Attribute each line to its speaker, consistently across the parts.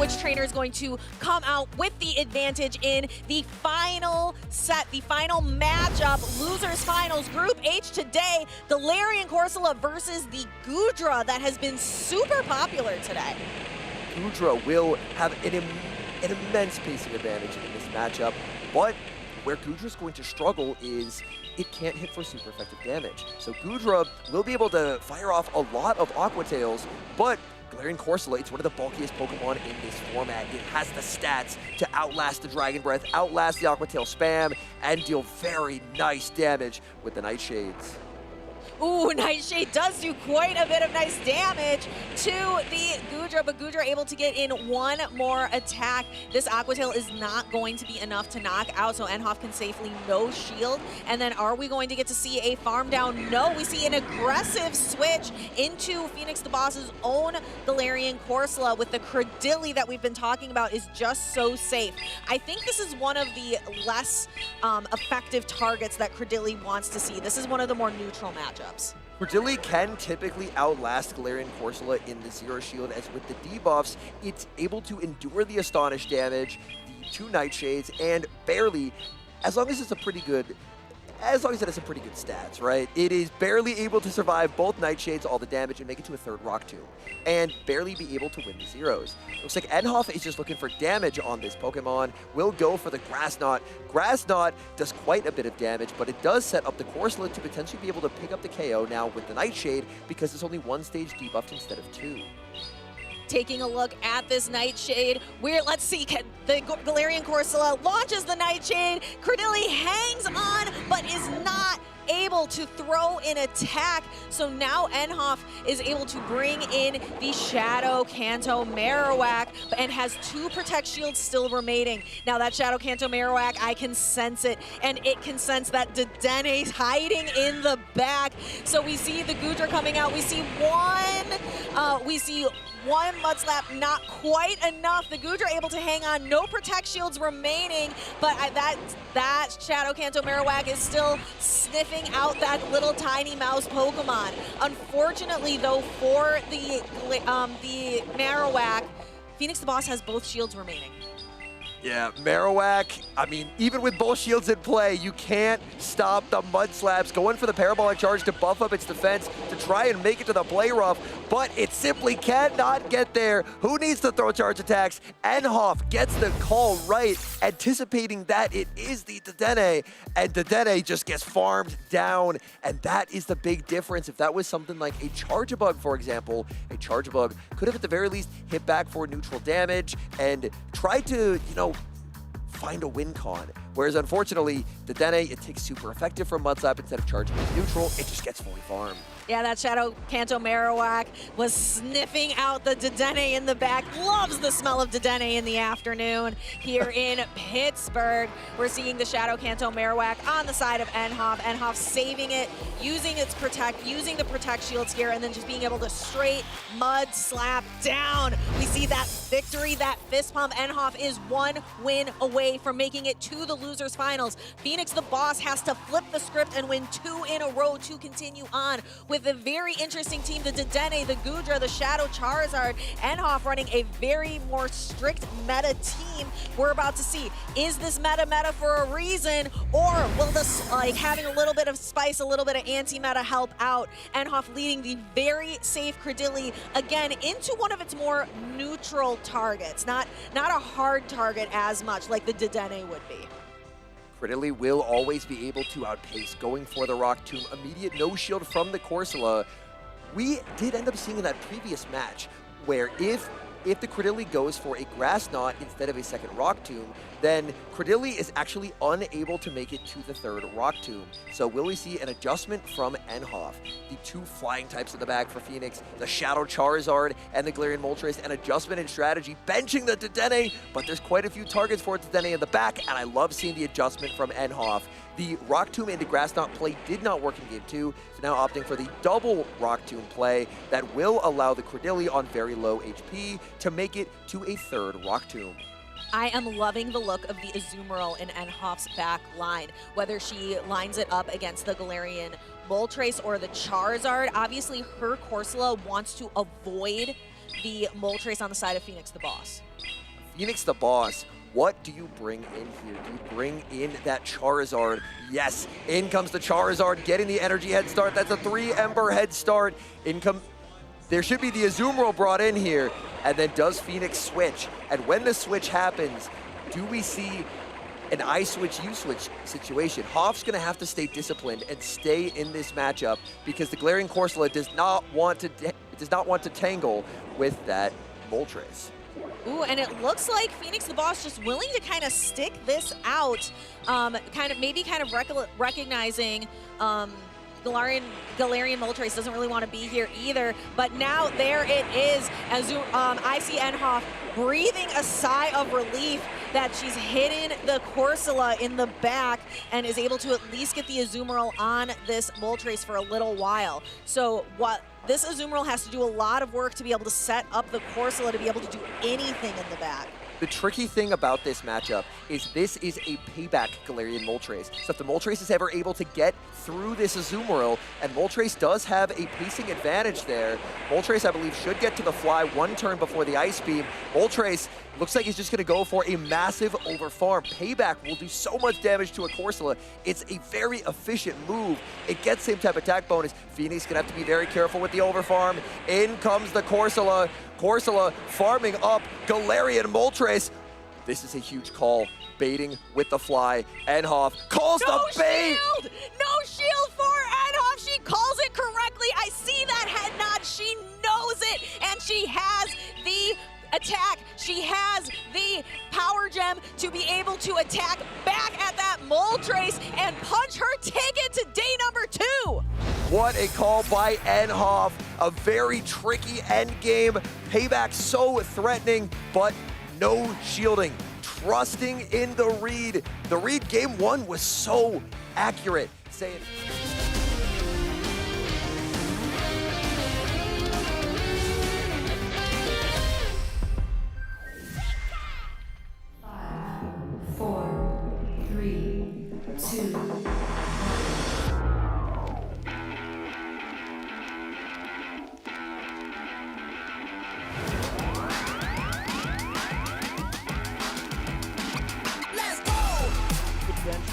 Speaker 1: which trainer is going to come out with the advantage in the final set, the final matchup, Losers Finals, Group H today, Galarian Corsola versus the Goodra that has been super popular today.
Speaker 2: Goodra will have an immense pacing advantage in this matchup, but where Goodra's going to struggle is it can't hit for super effective damage. So Goodra will be able to fire off a lot of Aqua Tails, but Galarian Corsola, it's one of the bulkiest Pokemon in this format. It has the stats to outlast the Dragon Breath, outlast the Aqua Tail spam, and deal very nice damage with the Nightshades.
Speaker 1: Ooh, Nightshade does do quite a bit of nice damage to the Goodra, but Goodra able to get in one more attack. This Aqua Tail is not going to be enough to knock out, so Enhoff can safely no shield. And then are we going to get to see a farm down? No, we see an aggressive switch into Phoenix the Boss's own Galarian Corsola with the Credilli that we've been talking about is just so safe. I think this is one of the less effective targets that Credilli wants to see. This is one of the more neutral matchups.
Speaker 2: Credilli can typically outlast Galarian Corsola in the Zero Shield, as with the debuffs, it's able to endure the Astonish damage, the two Nightshades, and barely, as long as it has some pretty good stats, right? It is barely able to survive both Nightshades, all the damage, and make it to a third Rock Tomb, and barely be able to win the Zeros. Looks like Enhoff is just looking for damage on this Pokemon, will go for the Grass Knot. Grass Knot does quite a bit of damage, but it does set up the Corsola to potentially be able to pick up the KO now with the Nightshade, because it's only one stage debuffed instead of two.
Speaker 1: Taking a look at this Nightshade, let's see, the Galarian Corsola launches the Nightshade, Credilli hangs on, but is not able to throw an attack. So now Enhoff is able to bring in the Shadow Kanto Marowak and has two Protect Shields still remaining. Now that Shadow Kanto Marowak, I can sense it, and it can sense that Dedenne hiding in the back. So we see the Goodra coming out. We see one Mud Slap, not quite enough. The Goodra able to hang on, no Protect Shields remaining, but that Shadow Kanto Marowak is still sniffing out that little tiny mouse Pokemon. Unfortunately, though, for the Marowak, Phoenix the Boss has both shields remaining.
Speaker 2: Yeah, Marowak, I mean, even with both shields in play, you can't stop the Mud Slaps. Going for the Parabolic Charge to buff up its defense to try and make it to the Play Rough, but it simply cannot get there. Who needs to throw charge attacks? Enhoff gets the call right, anticipating that it is the Dedenne, and Dedenne just gets farmed down, and that is the big difference. If that was something like a Charjabug, for example, a Charjabug could have at the very least hit back for neutral damage and tried to, find a win con. Whereas unfortunately, Dedenne, it takes super effective from Mud Slap instead of charging as neutral, it just gets fully farmed.
Speaker 1: Yeah, that Shadow Kanto Marowak was sniffing out the Dedenne in the back. Loves the smell of Dedenne in the afternoon here in Pittsburgh. We're seeing the Shadow Kanto Marowak on the side of Enhoff. Enhoff saving it, using its Protect, using the Protect Shields here, and then just being able to straight Mud Slap down. We see that victory, that fist pump. Enhoff is one win away from making it to the Losers Finals. Phoenix the Boss has to flip the script and win 2 in a row to continue on with a very interesting team, the Dedenne, the Goodra, the Shadow Charizard, Enhoff running a very more strict meta team. We're about to see, is this meta for a reason, or will this, having a little bit of spice, a little bit of anti-meta help out? Enhoff leading the very safe Credilli, again, into one of its more neutral targets, not a hard target as much like the Dedenne would be.
Speaker 2: Credilli will always be able to outpace, going for the Rock Tomb, immediate no shield from the Corsola. We did end up seeing in that previous match where if the Credilli goes for a Grass Knot instead of a second Rock Tomb, then Credilli is actually unable to make it to the third Rock Tomb. So will we see an adjustment from Enhoff? The two flying types in the bag for Phoenix, the Shadow Charizard and the Galarian Moltres, an adjustment in strategy, benching the Dedenne, but there's quite a few targets for Dedenne in the back, and I love seeing the adjustment from Enhoff. The Rock Tomb into Grass Knot play did not work in Game 2, so now opting for the double Rock Tomb play that will allow the Credilli on very low HP to make it to a third Rock Tomb.
Speaker 1: I am loving the look of the Azumarill in Enhoff's back line, whether she lines it up against the Galarian Moltres or the Charizard. Obviously, her Corsola wants to avoid the Moltres on the side of Phoenix the Boss.
Speaker 2: Phoenix the Boss, what do you bring in here? Do you bring in that Charizard? Yes, in comes the Charizard, getting the energy head start. That's a 3 Ember head start. There should be the Azumarill brought in here. And then does Phoenix switch? And when the switch happens, do we see an I switch, you switch situation? Hoff's gonna have to stay disciplined and stay in this matchup because the Galarian Corsola does not want to tangle with that Moltres.
Speaker 1: Ooh, and it looks like Phoenix the Boss just willing to kind of stick this out, maybe recognizing Galarian Moltres doesn't really want to be here either, but now there it is. As I see Enhoff breathing a sigh of relief that she's hidden the Corsola in the back and is able to at least get the Azumarill on this Moltres for a little while. So what this Azumarill has to do a lot of work to be able to set up the Corsola to be able to do anything in the back.
Speaker 2: The tricky thing about this matchup is this is a payback Galarian Moltres. So if the Moltres is ever able to get through this Azumarill, and Moltres does have a pacing advantage there, Moltres, I believe, should get to the fly 1 turn before the Ice Beam. Moltres looks like he's just going to go for a massive overfarm. Payback will do so much damage to a Corsola. It's a very efficient move. It gets same type attack bonus. Phoenix going to have to be very careful with the overfarm. In comes the Corsola. Corsola farming up Galarian Moltres. This is a huge call. Baiting with the fly. Enhoff calls the bait!
Speaker 1: Shield! No shield for Enhoff! She calls it correctly. I see that head nod. She knows it, and she has the attack. She has the power gem to be able to attack back at that Moltres and punch her ticket to day number 2.
Speaker 2: What a call by Enhoff. A very tricky end game. Payback so threatening, but no shielding. Trusting in the read. The read game 1 was so accurate. Saying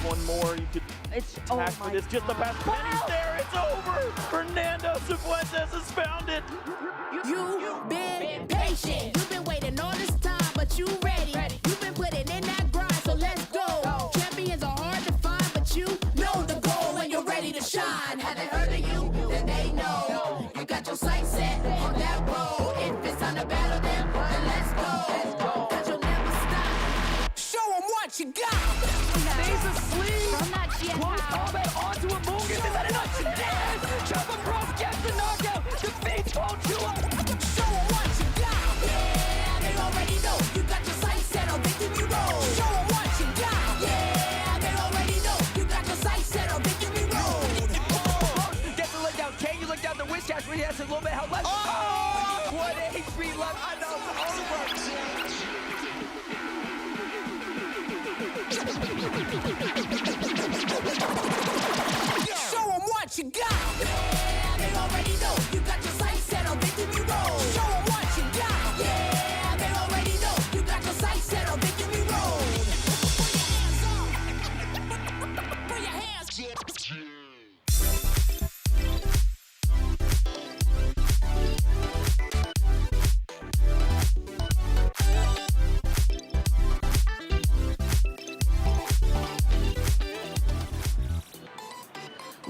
Speaker 3: one more, you could attack for this. Just the past pennies there, it's over! Fernando Cifuentes has found it!
Speaker 4: You've been patient, you've been waiting all this time, but you ready. You've been putting in that grind, so let's go. Champions are hard to find, but you know the goal when you're ready to shine. Have they heard of you? Then they know. You got your sights set on that road. If it's time to battle them, then let's go. Cause you'll never stop. Show them what you got.
Speaker 3: Stays asleep! Close combat onto a Mungus. Is that enough? Yes! Jump across, gets the knockout! Defeats Hschirra!
Speaker 4: Show them what you got. Yeah, they already know. You got your sights set on victory road. Show them what you got. Yeah, they already know. You got your sights set on victory road.
Speaker 3: Gets the leg down. Can you look down the wish cash where he has a little bit of health left? Oh! What HP left? I know it's over.
Speaker 4: Show them what you got. Yeah, they already know. You got your sights set on victory road. Show them what you got. Yeah, they already know. You got your sights set on victory road. Put your hands up. Put your hands.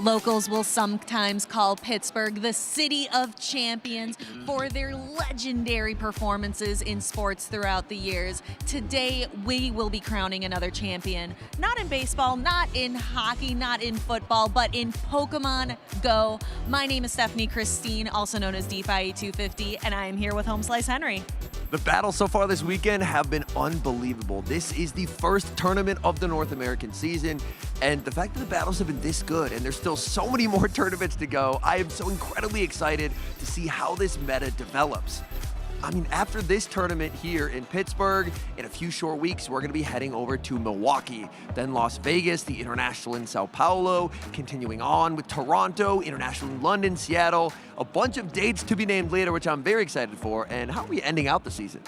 Speaker 5: Locals will sometimes call Pittsburgh the City of Champions for their legendary performances in sports throughout the years. Today, we will be crowning another champion. Not in baseball, not in hockey, not in football, but in Pokémon GO. My name is Stephanie Christine, also known as DeFi 250, and I am here with Home Slice Henry.
Speaker 2: the battles so far this weekend have been unbelievable. This is the first tournament of the North American season, and the fact that the battles have been this good and there's still so many more tournaments to go, I am so incredibly excited to see how this meta develops. I mean, after this tournament here in Pittsburgh, in a few short weeks, we're going to be heading over to Milwaukee, then Las Vegas, the International in Sao Paulo, continuing on with Toronto, International in London, Seattle, a bunch of dates to be named later, which I'm very excited for. And how are we ending out the season?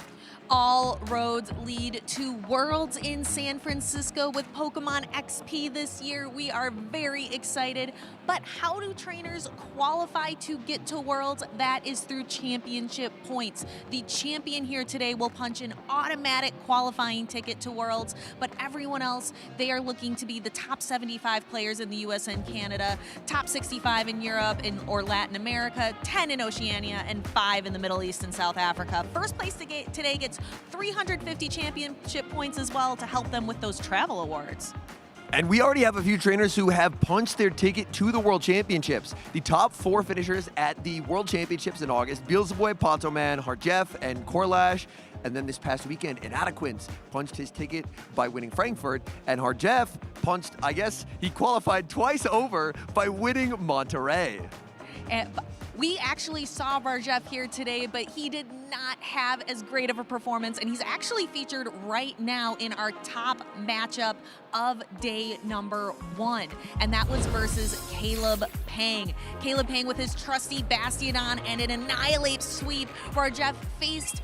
Speaker 5: All roads lead to Worlds in San Francisco with Pokemon XP this year. We are very excited. But how do trainers qualify to get to Worlds? That is through championship points. The champion here today will punch an automatic qualifying ticket to Worlds, but everyone else, they are looking to be the top 75 players in the US and Canada, top 65 in Europe or Latin America, 10 in Oceania, and 5 in the Middle East and South Africa. First place today gets 350 championship points as well to help them with those travel awards.
Speaker 2: And we already have a few trainers who have punched their ticket to the World Championships. The top 4 finishers at the World Championships in August, Beelzeboy, Pontoman, Harjef, and Korlash. And then this past weekend, Inadequence punched his ticket by winning Frankfurt. And Harjef punched, I guess, he qualified twice over by winning Monterey.
Speaker 5: We actually saw Harjef here today, but he did not have as great of a performance, and he's actually featured right now in our top matchup of day number 1, and that was versus Caleb Pang. Caleb Pang with his trusty Bastiodon and an Annihilate sweep. Harjef faced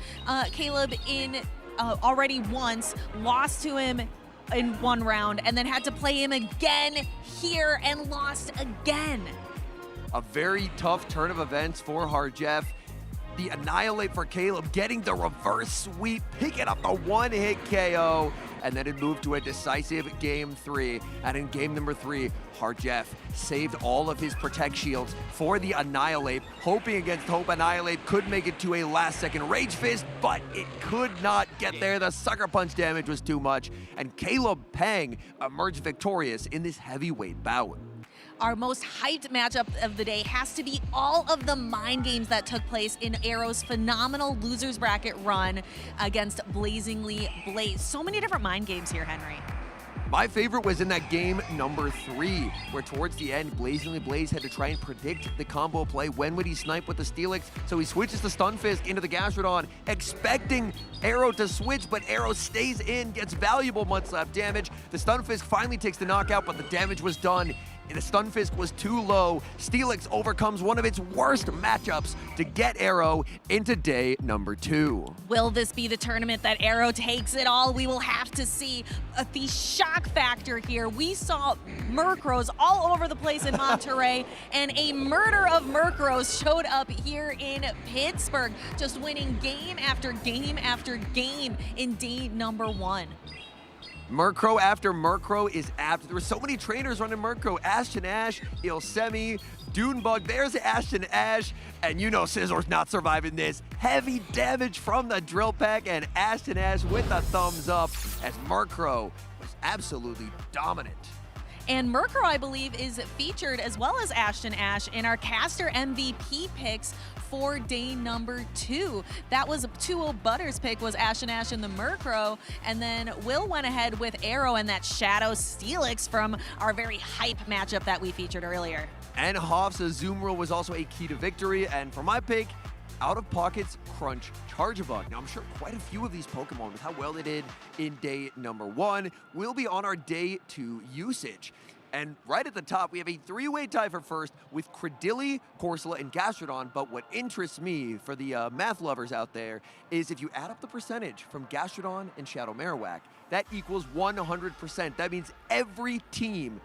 Speaker 5: Caleb in already once, lost to him in 1 round, and then had to play him again here and lost again.
Speaker 2: A very tough turn of events for Harjef. The Annihilate for Caleb, getting the reverse sweep, picking up the 1-hit KO, and then it moved to a decisive game 3. And in game number 3, Harjef saved all of his Protect Shields for the Annihilate, hoping against hope Annihilate could make it to a last-second Rage Fist, but it could not get there. The Sucker Punch damage was too much, and Caleb Pang emerged victorious in this heavyweight bout.
Speaker 5: Our most hyped matchup of the day has to be all of the mind games that took place in Arrow's phenomenal losers bracket run against Blazingly Blaze. So many different mind games here, Henry.
Speaker 2: My favorite was in that game number 3, where towards the end, Blazingly Blaze had to try and predict the combo play. When would he snipe with the Steelix? So he switches the Stunfisk into the Gastrodon, expecting Arrow to switch, but Arrow stays in, gets valuable Mudslap damage. The Stunfisk finally takes the knockout, but the damage was done. The Stunfisk was too low. Steelix overcomes one of its worst matchups to get Arrow into day number 2.
Speaker 5: Will this be the tournament that Arrow takes it all? We will have to see. The shock factor here. We saw Murkrows all over the place in Monterey, and a murder of Murkrows showed up here in Pittsburgh, just winning game after game after game in day number 1.
Speaker 2: Murkrow after Murkrow is apt. There were so many trainers running Murkrow. Ashton Ash, Ilsemi, DuneBug. There's Ashton Ash. And you know Scissor's not surviving this. Heavy damage from the Drill Peck, and Ashton Ash with a thumbs up as Murkrow was absolutely dominant.
Speaker 5: And Murkrow, I believe, is featured as well as Ashton Ash in our caster MVP picks for day number 2. That was 2-0 Butters pick, was Ashton Ash and the Murkrow, and then Will went ahead with Arrow and that Shadow Steelix from our very hype matchup that we featured earlier.
Speaker 2: And Hoff's Azumarill was also a key to victory, and for my pick, Out of Pocket's Crunch Charjabug. Now, I'm sure quite a few of these Pokemon, with how well they did in day number 1, will be on our day 2 usage. And right at the top, we have a 3-way tie for first with Credilli, Corsola, and Gastrodon. But what interests me, for the math lovers out there, is if you add up the percentage from Gastrodon and Shadow Marowak, that equals 100%. That means every team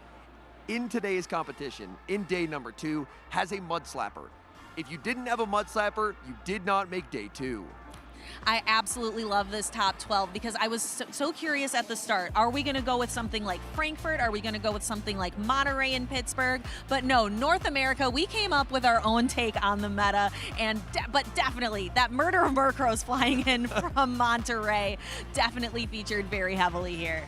Speaker 2: in today's competition, in day number 2, has a Mudslapper. If you didn't have a Mudslapper, you did not make day 2.
Speaker 5: I absolutely love this top 12 because I was so curious at the start. Are we going to go with something like Frankfurt? Are we going to go with something like Monterey and Pittsburgh? But no, North America, we came up with our own take on the meta, and but definitely that murder of Murkrows flying in from Monterey definitely featured very heavily here.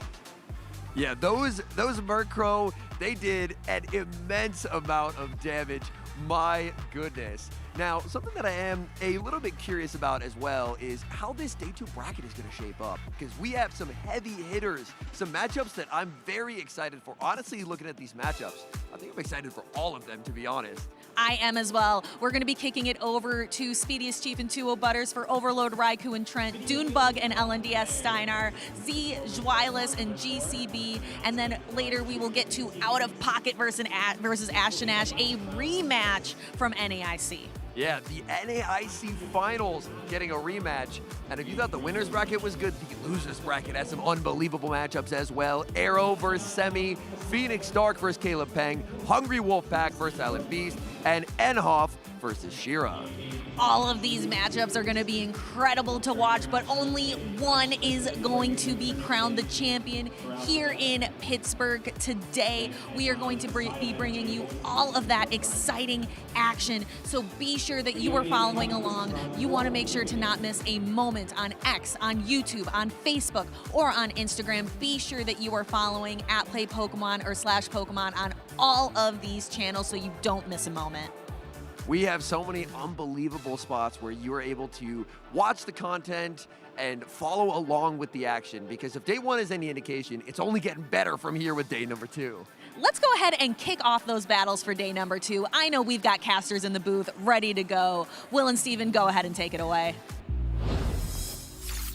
Speaker 2: Yeah, those Murkrow, they did an immense amount of damage. My goodness. Now, something that I am a little bit curious about as well is how this day 2 bracket is going to shape up, because we have some heavy hitters, some matchups that I'm very excited for. Honestly, looking at these matchups, I think I'm excited for all of them, to be honest.
Speaker 5: I am as well. We're going to be kicking it over to Speediest Chief and 2-0 Butters for Overload, Raichu and Trent, DuneBug and LNDS Steinar, Z, Zweillous and GCB, and then later we will get to Out of Pocket versus Ashton Ash, a rematch from NAIC.
Speaker 2: Yeah, the NAIC Finals getting a rematch. And if you thought the winner's bracket was good, the loser's bracket has some unbelievable matchups as well. Arrow versus Semi, Phoenix Dark versus Caleb Peng, Hungry Wolfpack versus Silent Beast, and Enhoff versus Hschirra.
Speaker 5: All of these matchups are going to be incredible to watch, but only one is going to be crowned the champion here in Pittsburgh today. We are going to be bringing you all of that exciting action, so be sure that you are following along. You want to make sure to not miss a moment on X, on YouTube, on Facebook, or on Instagram. Be sure that you are following @PlayPokemon or /Pokemon on all of these channels so you don't miss a moment.
Speaker 2: We have so many unbelievable spots where you are able to watch the content and follow along with the action, because if day one is any indication, it's only getting better from here with day number 2.
Speaker 5: Let's go ahead and kick off those battles for day number 2. I know we've got casters in the booth ready to go. Will and Steven, go ahead and take it away.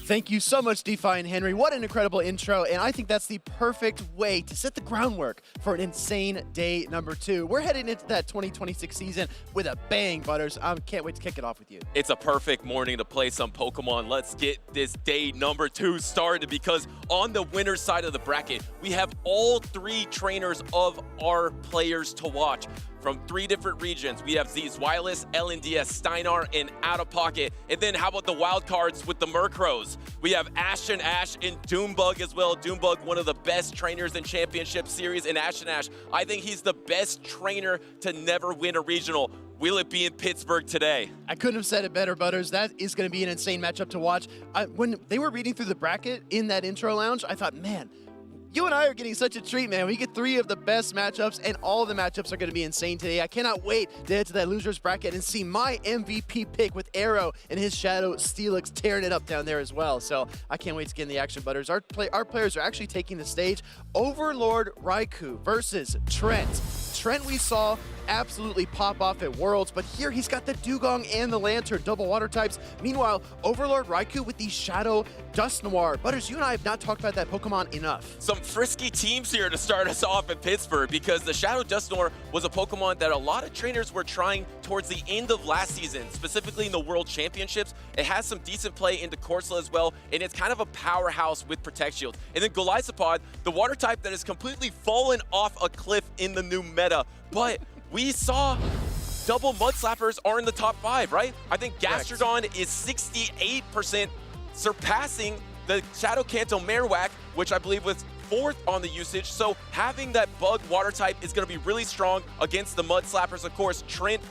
Speaker 6: Thank you so much, DeFi and Henry. What an incredible intro, and I think that's the perfect way to set the groundwork for an insane day number 2. We're heading into that 2026 season with a bang, Butters. I can't wait to kick it off with you.
Speaker 7: It's a perfect morning to play some Pokemon. Let's get this day number 2 started, because on the winner's side of the bracket, we have all 3 trainers of our players to watch. From 3 different regions, we have Zweillous, LNDS, Steinar, and Out of Pocket. And then how about the wild cards with the Murkrows? We have Ashton, Ash, and DuneBug as well. DuneBug, one of the best trainers in Championship Series, and Ashton Ash, I think he's the best trainer to never win a regional. Will it be in Pittsburgh today?
Speaker 6: I couldn't have said it better, Butters. That is going to be an insane matchup to watch. When they were reading through the bracket in that intro lounge, I thought, man, you and I are getting such a treat, man. We get 3 of the best matchups, and all of the matchups are going to be insane today. I cannot wait to head to that loser's bracket and see my MVP pick with Arrow and his Shadow Steelix tearing it up down there as well. So I can't wait to get in the action, Butters. Our players are actually taking the stage. Overlord Raichu versus Trent. Trent we saw absolutely pop off at Worlds, but here he's got the Dugong and the Lantern, double water types. Meanwhile, Overlord Raichu with the Shadow Dusknoir. Butters, you and I have not talked about that Pokemon enough.
Speaker 7: Some frisky teams here to start us off in Pittsburgh, because the Shadow Dusknoir was a Pokemon that a lot of trainers were trying towards the end of last season, specifically in the World Championships. It has some decent play into Corsola as well, and it's kind of a powerhouse with Protect Shield. And then Golisopod, the water type that has completely fallen off a cliff in the new meta. But we saw double Mud Slappers are in the top 5, right? I think Gastrodon is 68%, surpassing the Shadow Kanto Marowak, which I believe was 4th on the usage. So having that bug water type is going to be really strong against the Mud Slappers. Of course, Trent,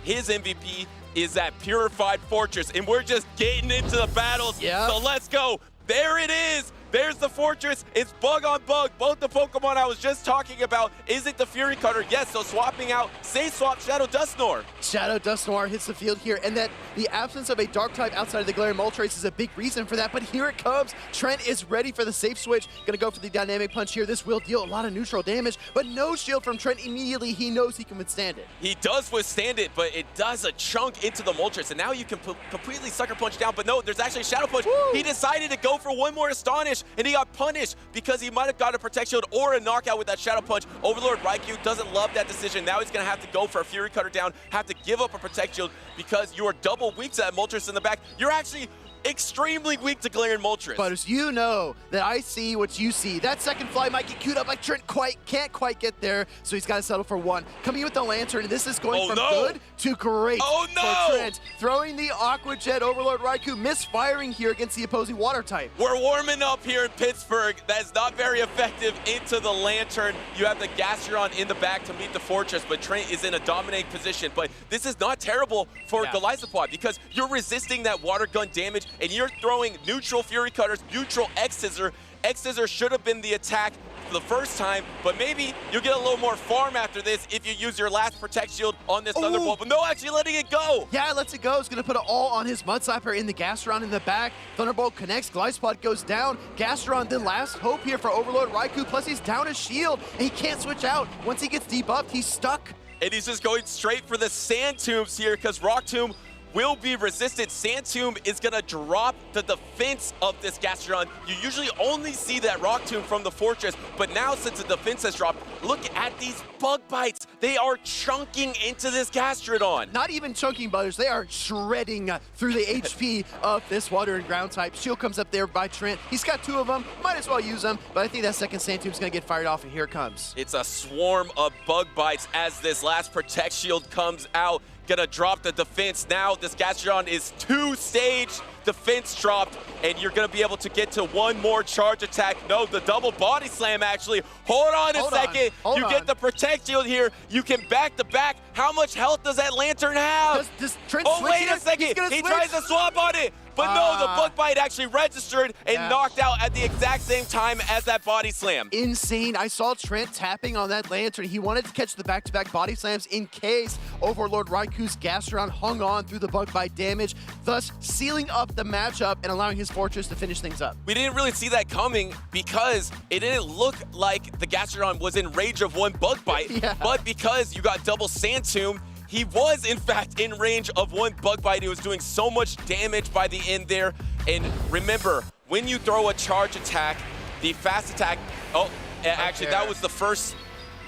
Speaker 7: his MVP is that Purified Fortress, and we're just getting into the battles.
Speaker 6: Yeah.
Speaker 7: So let's go. There it is. There's the fortress. It's bug on bug. Both the Pokemon I was just talking about. Is it the Fury Cutter? Yes, so swapping out, say swap Shadow Dusknoir.
Speaker 6: Shadow Dusknoir hits the field here, and that the absence of a dark type outside of the Galarian Moltres is a big reason for that, but here it comes. Trent is ready for the safe switch. Gonna go for the dynamic punch here. This will deal a lot of neutral damage, but no shield from Trent immediately. He knows he can withstand it.
Speaker 7: He does withstand it, but it does a chunk into the Moltres, and now you can completely sucker punch down, but no, there's actually a Shadow Punch.
Speaker 6: Woo!
Speaker 7: He decided to go for one more Astonish, and he got punished because he might have got a Protect Shield or a knockout with that Shadow Punch. Overlord Raichu doesn't love that decision. Now he's going to have to go for a Fury Cutter down, have to give up a Protect Shield because you are double weak to that Moltres in the back. You're actually extremely weak to Galarian Moltres.
Speaker 6: Butters, you know that I see what you see. That second fly might get queued up, like Trent can't quite get there, so he's got to settle for 1. Coming in with the Lantern, and this is going from good to great for Trent. Throwing the Aqua Jet, Overlord Raichu misfiring here against the opposing water type.
Speaker 7: We're warming up here in Pittsburgh. That's not very effective into the Lantern. You have the Gastrodon in the back to meet the Fortress, but Trent is in a dominating position. But this is not terrible for Golisopod, because you're resisting that water gun damage, and you're throwing neutral Fury Cutters, neutral X-Scissor. X-Scissor should have been the attack for the first time, but maybe you'll get a little more farm after this if you use your last Protect Shield on this Thunderbolt. But no, actually letting it go.
Speaker 6: Yeah, lets it go. He's going to put it all on his Mud Slapper in the Gastrodon in the back. Thunderbolt connects. Golisopod goes down. Gastrodon, the last hope here for Overlord Raichu, plus he's down his shield, and he can't switch out. Once he gets debuffed, he's stuck.
Speaker 7: And he's just going straight for the Sand Tombs here, because Rock Tomb will be resisted. Sand Tomb is going to drop the defense of this Gastrodon. You usually only see that Rock Tomb from the Fortress, but now since the defense has dropped, look at these bug bites. They are chunking into this Gastrodon.
Speaker 6: Not even chunking, Butters. They are shredding through the HP of this water and ground type. Shield comes up there by Trent. He's got 2 of them. Might as well use them. But I think that second Sand Tube's going to get fired off, and here it comes.
Speaker 7: It's a swarm of bug bites as this last Protect Shield comes out. Gonna drop the defense now. This Gastrodon is 2-stage defense dropped, and you're gonna be able to get to 1 more charge attack. No, the double body slam actually. Hold on a second. You get the Protect Shield here. You can back to back. How much health does that Lantern have?
Speaker 6: Does Trent
Speaker 7: Oh, wait a second. He tries to swap on it. But no, the bug bite actually registered and knocked out at the exact same time as that body slam.
Speaker 6: Insane. I saw Trent tapping on that Lantern. He wanted to catch the back-to-back body slams in case Overlord Raiku's Gastrodon hung on through the bug bite damage, thus sealing up the matchup and allowing his Fortress to finish things up.
Speaker 7: We didn't really see that coming because it didn't look like the Gastrodon was in range of 1 bug bite, but because you got double Sand Tomb, he was, in fact, in range of 1 bug bite. He was doing so much damage by the end there. And remember, when you throw a charge attack, the fast attack... Oh, actually, that was the first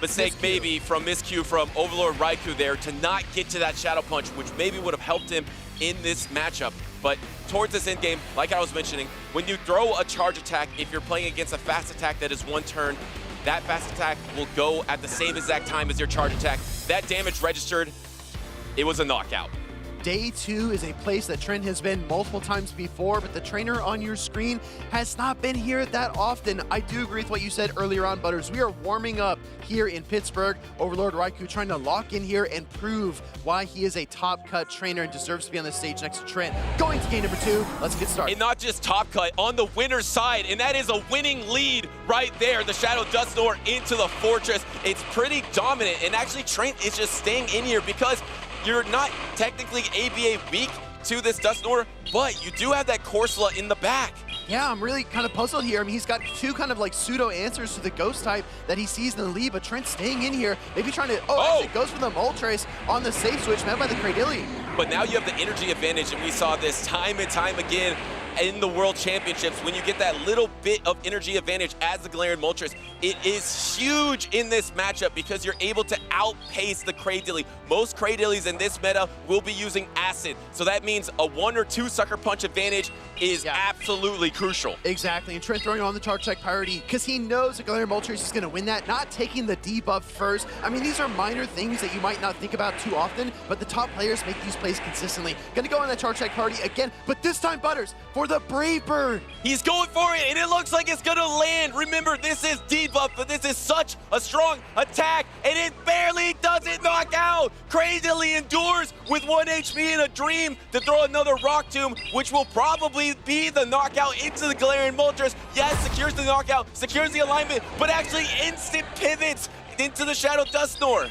Speaker 7: mistake maybe from miscue from Overlord Raichu there to not get to that Shadow Punch, which maybe would have helped him in this matchup. But towards this end game, like I was mentioning, when you throw a charge attack, if you're playing against a fast attack that is 1 turn, that fast attack will go at the same exact time as your charge attack. That damage registered. It was a knockout.
Speaker 6: Day 2 is a place that Trent has been multiple times before, but the trainer on your screen has not been here that often. I do agree with what you said earlier on, Butters. We are warming up here in Pittsburgh. Overlord Raichu trying to lock in here and prove why he is a top cut trainer and deserves to be on the stage next to Trent. Going to game number 2, let's get started.
Speaker 7: And not just top cut, on the winner's side, and that is a winning lead right there. The Shadow Dusknoir into the Fortress. It's pretty dominant, and actually Trent is just staying in here because you're not technically ABA weak to this Dusknoir, but you do have that Corsola in the back.
Speaker 6: Yeah, I'm really kind of puzzled here. I mean, he's got 2 kind of like pseudo answers to the Ghost type that he sees in the lead, but Trent's staying in here, maybe trying to, actually goes for the Moltres on the safe switch, met by the Cradilly.
Speaker 7: But now you have the energy advantage, and we saw this time and time again in the World Championships. When you get that little bit of energy advantage as the Galarian Moltres, it is huge in this matchup because you're able to outpace the Cradilly. Most Cradillys in this meta will be using Acid, so that means a 1 or 2 Sucker Punch advantage is absolutely crucial.
Speaker 6: Exactly, and Trent throwing on the charge check priority because he knows the Galarian Moltres is going to win that, not taking the debuff first. I mean, these are minor things that you might not think about too often, but the top players make these plays consistently. Going to go on that charge check priority again, but this time, Butters, for the Brave Bird.
Speaker 7: He's going for it, and it looks like it's going to land. Remember, this is debuff, but this is such a strong attack, and it barely doesn't knock out. Crazily endures with 1 HP and a dream to throw another Rock Tomb, which will probably be the knockout into the Galarian Moltres. Yes, secures the knockout, secures the alignment, but actually instant pivots into the Shadow Dusknoir.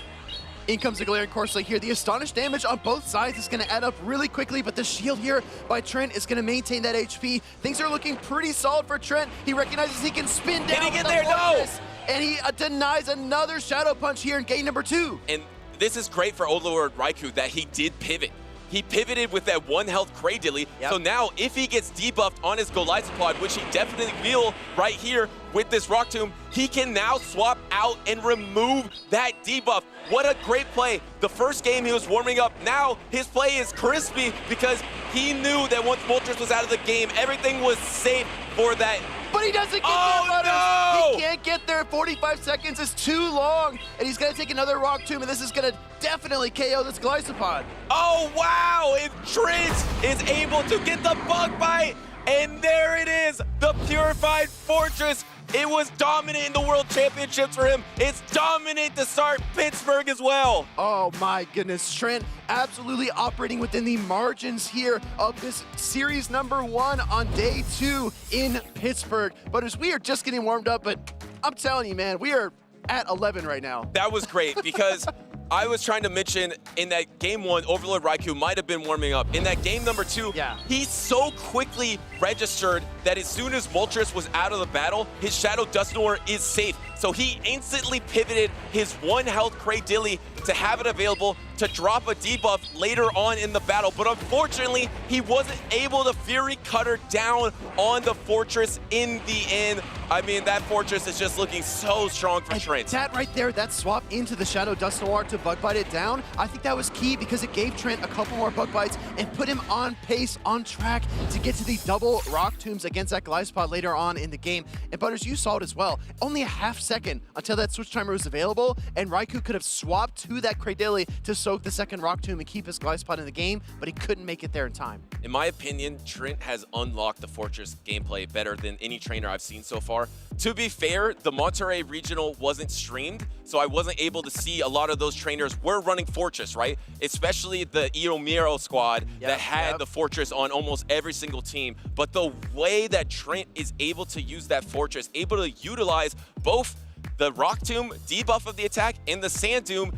Speaker 6: In comes the Galarian Corsola here. The Astonished damage on both sides is going to add up really quickly, but the shield here by Trent is going to maintain that HP. Things are looking pretty solid for Trent. He recognizes he can spin down.
Speaker 7: Can he get there? No!
Speaker 6: And he denies another Shadow Punch here in game number 2.
Speaker 7: And this is great for Overlord Raichu that he did pivot. He pivoted with that 1 health Cradilly, so now if he gets debuffed on his Golisopod, which he definitely will right here with this Rock Tomb, he can now swap out and remove that debuff. What a great play. The first game he was warming up, now his play is crispy because he knew that once Moltres was out of the game, everything was safe for that.
Speaker 6: But he doesn't get there, Butters.
Speaker 7: No!
Speaker 6: He can't get there. 45 seconds is too long. And he's going to take another Rock Tomb, and this is going to definitely KO this Golisopod.
Speaker 7: Oh, wow! And Trent is able to get the Bug Bite, and there it is, the Purified Fortress. It was dominant in the World Championships for him. It's dominant to start Pittsburgh as well.
Speaker 6: Oh my goodness, Trent absolutely operating within the margins here of this series number 1 on day 2 in Pittsburgh. But as we are just getting warmed up, but I'm telling you, man, we are at 11 right now.
Speaker 7: That was great because I was trying to mention in that game 1, Overlord Raichu might have been warming up. In that game number 2, he so quickly registered that as soon as Moltres was out of the battle, his Shadow Dusknoir is safe. So he instantly pivoted his 1 health Cradilly to have it available to drop a debuff later on in the battle, but unfortunately, he wasn't able to Fury Cutter down on the Fortress in the end. I mean, that Fortress is just looking so strong for Trent.
Speaker 6: That right there, that swap into the Shadow Dust Noir to bug bite it down, I think that was key because it gave Trent a couple more bug bites and put him on pace, on track to get to the double Rock Tombs against that Glyspot later on in the game. And Butters, you saw it as well. Only a half second until that switch timer was available, and Raichu could have swapped to that Cradily to soak the second Rock Tomb and keep his Glyspot in the game, but he couldn't make it there in time.
Speaker 7: In my opinion, Trent has unlocked the Fortress gameplay better than any trainer I've seen so far. To be fair, the Monterey Regional wasn't streamed, so I wasn't able to see a lot of those trainers were running Fortress, right? Especially the Iomiro squad that had the Fortress on almost every single team. But the way that Trent is able to use that Fortress, able to utilize both the Rock Tomb debuff of the attack and the Sand Doom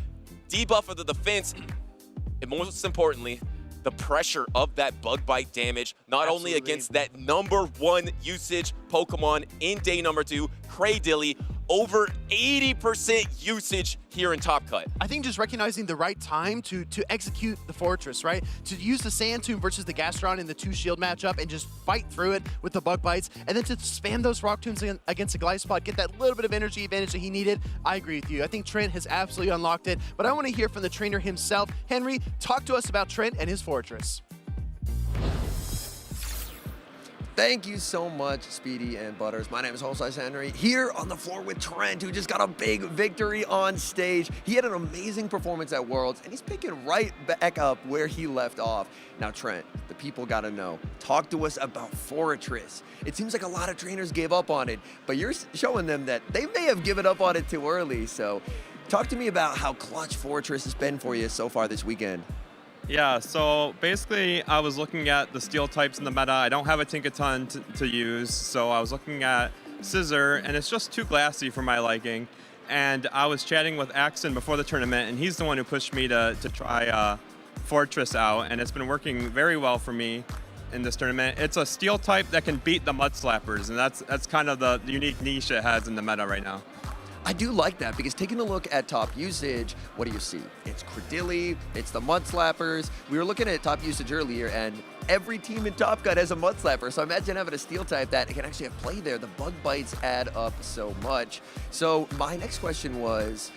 Speaker 7: debuff of the defense, and most importantly, the pressure of that bug bite damage, not only against that #1 usage Pokemon in day number 2, Cradily, over 80% usage here in Top Cut.
Speaker 6: I think just recognizing the right time to execute the Fortress, right? To use the Sand Tomb versus the Gastron in the 2-shield matchup and just fight through it with the bug bites, and then to spam those Rock Tombs against the Glyspot, get that little bit of energy advantage that he needed. I agree with you. I think Trent has absolutely unlocked it, but I want to hear from the trainer himself. Henry, talk to us about Trent and his Fortress.
Speaker 2: Thank you so much, Speedy and Butters. My name is Holsize Henry, here on the floor with Trent, who just got a big victory on stage. He had an amazing performance at Worlds, and he's picking right back up where he left off. Now, Trent, the people gotta know. Talk to us about Fortress. It seems like a lot of trainers gave up on it, but you're showing them that they may have given up on it too early. So talk to me about how clutch Fortress has been for you so far this weekend.
Speaker 8: Yeah, so basically I was looking at the steel types in the meta. I don't have a Tinkaton to use, so I was looking at Scissor, and it's just too glassy for my liking. And I was chatting with Ashton before the tournament, and he's the one who pushed me to try Fortress out, and it's been working very well for me in this tournament. It's a steel type that can beat the Mud Slappers, and that's kind of the unique niche it has in the meta right now.
Speaker 2: I do like that because taking a look at top usage, what do you see? It's Cradily, it's the Mud Slappers. We were looking at top usage earlier, and every team in Top Cut has a Mud Slapper. So imagine having a steel type that can actually have play there. The bug bites add up so much. So my next question was,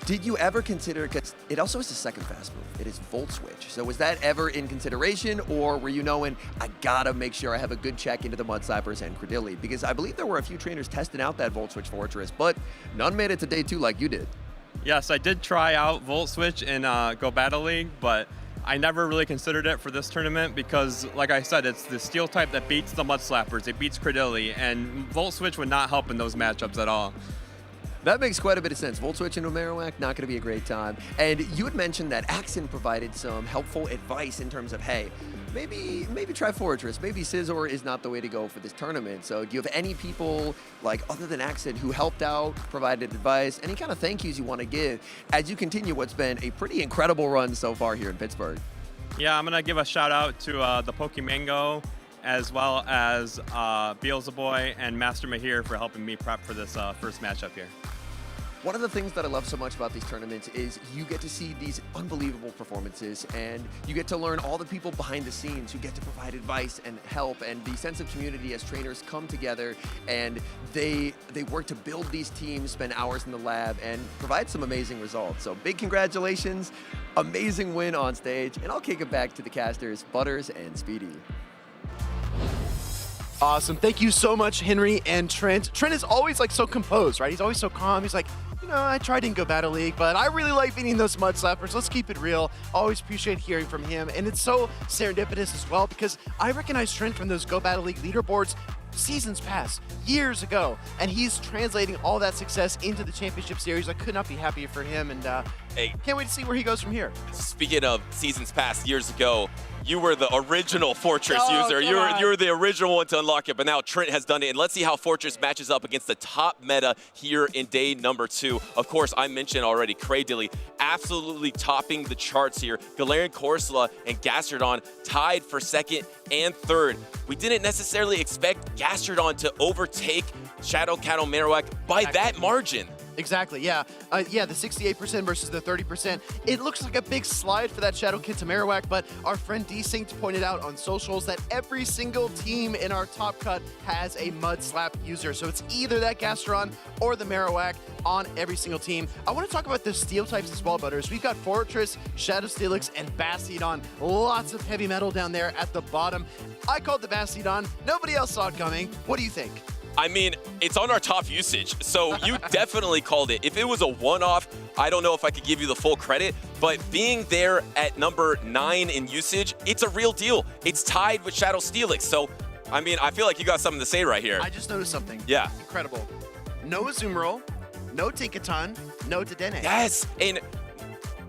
Speaker 2: did you ever consider, because it also is the second fast move, it is Volt Switch. So was that ever in consideration, or were you knowing, I gotta make sure I have a good check into the Mud Slappers and Cradily? Because I believe there were a few trainers testing out that Volt Switch Fortress, but none made it to day 2 like you did.
Speaker 8: Yes, I did try out Volt Switch in Go Battle League, but I never really considered it for this tournament because, like I said, it's the steel type that beats the Mud Slappers, it beats Cradily, and Volt Switch would not help in those matchups at all.
Speaker 2: That makes quite a bit of sense. Volt Switch into Marowak, not going to be a great time. And you had mentioned that Axon provided some helpful advice in terms of, hey, maybe try Fortress. Maybe Scizor is not the way to go for this tournament. So do you have any people, like other than Axon, who helped out, provided advice, any kind of thank yous you want to give as you continue what's been a pretty incredible run so far here in Pittsburgh?
Speaker 8: Yeah, I'm going to give a shout out to the Pokémon GO, as well as Beelzeboy and Master Mahir for helping me prep for this first matchup here.
Speaker 2: One of the things that I love so much about these tournaments is you get to see these unbelievable performances, and you get to learn all the people behind the scenes who get to provide advice and help, and the sense of community as trainers come together and they work to build these teams, spend hours in the lab, and provide some amazing results. So big congratulations, amazing win on stage, and I'll kick it back to the casters, Butters and Speedy.
Speaker 6: Awesome. Thank you so much, Henry and Trent. Trent is always like so composed, right? He's always so calm. He's like, you know, I tried in Go Battle League, but I really like beating those Mud Slappers. Let's keep it real. Always appreciate hearing from him. And it's so serendipitous as well because I recognize Trent from those Go Battle League leaderboards seasons past, years ago, and he's translating all that success into the championship series. I could not be happier for him, and
Speaker 7: hey,
Speaker 6: can't wait to see where he goes from here.
Speaker 7: Speaking of seasons past, years ago, you were the original Fortress user. You were the original one to unlock it, but now Trent has done it. And let's see how Fortress matches up against the top meta here in day number 2. Of course, I mentioned already, Cradily absolutely topping the charts here. Galarian Corsola and Gastrodon tied for second and third. We didn't necessarily expect Gastrodon to overtake Shadow Cattle Marowak by that margin.
Speaker 6: Exactly, yeah. Yeah, the 68% versus the 30%. It looks like a big slide for that Shadow Kenta Marowak, but our friend Desynct pointed out on socials that every single team in our top cut has a Mud Slap user. So it's either that Gastron or the Marowak on every single team. I want to talk about the steel types as well, Butters. We've got Fortress, Shadow Steelix, and Bastiodon. Lots of heavy metal down there at the bottom. I called the Bastiodon. Nobody else saw it coming. What do you think?
Speaker 7: I mean, it's on our top usage, so you definitely called it. If it was a one-off, I don't know if I could give you the full credit, but being there at number 9 in usage, it's a real deal. It's tied with Shadow Steelix, so, I mean, I feel like you got something to say right here.
Speaker 6: I just noticed something.
Speaker 7: Yeah.
Speaker 6: Incredible. No Azumarill, no Tinkaton, no Dedenne.
Speaker 7: Yes, and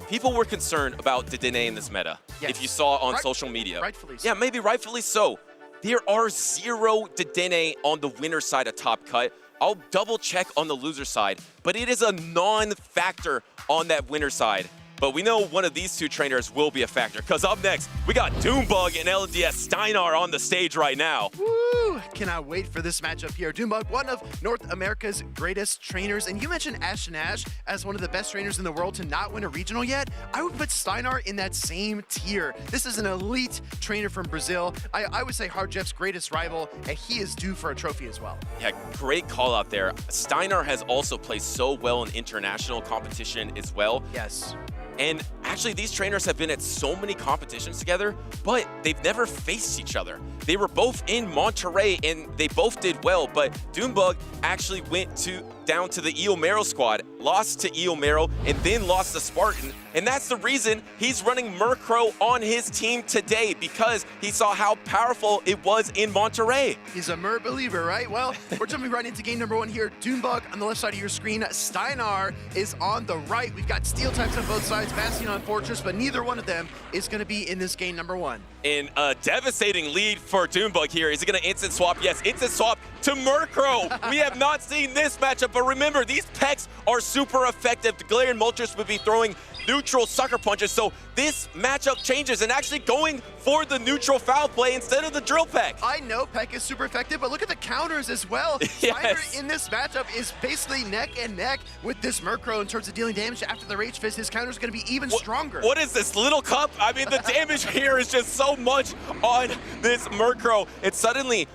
Speaker 7: people were concerned about Dedenne in this meta,
Speaker 6: Yes.
Speaker 7: if you saw on social media.
Speaker 6: Rightfully so.
Speaker 7: Yeah, maybe rightfully so. There are 0 Dedenne on the winner side of Top Cut. I'll double check on the loser side, but it is a non-factor on that winner side. But we know one of these two trainers will be a factor, because up next, we got DuneBug and LDS Steinar on the stage right now.
Speaker 6: Woo! Cannot wait for this matchup here. DuneBug, one of North America's greatest trainers, and you mentioned Ashton as one of the best trainers in the world to not win a regional yet. I would put Steinar in that same tier. This is an elite trainer from Brazil. I would say Hardjeff's greatest rival, and he is due for a trophy as well.
Speaker 7: Yeah, great call out there. Steinar has also played so well in international competition as well.
Speaker 6: Yes.
Speaker 7: And actually, these trainers have been at so many competitions together, but they've never faced each other. They were both in Monterey, and they both did well, but DuneBug actually went down to the Eomero squad, lost to Eomero, and then lost to Spartan. And that's the reason he's running Murkrow on his team today, because he saw how powerful it was in Monterey.
Speaker 6: He's a Mur believer, right? Well, we're jumping right into game number 1 here. DuneBug on the left side of your screen. Steinar is on the right. We've got steel types on both sides, Bastion on Fortress, but neither one of them is going to be in this game number 1.
Speaker 7: In a devastating lead for DuneBug here. Is he going to instant swap? Yes, instant swap to Murkrow. We have not seen this matchup, but remember, these pecks are super effective. The Galarian Moltres would be throwing neutral sucker punches, so this matchup changes and actually going for the neutral foul play instead of the drill peck.
Speaker 6: I know Peck is super effective, but look at the counters as well.
Speaker 7: Yes.
Speaker 6: Steinar in this matchup is basically neck and neck with this Murkrow in terms of dealing damage after the Rage Fist. His counter is going to be even stronger.
Speaker 7: What is this, little cup? I mean, the damage here is just so much on this Murkrow. And suddenly,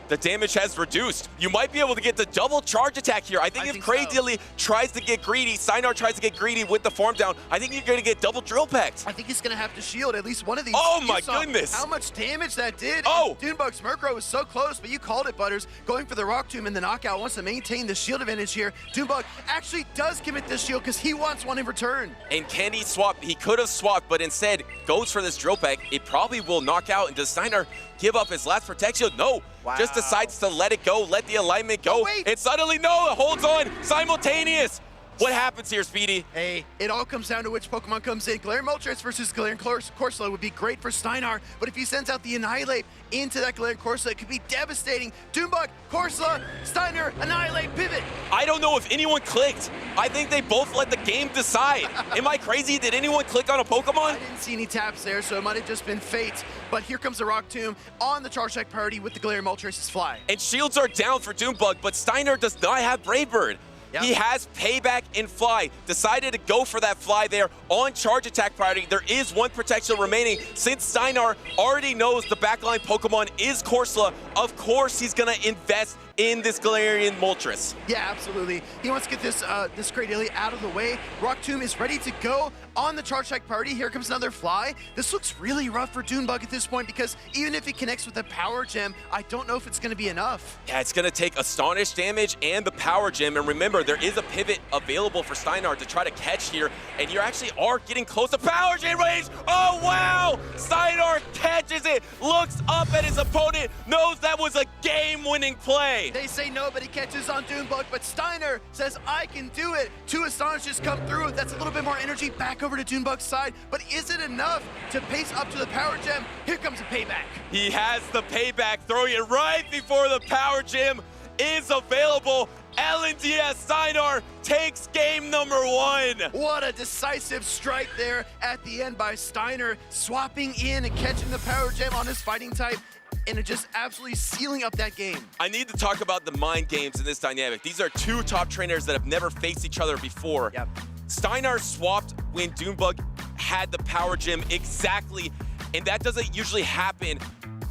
Speaker 7: the damage has reduced. You might be able to get the double charge attack here. I think if Cradily tries to get greedy, Steinar tries to get greedy with the form down, I think you're going to get double drill pecked.
Speaker 6: I think he's going to have to shield at least one of these.
Speaker 7: Oh my goodness.
Speaker 6: How much damage that did.
Speaker 7: Oh.
Speaker 6: DuneBug's Murkrow was so close, but you called it, Butters. Going for the Rock Tomb in the knockout, wants to maintain the shield advantage here. DuneBug actually does commit this shield because he wants one in return.
Speaker 7: And can he swap? He could have swapped, but instead goes for this drill peck. It probably will knock out. And does Steinar give up his last protect shield? No.
Speaker 6: Wow.
Speaker 7: Just decides to let it go, let the alignment go.
Speaker 6: Oh, wait.
Speaker 7: And suddenly, no, it holds on. Simultaneous. What happens here, Speedy?
Speaker 6: Hey, it all comes down to which Pokemon comes in. Galarian Moltres versus Galarian Corsola would be great for Steinar, but if he sends out the Annihilate into that Galarian Corsola, it could be devastating. DuneBug, Corsola, Steinar, Annihilate, pivot.
Speaker 7: I don't know if anyone clicked. I think they both let the game decide. Am I crazy? Did anyone click on a Pokemon?
Speaker 6: I didn't see any taps there, so it might have just been fate. But here comes the Rock Tomb on the Charge Attack priority with the Galarian Moltres' Fly.
Speaker 7: And shields are down for DuneBug, but Steinar does not have Brave Bird.
Speaker 6: Yep.
Speaker 7: He has Payback and Fly. Decided to go for that Fly there on Charge Attack priority. There is one protection remaining. Since Steinar already knows the backline Pokemon is Corsola, of course he's going to invest in this Galarian Moltres.
Speaker 6: Yeah, absolutely. He wants to get this this Cradily out of the way. Rock Tomb is ready to go on the Charge Attack priority. Here comes another Fly. This looks really rough for DuneBug at this point because even if he connects with the Power Gem, I don't know if it's going to be enough.
Speaker 7: Yeah, it's going to take Astonish damage and the Power Gem. And remember, there is a pivot available for Steinar to try to catch here. And you actually are getting close to Power Gem range. Oh, wow! Steinar catches it, looks up at his opponent, knows that was a game-winning play.
Speaker 6: They say nobody catches on DuneBug, but Steinar says, I can do it. 2 Astonishes come through. That's a little bit more energy back over to DuneBug's side, but is it enough to pace up to the Power Gem? Here comes a payback.
Speaker 7: He has the payback, throwing it right before the Power Gem is available. LNDS Steinar takes game number 1.
Speaker 6: What a decisive strike there at the end by Steinar, swapping in and catching the Power Gem on his fighting type. and just absolutely sealing up that game.
Speaker 7: I need to talk about the mind games in this dynamic. These are two top trainers that have never faced each other before.
Speaker 6: Yep.
Speaker 7: Steinar swapped when DuneBug had the power gem exactly, and that doesn't usually happen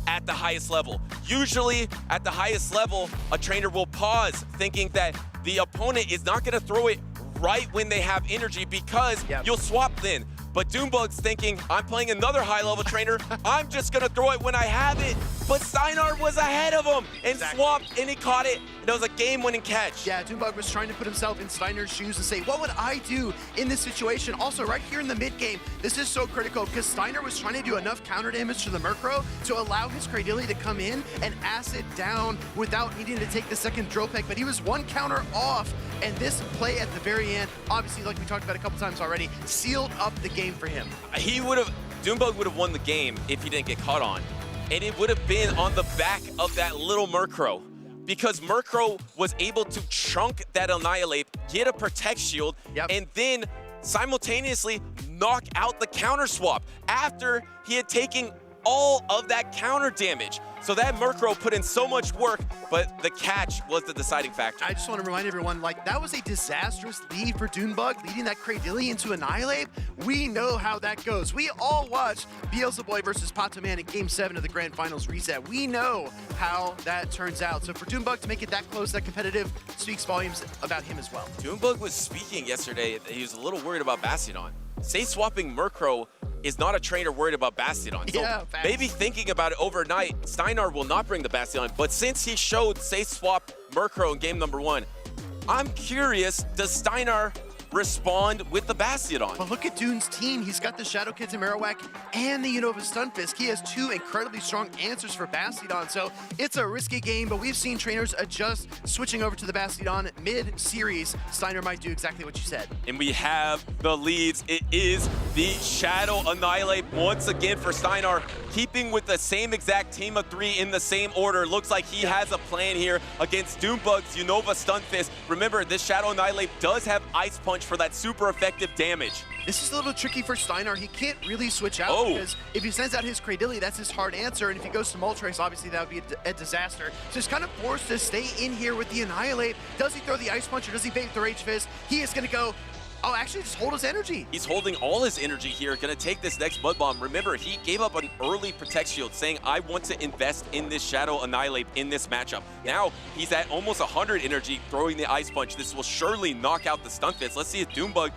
Speaker 7: at the highest level. Usually at the highest level, a trainer will pause thinking that the opponent is not gonna throw it right when they have energy because you'll swap then. But DuneBug's thinking, I'm playing another high-level trainer. I'm just going to throw it when I have it. But Steinar was ahead of him and swapped, and he caught it. And it was a game-winning catch.
Speaker 6: Yeah, DuneBug was trying to put himself in Steinar's shoes and say, what would I do in this situation? Also, right here in the mid-game, this is so critical because Steinar was trying to do enough counter damage to the Murkrow to allow his Cradily to come in and acid down without needing to take the second drill peck. But he was one counter off, and this play at the very end, obviously, like we talked about a couple times already, sealed up the game for him.
Speaker 7: DuneBug would have won the game if he didn't get caught on. And it would have been on the back of that little Murkrow. Because Murkrow was able to chunk that Annihilate, get a Protect Shield, and then simultaneously knock out the counter swap after he had taken all of that counter damage. So that Murkrow put in so much work, but the catch was the deciding factor.
Speaker 6: I just want to remind everyone, like, that was a disastrous lead for DuneBug, leading that Cradily into Annihilate. We know how that goes. We all watched Beelzebub versus Pataman in Game 7 of the Grand Finals reset. We know how that turns out. So for DuneBug to make it that close, that competitive, speaks volumes about him as well.
Speaker 7: DuneBug was speaking yesterday that he was a little worried about Bastiodon. Say swapping Murkrow is not a trainer worried about Bastiodon. So maybe thinking about it overnight, Steinar will not bring the Bastiodon, but since he showed Say swap Murkrow in game number 1, I'm curious, does Steinar respond with the Bastiodon?
Speaker 6: But look at Dune's team. He's got the Shadow Kid Marowak and the Unova Stunfisk. He has two incredibly strong answers for Bastiodon, so it's a risky game, but we've seen trainers adjust, switching over to the Bastiodon mid-series. Steinar might do exactly what you said.
Speaker 7: And we have the leads. It is the Shadow Annihilate once again for Steinar, keeping with the same exact team of 3 in the same order. Looks like he has a plan here against DuneBug's Unova Stunfisk. Remember, this Shadow Annihilate does have Ice Punch for that super effective damage.
Speaker 6: This is a little tricky for Steinar. He can't really switch out because if he sends out his Cradily, that's his hard answer. And if he goes to Moltres, obviously that would be a disaster. So he's kind of forced to stay in here with the Annihilate. Does he throw the Ice Punch or does he bait the Rage Fist? He is going to go, actually just hold his energy.
Speaker 7: He's holding all his energy here, gonna take this next Mud Bomb. Remember, he gave up an early Protect Shield, saying, I want to invest in this Shadow Annihilate in this matchup. Now, he's at almost 100 energy, throwing the Ice Punch. This will surely knock out the Stunfisk. Let's see if DuneBug,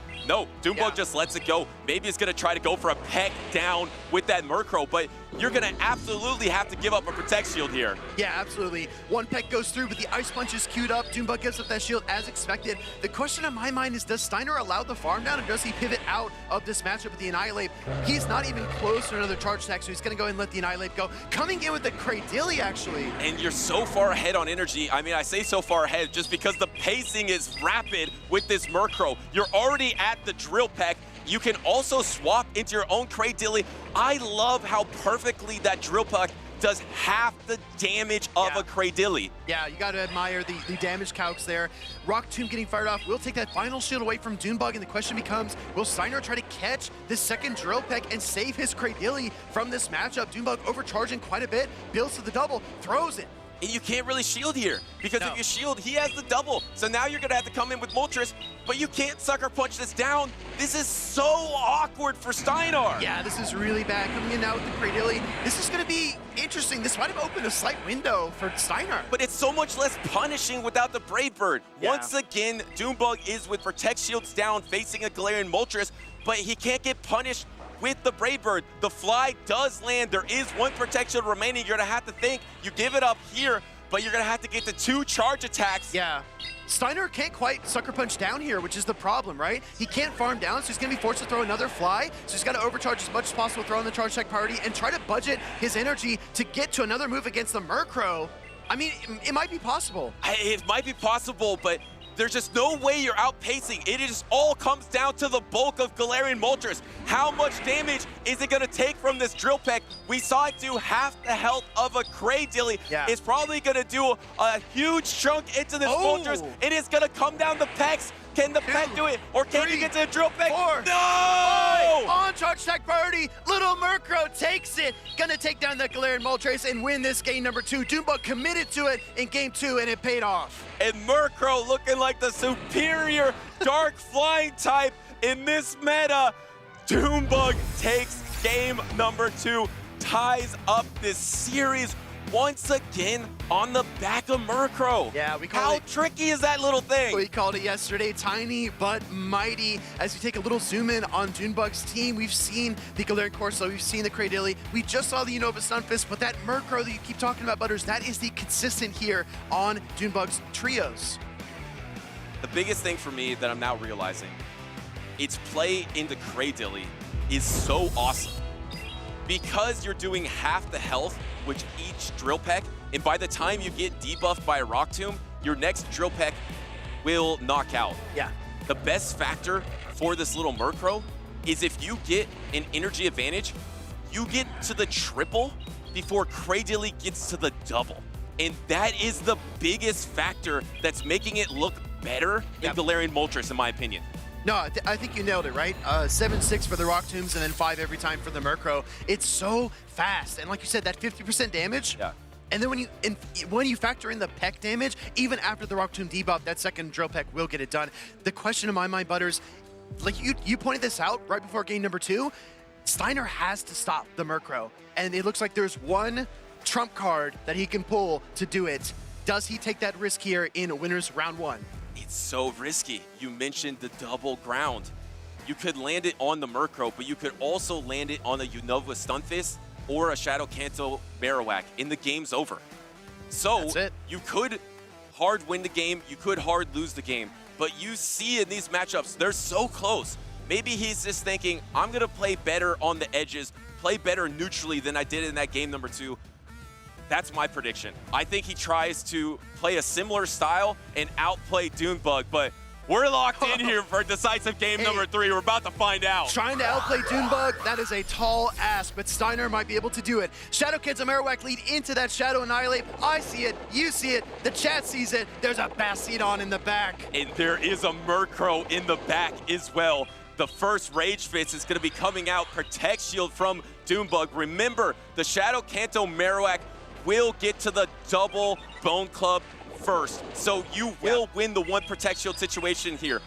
Speaker 7: DuneBug just lets it go. Maybe he's gonna try to go for a peck down with that Murkrow, but you're gonna absolutely have to give up a Protect Shield here.
Speaker 6: Yeah, absolutely. One peck goes through, but the Ice Punch is queued up. DuneBug gives up that shield as expected. The question on my mind is, does Steinar allow the farm down, or does he pivot out of this matchup with the Annihilate? He's not even close to another charge attack, so he's gonna go and let the Annihilate go. Coming in with the Cradily, actually.
Speaker 7: And you're so far ahead on energy. I mean, I say so far ahead just because the pacing is rapid with this Murkrow. You're already at the Drill Peck. You can also swap into your own Cradily. I love how perfectly that Drill Peck does half the damage of a Cradily.
Speaker 6: Yeah, you got to admire the damage calcs there. Rock Tomb getting fired off will take that final shield away from DuneBug, and the question becomes, will Steinar try to catch this second Drill Peck and save his Cradily from this matchup? DuneBug overcharging quite a bit, builds to the double, throws it.
Speaker 7: And you can't really shield here, because if you shield, he has the double. So now you're gonna have to come in with Moltres, but you can't Sucker Punch this down. This is so awkward for Steinar.
Speaker 6: Yeah, this is really bad. Coming in now with the Cradily. This is gonna be interesting. This might have opened a slight window for Steinar.
Speaker 7: But it's so much less punishing without the Brave Bird. Once again, DuneBug is with Protect Shields down, facing a Galarian Moltres, but he can't get punished with the Brave Bird. The fly does land. There is one Protect Shield remaining. You're gonna have to think you give it up here, but you're gonna have to get the 2 charge attacks.
Speaker 6: Yeah. Steinar can't quite Sucker Punch down here, which is the problem, right? He can't farm down, so he's gonna be forced to throw another fly. So he's gotta overcharge as much as possible, throw in the charge attack priority, and try to budget his energy to get to another move against the Murkrow. I mean, it might be possible.
Speaker 7: It might be possible, but there's just no way you're outpacing. It just all comes down to the bulk of Galarian Moltres. How much damage is it gonna take from this Drill Peck? We saw it do half the health of a Cradily. It's probably gonna do a huge chunk into this Moltres. It is gonna come down the Pecks. Can the pet do it? Or can he get to the drill pet?
Speaker 6: 4,
Speaker 7: No!
Speaker 6: 5, on charge tech priority. Little Murkrow takes it. Gonna take down that Galarian Moltres and win this game number 2. DuneBug committed to it in game 2 and it paid off.
Speaker 7: And Murkrow looking like the superior dark flying type in this meta. DuneBug takes game number 2, ties up this series once again on the back of Murkrow.
Speaker 6: Yeah, we call
Speaker 7: How
Speaker 6: it.
Speaker 7: tricky is that little thing?
Speaker 6: We called it yesterday, tiny but mighty. As you take a little zoom in on DuneBug's team, we've seen the Galarian Corso, we've seen the Cradily, we just saw the Unova Stunfisk, but that Murkrow that you keep talking about, Butters, that is the consistent here on DuneBug's trios.
Speaker 7: The biggest thing for me that I'm now realizing, its play into Cradily is so awesome. Because you're doing half the health with each drill peck, and by the time you get debuffed by a Rock Tomb, your next drill peck will knock out.
Speaker 6: Yeah.
Speaker 7: The best factor for this little Murkrow is if you get an energy advantage, you get to the triple before Cradily gets to the double. And that is the biggest factor that's making it look better than Galarian Moltres, in my opinion.
Speaker 6: No, I think you nailed it, right? 7-6 for the Rock Tombs and then 5 every time for the Murkrow. It's so fast. And like you said, that 50% damage.
Speaker 7: Yeah.
Speaker 6: And then when you factor in the peck damage, even after the Rock Tomb debuff, that second drill peck will get it done. The question in my mind, Butters, like you pointed this out right before game number 2, Steinar has to stop the Murkrow. And it looks like there's one trump card that he can pull to do it. Does he take that risk here in winners round 1?
Speaker 7: It's so risky. You mentioned the double ground. You could land it on the Murkrow, but you could also land it on a Unova Stunfisk or a Shadow Kanto Marowak, and the game's over. So you could hard win the game, you could hard lose the game, but you see in these matchups, they're so close. Maybe he's just thinking, I'm gonna play better on the edges, play better neutrally than I did in that game number 2. That's my prediction. I think he tries to play a similar style and outplay DuneBug, but we're locked in here for decisive game number 3. We're about to find out.
Speaker 6: Trying to outplay DuneBug, that is a tall ask, but Steinar might be able to do it. Shadow Kanto Marowak lead into that Shadow Annihilate. I see it, you see it, the chat sees it. There's a Bastiodon in the back.
Speaker 7: And there is a Murkrow in the back as well. The first Rage Fist is going to be coming out. Protect Shield from DuneBug. Remember, the Shadow Kanto Marowak will get to the double Bone Club first. So you will win the one Protect Shield situation here.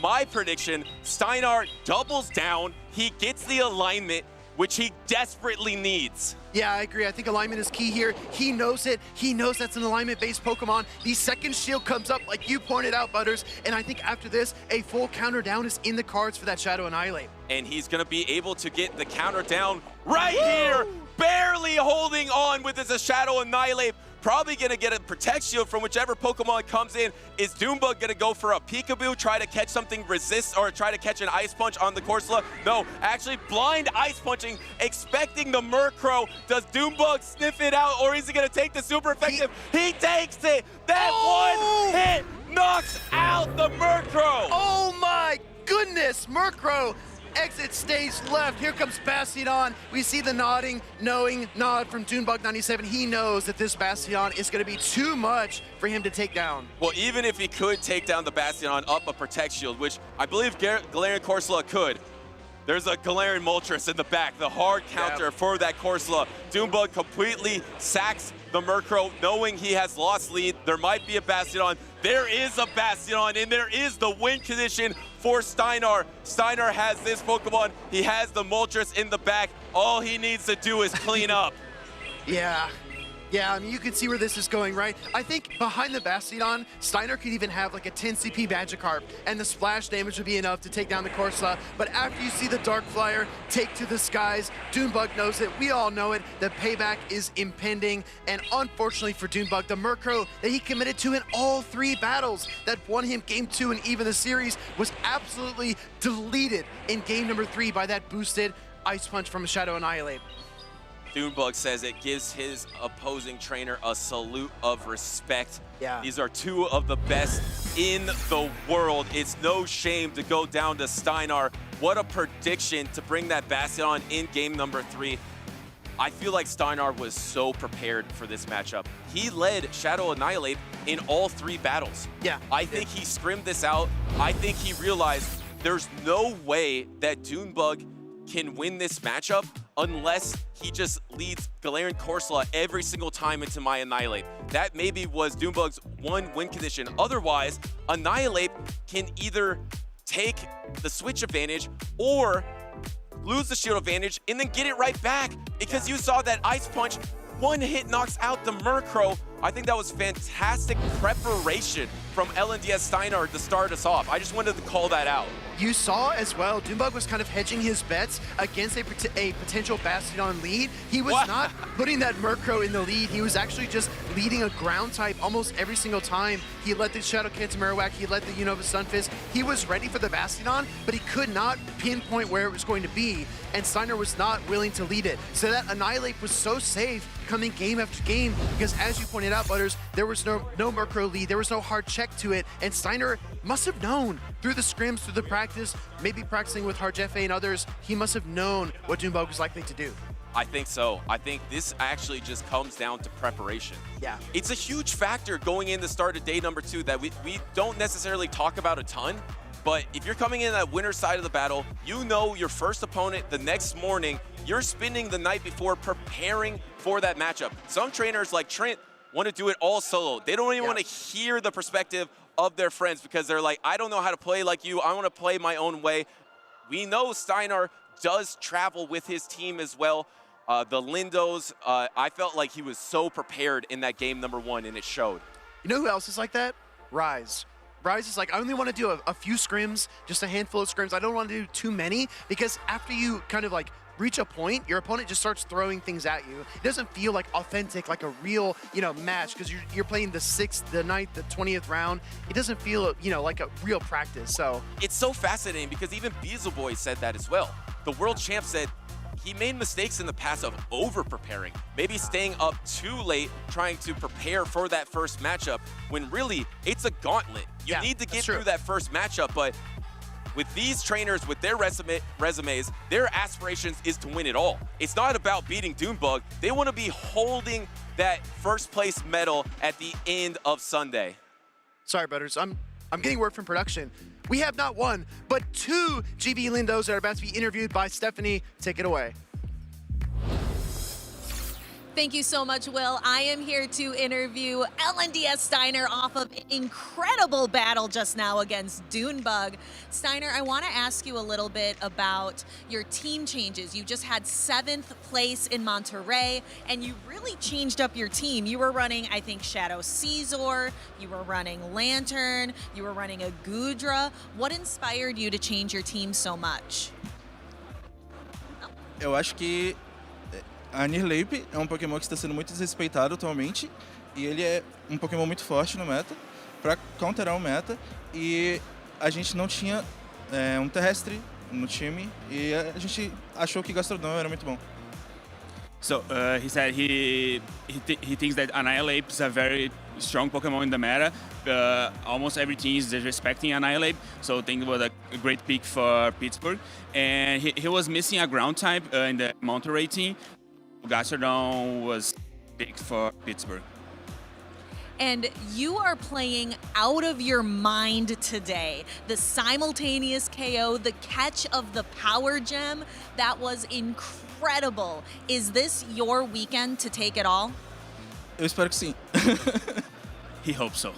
Speaker 7: My prediction, Steinar doubles down. He gets the alignment, which he desperately needs.
Speaker 6: Yeah, I agree. I think alignment is key here. He knows it. He knows that's an alignment-based Pokemon. The second shield comes up, like you pointed out, Butters, and I think after this, a full counter down is in the cards for that Shadow Annihilate.
Speaker 7: And he's going to be able to get the counter down right here, barely holding on with his Shadow Annihilate. Probably going to get a Protect Shield from whichever Pokemon comes in. Is DuneBug going to go for a Peekaboo, try to catch something resist, or try to catch an Ice Punch on the Corsola? No, actually blind Ice Punching, expecting the Murkrow. Does DuneBug sniff it out, or is he going to take the super effective? He takes it! That one hit knocks out the Murkrow!
Speaker 6: Oh my goodness, Murkrow! Exit stage left. Here comes Bastiodon. We see the nodding, knowing nod from DuneBug97. He knows that this Bastiodon is going to be too much for him to take down.
Speaker 7: Well, even if he could take down the Bastiodon up a Protect Shield, which I believe Galarian Corsola could, there's a Galarian Moltres in the back, the hard counter for that Corsola. DuneBug completely sacks the Murkrow, knowing he has lost lead. There might be a Bastiodon. There is a Bastiodon, and there is the win condition for Steinar. Steinar has this Pokemon. He has the Moltres in the back. All he needs to do is clean up.
Speaker 6: Yeah, I mean, you can see where this is going, right? I think behind the Bastiodon, Steinar could even have like a 10 CP Magikarp, and the splash damage would be enough to take down the Corsola. But after you see the Dark Flyer take to the skies, DuneBug knows it. We all know it. The payback is impending. And unfortunately for DuneBug, the Murkrow that he committed to in all 3 battles that won him game 2 and even the series was absolutely deleted in game number 3 by that boosted Ice Punch from a Shadow Annihilate.
Speaker 7: DuneBug says it gives his opposing trainer a salute of respect.
Speaker 6: Yeah.
Speaker 7: These are 2 of the best in the world. It's no shame to go down to Steinar. What a prediction to bring that Bastiodon in game number 3. I feel like Steinar was so prepared for this matchup. He led Shadow Annihilate in all 3 battles.
Speaker 6: Yeah.
Speaker 7: I think he scrimmed this out. I think he realized there's no way that DuneBug can win this matchup unless he just leads Galarian Corsola every single time into my Annihilate. That maybe was DuneBug's one win condition. Otherwise, Annihilate can either take the switch advantage or lose the shield advantage and then get it right back, because you saw that Ice Punch, one hit knocks out the Murkrow. I think that was fantastic preparation from LNDS Steinar to start us off. I just wanted to call that out.
Speaker 6: You saw as well, DuneBug was kind of hedging his bets against a potential Bastion lead. He was not putting that Murkrow in the lead. He was actually just leading a ground type almost every single time. He let the Shadow Kanto Marowak, he let the Unova Stunfisk. He was ready for the Bastion, but he could not pinpoint where it was going to be, and Steinar was not willing to lead it. So that Annihilate was so safe coming game after game, because as you pointed out, Butters, there was no Murkrow lead, there was no hard check to it, and Steinar must have known through the scrims, through the practice, maybe practicing with Harjefe and others, he must have known what DuneBug was likely to do.
Speaker 7: I think so. I think this actually just comes down to preparation.
Speaker 6: Yeah.
Speaker 7: It's a huge factor going in the start of day number 2 that we don't necessarily talk about a ton, but if you're coming in that winner's side of the battle, you know your first opponent the next morning, you're spending the night before preparing for that matchup. Some trainers like Trent want to do it all solo. They don't even want to hear the perspective of their friends because they're like, I don't know how to play like you. I want to play my own way. We know Steinar does travel with his team as well. The Lindos, I felt like he was so prepared in that game number 1, and it showed.
Speaker 6: You know who else is like that? Rise. Rise is like, I only want to do a few scrims, just a handful of scrims. I don't want to do too many, because after you kind of like reach a point, your opponent just starts throwing things at you. It doesn't feel like authentic, like a real, match, because you're playing the 6th, the 9th, the 20th round. It doesn't feel, like a real practice. So
Speaker 7: it's so fascinating because even Beelzeboy said that as well. The world champ said he made mistakes in the past of over-preparing, maybe staying up too late trying to prepare for that first matchup, when really it's a gauntlet. You need to get through that first matchup, but with these trainers, with their resumes, their aspirations is to win it all. It's not about beating DuneBug. They want to be holding that first place medal at the end of Sunday.
Speaker 6: Sorry, Butters. I'm getting word from production. We have not one, but 2 GB Lindos that are about to be interviewed by Stephanie. Take it away.
Speaker 5: Thank you so much, Will. I am here to interview LNDS Steinar off of an incredible battle just now against DuneBug. Steinar, I want to ask you a little bit about your team changes. You just had 7th place in Monterey, and you really changed up your team. You were running, I think, Shadow Caesar, you were running Lantern, you were running a Goodra. What inspired you to change your team so much?
Speaker 9: Eu acho que a Nirlape é um Pokémon que está sendo muito desrespeitado atualmente, e ele é um Pokémon muito forte no meta, para counterar o meta, e a gente não tinha um terrestre no time, e a gente achou que Gastrodon era muito bom.
Speaker 10: So he said he thinks that Annihilate is a very strong Pokemon in the meta. Almost every team is disrespecting Annihilate, so I think it was a great pick for Pittsburgh. And he was missing a ground type in the Monterey team. Gastrodon was big for Pittsburgh.
Speaker 5: And you are playing out of your mind today. The simultaneous KO, the catch of the Power Gem, that was incredible. Is this your weekend to take it all?
Speaker 9: Eu espero que sim.
Speaker 10: He hopes so.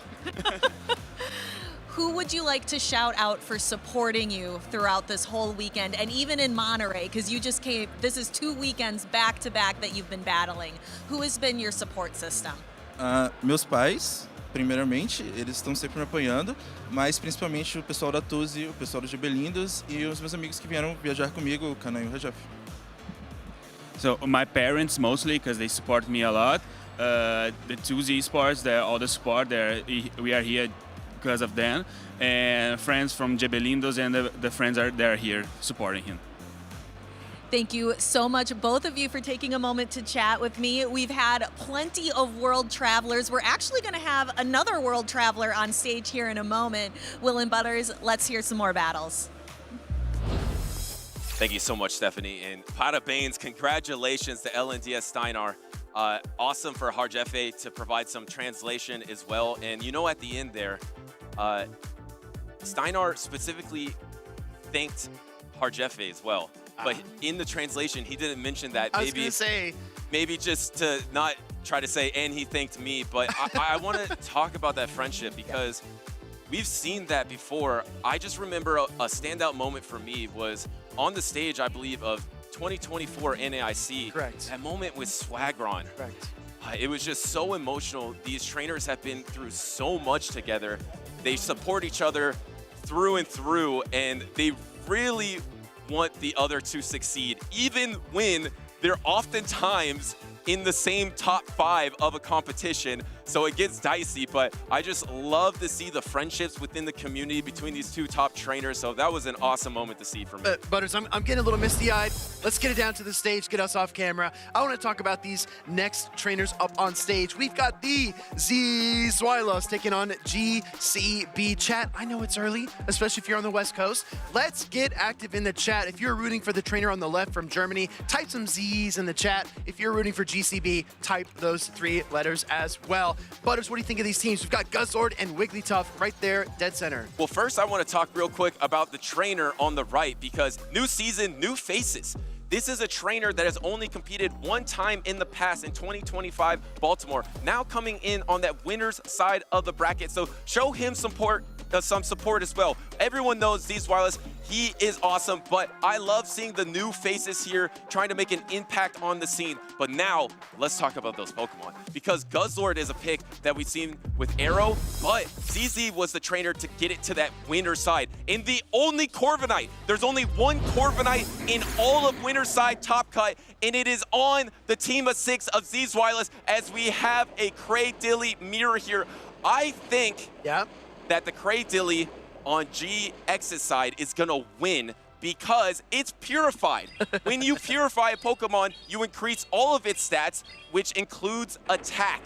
Speaker 5: Who would you like to shout out for supporting you throughout this whole weekend, and even in Monterey, because you just came, this is 2 weekends back to back that you've been battling. Who has been your support system?
Speaker 9: Meus pais, primeiramente, eles estão sempre me apoiando, mas principalmente o pessoal da Tuzi, o pessoal do Gibelindos e os meus amigos que vieram viajar comigo, o Kana e o Rajaf.
Speaker 10: So my parents mostly, because they support me a lot. The Tuzi Esports, all the support, we are here because of them, and friends from Gibelindos and the friends they're here supporting him.
Speaker 5: Thank you so much, both of you, for taking a moment to chat with me. We've had plenty of world travelers. We're actually going to have another world traveler on stage here in a moment. Will and Butters, let's hear some more battles.
Speaker 7: Thank you so much, Stephanie. And Pada Baines, congratulations to LNDS Steinar. Awesome for Hschirra to provide some translation as well. And you know, at the end there, Steinar specifically thanked Hschirra as well. But in the translation, he didn't mention that.
Speaker 6: I was going to say.
Speaker 7: Maybe just to not try to say, and he thanked me. But I want to talk about that friendship because we've seen that before. I just remember a standout moment for me was on the stage, I believe, of 2024 NAIC.
Speaker 6: Correct.
Speaker 7: That moment with Swagron.
Speaker 6: Correct.
Speaker 7: It was just so emotional. These trainers have been through so much together. They support each other through and through, and they really want the other to succeed, even when they're oftentimes in the same top 5 of a competition. So it gets dicey, but I just love to see the friendships within the community between these two top trainers. So that was an awesome moment to see for me.
Speaker 6: Butters, I'm getting a little misty-eyed. Let's get it down to the stage, get us off camera. I want to talk about these next trainers up on stage. We've got the Zweillous taking on GCB. Chat, I know it's early, especially if you're on the West Coast. Let's get active in the chat. If you're rooting for the trainer on the left from Germany, type some Z's in the chat. If you're rooting for GCB, type those 3 letters as well. Butters, what do you think of these teams? We've got Guzzlord and Wigglytuff right there, dead center.
Speaker 7: Well, first I want to talk real quick about the trainer on the right because new season, new faces. This is a trainer that has only competed 1 time in the past in 2025 Baltimore. Now coming in on that winner's side of the bracket. So show him some support as well. Everyone knows Zweillous. He is awesome, but I love seeing the new faces here trying to make an impact on the scene. But now, let's talk about those Pokemon. Because Guzzlord is a pick that we've seen with Arrow, but ZZ was the trainer to get it to that winner's side. In the only Corviknight, there's only 1 Corviknight in all of winner's side top cut, and it is on the team of 6 of Zweillous as we have a Cradilly mirror here. I think that the Cradilly on GX's side is gonna win because it's purified. When you purify a Pokemon, you increase all of its stats, which includes attack.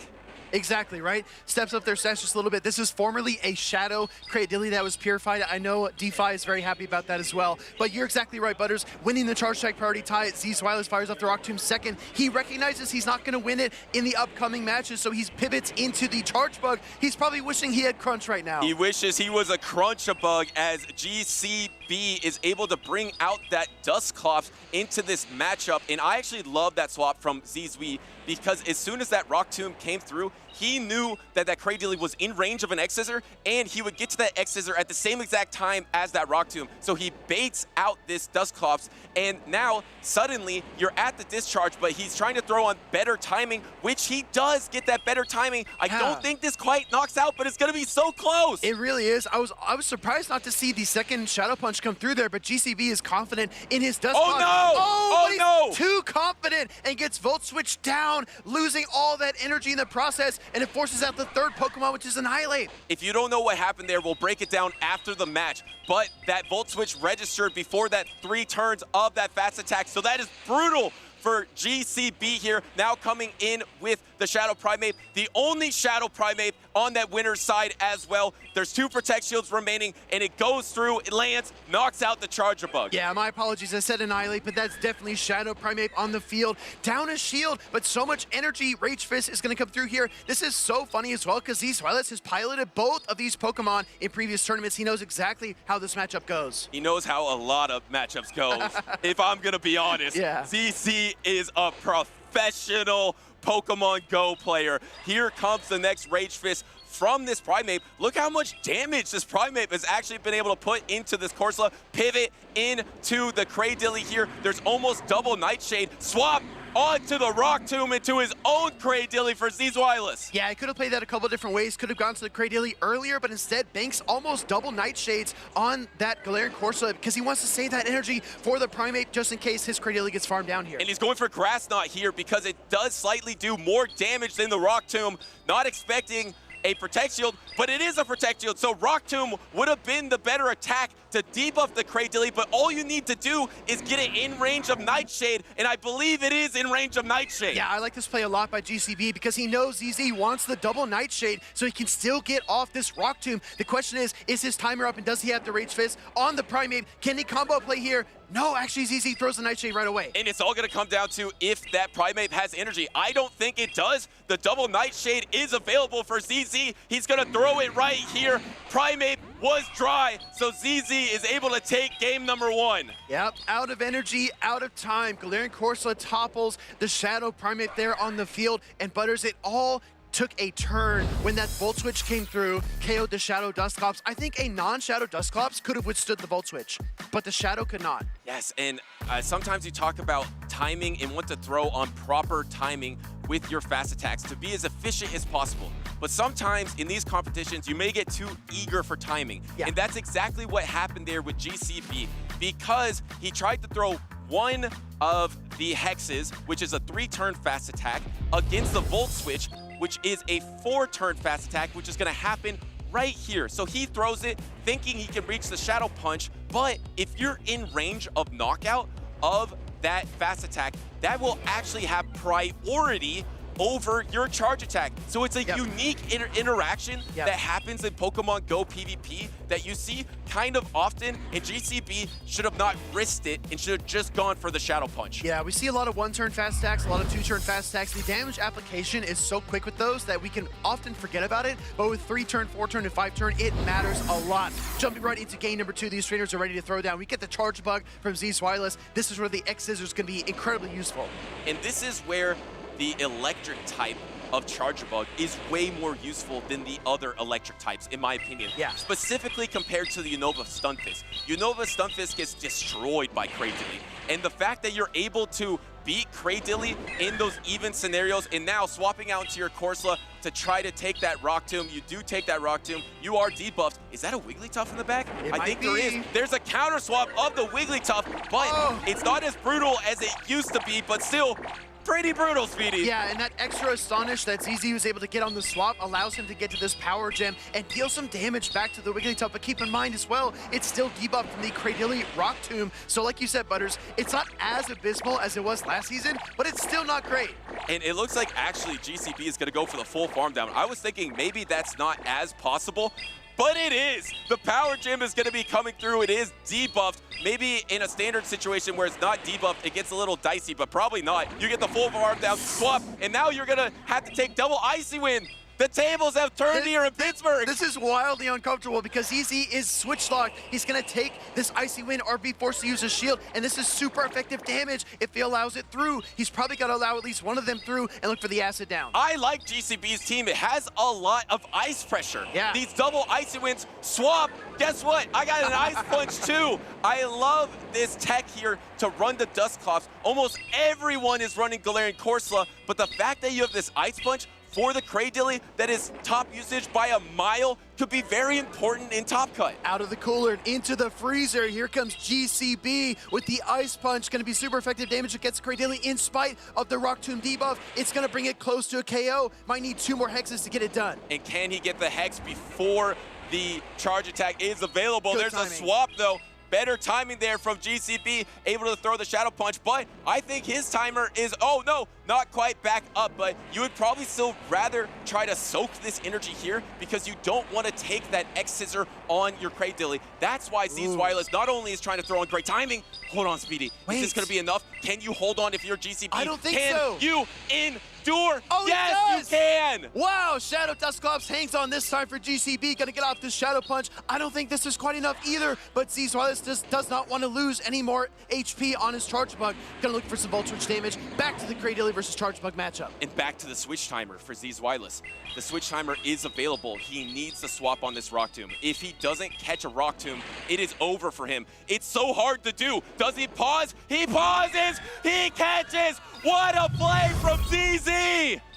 Speaker 6: Exactly, right? Steps up their stats just a little bit. This is formerly a Shadow Cradilly that was purified. I know DeFi is very happy about that as well. But you're exactly right, Butters. Winning the Charge Strike priority tie, Zweillous fires off the Rock Tomb second. He recognizes he's not going to win it in the upcoming matches, so he pivots into the Charge Bug. He's probably wishing he had Crunch right now.
Speaker 7: He wishes he was a Crunch-a-Bug as GCB is able to bring out that Dusclops into this matchup. And I actually love that swap from ZZ because as soon as that Rock Tomb came through, he knew that that Cradilly was in range of an X-Scissor, and he would get to that X-Scissor at the same exact time as that Rock Tomb. So he baits out this Dusclops, and now suddenly you're at the discharge, but he's trying to throw on better timing, which he does get that better timing. I don't think this quite knocks out, but it's going to be so close.
Speaker 6: It really is. I was surprised not to see the second Shadow Punch come through there, but GCB is confident in his Dusclops.
Speaker 7: Oh no!
Speaker 6: Oh
Speaker 7: no!
Speaker 6: Too confident and gets Volt Switch down, losing all that energy in the process, and it forces out the third Pokemon, which is Annihilate.
Speaker 7: If you don't know what happened there, we'll break it down after the match. But that Volt Switch registered before that 3 turns of that fast attack. So that is brutal for GCB here. Now coming in with the Shadow Primate, the only Shadow Primate on that winner's side as well. There's 2 Protect Shields remaining, and it goes through, it lands, knocks out the Charge-a-Bug.
Speaker 6: Yeah, my apologies, I said Annihilate, but that's definitely Shadow Primate on the field. Down a shield, but so much energy. Rage Fist is going to come through here. This is so funny as well, because Zweillous has piloted both of these Pokemon in previous tournaments. He knows exactly how this matchup goes.
Speaker 7: He knows how a lot of matchups go, if I'm going to be honest.
Speaker 6: Yeah.
Speaker 7: ZZ is a professional Pokemon Go player. Here comes the next Rage Fist from this Primate. Look how much damage this Primate has actually been able to put into this Corsola. Pivot into the Cradilly here. There's almost double Nightshade. Swap onto the Rock Tomb into his own Cradilly for Zweillous.
Speaker 6: Yeah, I could have played that a couple different ways. Could have gone to the Cradilly earlier, but instead banks almost double Nightshades on that Galarian Corsola because he wants to save that energy for the Primate just in case his Cradilly gets farmed down here.
Speaker 7: And he's going for Grass Knot here because it does slightly do more damage than the Rock Tomb. Not expecting a Protect Shield, but it is a Protect Shield, so Rock Tomb would have been the better attack to debuff the Cradilly, but all you need to do is get it in range of Nightshade, and I believe it is in range of Nightshade.
Speaker 6: Yeah, I like this play a lot by GCB because he knows ZZ wants the double Nightshade so he can still get off this Rock Tomb. The question is his timer up and does he have the Rage Fist on the Primate? Can he combo play here? No, actually, ZZ throws the Nightshade right away.
Speaker 7: And it's all going to come down to if that Primeape has energy. I don't think it does. The double Nightshade is available for ZZ. He's going to throw it right here. Primeape was dry, so ZZ is able to take game number 1.
Speaker 6: Yep, out of energy, out of time. Galarian Corsola topples the Shadow Primeape there on the field, and Butters, it all took a turn when that Volt Switch came through, KO'd the Shadow Dusclops. I think a non-Shadow Dusclops could have withstood the Volt Switch, but the Shadow could not.
Speaker 7: Yes, and sometimes you talk about timing and want to throw on proper timing with your fast attacks to be as efficient as possible. But sometimes in these competitions, you may get too eager for timing.
Speaker 6: Yeah.
Speaker 7: And that's exactly what happened there with GCB, because he tried to throw one of the hexes, which is a 3-turn fast attack, against the Volt Switch, which is a 4-turn fast attack, which is gonna happen right here. So he throws it thinking he can reach the Shadow Punch, but if you're in range of knockout of that fast attack, that will actually have priority over your charge attack. So it's a unique interaction that happens in Pokemon GO PvP that you see kind of often, and GCB should have not risked it and should have just gone for the Shadow Punch.
Speaker 6: Yeah, we see a lot of 1-turn fast attacks, a lot of 2-turn fast attacks. The damage application is so quick with those that we can often forget about it, but with 3-turn, 4-turn, and 5-turn, it matters a lot. Jumping right into game number 2, these trainers are ready to throw down. We get the Charge Bug from Zweillous. This is where the X-Scissors can be incredibly useful.
Speaker 7: And this is where the electric type of Charge Bug is way more useful than the other electric types, in my opinion.
Speaker 6: Yeah.
Speaker 7: Specifically compared to the Unova Stunfisk. Unova Stunfisk gets destroyed by Cradilly. And the fact that you're able to beat Cradilly in those even scenarios, and now swapping out into your Corsola to try to take that Rock Tomb, you do take that Rock Tomb, you are debuffed. Is that a Wigglytuff in the back? I think there is. There's a counter swap of the Wigglytuff, but it's not as brutal as it used to be, but still, pretty brutal, Speedy.
Speaker 6: Yeah, and that extra Astonish that ZZ was able to get on the swap allows him to get to this Power Gem and deal some damage back to the Wigglytuff. But keep in mind as well, it's still debuffed from the Cradilly Rock Tomb. So like you said, Butters, it's not as abysmal as it was last season, but it's still not great.
Speaker 7: And it looks like actually GCB is going to go for the full farm down. I was thinking maybe that's not as possible, but it is. The Power Gem is going to be coming through. It is debuffed. Maybe in a standard situation where it's not debuffed, it gets a little dicey, but probably not. You get the full farm down, swap, and now you're going to have to take double Icy Wind. The tables have turned here in Pittsburgh.
Speaker 6: This is wildly uncomfortable because ZZ is switch locked. He's going to take this Icy Wind RB forced to use his shield, and this is super effective damage if he allows it through. He's probably got to allow at least one of them through and look for the acid down.
Speaker 7: I like GCB's team. It has a lot of ice pressure.
Speaker 6: Yeah.
Speaker 7: These double Icy Winds swap. Guess what? I got an Ice Punch too. I love this tech here to run the Dusclops. Almost everyone is running Galarian Corsola, but the fact that you have this Ice Punch for the Cradilly that is top usage by a mile could be very important in Top Cut.
Speaker 6: Out of the cooler and into the freezer. Here comes GCB with the Ice Punch. Going to be super effective damage against Cradilly in spite of the Rock Tomb debuff. It's going to bring it close to a KO. Might need 2 more hexes to get it done.
Speaker 7: And can he get the hex before the charge attack is available?
Speaker 6: Good
Speaker 7: There's
Speaker 6: timing.
Speaker 7: a swap though. Better timing there from GCB, able to throw the Shadow Punch, but I think his timer is, oh no, not quite back up, but you would probably still rather try to soak this energy here because you don't want to take that X-Scissor on your Cradilly. That's why Zweillous not only is trying to throw on great timing, hold on, Speedy.
Speaker 6: Wait.
Speaker 7: Is this going to be enough? Can you hold on if you're GCB?
Speaker 6: I don't think
Speaker 7: can
Speaker 6: so.
Speaker 7: You endure?
Speaker 6: Oh,
Speaker 7: yes, you can!
Speaker 6: Wow, Shadow Dusclops hangs on this time for GCB. Gonna get off this Shadow Punch. I don't think this is quite enough either, but Zweillous just does not want to lose any more HP on his Charge Bug. Gonna look for some Volt Switch damage. Back to the Cradilly versus Charge Bug matchup.
Speaker 7: And back to the switch timer for Zweillous. The switch timer is available. He needs to swap on this Rock Tomb. If he doesn't catch a Rock Tomb, it is over for him. It's so hard to do. Does he pause? He pauses! He catches! What a play from ZZ!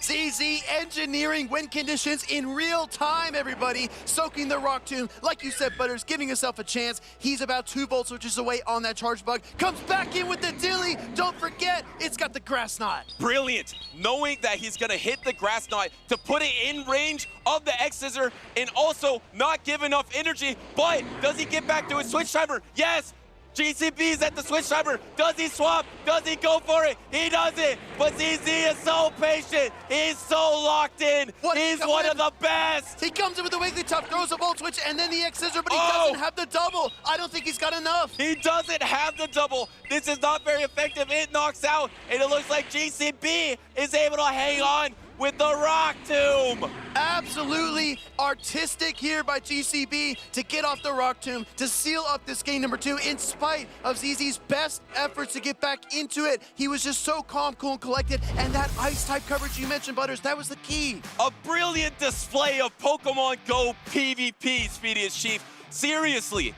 Speaker 6: ZZ engineering win conditions in real time, everybody. Soaking the Rock Tomb. Like you said, Butters, giving himself a chance. He's about 2 Volt Switches away on that Charge Bug. Comes back in with the Dilly. Don't forget, it's got the Grass Knot.
Speaker 7: Brilliant. Knowing that he's going to hit the Grass Knot to put it in range of the X-Scissor and also not give enough energy. But does he get back to his switch timer? Yes. GCB's at the switch timer. Does he swap? Does he go for it? He doesn't. But ZZ is so patient. He's so locked in. He's one of the best.
Speaker 6: He comes in with the Wigglytuff, throws a Volt Switch, and then the X Scissor, but he doesn't have the double. I don't think he's got enough.
Speaker 7: He doesn't have the double. This is not very effective. It knocks out, and it looks like GCB is able to hang on with the Rock Tomb.
Speaker 6: Absolutely artistic here by GCB to get off the Rock Tomb, to seal up this game number 2 in spite of ZZ's best efforts to get back into it. He was just so calm, cool, and collected, and that Ice-type coverage you mentioned, Butters, that was the key.
Speaker 7: A brilliant display of Pokemon GO PvP, Speediest Chief. Seriously,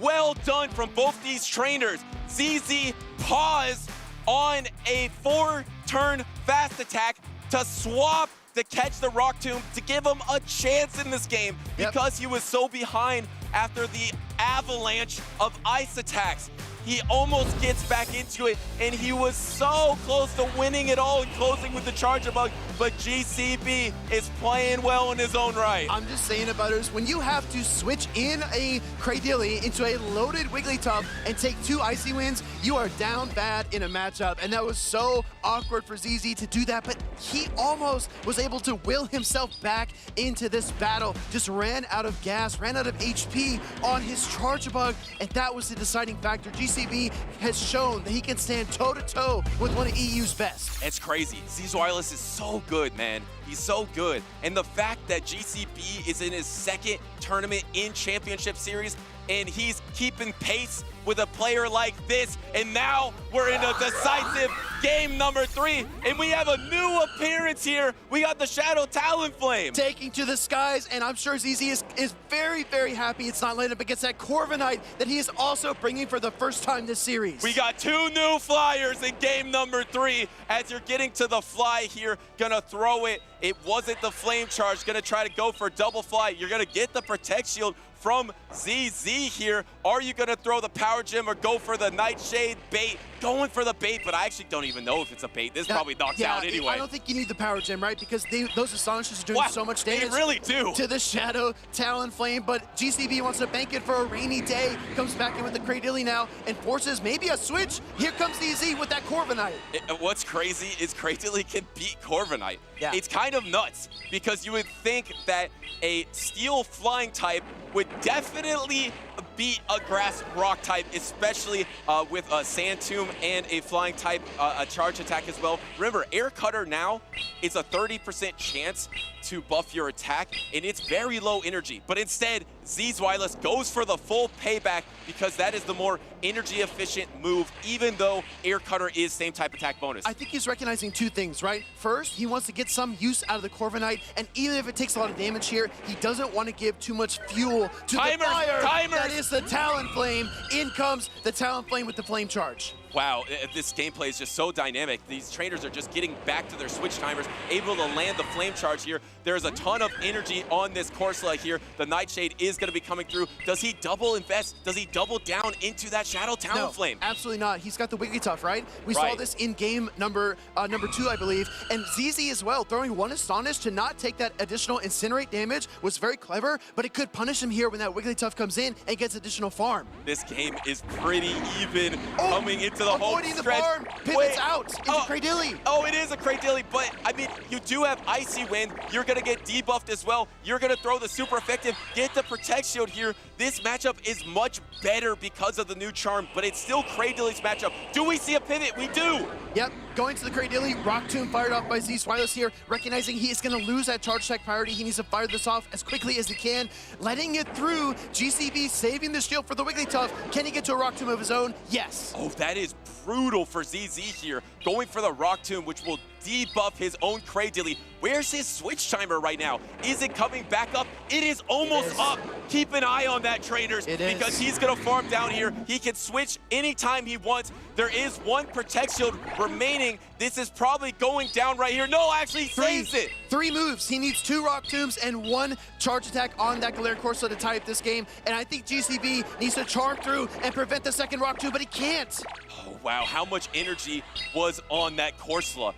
Speaker 7: well done from both these trainers. ZZ paused on a 4-turn fast attack to swap to catch the Rock Tomb to give him a chance in this game because he was so behind after the avalanche of ice attacks. He almost gets back into it, and he was so close to winning it all and closing with the Charger Bug, but GCB is playing well in his own right.
Speaker 6: I'm just saying it, Butters, when you have to switch in a Cradilly into a loaded Wigglytuff and take 2 Icy Winds, you are down bad in a matchup, and that was so awkward for ZZ to do that, but he almost was able to will himself back into this battle, just ran out of gas, ran out of HP on his Charger Bug, and that was the deciding factor. GCB has shown that he can stand toe-to-toe with one of EU's best.
Speaker 7: It's crazy. Zweillous is so good, man. He's so good. And the fact that GCB is in his 2nd tournament in Championship Series and he's keeping pace with a player like this, and now we're in a decisive game number 3, and we have a new appearance here. We got the Shadow Talonflame.
Speaker 6: Taking to the skies, and I'm sure ZZ is very, very happy it's not lined up against that Corviknight that he is also bringing for the first time this series.
Speaker 7: We got 2 new flyers in game number 3. As you're getting to the fly here, gonna throw it. It wasn't the Flame Charge, gonna try to go for double fly. You're gonna get the Protect Shield from ZZ here. Are you gonna throw the Power Gem or go for the Nightshade bait? Going for the bait, but I actually don't even know if it's a bait. This probably knocks out anyway.
Speaker 6: I don't think you need the Power Gem, right? Because those Astonishes are doing so much damage.
Speaker 7: They really do.
Speaker 6: To the Shadow Talonflame, but GCB wants to bank it for a rainy day. Comes back in with the Cradilly now and forces maybe a switch. Here comes ZZ with that Corviknight.
Speaker 7: What's crazy is Cradilly can beat Corviknight.
Speaker 6: Yeah.
Speaker 7: It's kind of nuts because you would think that a Steel Flying type would definitely beat a Grass Rock type, especially with a Sand Tomb and a Flying type, a charge attack as well. Remember, Air Cutter now is a 30% chance to buff your attack, and it's very low energy. But instead, Zweillous goes for the full payback because that is the more energy efficient move, even though Air Cutter is same type attack bonus.
Speaker 6: I think he's recognizing 2 things, right? First, he wants to get some use out of the Corviknight, and even if it takes a lot of damage here, he doesn't want to give too much fuel to the fire. That is the Talonflame. In comes the Talonflame with the Flame Charge.
Speaker 7: Wow, this gameplay is just so dynamic. These trainers are just getting back to their switch timers, able to land the Flame Charge here. There's a ton of energy on this Corsola here. The Nightshade is going to be coming through. Does he double invest? Does he double down into that Shadow Talonflame?
Speaker 6: No, absolutely not. He's got the Wigglytuff, right? We saw this in game number 2, I believe. And ZZ as well, throwing 1 Astonish to not take that additional Incinerate damage was very clever, but it could punish him here when that Wigglytuff comes in and gets additional farm.
Speaker 7: This game is pretty even coming into the home
Speaker 6: avoiding the
Speaker 7: stretch.
Speaker 6: farm, pivots out into Cradilly.
Speaker 7: Oh, it is a Cradilly, but I mean, you do have Icy Wind. You're gonna get debuffed as well. You're gonna throw the super effective, get the Protect Shield here. This matchup is much better because of the new charm, but it's still Cradilly's matchup. Do we see a pivot? We do.
Speaker 6: Yep, going to the Cradilly, Rock Tomb fired off by Zweillous here, recognizing he is gonna lose that charge attack priority. He needs to fire this off as quickly as he can, letting it through. GCB saving the shield for the Wigglytuff. Can he get to a Rock Tomb of his own? Yes.
Speaker 7: Oh, that is brutal for ZZ here, going for the Rock Tomb, which will debuff his own Cradilly. Where's his switch timer right now? Is it coming back up? It is almost up. Keep an eye on that, trainers, because he's gonna farm down here. He can switch anytime he wants. There is 1 Protect Shield remaining. This is probably going down right here. No, actually, he saves it.
Speaker 6: 3 moves. He needs 2 Rock Tombs and 1 charge attack on that Galarian Corsola to tie up this game. And I think GCB needs to charm through and prevent the second Rock Tomb, but he can't.
Speaker 7: Oh, wow, how much energy was on that Corsola.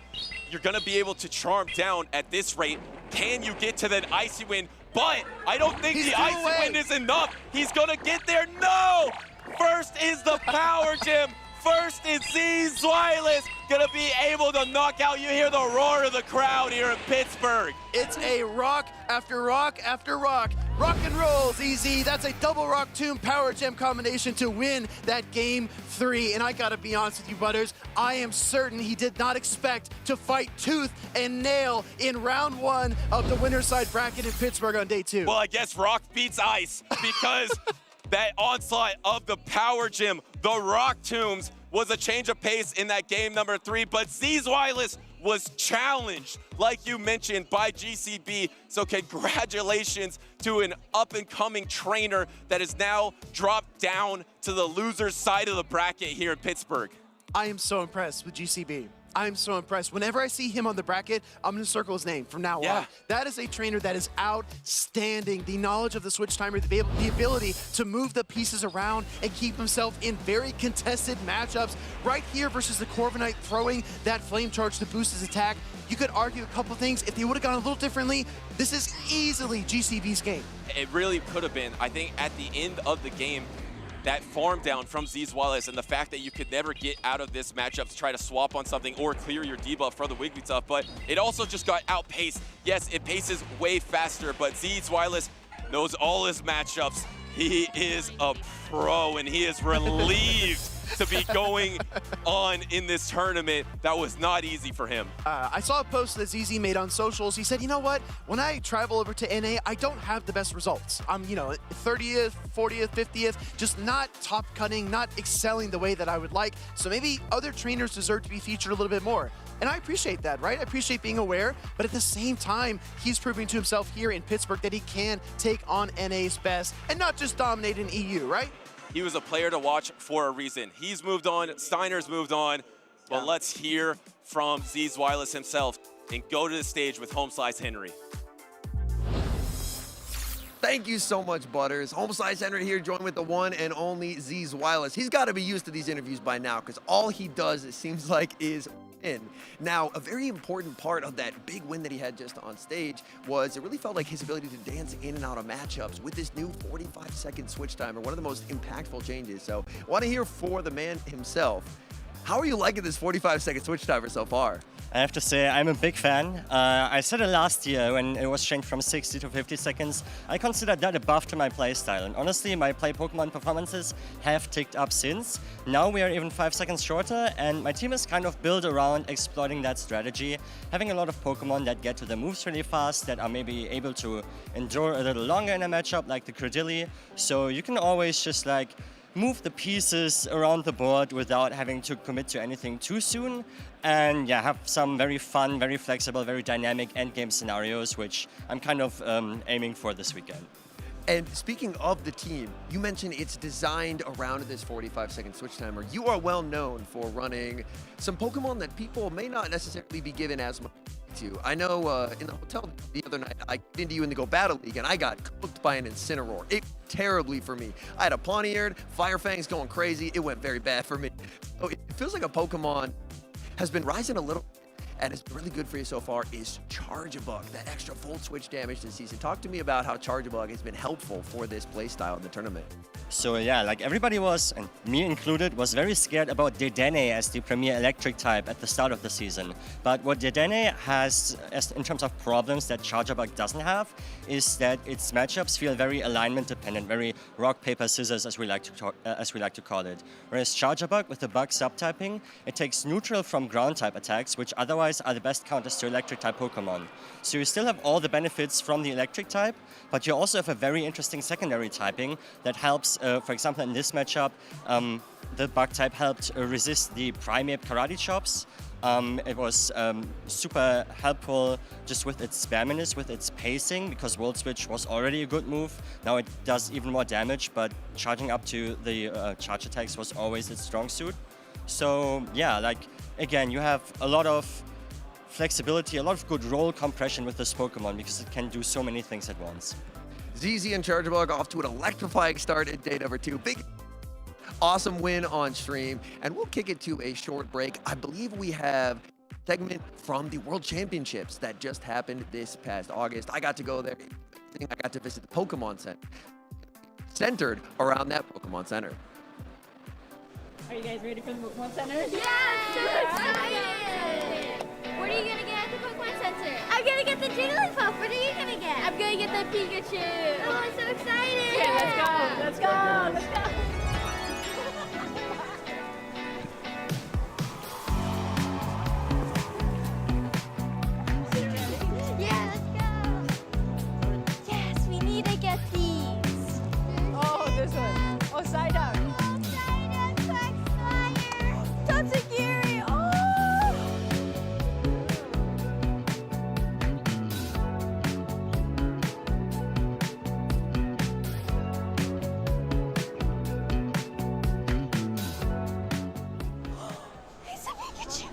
Speaker 7: You're gonna be able to charm down at this rate. Can you get to that Icy Wind? But I don't think the Icy Wind is enough. He's gonna get there. No! First is the Power Gym. First is Zweillous gonna be able to knock out. You hear the roar of the crowd here in Pittsburgh.
Speaker 6: It's a rock after rock after rock. Rock and roll, ZZ. That's a double rock tomb power gem combination to win that game 3. And I gotta be honest with you, Butters, I am certain he did not expect to fight tooth and nail in round 1 of the winner's side bracket in Pittsburgh on day 2.
Speaker 7: Well, I guess rock beats ice because that onslaught of the Power Gym, the Rock Tombs, was a change of pace in that game number 3, but Zweillous was challenged, like you mentioned, by GCB. So congratulations to an up-and-coming trainer that has now dropped down to the loser's side of the bracket here in Pittsburgh.
Speaker 6: I am so impressed with GCB. I'm so impressed. Whenever I see him on the bracket, I'm going to circle his name from now on. That is a trainer that is outstanding. The knowledge of the switch timer, the ability to move the pieces around and keep himself in very contested matchups. Right here versus the Corviknight throwing that flame charge to boost his attack. You could argue a couple things. If they would have gone a little differently, this is easily GCB's game.
Speaker 7: It really could have been. I think at the end of the game, that farm down from Zweillous and the fact that you could never get out of this matchup to try to swap on something or clear your debuff for the Wigglytuff, but it also just got outpaced. Yes, it paces way faster, but Zweillous knows all his matchups. He is a pro, and he is relieved to be going on in this tournament. That was not easy for him.
Speaker 6: I saw a post that ZZ made on socials. He said, you know what? When I travel over to NA, I don't have the best results. I'm, 30th, 40th, 50th, just not top cutting, not excelling the way that I would like. So maybe other trainers deserve to be featured a little bit more. And I appreciate that, right? I appreciate being aware, but at the same time, he's proving to himself here in Pittsburgh that he can take on NA's best and not just dominate in EU, right?
Speaker 7: He was a player to watch for a reason. He's moved on, Steiner's moved on. Well, let's hear from Zweillous himself and go to the stage with Home Slice Henry.
Speaker 2: Thank you so much, Butters. Home Slice Henry here, joined with the one and only Zweillous. He's got to be used to these interviews by now because all he does, it seems like, is win. Now, a very important part of that big win that he had just on stage was it really felt like his ability to dance in and out of matchups with this new 45-second switch timer, one of the most impactful changes. So I want to hear for the man himself, how are you liking this 45-second switch timer so far?
Speaker 11: I have to say, I'm a big fan. I said it last year when it was changed from 60 to 50 seconds. I consider that a buff to my playstyle. And honestly, my play Pokemon performances have ticked up since. Now we are even 5 seconds shorter, and my team is kind of built around exploiting that strategy. Having a lot of Pokemon that get to the moves really fast, that are maybe able to endure a little longer in a matchup, like the Credilli. So you can always just move the pieces around the board without having to commit to anything too soon. And yeah, have some very fun, very flexible, very dynamic endgame scenarios, which I'm kind of aiming for this weekend.
Speaker 2: And speaking of the team, you mentioned it's designed around this 45-second switch timer. You are well known for running some Pokemon that people may not necessarily be given as much to. I know in the hotel the other night, I got into you in the Go Battle League, and I got cooked by an Incineroar. It terribly for me. I had a Pawniard, Firefang's going crazy. It went very bad for me. So it feels like a Pokemon has been rising a little, and it's really good for you so far is Charjabug, that extra Volt Switch damage this season. Talk to me about how Charjabug has been helpful for this playstyle in the tournament.
Speaker 11: So yeah, everybody was, and me included, was very scared about Dedenne as the premier electric type at the start of the season. But what Dedenne has, in terms of problems that Charjabug doesn't have, is that its matchups feel very alignment dependent, very rock, paper, scissors, as we like to call it. Whereas Charjabug, with the bug subtyping, it takes neutral from ground type attacks, which otherwise are the best counters to electric type Pokemon. So you still have all the benefits from the electric type, but you also have a very interesting secondary typing that helps. For example, in this matchup, the bug type helped resist the Primeape Karate Chops. It was super helpful just with its spamminess, with its pacing, because Volt Switch was already a good move. Now it does even more damage, but charging up to the charge attacks was always its strong suit. So yeah, again, you have a lot of flexibility, a lot of good roll compression with this Pokemon because it can do so many things at once.
Speaker 2: ZZ and Charjabug off to an electrifying start at day number 2. Big, awesome win on stream, and we'll kick it to a short break. I believe we have a segment from the World Championships that just happened this past August. I got to go there. I got to visit the Pokemon Center, centered around that Pokemon Center.
Speaker 12: Are you guys ready for the Pokémon Center?
Speaker 13: Yeah, so excited! What are you gonna get at the Pokémon Center? I'm gonna get the Jigglypuff. What are you gonna get? I'm gonna get the Pikachu. Oh, I'm so excited!
Speaker 12: Okay, let's go! Let's go! Let's go!
Speaker 13: Yeah, let's go! Yes, we need to get these.
Speaker 12: Oh, this one. Oh, Psyduck.
Speaker 13: Oh, Psyduck, Quagsire, Tatsugiri. Oh! It's a Pikachu.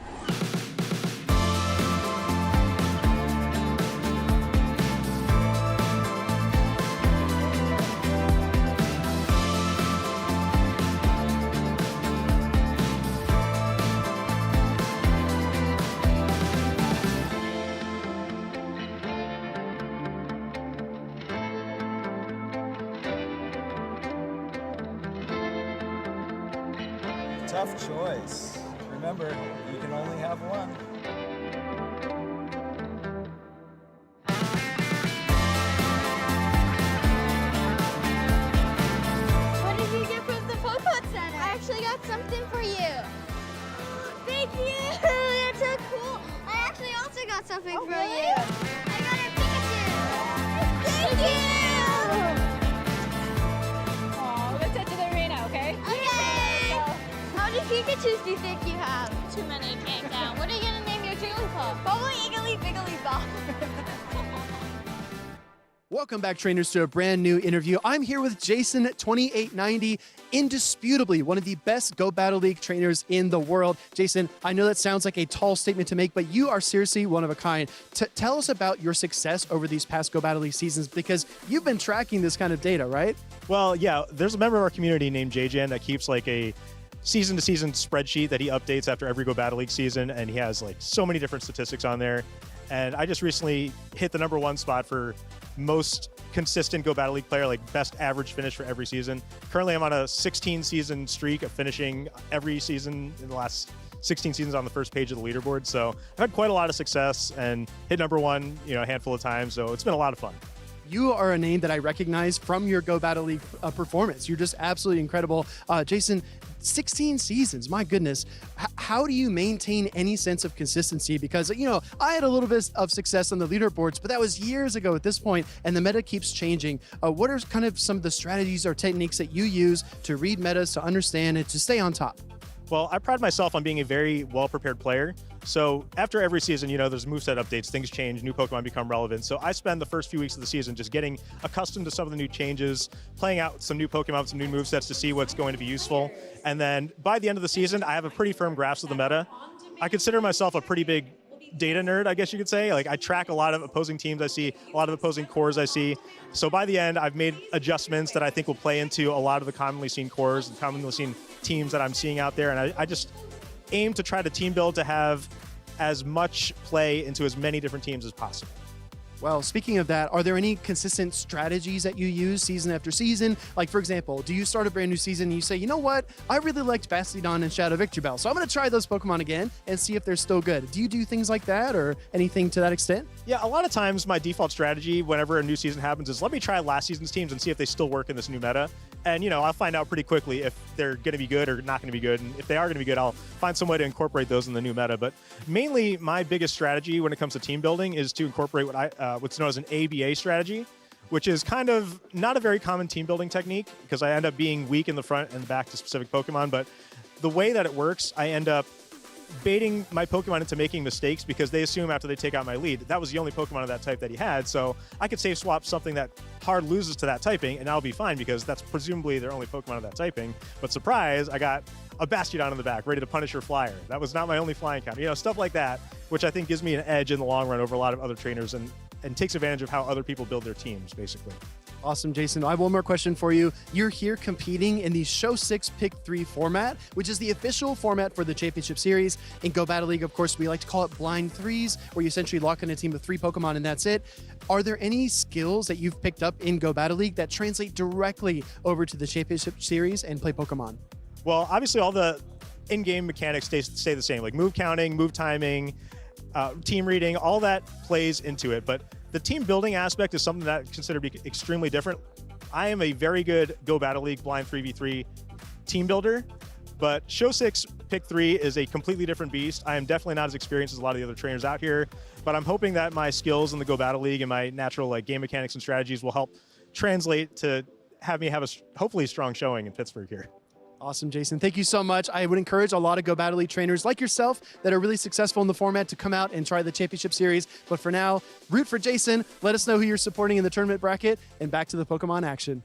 Speaker 14: Tough choice. Remember, you can only have one.
Speaker 13: What did you get from the Pokémon Center? I actually got something for you. Thank you. That's so cool. I actually also got something for you. I got a Pikachu. Thank you.
Speaker 12: Oh, let's head to the arena, okay?
Speaker 13: Okay. How many Pikachus do you think you have? Too many, can't count. What are you gonna name your Jigglypuff? Probably Iggly Biggly Bop.
Speaker 6: Welcome back, trainers, to a brand new interview. I'm here with Jason, 2890, indisputably one of the best Go Battle League trainers in the world. Jason, I know that sounds like a tall statement to make, but you are seriously one of a kind. Tell us about your success over these past Go Battle League seasons, because you've been tracking this kind of data, right?
Speaker 15: Well, yeah, there's a member of our community named JJN that keeps like a season-to-season spreadsheet that he updates after every Go Battle League season, and he has like so many different statistics on there. And I just recently hit the #1 spot for most consistent Go Battle League player, like best average finish for every season. Currently, I'm on a 16-season streak of finishing every season in the last 16 seasons on the first page of the leaderboard. So I've had quite a lot of success and hit #1, a handful of times. So it's been a lot of fun.
Speaker 6: You are a name that I recognize from your Go Battle League performance. You're just absolutely incredible. Jason, 16 seasons, my goodness. How do you maintain any sense of consistency? Because, I had a little bit of success on the leaderboards, but that was years ago at this point, and the meta keeps changing. What are kind of some of the strategies or techniques that you use to read metas, to understand it, to stay on top?
Speaker 15: Well, I pride myself on being a very well-prepared player. So after every season, there's moveset updates, things change, new Pokemon become relevant. So I spend the first few weeks of the season just getting accustomed to some of the new changes, playing out some new Pokemon, some new movesets to see what's going to be useful. And then by the end of the season, I have a pretty firm grasp of the meta. I consider myself a pretty big data nerd, I guess you could say. Like, I track a lot of opposing teams I see, a lot of opposing cores I see. So by the end, I've made adjustments that I think will play into a lot of the commonly seen cores and commonly seen teams that I'm seeing out there. And I just aim to try to team build to have as much play into as many different teams as possible.
Speaker 6: Well, speaking of that, are there any consistent strategies that you use season after season? Like, for example, do you start a brand new season and you say, you know what? I really liked Bastiodon and Shadow Victory Bell, so I'm going to try those Pokemon again and see if they're still good. Do you do things like that or anything to that extent?
Speaker 15: Yeah, a lot of times my default strategy whenever a new season happens is let me try last season's teams and see if they still work in this new meta. And, I'll find out pretty quickly if they're going to be good or not going to be good. And if they are going to be good, I'll find some way to incorporate those in the new meta. But mainly my biggest strategy when it comes to team building is to incorporate what's known as an ABA strategy, which is kind of not a very common team building technique because I end up being weak in the front and back to specific Pokemon. But the way that it works, I end up baiting my Pokemon into making mistakes because they assume after they take out my lead, that was the only Pokemon of that type that he had. So I could save swap something that hard loses to that typing and I'll be fine because that's presumably their only Pokemon of that typing. But surprise, I got a Bastiodon in the back, ready to punish your flyer. That was not my only flying counter. Stuff like that, which I think gives me an edge in the long run over a lot of other trainers and takes advantage of how other people build their teams, basically.
Speaker 6: Awesome, Jason. I have one more question for you. You're here competing in the Show 6 Pick 3 format, which is the official format for the Championship Series. In Go Battle League, of course, we like to call it blind threes, where you essentially lock in a team of 3 Pokemon and that's it. Are there any skills that you've picked up in Go Battle League that translate directly over to the Championship Series and play Pokemon?
Speaker 15: Well, obviously all the in-game mechanics stay the same, like move counting, move timing, team reading, all that plays into it. But the team building aspect is something that I consider to be extremely different. I am a very good Go Battle League blind 3v3 team builder, but Show 6 Pick 3 is a completely different beast. I am definitely not as experienced as a lot of the other trainers out here, but I'm hoping that my skills in the Go Battle League and my natural like game mechanics and strategies will help translate to have me have a hopefully strong showing in Pittsburgh here.
Speaker 16: Awesome, Jason. Thank you so much. I would encourage a lot of Go Battle League trainers like yourself that are really successful in the format to come out and try the championship series. But for now, root for Jason. Let us know who you're supporting in the tournament bracket, and back to the Pokemon action.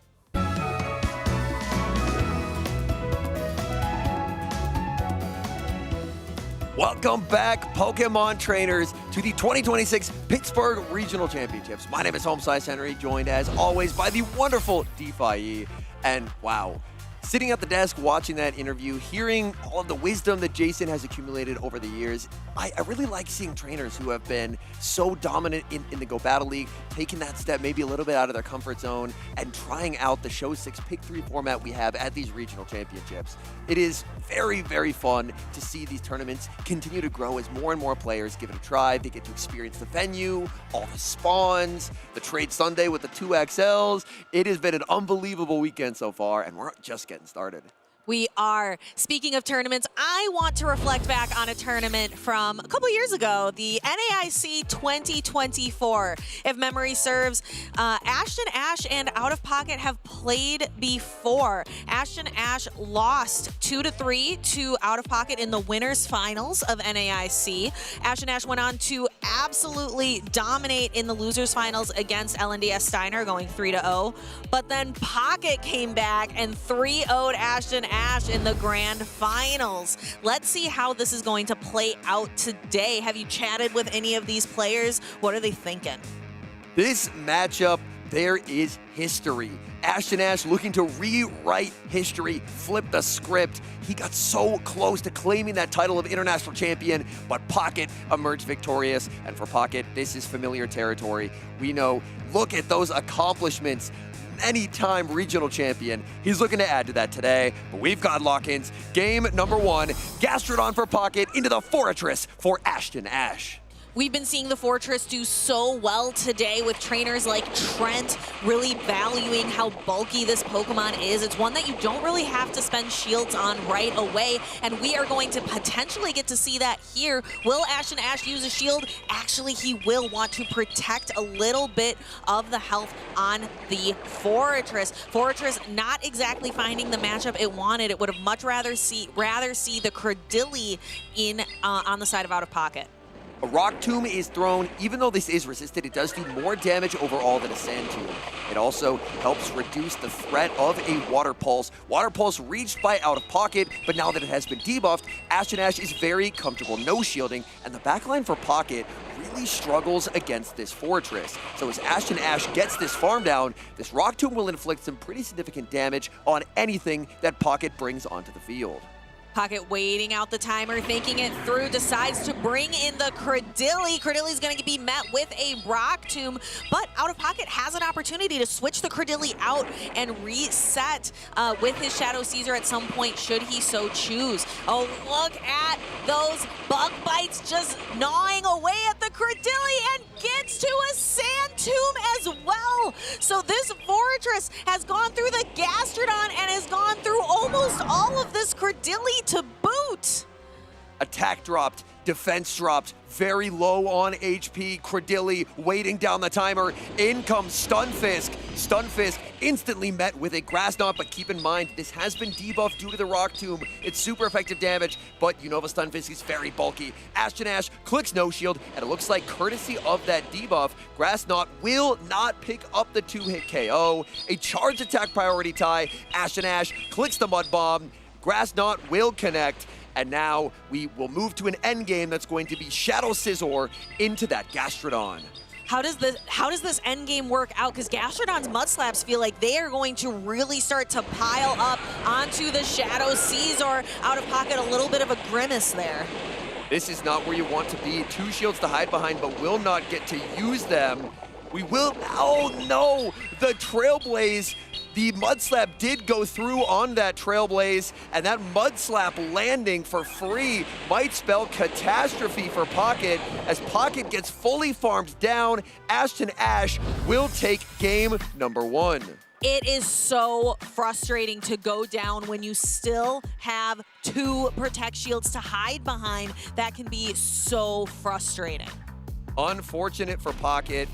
Speaker 2: Welcome back, Pokemon trainers, to the 2026 Pittsburgh Regional Championships. My name is Homesize Henry, joined as always by the wonderful DeFi. And wow, sitting at the desk watching that interview, hearing all of the wisdom that Jason has accumulated over the years, I really like seeing trainers who have been so dominant in the Go Battle League, taking that step maybe a little bit out of their comfort zone and trying out the Show 6 Pick 3 format we have at these regional championships. It is very, very fun to see these tournaments continue to grow as more and more players give it a try. They get to experience the venue, all the spawns, the Trade Sunday with the 2XLs. It has been an unbelievable weekend so far, and we're just getting started.
Speaker 1: We are. Speaking of tournaments, I want to reflect back on a tournament from a couple years ago, the NAIC 2024. If memory serves, Ashton, Ash, and Out of Pocket have played before. Ashton Ash lost 2-3 to Out of Pocket in the winners finals of NAIC. Ashton Ash went on to absolutely dominate in the losers finals against LNDS Steinar, going 3-0. But then Pocket came back and 3-0'd Ashton Ash in the grand finals. Let's see how this is going to play out today. Have you chatted with any of these players? What are they thinking?
Speaker 2: This matchup, there is history. Ashton Ash looking to rewrite history, flip the script. He got so close to claiming that title of international champion, but Pocket emerged victorious. And for Pocket, this is familiar territory. We know, look at those accomplishments. Anytime regional champion. He's looking to add to that today, but we've got lock-ins. Game number 1, Gastrodon for Pocket into the Fortress for Ashton Ash.
Speaker 1: We've been seeing the Fortress do so well today with trainers like Trent really valuing how bulky this Pokemon is. It's one that you don't really have to spend shields on right away, and we are going to potentially get to see that here. Will Ashton Ash use a shield? Actually, he will want to protect a little bit of the health on the Fortress. Fortress not exactly finding the matchup it wanted. It would have much rather see the Credilli in on the side of Out of Pocket.
Speaker 2: A Rock Tomb is thrown. Even though this is resisted, it does do more damage overall than a Sand Tomb. It also helps reduce the threat of a Water Pulse. Water Pulse reached by Out of Pocket, but now that it has been debuffed, Ashton Ash is very comfortable, no shielding, and the backline for Pocket really struggles against this Fortress. So as Ashton Ash gets this farm down, this Rock Tomb will inflict some pretty significant damage on anything that Pocket brings onto the field.
Speaker 1: Pocket waiting out the timer, thinking it through, decides to bring in the Credilli. Credilli's going to be met with a Rock Tomb, but Out of Pocket has an opportunity to switch the Credilli out and reset with his Shadow Caesar at some point, should he so choose. Oh, look at those bug bites just gnawing away at the Credilli, and gets to a Sand Tomb as well. So this Fortress has gone through the Gastrodon and has gone through almost all of this Credilli to boot.
Speaker 2: Attack dropped, defense dropped, very low on HP. Credilli waiting down the timer. In comes Stunfisk. Stunfisk instantly met with a Grass Knot, but keep in mind, this has been debuffed due to the Rock Tomb. It's super effective damage, but Unova Stunfisk is very bulky. Ashton Ash clicks no shield, and it looks like courtesy of that debuff, Grass Knot will not pick up the 2-hit KO. A charge attack priority tie. Ashton Ash clicks the Mud Bomb. Grass Knot will connect, and now we will move to an end game that's going to be Shadow Scizor into that Gastrodon.
Speaker 1: How does this end game work out? Because Gastrodon's Mud Slaps feel like they are going to really start to pile up onto the Shadow Caesar. Out of Pocket, a little bit of a grimace there.
Speaker 2: This is not where you want to be. 2 shields to hide behind, but will not get to use them. We will, oh no, the Trailblaze The Mud Slap did go through on that Trailblaze, and that Mud Slap landing for free might spell catastrophe for Pocket, as Pocket gets fully farmed down. Ashton Ash will take game number 1.
Speaker 1: It is so frustrating to go down when you still have 2 Protect Shields to hide behind. That can be so frustrating.
Speaker 2: Unfortunate for Pocket.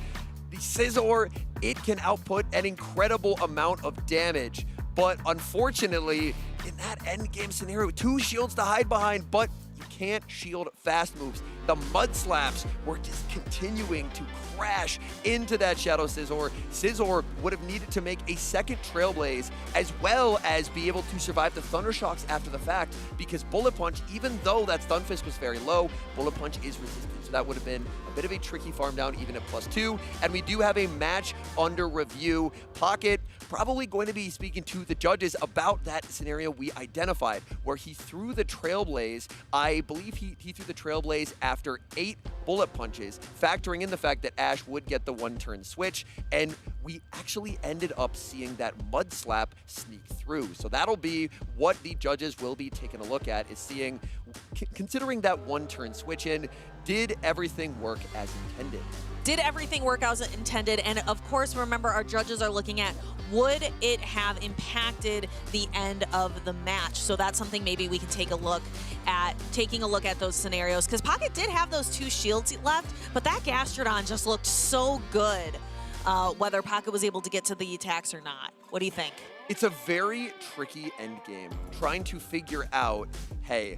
Speaker 2: The Scizor, it can output an incredible amount of damage, but unfortunately, in that endgame scenario, 2 shields to hide behind, but you can't shield fast moves. The Mud Slaps were just continuing to crash into that Shadow Scizor. Scizor would have needed to make a second Trailblaze, as well as be able to survive the Thunder Shocks after the fact, because Bullet Punch, even though that Stun Fist was very low, Bullet Punch is resistant. So that would have been a bit of a tricky farm down, even at +2. And we do have a match under review. Pocket probably going to be speaking to the judges about that scenario we identified, where he threw the Trailblaze. I believe he threw the Trailblaze after 8 Bullet Punches, factoring in the fact that Ash would get the 1-turn switch, and we actually ended up seeing that Mud Slap sneak through. So that'll be what the judges will be taking a look at, is seeing, considering that 1-turn switch in, did everything work as intended?
Speaker 1: Did everything work as intended? And of course, remember, our judges are looking at, would it have impacted the end of the match? So that's something maybe we can take a look at, taking a look at those scenarios, because Pocket did have those 2 shields left, but that Gastrodon just looked so good, whether Pocket was able to get to the attacks or not. What do you think?
Speaker 2: It's a very tricky endgame, trying to figure out, hey,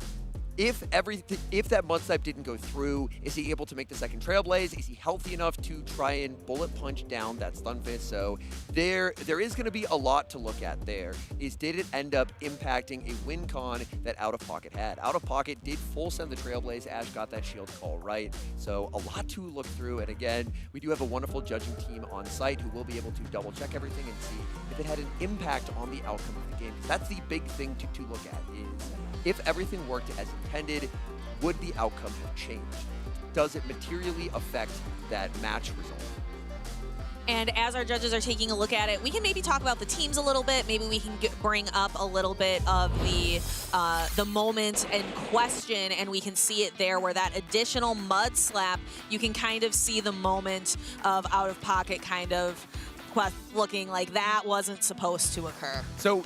Speaker 2: if that Mud Slap didn't go through, is he able to make the second Trailblaze? Is he healthy enough to try and Bullet Punch down that Stun Fist? So there is going to be a lot to look at there. Did it end up impacting a win con that Out of Pocket had? Out of Pocket did full send the Trailblaze. Ash got that shield call right. So a lot to look through. And again, we do have a wonderful judging team on site who will be able to double check everything and see if it had an impact on the outcome of the game. That's the big thing to look at, is if everything worked as intended, would the outcome have changed? Does it materially affect that match result?
Speaker 1: And as our judges are taking a look at it, we can maybe talk about the teams a little bit. Maybe we can bring up a little bit of the moment in question, and we can see it there where that additional Mud Slap, you can kind of see the moment of Out of Pocket kind of looking like that wasn't supposed to occur.
Speaker 2: So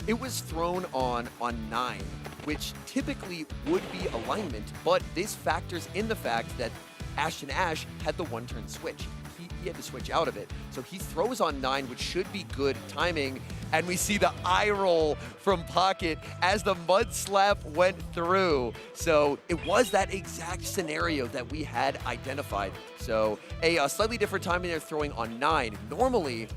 Speaker 2: it was thrown on 9, which typically would be alignment, but this factors in the fact that Ashton Ash had the 1-turn switch. He had to switch out of it. So he throws on 9, which should be good timing, and we see the eye roll from Pocket as the Mud Slap went through. So it was that exact scenario that we had identified. So a slightly different timing there, throwing on 9. Normally,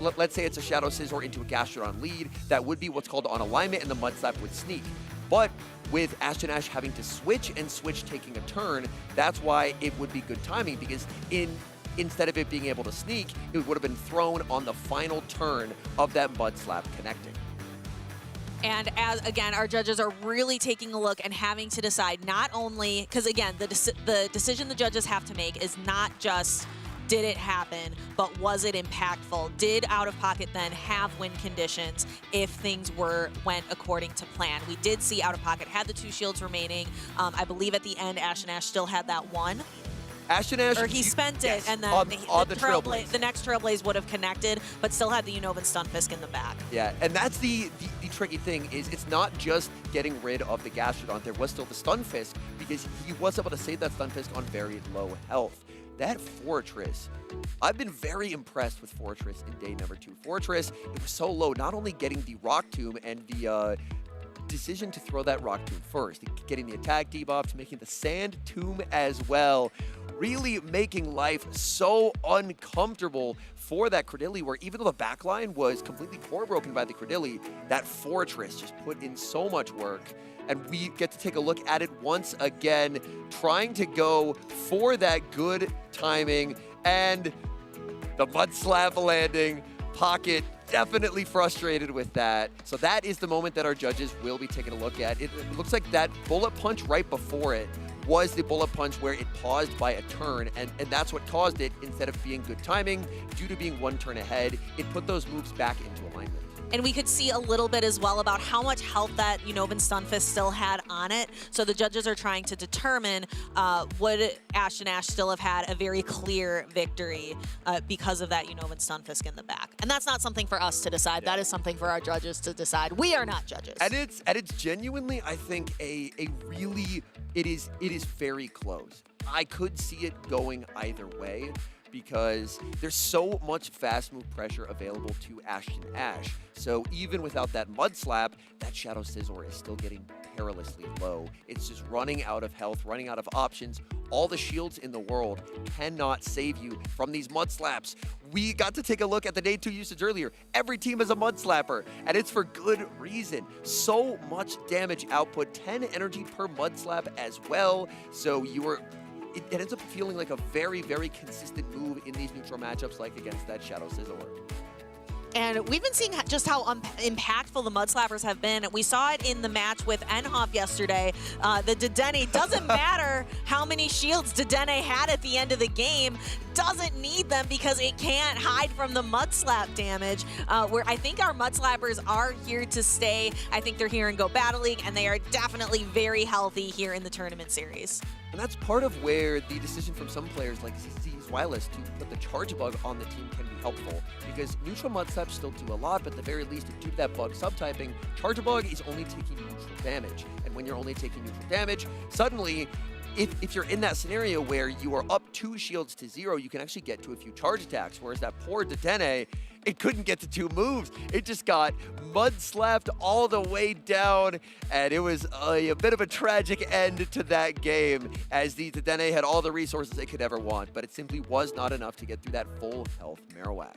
Speaker 2: let's say it's a Shadow Scizor into a Gastrodon lead, that would be what's called on alignment, and the Mud Slap would sneak. But with Ashton Ash having to switch and switch taking a turn, that's why it would be good timing, because instead of it being able to sneak, it would have been thrown on the final turn of that Mud Slap connecting.
Speaker 1: And as, again, our judges are really taking a look and having to decide not only, because again, the decision the judges have to make is not just, did it happen, but was it impactful? Did Out of Pocket then have win conditions if things went according to plan? We did see Out of Pocket had the 2 shields remaining. I believe at the end, Ashton Ash still had that 1.
Speaker 2: Ashton Ash,
Speaker 1: or he spent it, and then
Speaker 2: on
Speaker 1: the
Speaker 2: Trailblaze.
Speaker 1: The next Trailblaze would have connected, but still had the Unova Stun Fisk in the back.
Speaker 2: Yeah, and that's the tricky thing, is it's not just getting rid of the Gastrodon. There was still the Stun Fisk, because he was able to save that Stun Fisk on very low health. That Fortress, I've been very impressed with Fortress in day number 2. Fortress, it was so low, not only getting the Rock Tomb and the decision to throw that Rock Tomb first, getting the attack debuffs, making the Sand Tomb as well, really making life so uncomfortable for that Credilli, where even though the backline was completely core broken by the Credilli, that Fortress just put in so much work. And we get to take a look at it once again, trying to go for that good timing, and the Mud Slap landing. Pocket definitely frustrated with that. So that is the moment that our judges will be taking a look at. It looks like that Bullet Punch right before it was the bullet punch where it paused by a turn, and that's what caused it. Instead of being good timing, due to being one turn ahead, it put those moves back into alignment.
Speaker 1: And we could see a little bit as well about how much health that Unova Stunfisk still had on it. So the judges are trying to determine would Ashton Ash still have had a very clear victory because of that Unova Stunfisk in the back. And that's not something for us to decide. Yeah. That is something for our judges to decide. We are not judges.
Speaker 2: And it's genuinely, I think, a really, it is very close. I could see it going either way, because there's so much fast move pressure available to Ashton Ash. So even without that Mud Slap, that Shadow Scizor is still getting perilously low. It's just running out of health, running out of options. All the shields in the world cannot save you from these Mud Slaps. We got to take a look at the day 2 usage earlier. Every team has a Mud Slapper, and it's for good reason. So much damage output, 10 energy per Mud Slap as well. So it ends up feeling like a very, very consistent move in these neutral matchups, like against that Shadow Scizor.
Speaker 1: And we've been seeing just how impactful the Mud Slappers have been. We saw it in the match with Enhoff yesterday. The Dedenne, doesn't matter how many shields Dedenne had at the end of the game, doesn't need them because it can't hide from the Mud Slap damage. Where I think our Mud Slappers are here to stay. I think they're here in Go Battle League, and they are definitely very healthy here in the tournament series.
Speaker 2: And that's part of where the decision from some players like Zweillous to put the Charge Bug on the team can be helpful, because neutral Mud Slaps still do a lot, but at the very least, due to that bug subtyping, Charge Bug is only taking neutral damage. And when you're only taking neutral damage, suddenly, if you're in that scenario where you are up 2 shields to 0, you can actually get to a few charge attacks, whereas that poor Dedenne, it couldn't get to 2 moves. It just got Mud Slapped all the way down, and it was a bit of a tragic end to that game, as the Dedenne had all the resources it could ever want, but it simply was not enough to get through that full health Marowak.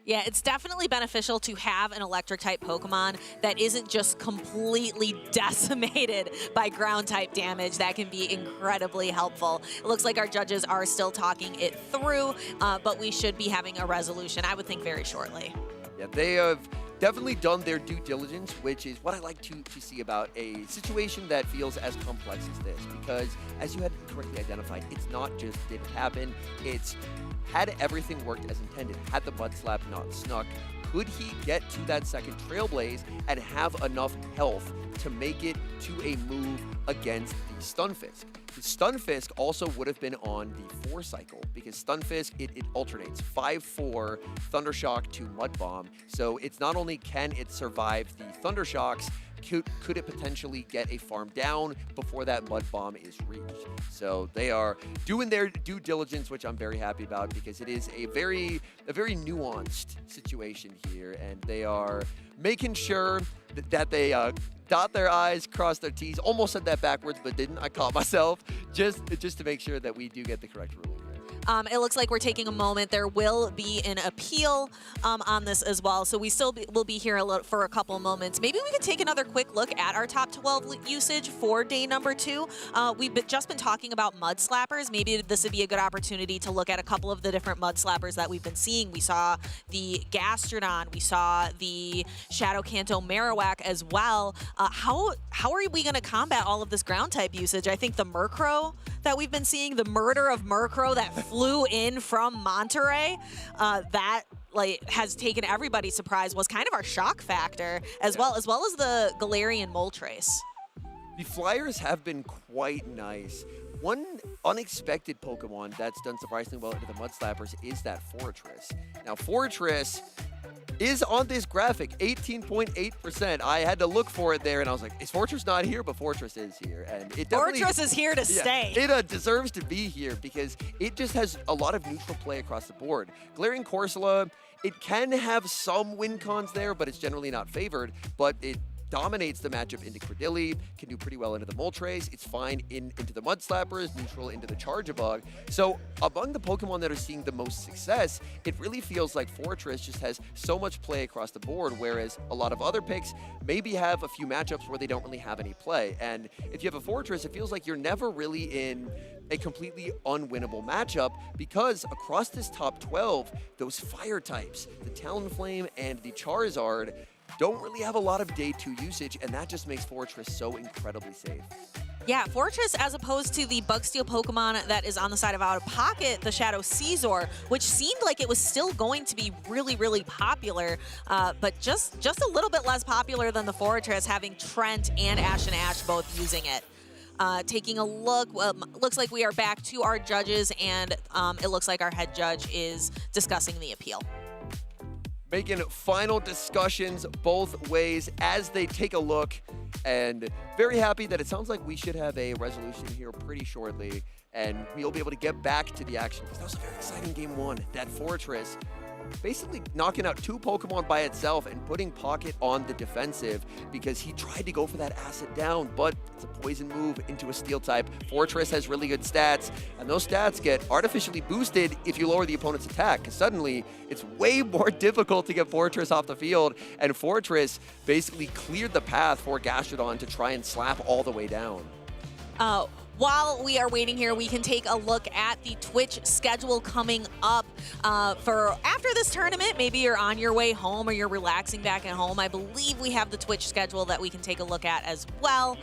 Speaker 1: Yeah, it's definitely beneficial to have an electric-type Pokemon that isn't just completely decimated by ground-type damage. That can be incredibly helpful. It looks like our judges are still talking it through, but we should be having a resolution, I would think, very shortly.
Speaker 2: Yeah, they have definitely done their due diligence, which is what I like to see about a situation that feels as complex as this, because as you had correctly identified, it's not just did it happen, it's had everything worked as intended. Had the Mud Slap not snuck, could he get to that second Trailblaze and have enough health to make it to a move against the Stunfisk? The Stunfisk also would have been on the 4 cycle, because Stunfisk, it alternates 5-4 Thundershock to Mud Bomb. So it's not only can it survive the Thundershocks, could it potentially get a farm down before that Mud Bomb is reached? So they are doing their due diligence, which I'm very happy about, because it is a very nuanced situation here, and they are making sure that they dot their I's, cross their T's. Almost said that backwards, but didn't. I caught myself, just to make sure that we do get the correct ruling.
Speaker 1: It looks like we're taking a moment. There will be an appeal on this as well, so we still will be here for a couple moments. Maybe we could take another quick look at our top 12 usage for day number 2. We've just been talking about Mud Slappers. Maybe this would be a good opportunity to look at a couple of the different Mud Slappers that we've been seeing. We saw the Gastrodon, we saw the Shadow Kanto Marowak as well. How are we going to combat all of this ground type usage? I think the Murkrow that we've been seeing, the murder of Murkrow that flew in from Monterey, that has taken everybody's surprise, was kind of our shock factor, as well as the Galarian Moltres.
Speaker 2: The Flyers have been quite nice. One unexpected Pokemon that's done surprisingly well into the Mud Slappers is that Fortress. Now, Fortress is on this graphic, 18.8%. I had to look for it there, and I was like, is Fortress not here? But Fortress is here. And it definitely,
Speaker 1: Fortress is here to stay.
Speaker 2: It deserves to be here because it just has a lot of neutral play across the board. Galarian Corsola, it can have some win cons there, but it's generally not favored. But it dominates the matchup into Credilli, can do pretty well into the Moltres, it's fine into the Mud Slappers, neutral into the Charge-a-Bug. So among the Pokemon that are seeing the most success, it really feels like Fortress just has so much play across the board, whereas a lot of other picks maybe have a few matchups where they don't really have any play. And if you have a Fortress, it feels like you're never really in a completely unwinnable matchup, because across this top 12, those fire types, the Talonflame and the Charizard, don't really have a lot of day 2 usage, and that just makes Fortress so incredibly safe.
Speaker 1: Yeah, Fortress, as opposed to the Bug Steel Pokemon that is on the side of Out of Pocket, the Shadow Caesar, which seemed like it was still going to be really, really popular, but just a little bit less popular than the Fortress, having Trent and Ashton both using it. Taking a look, looks like we are back to our judges, and it looks like our head judge is discussing the appeal.
Speaker 2: Making final discussions both ways as they take a look, and very happy that it sounds like we should have a resolution here pretty shortly, and we'll be able to get back to the action, because that was a very exciting game one. That Fortress basically knocking out 2 Pokemon by itself and putting Pocket on the defensive because he tried to go for that acid down, but it's a poison move into a steel type. Fortress has really good stats, and those stats get artificially boosted if you lower the opponent's attack, because suddenly it's way more difficult to get Fortress off the field, and Fortress basically cleared the path for Gastrodon to try and slap all the way down.
Speaker 1: While we are waiting here, we can take a look at the Twitch schedule coming up for after this tournament. Maybe you're on your way home or you're relaxing back at home. I believe we have the Twitch schedule that we can take a look at as well.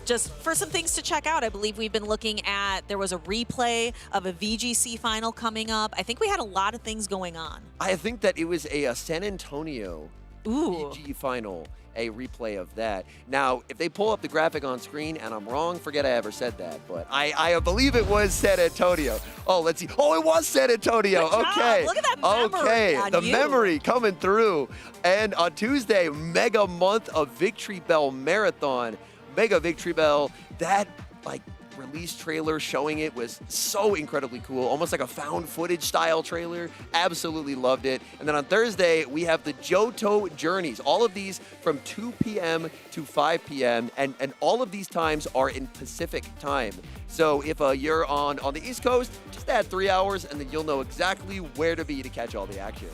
Speaker 1: Just for some things to check out, I believe we've been looking at, there was a replay of a VGC final coming up. I think we had a lot of things going on.
Speaker 2: I think that it was a San Antonio VG final. A replay of that. Now, if they pull up the graphic on screen and I'm wrong, forget I ever said that, but I believe it was San Antonio. Oh, let's see. Oh, it was San Antonio.
Speaker 1: Good
Speaker 2: Okay.
Speaker 1: job. Look at that memory
Speaker 2: okay.
Speaker 1: on
Speaker 2: The
Speaker 1: you.
Speaker 2: memory coming through. And on Tuesday, mega month of Victory Bell Marathon. Mega Victory Bell. That, like, release trailer showing it was so incredibly cool, almost like a found footage style trailer. Absolutely loved it. And then on Thursday, we have the Johto Journeys. All of these from 2 p.m. to 5 p.m. And all of these times are in Pacific time. So if you're on the East Coast, just add 3 hours and then you'll know exactly where to be to catch all the action.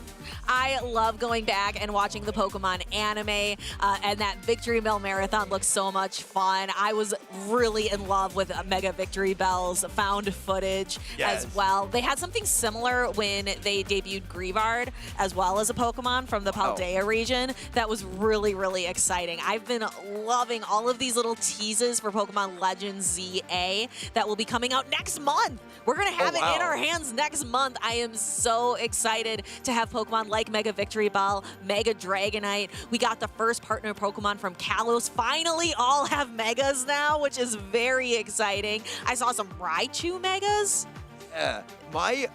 Speaker 1: I love going back and watching the Pokemon anime, and that Victory Bell Marathon looks so much fun. I was really in love with Mega Victory Bell's found footage as well. They had something similar when they debuted Greavard as well as a Pokemon from the Paldea region. That was really, really exciting. I've been loving all of these little teases for Pokemon Legends ZA that will be coming out next month. We're going to have it in our hands next month. I am so excited to have Pokemon like Mega Victory Bell, Mega Dragonite. We got the first partner Pokemon from Kalos. Finally all have Megas now, which is very exciting. I saw some Raichu Megas.
Speaker 2: Yeah, my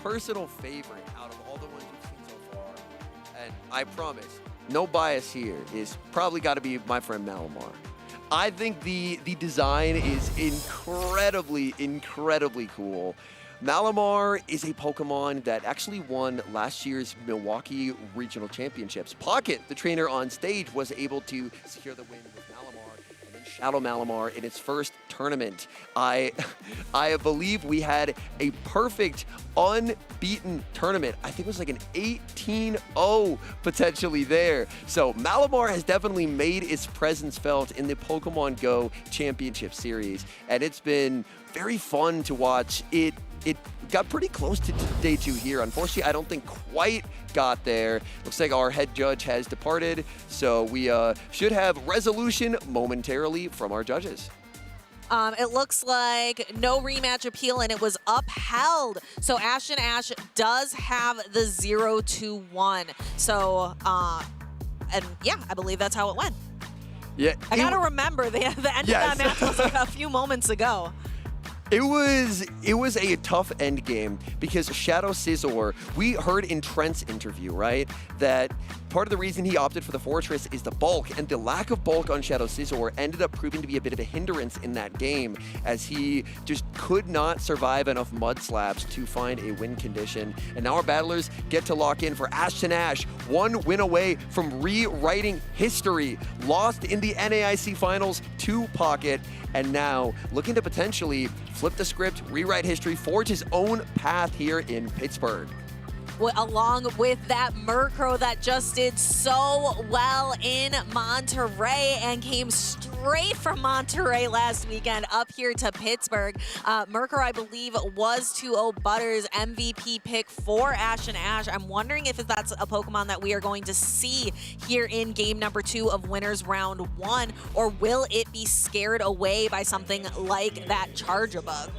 Speaker 2: personal favorite out of all the ones we've seen so far, and I promise, no bias here, is probably got to be my friend Malamar. I think the design is incredibly, incredibly cool. Malamar is a Pokemon that actually won last year's Milwaukee Regional Championships. Pocket, the trainer on stage, was able to secure the win with Malamar and then Shadow Malamar in its first tournament. I believe we had a perfect unbeaten tournament. I think it was like an 18-0 potentially there. So Malamar has definitely made its presence felt in the Pokemon GO Championship Series, and it's been very fun to watch. It got pretty close to day 2 here. Unfortunately, I don't think quite got there. Looks like our head judge has departed, so we should have resolution momentarily from our judges.
Speaker 1: It looks like no rematch appeal, and it was upheld. So Ashton does have the 0-1. So, and yeah, I believe that's how it went.
Speaker 2: Yeah,
Speaker 1: I gotta remember the end of that match was like a few moments ago.
Speaker 2: It was a tough end game because Shadow Scizor, we heard in Trent's interview, right, that part of the reason he opted for the Fortress is the bulk, and the lack of bulk on Shadow Scizor ended up proving to be a bit of a hindrance in that game, as he just could not survive enough mud slaps to find a win condition. And now our battlers get to lock in for Ashton, one win away from rewriting history. Lost in the NAIC Finals to Pocket, and now looking to potentially flip the script, rewrite history, forge his own path here in Pittsburgh.
Speaker 1: along with that Murkrow that just did so well in Monterey and came straight from Monterey last weekend up here to Pittsburgh. Murkrow, I believe, was 2-0 Butters' MVP pick for Ashton Ash. I'm wondering if that's a Pokemon that we are going to see here in game number 2 of Winners Round 1, or will it be scared away by something like that Charjabug?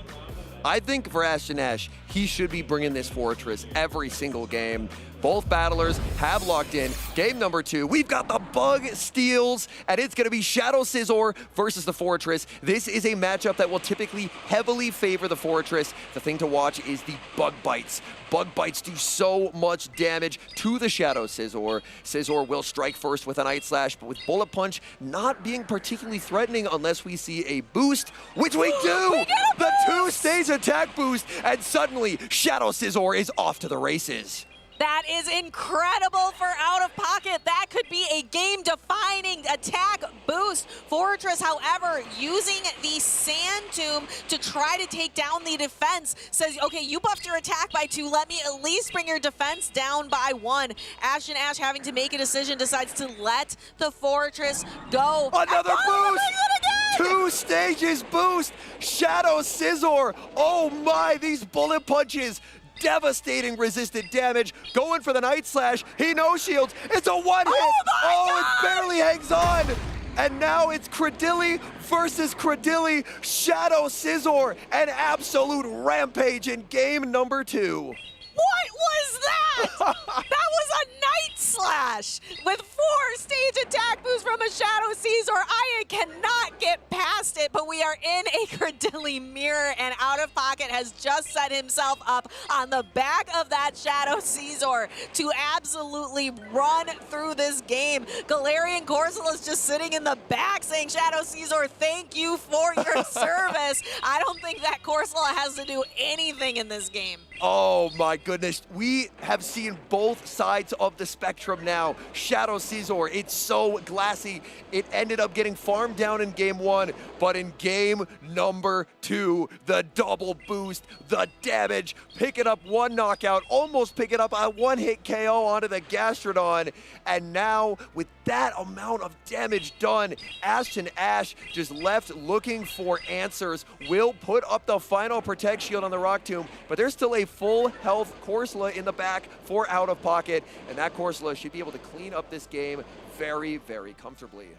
Speaker 2: I think for Ashton Ash, he should be bringing this Fortress every single game. Both battlers have locked in. Game number 2, we've got the Bug Steals, and it's going to be Shadow Scizor versus the Fortress. This is a matchup that will typically heavily favor the Fortress. The thing to watch is the Bug Bites. Bug Bites do so much damage to the Shadow Scizor. Scizor will strike first with an Night Slash, but with Bullet Punch not being particularly threatening unless we see a boost, which we do! The 2-stage attack boost, and suddenly Shadow Scizor is off to the races.
Speaker 1: That is incredible for Out of Pocket. That could be a game-defining attack boost. Fortress, however, using the Sand Tomb to try to take down the defense, says, okay, you buffed your attack by 2. Let me at least bring your defense down by 1. Ashton Ash having to make a decision, decides to let the Fortress go.
Speaker 2: Another boost! 2 stages boost! Shadow Scizor! Oh my, these bullet punches! Devastating resisted damage, going for the Night Slash. He no-shields. It's a one-hit. Oh, it barely hangs on. And now it's Credilli versus Credilli. Shadow Scizor, an absolute rampage in game number 2.
Speaker 1: What was that? That was a Night Slash with 4-stage attack boost from a Shadow Scizor. I cannot get past it, but we are in a Credilli mirror, and Out of Pocket has just set himself up on the back of that Shadow Scizor to absolutely run through this game. Galarian Corsola is just sitting in the back saying, Shadow Scizor, thank you for your service. I don't think that Corsola has to do anything in this game.
Speaker 2: Oh my goodness, we have seen both sides of the spectrum now. Shadow Scizor, it's so glassy. It ended up getting farmed down in game 1, but in game number 2, the double boost, the damage, picking up 1 knockout, almost picking up a 1-hit KO onto the Gastrodon. And now, with that amount of damage done, Ashton Ash just left looking for answers. Will put up the final Protect Shield on the Rock Tomb, but there's still a full health Corsola in the back for Out of Pocket, and that Corsola should be able to clean up this game very, very comfortably.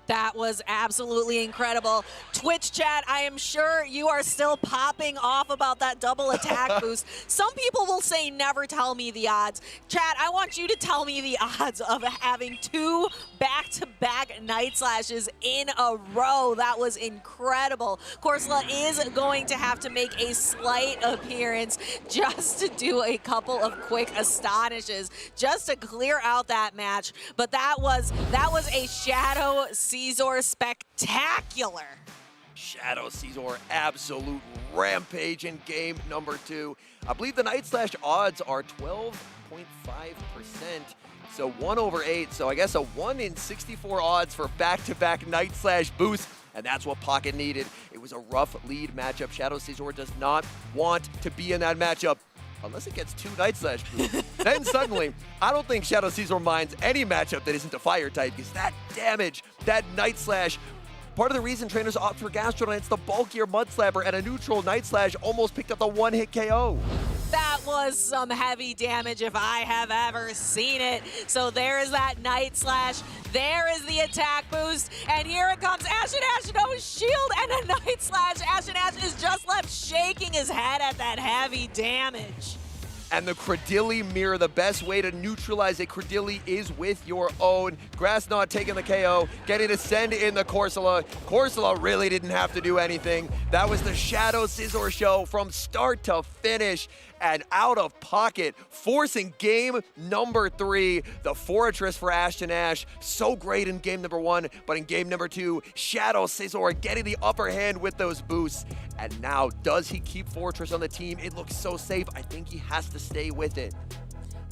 Speaker 1: That was absolutely incredible. Twitch chat, I am sure you are still popping off about that double attack boost. Some people will say never tell me the odds. Chat, I want you to tell me the odds of having 2 back-to-back Night Slashes in a row. That was incredible. Corsola is going to have to make a slight appearance just to do a couple of quick astonishes, just to clear out that match. But that was a Shadow Scizor spectacular.
Speaker 2: Shadow Scizor, absolute rampage in game number 2. I believe the Night Slash odds are 12.5%, so 1/8. So I guess a 1 in 64 odds for back-to-back Night Slash boosts, and that's what Pocket needed. It was a rough lead matchup. Shadow Scizor does not want to be in that matchup, unless it gets 2 Night Slash boosts. Then suddenly, I don't think Shadow Scizor minds any matchup that isn't a fire type, because that damage, that Night Slash, part of the reason trainers opt for Gastrodon, it's the bulkier Mud Slapper, and a neutral Night Slash almost picked up the 1-hit KO.
Speaker 1: That was some heavy damage if I have ever seen it. So there is that Night Slash. There is the attack boost. And here it comes. Ashton Ash, no shield and a Night Slash. Ashton Ash is just left shaking his head at that heavy damage.
Speaker 2: And the Credilli mirror, the best way to neutralize a Credilli is with your own. Grass Knot taking the KO, getting to send in the Corsola. Corsola really didn't have to do anything. That was the Shadow Scizor show from start to finish. And Out of Pocket, forcing game number 3. The Fortress for Ashton Ash, so great in game number 1, but in game number 2, Shadow Scizor getting the upper hand with those boosts. And now, does he keep Fortress on the team? It looks so safe. I think he has to stay with it.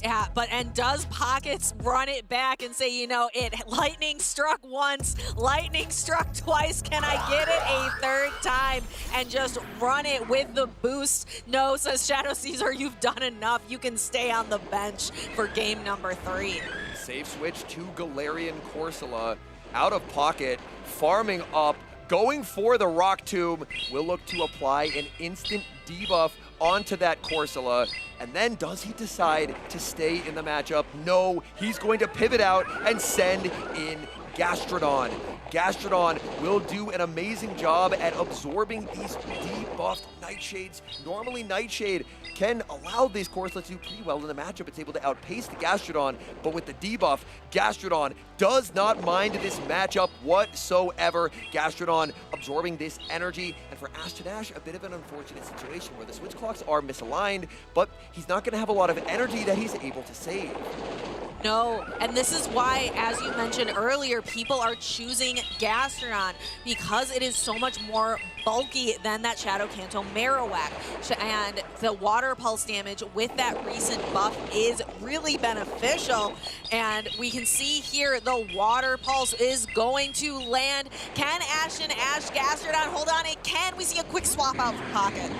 Speaker 1: Yeah, and does Pockets run it back and say, you know, lightning struck once, lightning struck twice, can I get it a third time and just run it with the boost? No, says Shadow Caesar, you've done enough. You can stay on the bench for game number 3.
Speaker 2: Safe switch to Galarian Corsola. Out of pocket, farming up, going for the Rock Tomb. Will look to apply an instant debuff onto that Corsola. And then does he decide to stay in the matchup? No, he's going to pivot out and send in Gastrodon. Gastrodon will do an amazing job at absorbing these debuffed Nightshades. Normally Nightshade can allow this Corsola to do pretty well in the matchup. It's able to outpace the Gastrodon, but with the debuff, Gastrodon does not mind this matchup whatsoever. Gastrodon absorbing this energy, and for Ashton, a bit of an unfortunate situation where the switch clocks are misaligned, but he's not going to have a lot of energy that he's able to save.
Speaker 1: No, and this is why, as you mentioned earlier, people are choosing Gastrodon because it is so much more bulky than that Shadow Kanto Marowak. And the water pulse damage with that recent buff is really beneficial. And we can see here the water pulse is going to land. Can Ashton Gastrodon hold on? It can. We see a quick swap out for Pocket.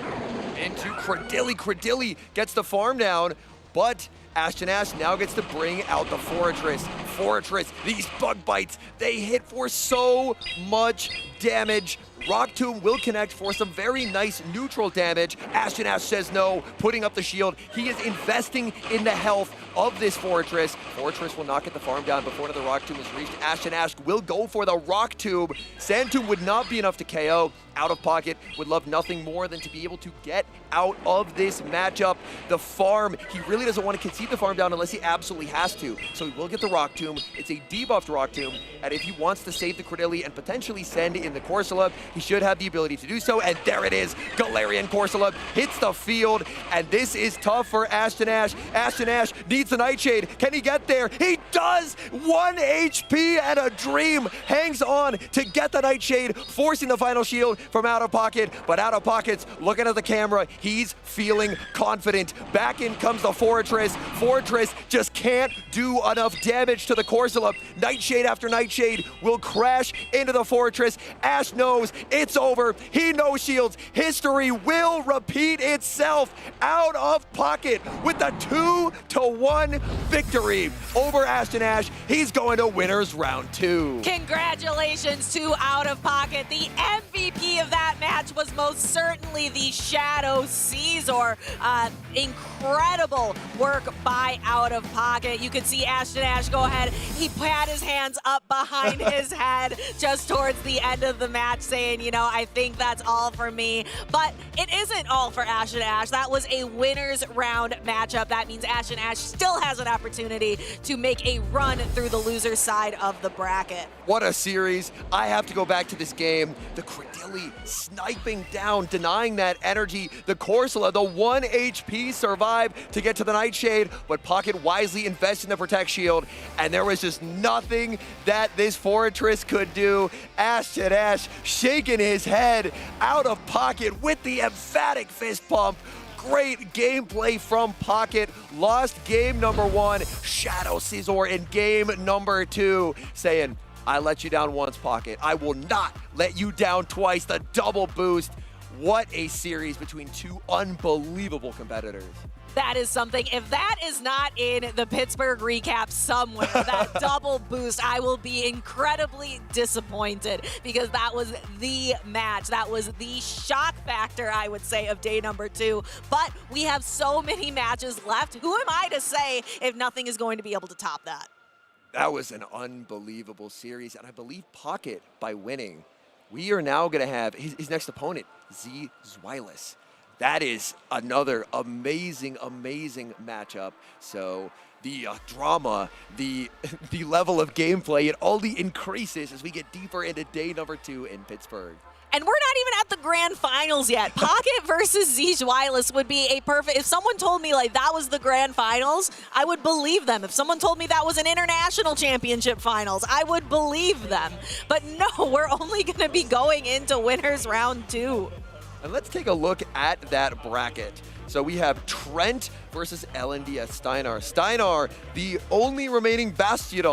Speaker 2: Into Credilli. Credilli gets the farm down, but Ashton now gets to bring out the Fortress. Fortress, these bug bites, they hit for so much damage. Rock Tomb will connect for some very nice neutral damage. Ashton says no, putting up the shield. He is investing in the health of this Fortress. Fortress will not get the farm down before another Rock Tomb is reached. Ashton will go for the Rock Tomb. Sand Tomb would not be enough to KO. Out of pocket, would love nothing more than to be able to get out of this matchup. The farm, he really doesn't want to concede the farm down unless he absolutely has to. So he will get the Rock Tomb. It's a debuffed Rock Tomb, and if he wants to save the Credilli and potentially send in the Corsola, he should have the ability to do so, and there it is. Galarian Corsola hits the field, and this is tough for Ashton Ashton needs the Nightshade. Can he get there? He does! 1 HP and a dream. Hangs on to get the Nightshade, forcing the final shield from Out of Pocket, but Out of Pocket's looking at the camera. He's feeling confident. Back in comes the Fortress. Fortress just can't do enough damage to the Corsola. Nightshade after Nightshade will crash into the Fortress. Ash knows it's over. He no shields. History will repeat itself. Out of Pocket with the 2-1 victory over Ashton He's going to winners round 2.
Speaker 1: Congratulations to Out of Pocket. The MVP of that match was most certainly the Shadow Caesar. Incredible work by Out of Pocket. You could see Ashton go ahead. He had his hands up behind his head just towards the end of the match saying, you know, I think that's all for me. But it isn't all for Ashton That was a winners round matchup. That means Ashton still has an opportunity to make a run through the loser side of the bracket.
Speaker 2: What a series. I have to go back to this game. The Credilli sniping down, denying that energy. The Corsola, the 1 HP survived to get to the Nightshade, but Pocket wisely invested in the Protect Shield, and there was just nothing that this Fortress could do. Ashton shaking his head. Out of Pocket with the emphatic fist pump. Great gameplay from Pocket. Lost game number 1. Shadow Caesar in game number 2, saying, I let you down once, Pocket. I will not let you down twice. The double boost. What a series between two unbelievable competitors.
Speaker 1: That is something. If that is not in the Pittsburgh recap somewhere, that double boost, I will be incredibly disappointed because that was the match. That was the shock factor, I would say, of day number 2. But we have so many matches left. Who am I to say if nothing is going to be able to top that?
Speaker 2: That was an unbelievable series, and I believe Pocket, by winning, we are now going to have his next opponent, Zweillous. That is another amazing, amazing matchup. So the drama, the level of gameplay, it only increases as we get deeper into day number 2 in Pittsburgh.
Speaker 1: And we're not even at the grand finals yet. Pocket versus Zweillous would be a perfect, if someone told me like that was the grand finals, I would believe them. If someone told me that was an international championship finals, I would believe them. But no, we're only gonna be going into winners round 2.
Speaker 2: And let's take a look at that bracket. So we have Trent versus LNDS Steinar. Steinar, the only remaining Bastion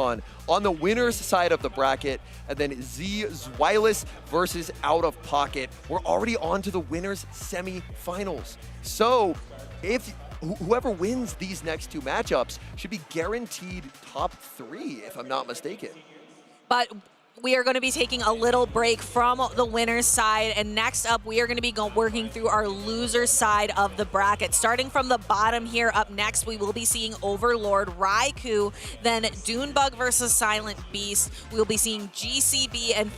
Speaker 2: on the winner's side of the bracket, and then Zweillous versus Out of Pocket. We're already on to the winner's semifinals. So if whoever wins these next two matchups should be guaranteed top 3, if I'm not mistaken.
Speaker 1: But we are going to be taking a little break from the winner's side, and next up we are going to be working through our loser's side of the bracket. Starting from the bottom here, up next we will be seeing Overlord Raichu, then DuneBug versus Silent Beast. We'll be seeing GCB and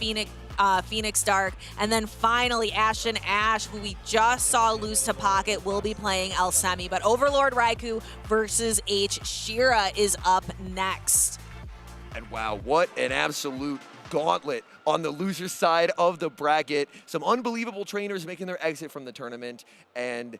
Speaker 1: Phoenix Dark, and then finally Ashton Ash, who we just saw lose to Pocket, will be playing El Semi. But Overlord Raichu versus Hschirra is up next.
Speaker 2: And wow, what an absolute gauntlet on the loser side of the bracket. Some unbelievable trainers making their exit from the tournament, and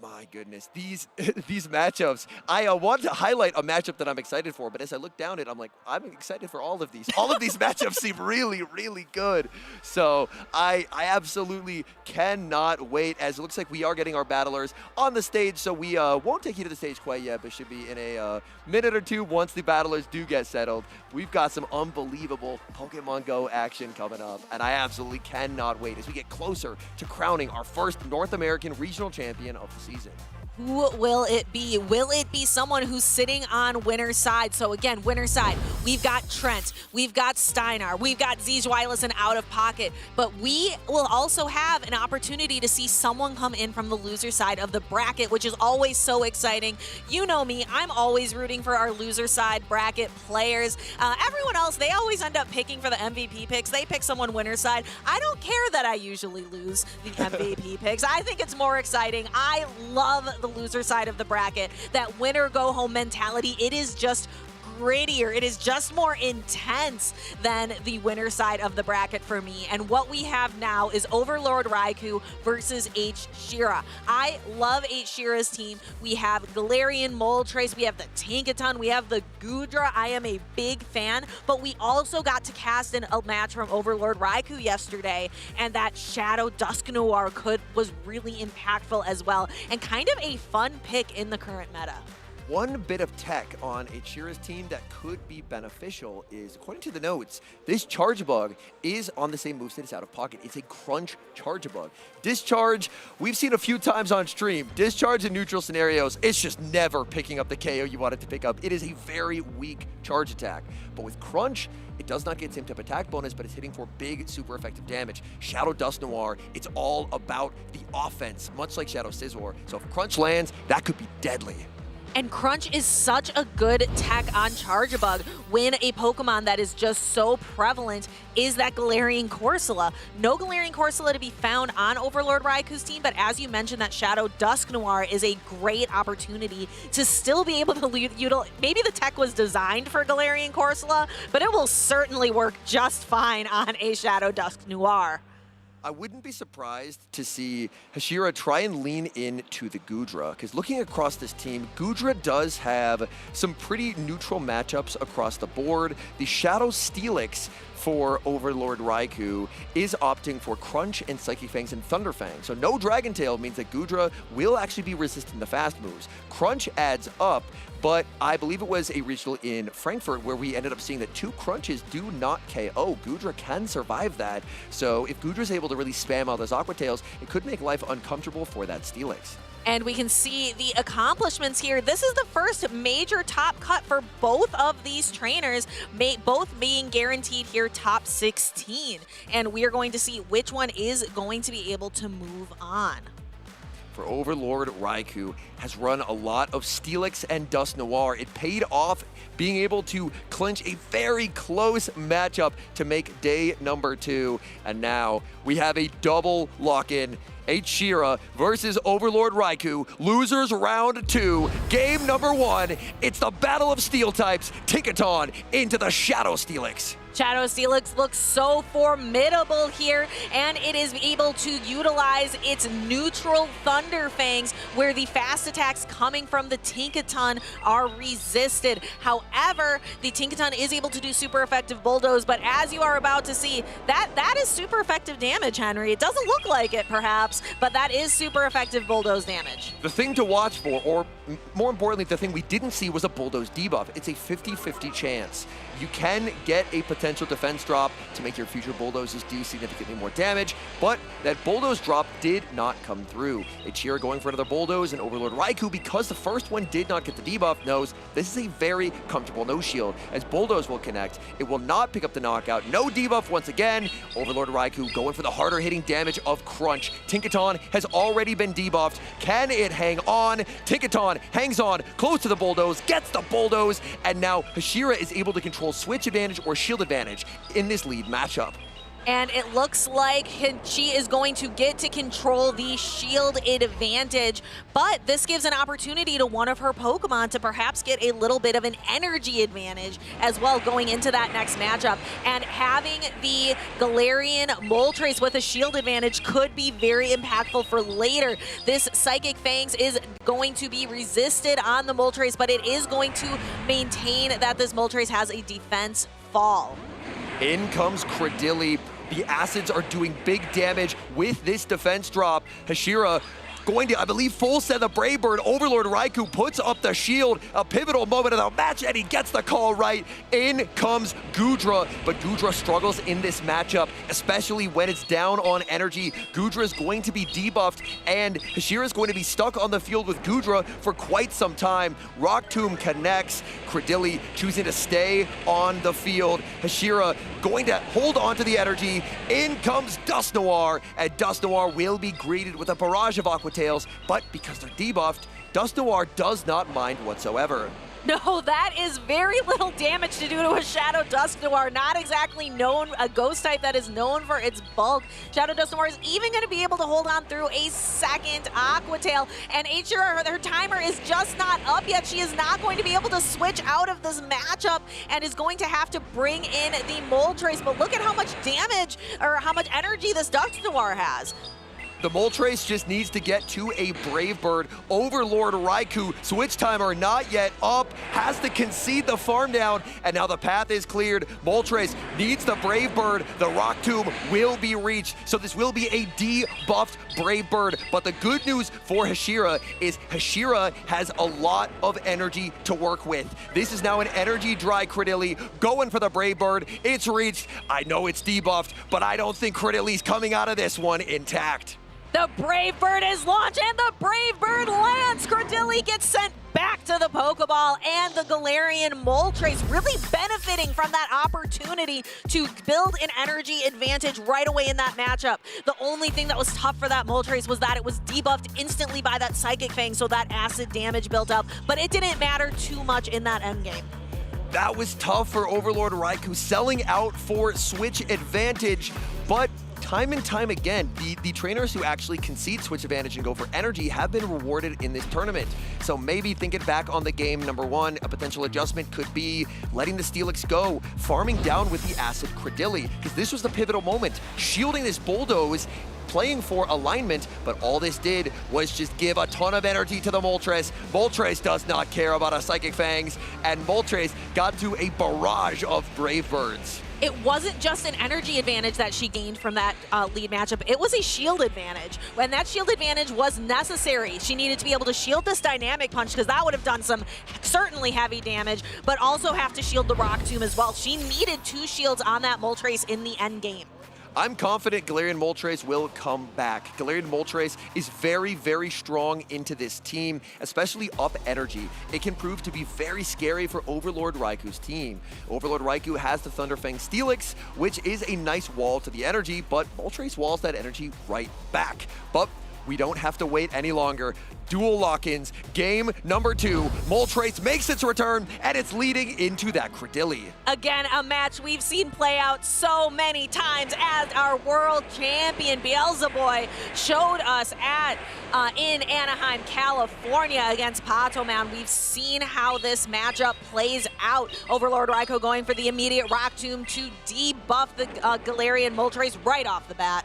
Speaker 2: my goodness, these matchups. I want to highlight a matchup that I'm excited for, but as I look down it, I'm like, I'm excited for all of these. All of these matchups seem really, really good. So I absolutely cannot wait, as it looks like we are getting our battlers on the stage. So we won't take you to the stage quite yet, but should be in a minute or two once the battlers do get settled. We've got some unbelievable Pokemon Go action coming up, and I absolutely cannot wait as we get closer to crowning our first North American regional champion of the season.
Speaker 1: Who will it be? Will it be someone who's sitting on winner's side? So again, winner's side, we've got Trent, we've got Steinar, we've got Zweillous and Out of Pocket, but we will also have an opportunity to see someone come in from the loser side of the bracket, which is always so exciting. You know me, I'm always rooting for our loser side bracket players. Everyone else, they always end up picking for the MVP picks. They pick someone winner's side. I don't care that I usually lose the MVP picks. I think it's more exciting. I love the loser side of the bracket, that winner go home mentality. It is just grittier. It is just more intense than the winner side of the bracket for me. And what we have now is Overlord Raichu versus Hschirra. I love Hschirra's team. We have Galarian Moltres, we have the Tinkaton, we have the Goodra. I am a big fan, but we also got to cast in a match from Overlord Raichu yesterday, and that Shadow Dusknoir was really impactful as well, and kind of a fun pick in the current meta.
Speaker 2: One bit of tech on Hschirra's team that could be beneficial is, according to the notes, this Charge Bug is on the same moveset as Out of Pocket. It's a Crunch Charge Bug. Discharge, we've seen a few times on stream. Discharge in neutral scenarios, it's just never picking up the KO you want it to pick up. It is a very weak charge attack. But with Crunch, it does not get same type attack bonus, but it's hitting for big, super effective damage. Shadow Dusknoir, it's all about the offense, much like Shadow Scizor. So if Crunch lands, that could be deadly.
Speaker 1: And Crunch is such a good tech on Charge-a-Bug when a Pokemon that is just so prevalent is that Galarian Corsola. No Galarian Corsola to be found on Overlord Raichu's team, but as you mentioned, that Shadow Dusknoir is a great opportunity to still be able to utilize. Maybe the tech was designed for Galarian Corsola, but it will certainly work just fine on a Shadow Dusknoir.
Speaker 2: I wouldn't be surprised to see Hschirra try and lean into the Goodra, because looking across this team, Goodra does have some pretty neutral matchups across the board. The Shadow Steelix for Overlord Raichu is opting for Crunch and Psychic Fangs and Thunder Fang. So no Dragon Tail means that Goodra will actually be resistant to fast moves. Crunch adds up, but I believe it was a regional in Frankfurt where we ended up seeing that 2 Crunches do not KO. Goodra can survive that. So if Goodra's able to really spam all those Aqua Tails, it could make life uncomfortable for that Steelix.
Speaker 1: And we can see the accomplishments here. This is the first major top cut for both of these trainers, both being guaranteed here top 16. And we are going to see which one is going to be able to move on.
Speaker 2: For Overlord Raichu has run a lot of Steelix and Dusknoir. It paid off being able to clinch a very close matchup to make day number 2. And now we have a double lock-in. Hschirra versus Overlord Raichu. Losers round 2. Game number 1. It's the battle of steel types. Tinkaton into the Shadow Steelix.
Speaker 1: Shadow Steelix looks so formidable here, and it is able to utilize its neutral Thunder Fangs, where the fast attacks coming from the Tinkaton are resisted. However, the Tinkaton is able to do super effective bulldoze, but as you are about to see, that is super effective damage, Henry. It doesn't look like it, perhaps, but that is super effective bulldoze damage.
Speaker 2: The thing to watch for, or more importantly, the thing we didn't see was a bulldoze debuff. It's a 50-50 chance. You can get a potential defense drop to make your future bulldozes do significantly more damage, but that bulldoze drop did not come through. Hschirra going for another bulldoze, and Overlord Raichu, because the first one did not get the debuff, knows this is a very comfortable no shield, as bulldoze will connect. It will not pick up the knockout. No debuff once again. Overlord Raichu going for the harder hitting damage of Crunch. Tinkaton has already been debuffed. Can it hang on? Tinkaton hangs on, close to the bulldoze, gets the bulldoze, and now Hschirra is able to control switch advantage or shield advantage in this lead matchup.
Speaker 1: And it looks like she is going to get to control the shield advantage, but this gives an opportunity to one of her Pokemon to perhaps get a little bit of an energy advantage as well going into that next matchup. And having the Galarian Moltres with a shield advantage could be very impactful for later. This Psychic Fangs is going to be resisted on the Moltres, but it is going to maintain that this Moltres has a defense fall.
Speaker 2: In comes Credilli. The Acids are doing big damage with this defense drop. Hschirra going to, I believe, full set the Brave Bird. Overlord Raichu puts up the shield. A pivotal moment of the match, and he gets the call right. In comes Goodra, but Goodra struggles in this matchup, especially when it's down on energy. Goodra is going to be debuffed, and Hschirra is going to be stuck on the field with Goodra for quite some time. Rock Tomb connects. Credilli choosing to stay on the field. Hschirra going to hold on to the energy. In comes Dusknoir, and Dusknoir will be greeted with a barrage of Aqua Tails, but because they're debuffed, Dusknoir does not mind whatsoever.
Speaker 1: No, that is very little damage to do to a Shadow Dusknoir. Not exactly known, a ghost type that is known for its bulk. Shadow Dusknoir is even going to be able to hold on through a second Aqua Tail. And Hschirra, her timer is just not up yet. She is not going to be able to switch out of this matchup and is going to have to bring in the Moltres. But look at how much damage, or how much energy this Dusknoir has.
Speaker 2: The Moltres just needs to get to a Brave Bird. Overlord Raichu, switch timer not yet up, has to concede the farm down, and now the path is cleared. Moltres needs the Brave Bird. The Rock Tomb will be reached, so this will be a debuffed Brave Bird. But the good news for Hschirra is Hschirra has a lot of energy to work with. This is now an energy dry Credilli going for the Brave Bird. It's reached. I know it's debuffed, but I don't think Credilli's coming out of this one intact.
Speaker 1: The Brave Bird is launched, and the Brave Bird lands. Credilli gets sent back to the Pokeball, and the Galarian Moltres really benefiting from that opportunity to build an energy advantage right away in that matchup. The only thing that was tough for that Moltres was that it was debuffed instantly by that Psychic Fang, so that acid damage built up, but it didn't matter too much in that endgame.
Speaker 2: That was tough for Overlord Raichu, selling out for switch advantage, but time and time again, the trainers who actually concede switch advantage and go for energy have been rewarded in this tournament. So maybe thinking back on the game, number one, a potential adjustment could be letting the Steelix go, farming down with the Acid Credilli, because this was the pivotal moment, shielding this Bulldoze, playing for alignment, but all this did was just give a ton of energy to the Moltres. Moltres does not care about a Psychic Fangs, and Moltres got to a barrage of Brave Birds.
Speaker 1: It wasn't just an energy advantage that she gained from that lead matchup. It was a shield advantage. When that shield advantage was necessary, she needed to be able to shield this Dynamic Punch, because that would have done some certainly heavy damage, but also have to shield the Rock Tomb as well. She needed 2 shields on that Moltres in the end game.
Speaker 2: I'm confident Galarian Moltres will come back. Galarian Moltres is very, very strong into this team, especially up energy. It can prove to be very scary for Overlord Raichu's team. Overlord Raichu has the Thunderfang Steelix, which is a nice wall to the energy, but Moltres walls that energy right back. But we don't have to wait any longer. Dual lock-ins, game number 2. Moltres makes its return, and it's leading into that Credilli.
Speaker 1: Again, a match we've seen play out so many times as our world champion Beelzeboy showed us at in Anaheim, California against Pato Man. We've seen how this matchup plays out. Overlord Raikou going for the immediate Rock Tomb to debuff the Galarian Moltres right off the bat.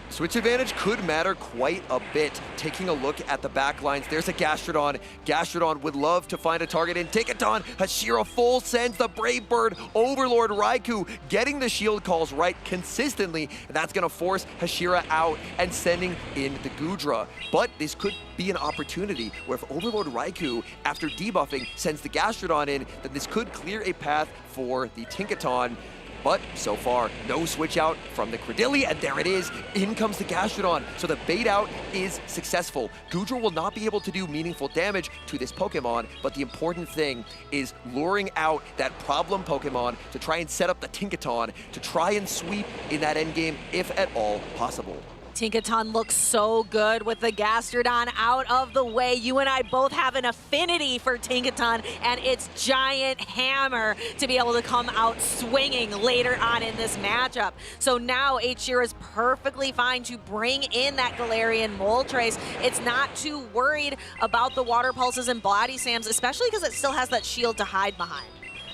Speaker 2: Switch advantage could matter quite a bit. Taking a look at the back lines, there's a Gastrodon. Gastrodon would love to find a target in Tinkaton. Hschirra full sends the Brave Bird. Overlord Raikou getting the shield calls right consistently, and that's going to force Hschirra out and sending in the Goodra. But this could be an opportunity where if Overlord Raikou, after debuffing, sends the Gastrodon in, then this could clear a path for the Tinkaton. But so far, no switch out from the Credilli, and there it is. In comes the Gastrodon, so the bait out is successful. Goodra will not be able to do meaningful damage to this Pokemon, but the important thing is luring out that problem Pokemon to try and set up the Tinkaton to try and sweep in that endgame if at all possible.
Speaker 1: Tinkaton looks so good with the Gastrodon out of the way. You and I both have an affinity for Tinkaton and its giant hammer to be able to come out swinging later on in this matchup. So now Hschirra is perfectly fine to bring in that Galarian Moltres. It's not too worried about the Water Pulses and Body Slams, especially because it still has that shield to hide behind.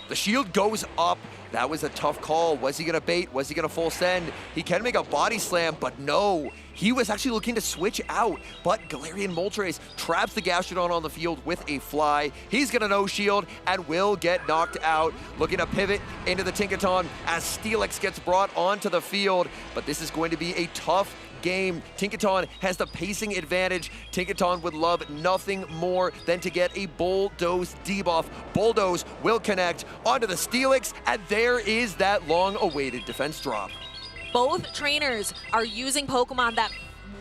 Speaker 2: The shield goes up. That was a tough call. Was he gonna bait? Was he gonna full send? He can make a body slam, but no. He was actually looking to switch out, but Galarian Moltres traps the Gastrodon on the field with a fly. He's gonna no shield and will get knocked out. Looking to pivot into the Tinkaton as Steelix gets brought onto the field, but this is going to be a tough game. Tinkaton has the pacing advantage. Tinkaton would love nothing more than to get a Bulldoze debuff. Bulldoze will connect onto the Steelix, and there is that long-awaited defense drop.
Speaker 1: Both trainers are using Pokemon that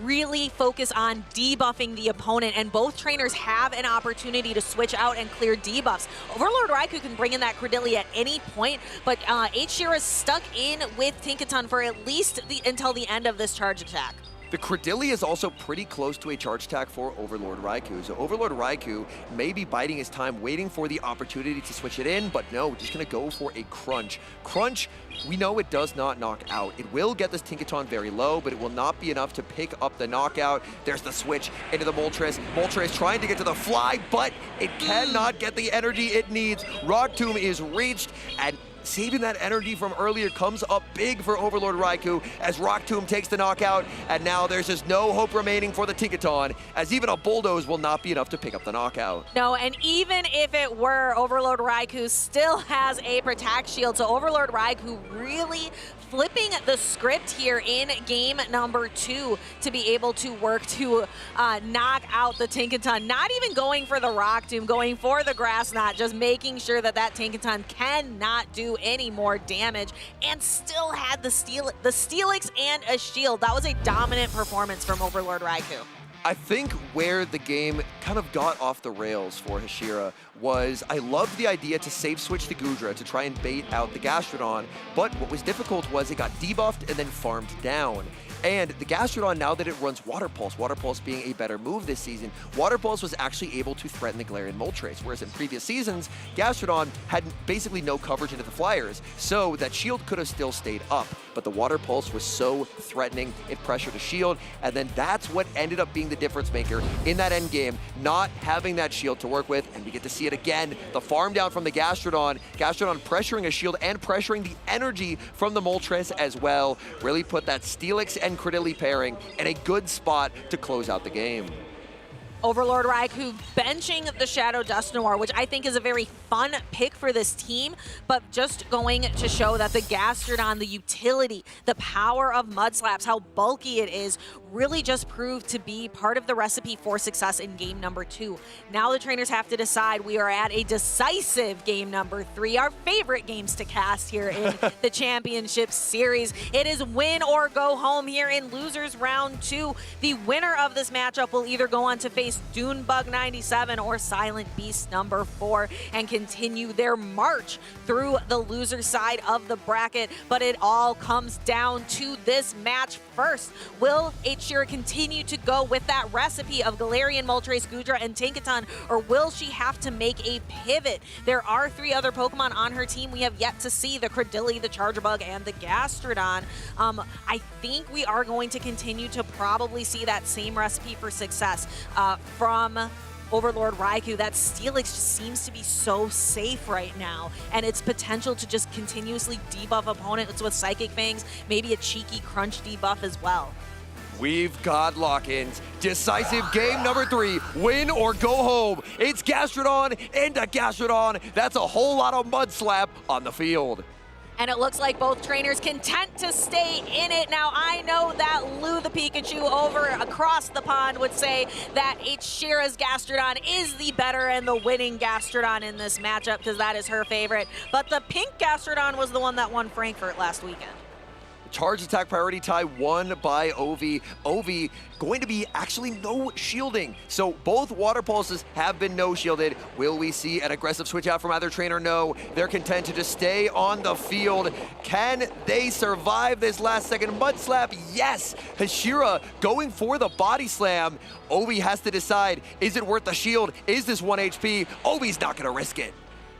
Speaker 1: really focus on debuffing the opponent, and both trainers have an opportunity to switch out and clear debuffs. Overlord Raikou can bring in that Credilli at any point, but Hschirra is stuck in with Tinkaton for at least until the end of this charge attack.
Speaker 2: The Credilli is also pretty close to a charge attack for Overlord Raikou. So Overlord Raikou may be biding his time, waiting for the opportunity to switch it in, but no, just gonna go for a Crunch. Crunch, we know it does not knock out. It will get this Tinkaton very low, but it will not be enough to pick up the knockout. There's the switch into the Moltres. Moltres trying to get to the fly, but it cannot get the energy it needs. Rock Tomb is reached, and saving that energy from earlier comes up big for Overlord Raikou as Rock Tomb takes the knockout, and now there's just no hope remaining for the Tinkaton, as even a Bulldoze will not be enough to pick up the knockout.
Speaker 1: No, and even if it were, Overlord Raikou still has a Protect Shield, so Overlord Raikou really flipping the script here in game number 2 to be able to work to knock out the Tinkaton. Not even going for the Rock Tomb, going for the Grass Knot, just making sure that that Tinkaton cannot do any more damage, and still had the Steelix and a shield. That was a dominant performance from Overlord Raikou.
Speaker 2: I think where the game kind of got off the rails for Hschirra was, I loved the idea to safe switch the Goodra to try and bait out the Gastrodon, but what was difficult was it got debuffed and then farmed down. And the Gastrodon, now that it runs Water Pulse being a better move this season, Water Pulse was actually able to threaten the Galarian Moltres, whereas in previous seasons, Gastrodon had basically no coverage into the Flyers, so that shield could have still stayed up, but the Water Pulse was so threatening, it pressured a shield, and then that's what ended up being the difference maker in that end game, not having that shield to work with, and we get to see it again, the farm down from the Gastrodon pressuring a shield and pressuring the energy from the Moltres as well, really put that Steelix and Credilli pairing in a good spot to close out the game.
Speaker 1: Overlord Raikou benching the Shadow Dusknoir, which I think is a very fun pick for this team, but just going to show that the Gastrodon, the utility, the power of Mud Slaps, how bulky it is, really just proved to be part of the recipe for success in game number 2. Now the trainers have to decide. We are at a decisive game number 3, our favorite games to cast here in the championship series. It is win or go home here in losers round 2. The winner of this matchup will either go on to face face DuneBug 97 or Silent Beast number 4 and continue their march through the loser side of the bracket. But it all comes down to this match first. Will Hschirra continue to go with that recipe of Galarian, Moltres, Goodra, and Tinkaton, or will she have to make a pivot? There are 3 other Pokemon on her team we have yet to see: the Cradily, the Charjabug, and the Gastrodon. I think we are going to continue to probably see that same recipe for success from Overlord Raichu. That Steelix just seems to be so safe right now, and its potential to just continuously debuff opponents with Psychic Fangs, maybe a cheeky crunch debuff as well.
Speaker 2: We've got lock-ins. Decisive game number 3, win or go home. It's Gastrodon into Gastrodon. That's a whole lot of mud slap on the field.
Speaker 1: And it looks like both trainers content to stay in it. Now, I know that Lou the Pikachu over across the pond would say that Hschirra's Gastrodon is the better and the winning Gastrodon in this matchup because that is her favorite. But the pink Gastrodon was the one that won Frankfurt last weekend.
Speaker 2: Charge attack priority tie won by Ovi. Ovi going to be actually no shielding. So both water pulses have been no shielded. Will we see an aggressive switch out from either trainer? No. They're content to just stay on the field. Can they survive this last second mud slap? Yes. Hschirra going for the body slam. Ovi has to decide, is it worth the shield? Is this 1 HP? Ovi's not gonna risk it.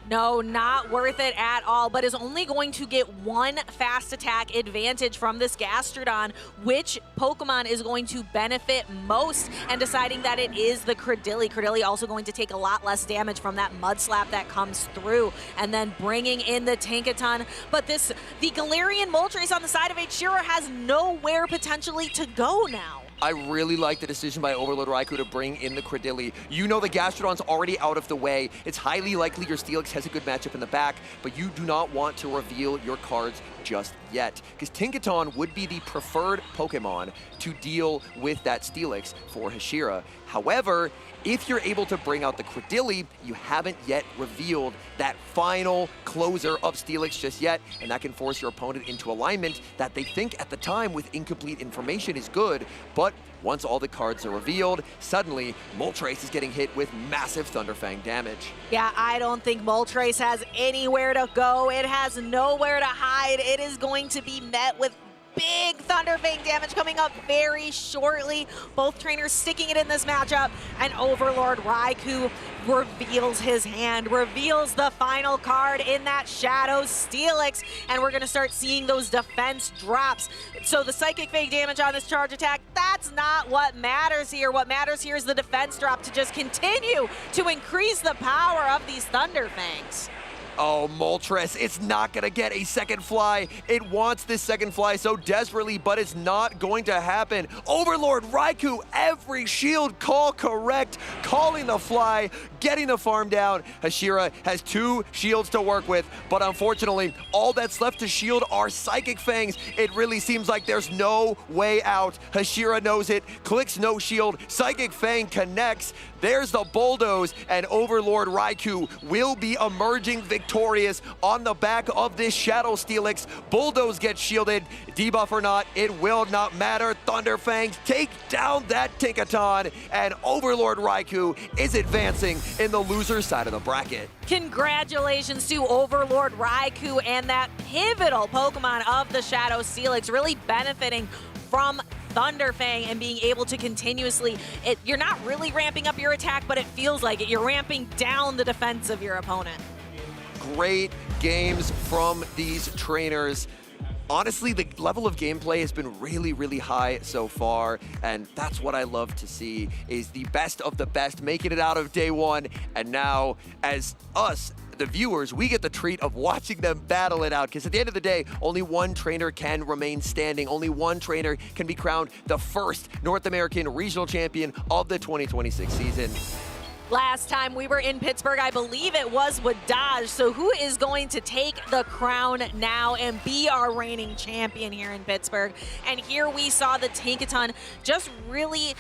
Speaker 1: No, not worth it at all, but is only going to get 1 fast attack advantage from this Gastrodon. Which Pokemon is going to benefit most? And deciding that it is the Cradily. Cradily also going to take a lot less damage from that mud slap that comes through. And then bringing in the Tinkaton. But the Galarian Moltres on the side of Hschirra has nowhere potentially to go now.
Speaker 2: I really like the decision by Overlord Raichu to bring in the Cradily. You know the Gastrodon's already out of the way. It's highly likely your Steelix has a good matchup in the back, but you do not want to reveal your cards just yet, because Tinkaton would be the preferred Pokemon to deal with that Steelix for Hschirra. However, if you're able to bring out the Cradily, you haven't yet revealed that final closer of Steelix just yet, and that can force your opponent into alignment that they think at the time with incomplete information is good, but once all the cards are revealed, suddenly Moltres is getting hit with massive Thunderfang damage.
Speaker 1: Yeah, I don't think Moltres has anywhere to go. It has nowhere to hide. It is going to be met with big Thunderfang damage coming up very shortly. Both trainers sticking it in this matchup, and Overlord Raichu reveals his hand, reveals the final card in that Shadow Steelix, and we're gonna start seeing those defense drops. So the Psychic Fang damage on this charge attack, that's not what matters here. What matters here is the defense drop to just continue to increase the power of these Thunderfangs.
Speaker 2: Oh, Moltres, it's not gonna get a second fly. It wants this second fly so desperately, but it's not going to happen. Overlord Raichu, every shield call correct, calling the fly, getting the farm down. Hschirra has 2 shields to work with, but unfortunately, all that's left to shield are Psychic Fangs. It really seems like there's no way out. Hschirra knows it, clicks no shield, Psychic Fang connects. There's the bulldoze, and Overlord Raichu will be emerging victorious on the back of this Shadow Steelix. Bulldoze gets shielded, debuff or not, it will not matter. Thunderfangs take down that Tinkaton, and Overlord Raichu is advancing in the loser side of the bracket.
Speaker 1: Congratulations to Overlord Raichu and that pivotal Pokemon of the Shadow Steelix, really benefiting from Thunderfang and being able to continuously, you're not really ramping up your attack, but it feels like it. You're ramping down the defense of your opponent.
Speaker 2: Great games from these trainers. Honestly, the level of gameplay has been really, really high so far, and that's what I love to see, is the best of the best making it out of day 1, and now, as us, the viewers, we get the treat of watching them battle it out, because at the end of the day, only one trainer can remain standing. Only one trainer can be crowned the first North American regional champion of the 2026 season.
Speaker 1: Last time we were in Pittsburgh, I believe it was Wadaj. So who is going to take the crown now and be our reigning champion here in Pittsburgh? And here we saw the Tinkaton just really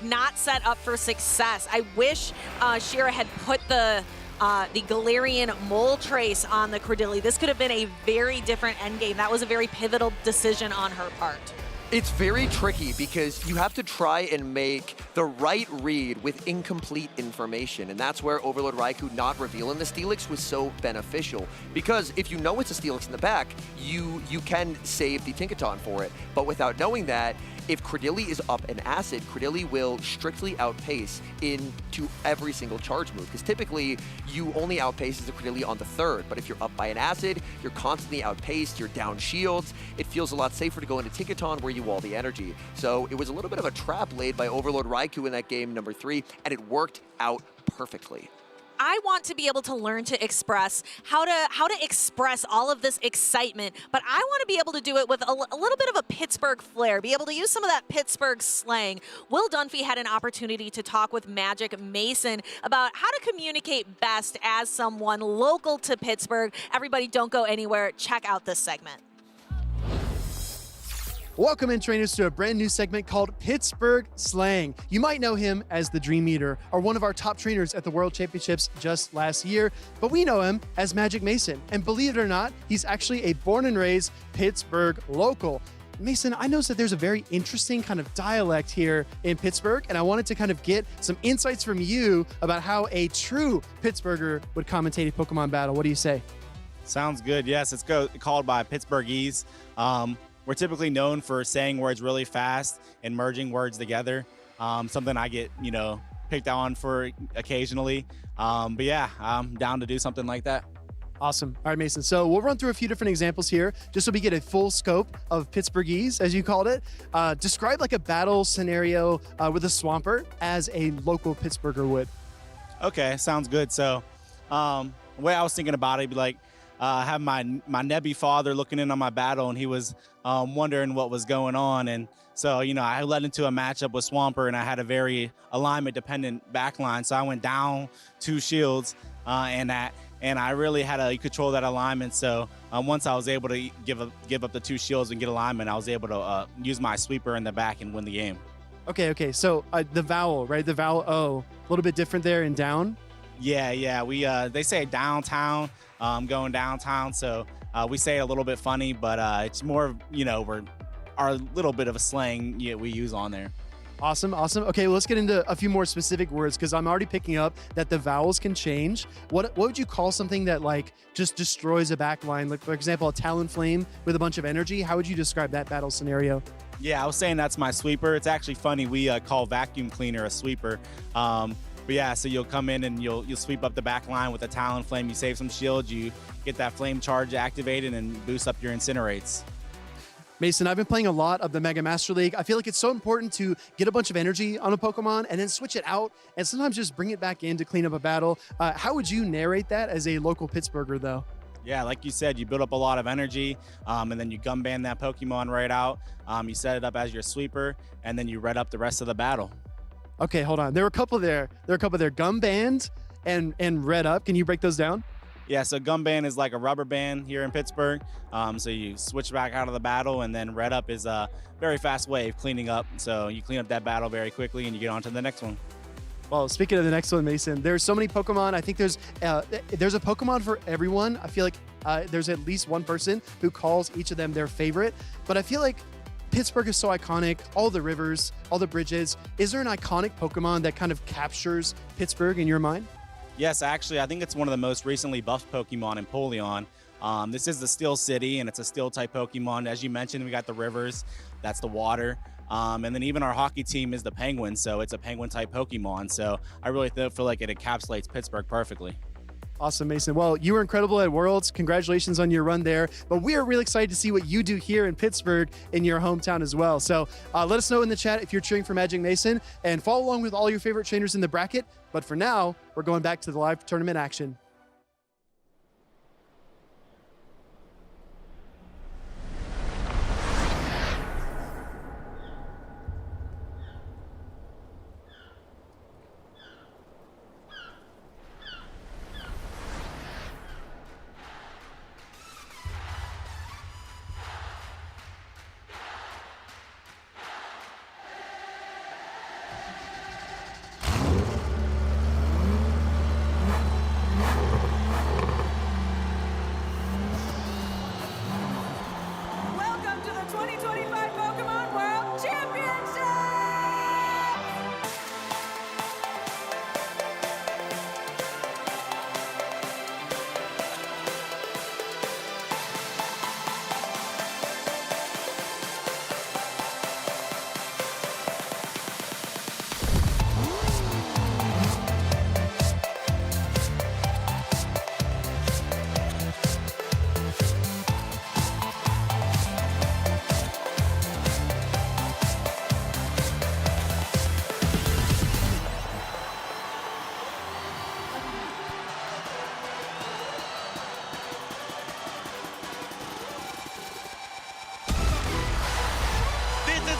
Speaker 1: not set up for success. I wish Hschirra had put the Galarian Moltres on the Cradily. This could have been a very different endgame. That was a very pivotal decision on her part.
Speaker 2: It's very tricky because you have to try and make the right read with incomplete information, and that's where Overlord Raichu not revealing the Steelix was so beneficial. Because if you know it's a Steelix in the back, you can save the Tinkaton for it. But without knowing that, if Credilli is up an Acid, Credilli will strictly outpace into every single charge move. Because typically, you only outpace as a Credilli on the third. But if you're up by an Acid, you're constantly outpaced, you're down shields. It feels a lot safer to go into Tinkaton where you wall the energy. So it was a little bit of a trap laid by Overlord Raichu in that game number 3, and it worked out perfectly.
Speaker 1: I want to be able to learn to express how to express all of this excitement, but I want to be able to do it with a little bit of a Pittsburgh flair, be able to use some of that Pittsburgh slang. Will Dunphy had an opportunity to talk with Magic Mason about how to communicate best as someone local to Pittsburgh. Everybody don't go anywhere. Check out this segment.
Speaker 16: Welcome in, trainers, to a brand new segment called Pittsburgh Slang. You might know him as the Dream Eater, or one of our top trainers at the World Championships just last year, but we know him as Magic Mason. And believe it or not, he's actually a born and raised Pittsburgh local. Mason, I noticed that there's a very interesting kind of dialect here in Pittsburgh, and I wanted to kind of get some insights from you about how a true Pittsburgher would commentate a Pokemon battle. What do you say?
Speaker 17: Sounds good. Yes, it's called by Pittsburghese. We're typically known for saying words really fast and merging words together. Something I get, picked on for occasionally. But yeah, I'm down to do something like that.
Speaker 16: Awesome. All right, Mason. So we'll run through a few different examples here, just so we get a full scope of Pittsburghese, as you called it. Describe like a battle scenario with a Swampert as a local Pittsburgher would.
Speaker 17: Okay, sounds good. So the way I was thinking about it, it'd be like, have my Nebby father looking in on my battle, and he was wondering what was going on. And so, I led into a matchup with Swampert, and I had a very alignment-dependent backline. So I went down 2 shields, and I really had to control that alignment. So once I was able to give up the 2 shields and get alignment, I was able to use my sweeper in the back and win the game.
Speaker 16: Okay. So the vowel, right? The vowel O, a little bit different there in down.
Speaker 17: Yeah. We they say downtown, going downtown. So we say it a little bit funny, but it's more, our little bit of a slang we use on there.
Speaker 16: Awesome. Okay, well, let's get into a few more specific words, because I'm already picking up that the vowels can change. What would you call something that like just destroys a backline? Like, for example, a Talonflame with a bunch of energy. How would you describe that battle scenario?
Speaker 17: Yeah, I was saying that's my sweeper. It's actually funny. We call vacuum cleaner a sweeper. But yeah, so you'll come in and you'll sweep up the back line with a Talonflame. You save some shields, you get that flame charge activated and boost up your incinerates.
Speaker 16: Mason, I've been playing a lot of the Mega Master League. I feel like it's so important to get a bunch of energy on a Pokemon and then switch it out and sometimes just bring it back in to clean up a battle. How would you narrate that as a local Pittsburgher, though?
Speaker 17: Yeah, like you said, you build up a lot of energy, and then you Gumban that Pokemon right out. You set it up as your sweeper, and then you red up the rest of the battle.
Speaker 16: Okay, hold on. There were a couple there. Gumband and red up. Can you break those down?
Speaker 17: Yeah, so Gumban is like a rubber band here in Pittsburgh. So you switch back out of the battle, and then red up is a very fast way of cleaning up. So you clean up that battle very quickly, and you get on to the next one.
Speaker 16: Well, speaking of the next one, Mason, there's so many Pokemon. I think there's a Pokemon for everyone. I feel like there's at least one person who calls each of them their favorite. But I feel like Pittsburgh is so iconic, all the rivers, all the bridges. Is there an iconic Pokemon that kind of captures Pittsburgh in your mind?
Speaker 17: Yes, actually, I think it's one of the most recently buffed Pokemon in Polion. This is the Steel City, and it's a Steel-type Pokemon. As you mentioned, we got the rivers. That's the water. And then even our hockey team is the Penguin, so it's a Penguin-type Pokemon. So I really feel like it encapsulates Pittsburgh perfectly.
Speaker 16: Awesome, Mason. Well, you were incredible at Worlds. Congratulations on your run there. But we are really excited to see what you do here in Pittsburgh in your hometown as well. So let us know in the chat if you're cheering for Magic Mason, and follow along with all your favorite trainers in the bracket. But for now, we're going back to the live tournament action.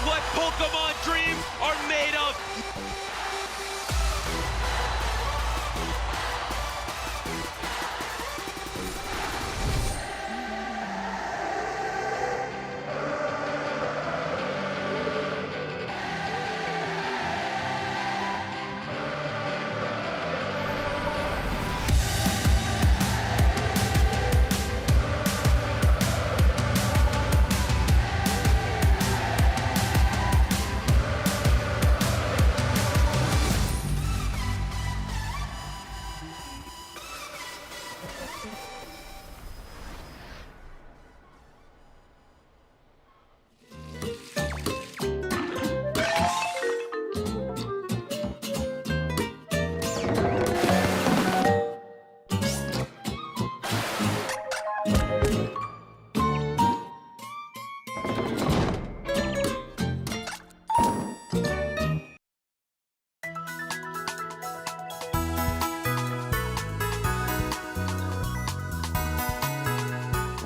Speaker 7: what Pokemon dreams are made of.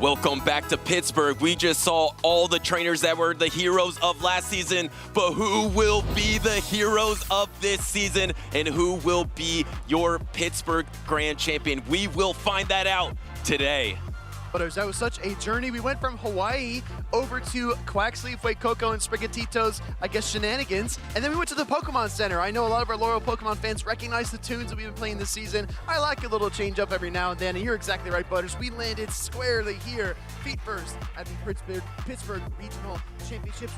Speaker 7: Welcome back to Pittsburgh. We just saw all the trainers that were the heroes of last season, but who will be the heroes of this season and who will be your Pittsburgh Grand Champion? We will find that out today.
Speaker 16: But that was such a journey. We went from Hawaii over to Quaxley, Fuecoco, and Sprigatito's, I guess, shenanigans. And then we went to the Pokemon Center. I know a lot of our loyal Pokemon fans recognize the tunes that we've been playing this season. I like a little change up every now and then, and you're exactly right, Butters. We landed squarely here, feet first, at the Pittsburgh Regional Championships.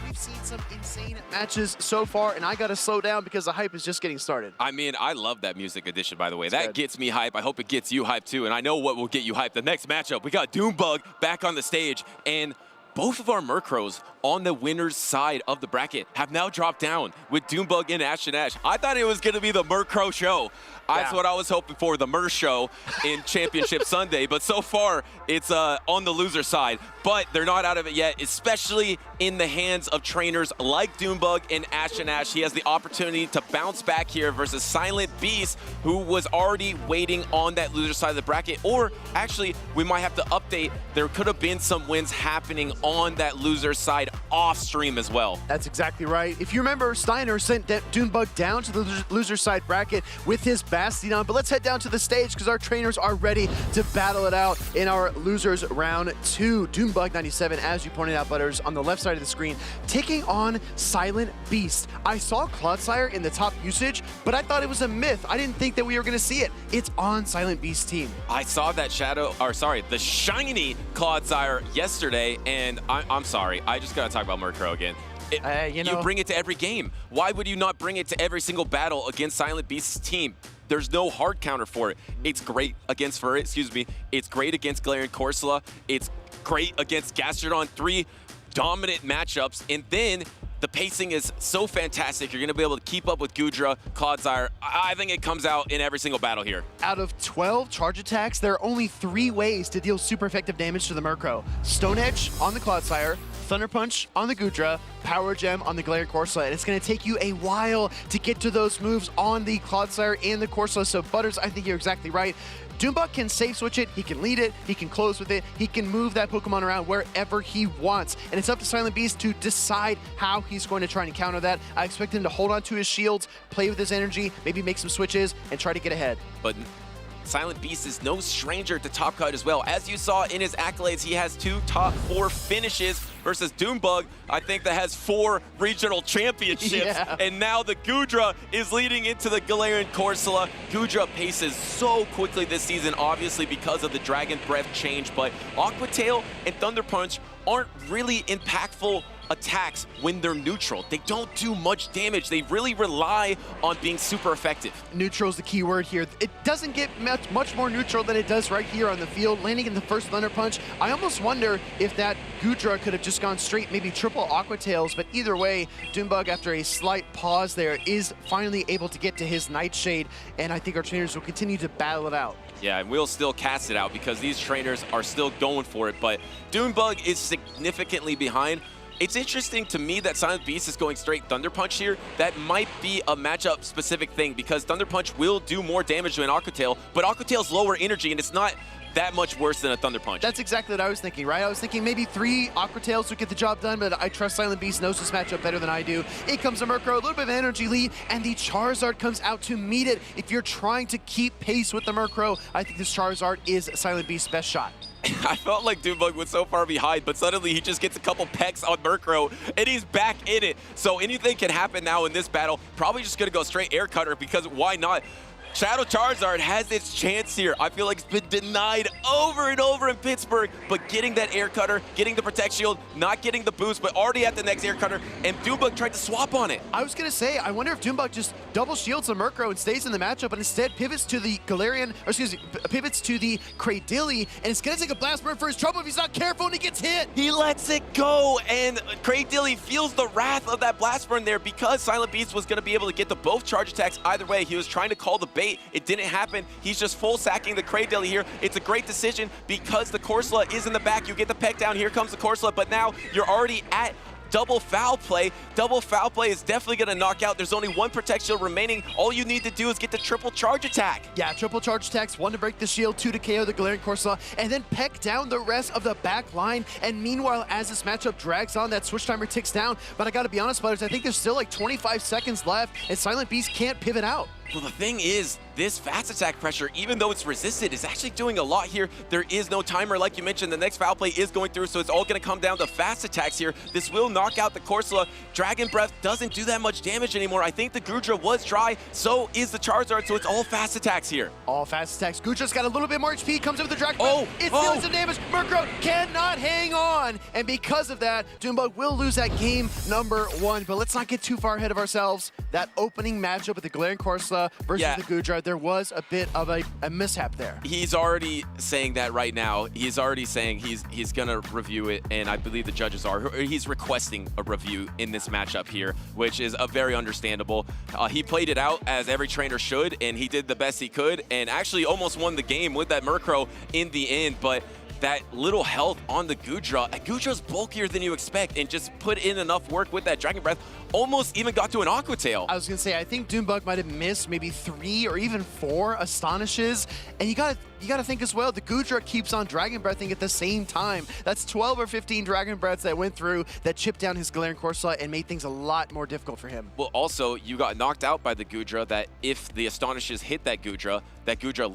Speaker 16: We've seen some insane matches so far, and I got to slow down because the hype is just getting started.
Speaker 7: I mean, I love that music addition, by the way. That gets me hype. I hope it gets you hype, too. And I know what will get you hype. The next matchup, we got DuneBug back on the stage, and both of our Murkrows on the winner's side of the bracket have now dropped down with DuneBug and Ashton. I thought it was going to be the Murkrow show. That's what I was hoping for, the Mur show in Championship Sunday. But so far, it's on the loser side. But they're not out of it yet, especially in the hands of trainers like DuneBug and Ashton. He has the opportunity to bounce back here versus Silent Beast, who was already waiting on that loser side of the bracket. Or actually, we might have to update. There could have been some wins happening on that loser side off stream as well.
Speaker 16: That's exactly right. If you remember, Steinar sent DuneBug down to the loser side bracket with his Bastion, but let's head down to the stage because our trainers are ready to battle it out in our losers round 2. DuneBug 97, as you pointed out, Butters, on the left side of the screen, taking on Silent Beast. I saw Clodsire in the top usage, but I thought it was a myth. I didn't think that we were going to see it. It's on Silent Beast's team.
Speaker 7: I saw that the shiny Clodsire yesterday, and I'm sorry, I just got to talk about Murkrow again. You bring it to every game. Why would you not bring it to every single battle against Silent Beast's team? There's no hard counter for it. It's great against It's great against Galarian Corsola. It's great against Gastrodon. 3 dominant matchups. And then the pacing is so fantastic. You're going to be able to keep up with Goodra, Clodsire. I think it comes out in every single battle here.
Speaker 16: Out of 12 charge attacks, there are only 3 ways to deal super effective damage to the Murkrow. Stone Edge on the Clodsire, Thunder Punch on the Goodra, Power Gem on the Galarian Corsola, and it's going to take you a while to get to those moves on the Clodsire and the Corsola. So Butters, I think you're exactly right. DuneBug can safe switch it, he can lead it, he can close with it, he can move that Pokemon around wherever he wants. And it's up to Silent Beast to decide how he's going to try and counter that. I expect him to hold on to his shields, play with his energy, maybe make some switches, and try to get ahead.
Speaker 7: But Silent Beast is no stranger to top cut as well. As you saw in his accolades, he has 2 top 4 finishes versus DuneBug, I think, that has 4 regional championships.
Speaker 16: Yeah.
Speaker 7: And now the Goodra is leading into the Galarian Corsola. Goodra paces so quickly this season, obviously because of the Dragon Breath change, but Aqua Tail and Thunder Punch aren't really impactful attacks when they're neutral. They don't do much damage. They really rely on being super effective.
Speaker 16: Neutral is the key word here. It doesn't get much more neutral than it does right here on the field. Landing in the first Thunder Punch, I almost wonder if that Goodra could have just gone straight, maybe triple Aqua Tails, but either way, DuneBug, after a slight pause there, is finally able to get to his Nightshade, and I think our trainers will continue to battle it out.
Speaker 7: Yeah, and we'll still cast it out because these trainers are still going for it, but DuneBug is significantly behind. It's interesting to me that Silent Beast is going straight Thunder Punch here. That might be a matchup-specific thing because Thunder Punch will do more damage to an Aqua Tail, but Aqua Tail's lower energy, and it's not that much worse than a Thunder Punch.
Speaker 16: That's exactly what I was thinking, right? I was thinking maybe 3 Aqua Tails would get the job done, but I trust Silent Beast knows this matchup better than I do. It comes to Murkrow, a little bit of energy lead, and the Charizard comes out to meet it. If you're trying to keep pace with the Murkrow, I think this Charizard is Silent Beast's best shot.
Speaker 7: I felt like DuneBug was so far behind, but suddenly he just gets a couple pecks on Murkrow, and he's back in it. So anything can happen now in this battle. Probably just going to go straight Air Cutter, because why not? Shadow Charizard has its chance here. I feel like it's been denied over and over in Pittsburgh, but getting that Air Cutter, getting the Protect Shield, not getting the boost, but already at the next Air Cutter, and DuneBug tried to swap on it.
Speaker 16: I was going to say, I wonder if DuneBug just double shields the Murkrow and stays in the matchup, but instead pivots to the Galarian, or excuse me, pivots to the Cradilly, and it's going to take a Blast Burn for his trouble if he's not careful and he gets hit.
Speaker 7: He lets it go, and Cradilly feels the wrath of that Blast Burn there because Silent Beast was going to be able to get the both charge attacks either way. He was trying to call the bait. It didn't happen. He's just full sacking the Cradilly here. It's a great decision because the Corsola is in the back. You get the peck down. Here comes the Corsola, but now you're already at double foul play. Double foul play is definitely going to knock out. There's only 1 Protect Shield remaining. All you need to do is get the triple charge attack.
Speaker 16: Yeah, triple charge attacks, 1 to break the shield, 2 to KO the Galarian Corsola, and then peck down the rest of the back line. And meanwhile, as this matchup drags on, that switch timer ticks down. But I got to be honest, Butters, I think there's still like 25 seconds left, and Silent Beast can't pivot out.
Speaker 7: Well, the thing is, this fast attack pressure, even though it's resisted, is actually doing a lot here. There is no timer. Like you mentioned, the next foul play is going through, so it's all going to come down to fast attacks here. This will knock out the Corsola. Dragon Breath doesn't do that much damage anymore. I think the Goodra was dry, so is the Charizard, so it's all fast attacks here.
Speaker 16: All fast attacks. Goodra's got a little bit more HP, comes in with the Dragon Breath. It's dealing some damage. Murkrow cannot hang on, and because of that, DuneBug will lose that game number 1. But let's not get too far ahead of ourselves. That opening matchup with the Galarian Corsola versus the Goodra, there was a bit of a mishap there.
Speaker 7: He's already saying that right now. He's already saying he's gonna review it, and I believe the judges are. He's requesting a review in this matchup here, which is very understandable. He played it out as every trainer should, and he did the best he could, and actually almost won the game with that Murkrow in the end, but that little health on the Goodra. Goodra's bulkier than you expect, and just put in enough work with that Dragon Breath, almost even got to an Aqua Tail.
Speaker 16: I was gonna say, I think DuneBug might have missed maybe 3 or even 4 Astonishes, and you gotta think as well, the Goodra keeps on Dragon Breathing at the same time. That's 12 or 15 Dragon Breaths that went through that chipped down his Galarian Corsola and made things a lot more difficult for him.
Speaker 7: Well, also, you got knocked out by the Goodra, that if the Astonishes hit that Goodra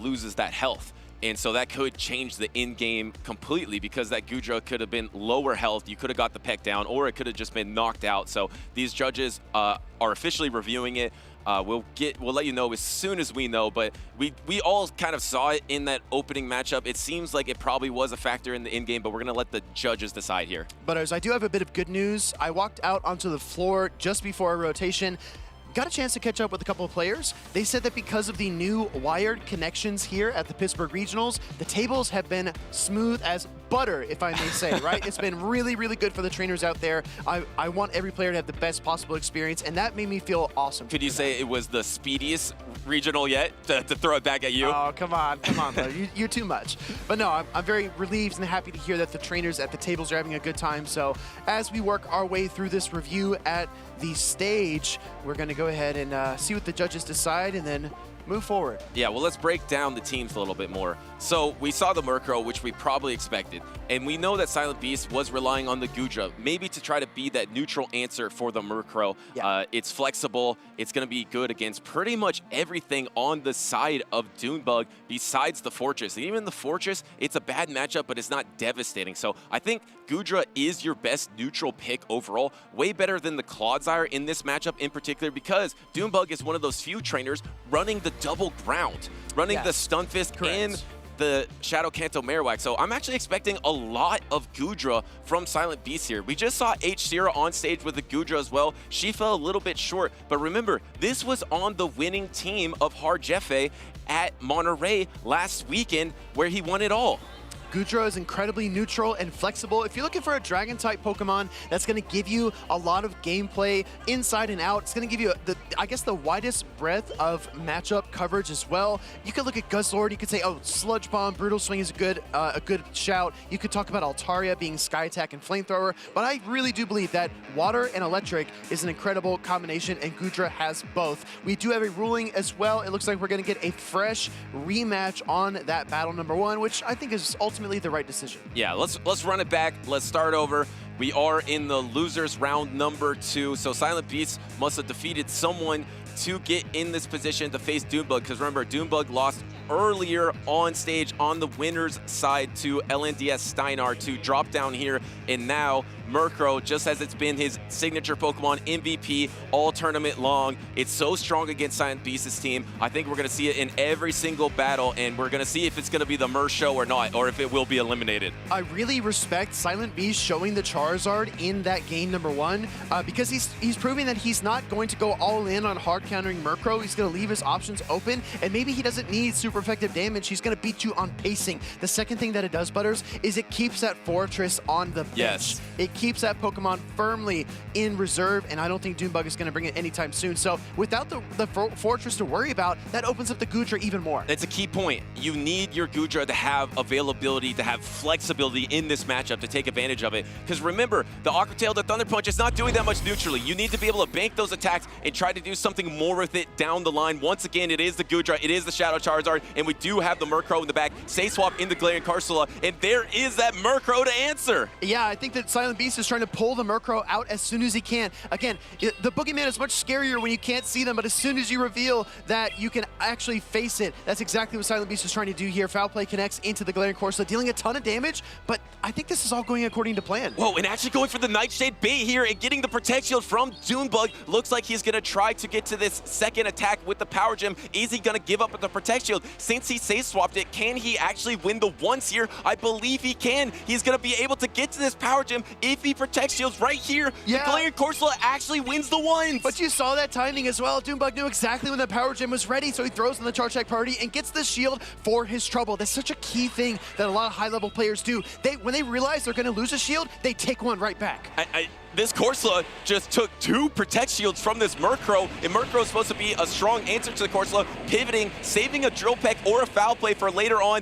Speaker 7: loses that health. And so that could change the in-game completely, because that Goodra could have been lower health. You could have got the peck down, or it could have just been knocked out. So these judges are officially reviewing it. We'll let you know as soon as we know, but we all kind of saw it in that opening matchup. It seems like it probably was a factor in the in-game, but we're going to let the judges decide here.
Speaker 16: But as I do have a bit of good news, I walked out onto the floor just before our rotation. Got a chance to catch up with a couple of players. They said that because of the new wired connections here at the Pittsburgh Regionals, the tables have been smooth as butter, if I may say, right? It's been really, really good for the trainers out there. I want every player to have the best possible experience, and that made me feel awesome.
Speaker 7: Could you say it was the speediest regional yet, to throw it back at you?
Speaker 16: Oh, come on, bro. You're too much. But no, I'm very relieved and happy to hear that the trainers at the tables are having a good time. So as we work our way through this review at the stage, we're going to go ahead and see what the judges decide and then move forward.
Speaker 7: Yeah, well, let's break down the teams a little bit more. So we saw the Murkrow, which we probably expected, and we know that Silent Beast was relying on the Goodra, maybe to try to be that neutral answer for the Murkrow. Yeah. It's flexible. It's going to be good against pretty much everything on the side of DuneBug besides the Fortress. And even the Fortress, it's a bad matchup, but it's not devastating. So I think Goodra is your best neutral pick overall, way better than the Clodsire in this matchup in particular, because DuneBug is one of those few trainers running the double ground, running the Stunfisk and the Shadow Kanto Marowak. So I'm actually expecting a lot of Goodra from Silent Beast here. We just saw Hschirra on stage with the Goodra as well. She fell a little bit short, but remember, this was on the winning team of Hschirra at Monterey last weekend, where he won it all.
Speaker 16: Goodra is incredibly neutral and flexible. If you're looking for a Dragon-type Pokemon that's going to give you a lot of gameplay inside and out, it's going to give you, I guess, the widest breadth of matchup coverage as well. You could look at Guzzlord. You could say, oh, Sludge Bomb, Brutal Swing is a good shout. You could talk about Altaria being Sky Attack and Flamethrower, but I really do believe that Water and Electric is an incredible combination, and Goodra has both. We do have a ruling as well. It looks like we're going to get a fresh rematch on that battle number 1, which I think is ultimately the right decision.
Speaker 7: Yeah, let's run it back. Let's start over. We are in the losers round number 2, so Silent Beast must have defeated someone to get in this position to face DuneBug, because remember, DuneBug lost earlier on stage on the winner's side to LNDS Steinar to drop down here, and now Murkrow, just as it's been his signature Pokemon MVP all tournament long, it's so strong against Silent Beast's team. I think we're going to see it in every single battle, and we're going to see if it's going to be the Mer show or not, or if it will be eliminated.
Speaker 16: I really respect Silent Beast showing the Charizard in that game number 1 because he's proving that he's not going to go all in on hard countering Murkrow. He's going to leave his options open, and maybe he doesn't need super effective damage. He's going to beat you on pacing. The second thing that it does, Butters, is it keeps that Fortress on the bench.
Speaker 7: Yes.
Speaker 16: It keeps that Pokemon firmly in reserve, and I don't think DuneBug is going to bring it anytime soon. So without the Fortress to worry about, that opens up the Goodra even more.
Speaker 7: That's a key point. You need your Goodra to have availability, to have flexibility in this matchup to take advantage of it. Because remember, the Aqua Tail, the Thunder Punch is not doing that much neutrally. You need to be able to bank those attacks and try to do something more with it down the line. Once again, it is the Goodra, it is the Shadow Charizard, and we do have the Murkrow in the back. Say swap in the Galarian Corsola, and there is that Murkrow to answer.
Speaker 16: Yeah, I think that Silent Beast is trying to pull the Murkrow out as soon as he can. Again, the Boogeyman is much scarier when you can't see them, but as soon as you reveal that you can actually face it, that's exactly what Silent Beast is trying to do here. Foul Play connects into the Galarian Corsola, dealing a ton of damage, but I think this is all going according to plan.
Speaker 7: Whoa, and actually going for the Nightshade bait here and getting the Protect Shield from DuneBug. Looks like he's going to try to get to this second attack with the Power Gem. Is he going to give up with the Protect Shield? Since he safe swapped it, can he actually win the once here? I believe he can. He's going to be able to get to this Power Gem if he Protect Shields right here.
Speaker 16: Yeah.
Speaker 7: The Galarian Corsola actually wins the ones.
Speaker 16: But you saw that timing as well. DuneBug knew exactly when the Power Gem was ready, so he throws in the Charge Attack Party and gets the shield for his trouble. That's such a key thing that a lot of high-level players do. When they realize they're going to lose a shield, they take one right back.
Speaker 7: This Corsola just took 2 Protect Shields from this Murkrow, and Murkrow is supposed to be a strong answer to the Corsola, pivoting, saving a Drill Peck or a Foul Play for later on,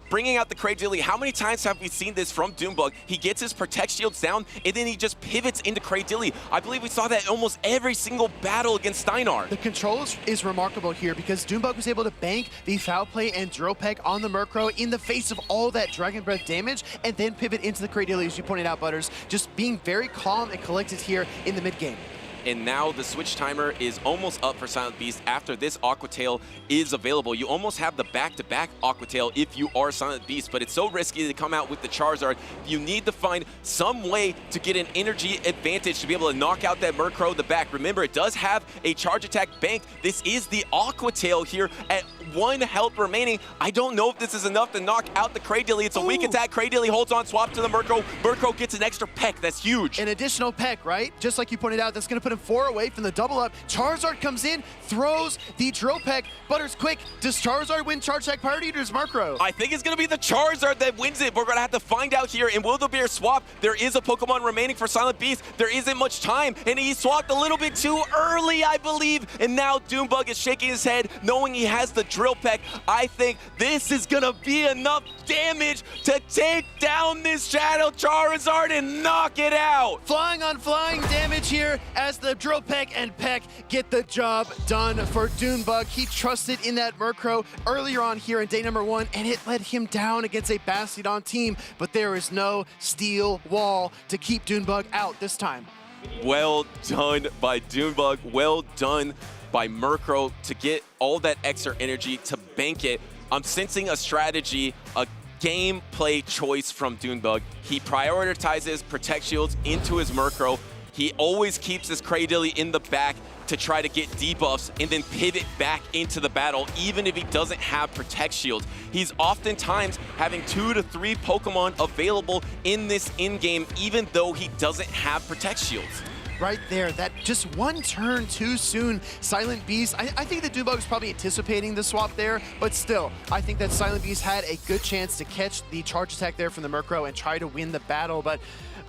Speaker 7: bringing out the Cradily. How many times have we seen this from DuneBug? He gets his Protect Shields down, and then he just pivots into Cradily. I believe we saw that in almost every single battle against Steinar.
Speaker 16: The control is remarkable here because DuneBug was able to bank the Foul Play and Drill Peck on the Murkrow in the face of all that Dragon Breath damage, and then pivot into the Cradily, as you pointed out, Butters. Just being very calm and collected here in the mid-game.
Speaker 7: And now the switch timer is almost up for Silent Beast after this Aqua Tail is available. You almost have the back-to-back Aqua Tail if you are Silent Beast, but it's so risky to come out with the Charizard. You need to find some way to get an energy advantage to be able to knock out that Murkrow in the back. Remember, it does have a Charge Attack bank. This is the Aqua Tail here at 1 health remaining. I don't know if this is enough to knock out the Cradily. It's a weak attack. Cradily holds on, swap to the Murkrow. Murkrow gets an extra peck. That's huge.
Speaker 16: An additional peck, right? Just like you pointed out, that's going to put him 4 away from the double up. Charizard comes in, throws the Drill Peck. Butters, quick. Does Charizard win Charge Attack Party or does Murkrow?
Speaker 7: I think it's going to be the Charizard that wins it. We're going to have to find out here. And will there be a swap? There is a Pokemon remaining for Silent Beast. There isn't much time, and he swapped a little bit too early, I believe. And now DuneBug is shaking his head, knowing he has the Drill Peck. I think this is going to be enough damage to take down this Shadow Charizard and knock it out.
Speaker 16: Flying on flying damage here as the Drill Peck and Peck get the job done for DuneBug. He trusted in that Murkrow earlier on here in day number 1, and it let him down against a Bastiodon team, but there is no steel wall to keep DuneBug out this time.
Speaker 7: Well done by DuneBug. Well done by Murkrow to get all that extra energy to bank it. I'm sensing a strategy, a gameplay choice from DuneBug. He prioritizes Protect Shields into his Murkrow. He always keeps his Cradily in the back to try to get debuffs and then pivot back into the battle, even if he doesn't have Protect Shields. He's oftentimes having 2 to 3 Pokemon available in this in-game, even though he doesn't have Protect Shields.
Speaker 16: right there. That just one turn too soon. Silent Beast, I think that DuneBug was probably anticipating the swap there, but still, I think that Silent Beast had a good chance to catch the charge attack there from the Murkrow and try to win the battle. But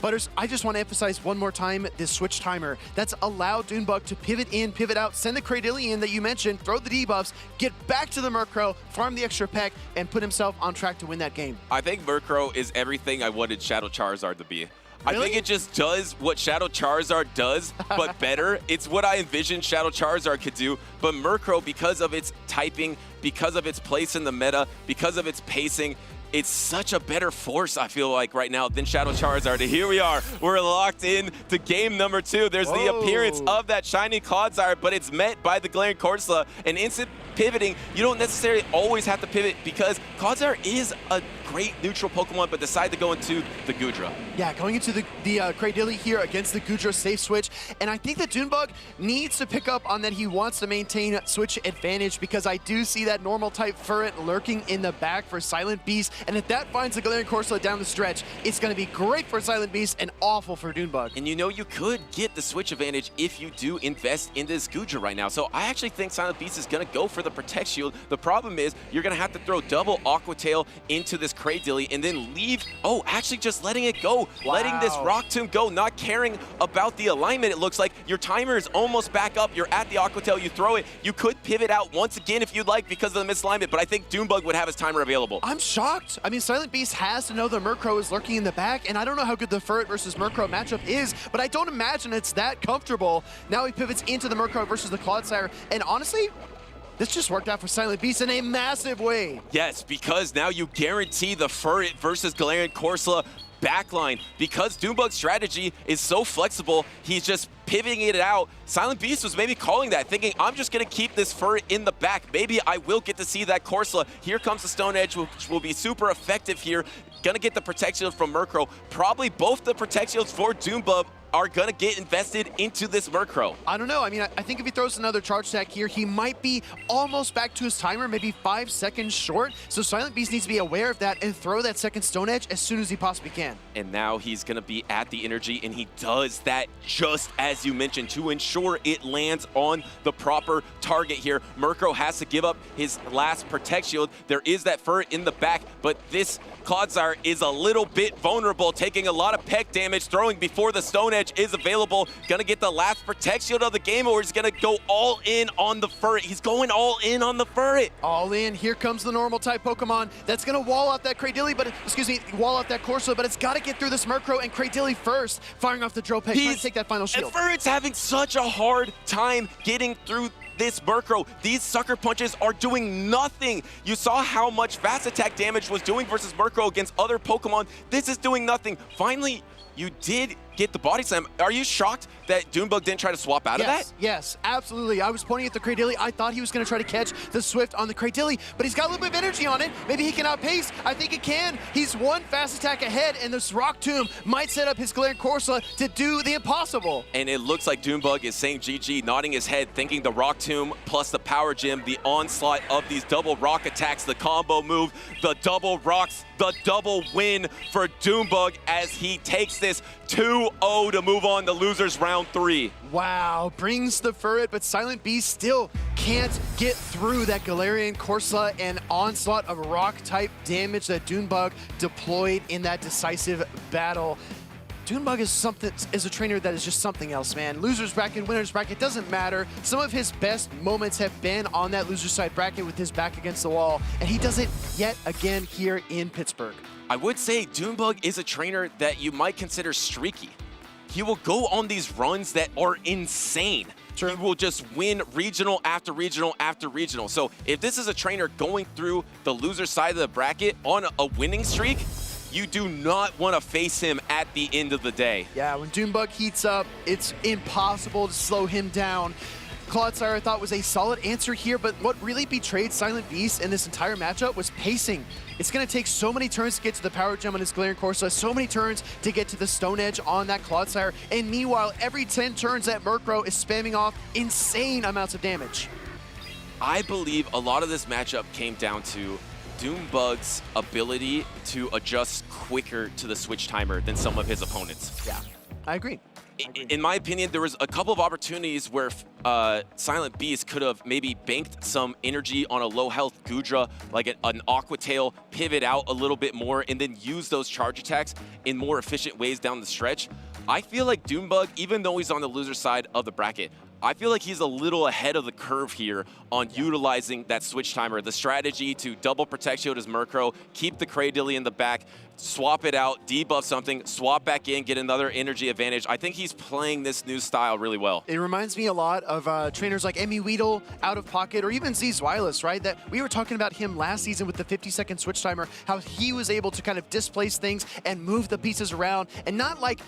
Speaker 16: Butters, I just want to emphasize one more time this switch timer. That's allowed DuneBug to pivot in, pivot out, send the Cradillion that you mentioned, throw the debuffs, get back to the Murkrow, farm the extra peck, and put himself on track to win that game.
Speaker 7: I think Murkrow is everything I wanted Shadow Charizard to be.
Speaker 16: Really?
Speaker 7: I think it just does what Shadow Charizard does, but better. It's what I envisioned Shadow Charizard could do, but Murkrow, because of its typing, because of its place in the meta, because of its pacing, it's such a better force, I feel like, right now than Shadow Charizard. And here we are. We're locked in to game number 2. There's the appearance of that shiny Clodsire, but it's met by the Galarian Corsola. An instant pivoting. You don't necessarily always have to pivot because Clodsire is a great neutral Pokemon, but decide to go into the Goodra.
Speaker 16: Yeah, going into the Cradilly here against the Goodra safe switch. And I think that DuneBug needs to pick up on that. He wants to maintain switch advantage because I do see that normal type Furret lurking in the back for Silent Beast. And if that finds the Galarian Corsola down the stretch, it's going to be great for Silent Beast and awful for DuneBug.
Speaker 7: And you know, you could get the switch advantage if you do invest in this Goodra right now. So I actually think Silent Beast is going to go for the Protect Shield. The problem is you're going to have to throw double Aqua Tail into this Cradilly and then leave, actually just letting it go.
Speaker 16: Wow.
Speaker 7: Letting this Rock Tomb go, not caring about the alignment. It looks like your timer is almost back up. You're at the Aqua Tail, you throw it. You could pivot out once again if you'd like because of the misalignment, but I think DuneBug would have his timer available.
Speaker 16: I'm shocked. I mean, Silent Beast has to know the Murkrow is lurking in the back, and I don't know how good the Furret versus Murkrow matchup is, but I don't imagine it's that comfortable. Now he pivots into the Murkrow versus the Clodsire, and honestly, this just worked out for Silent Beast in a massive way.
Speaker 7: Yes, because now you guarantee the Furret versus Galarian Corsola backline. Because DuneBug's strategy is so flexible, he's just pivoting it out. Silent Beast was maybe calling that, thinking, I'm just going to keep this Furret in the back. Maybe I will get to see that Corsola. Here comes the Stone Edge, which will be super effective here. Gonna get the Protect Shield from Murkrow. Probably both the Protect Shields for DuneBug are gonna get invested into this Murkrow.
Speaker 16: I don't know. I mean, I think if he throws another charge attack here, he might be almost back to his timer, maybe 5 seconds short. So Silent Beast needs to be aware of that and throw that second Stone Edge as soon as he possibly can.
Speaker 7: And now he's gonna be at the energy, and he does that just as you mentioned to ensure it lands on the proper target here. Murkrow has to give up his last Protect Shield. There is that Furret in the back, but this Clodsire is a little bit vulnerable, taking a lot of peck damage, throwing before the Stone Edge is available. Gonna get the last Protect Shield of the game, or he's gonna go all in on the Furret. He's going all in on the Furret.
Speaker 16: All in. Here comes the normal type Pokemon that's gonna wall out that Cradilly, but wall out that Corsola, but it's gotta get through this Murkrow and Cradilly first, firing off the Drill Peck, trying to take that final shield.
Speaker 7: And Furret's having such a hard time getting through this Murkrow. These sucker punches are doing nothing. You saw how much fast attack damage was doing versus Murkrow against other Pokemon. This is doing nothing. Finally, you did get the body slam. Are you shocked that DuneBug didn't try to swap out of that?
Speaker 16: Yes, absolutely. I was pointing at the Cradilly. I thought he was going to try to catch the Swift on the Cradilly, but he's got a little bit of energy on it. Maybe he can outpace. I think he can. He's one fast attack ahead, and this Rock Tomb might set up his Galarian Corsola to do the impossible.
Speaker 7: And it looks like DuneBug is saying GG, nodding his head, thinking the Rock Tomb plus the Power Gem, the onslaught of these double rock attacks, the combo move, the double rocks, the double win for DuneBug as he takes this 2-0 to move on to losers round 3.
Speaker 16: Wow, brings the Furret, but Silent Beast still can't get through that Galarian Corsola and onslaught of rock type damage that DuneBug deployed in that decisive battle. DuneBug is a trainer that is just something else, man. Losers bracket, winners bracket, doesn't matter. Some of his best moments have been on that loser side bracket with his back against the wall, and he does it yet again here in Pittsburgh.
Speaker 7: I would say DuneBug is a trainer that you might consider streaky. He will go on these runs that are insane. He will just win regional after regional after regional. So if this is a trainer going through the loser side of the bracket on a winning streak, you do not want to face him at the end of the day.
Speaker 16: Yeah, when DuneBug heats up, it's impossible to slow him down. Clodsire I thought was a solid answer here, but what really betrayed Silent Beast in this entire matchup was pacing. It's going to take so many turns to get to the Power Gem on his Galarian Corsola, so many turns to get to the Stone Edge on that Clodsire, and meanwhile, every 10 turns that Murkrow is spamming off insane amounts of damage.
Speaker 7: I believe a lot of this matchup came down to DuneBug's ability to adjust quicker to the switch timer than some of his opponents.
Speaker 16: Yeah, I agree.
Speaker 7: in my opinion, there was a couple of opportunities where Silent Beast could have maybe banked some energy on a low health Gudra, like an Aqua Tail, pivot out a little bit more, and then use those charge attacks in more efficient ways down the stretch. I feel like DuneBug, even though he's on the loser side of the bracket, I feel like he's a little ahead of the curve here on utilizing that switch timer, the strategy to double protect shield his Murkrow, keep the Cradilly in the back, swap it out, debuff something, swap back in, get another energy advantage. I think he's playing this new style really well.
Speaker 16: It reminds me a lot of trainers like Emmy Weedle, Out of Pocket, or even Zweillous, right? That we were talking about him last season with the 50-second switch timer, how he was able to kind of displace things and move the pieces around and not like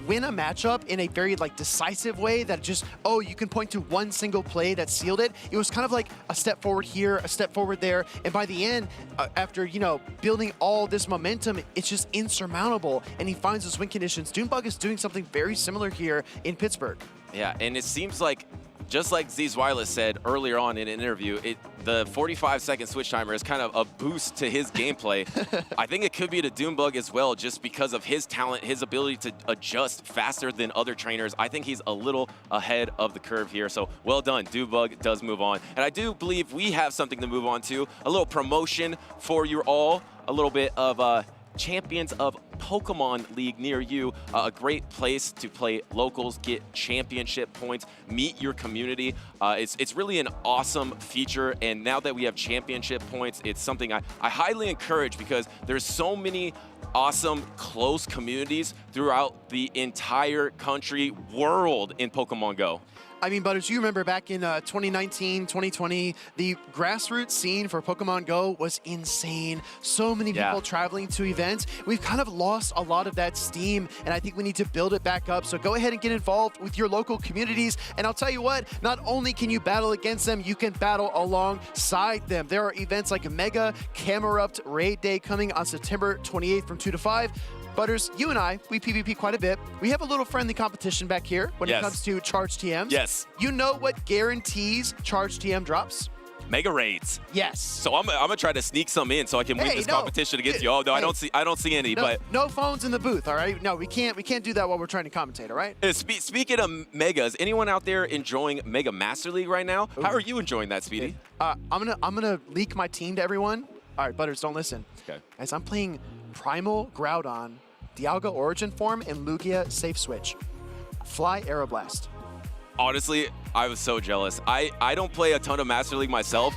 Speaker 16: win a matchup in a very like decisive way that just, oh, you can point to one single play that sealed it. It was kind of like a step forward here, a step forward there. And by the end, after, you know, building all this momentum, it's just insurmountable. And he finds those win conditions. DuneBug is doing something very similar here in Pittsburgh.
Speaker 7: Yeah, and it seems like, just like Zweillous said earlier on in an interview, the 45-second switch timer is kind of a boost to his gameplay. I think it could be to DuneBug as well, just because of his talent, his ability to adjust faster than other trainers. I think he's a little ahead of the curve here, so well done. DuneBug does move on. And I do believe we have something to move on to, a little promotion for you all, a little bit of Champions of Pokémon League near you, a great place to play locals, get championship points, meet your community. It's really an awesome feature, and now that we have championship points, it's something I highly encourage because there's so many awesome close communities throughout the entire country, world in Pokémon GO.
Speaker 16: I mean, Butters, you remember back in 2019, 2020, the grassroots scene for Pokemon Go was insane. So many people traveling to events. We've kind of lost a lot of that steam, and I think we need to build it back up. So go ahead and get involved with your local communities. And I'll tell you what, not only can you battle against them, you can battle alongside them. There are events like Mega Camerupt Raid Day coming on September 28th from 2 to 5. Butters, you and I, we PvP quite a bit. We have a little friendly competition back here when it comes to Charge TMs.
Speaker 7: Yes.
Speaker 16: You know what guarantees Charge TM drops?
Speaker 7: Mega raids.
Speaker 16: Yes.
Speaker 7: So I'm gonna try to sneak some in so I can win this competition against you. Oh no, I don't see any. But
Speaker 16: no phones in the booth. All right. No, we can't do that while we're trying to commentate. All right.
Speaker 7: Speaking of megas, anyone out there enjoying Mega Master League right now? Ooh. How are you enjoying that, Speedy?
Speaker 16: I'm gonna leak my team to everyone. All right, Butters, don't listen.
Speaker 7: Okay.
Speaker 16: Guys, I'm playing Primal Groudon, Dialga Origin Form, and Lugia Safe Switch. Fly Aeroblast.
Speaker 7: Honestly, I was so jealous. I don't play a ton of Master League myself.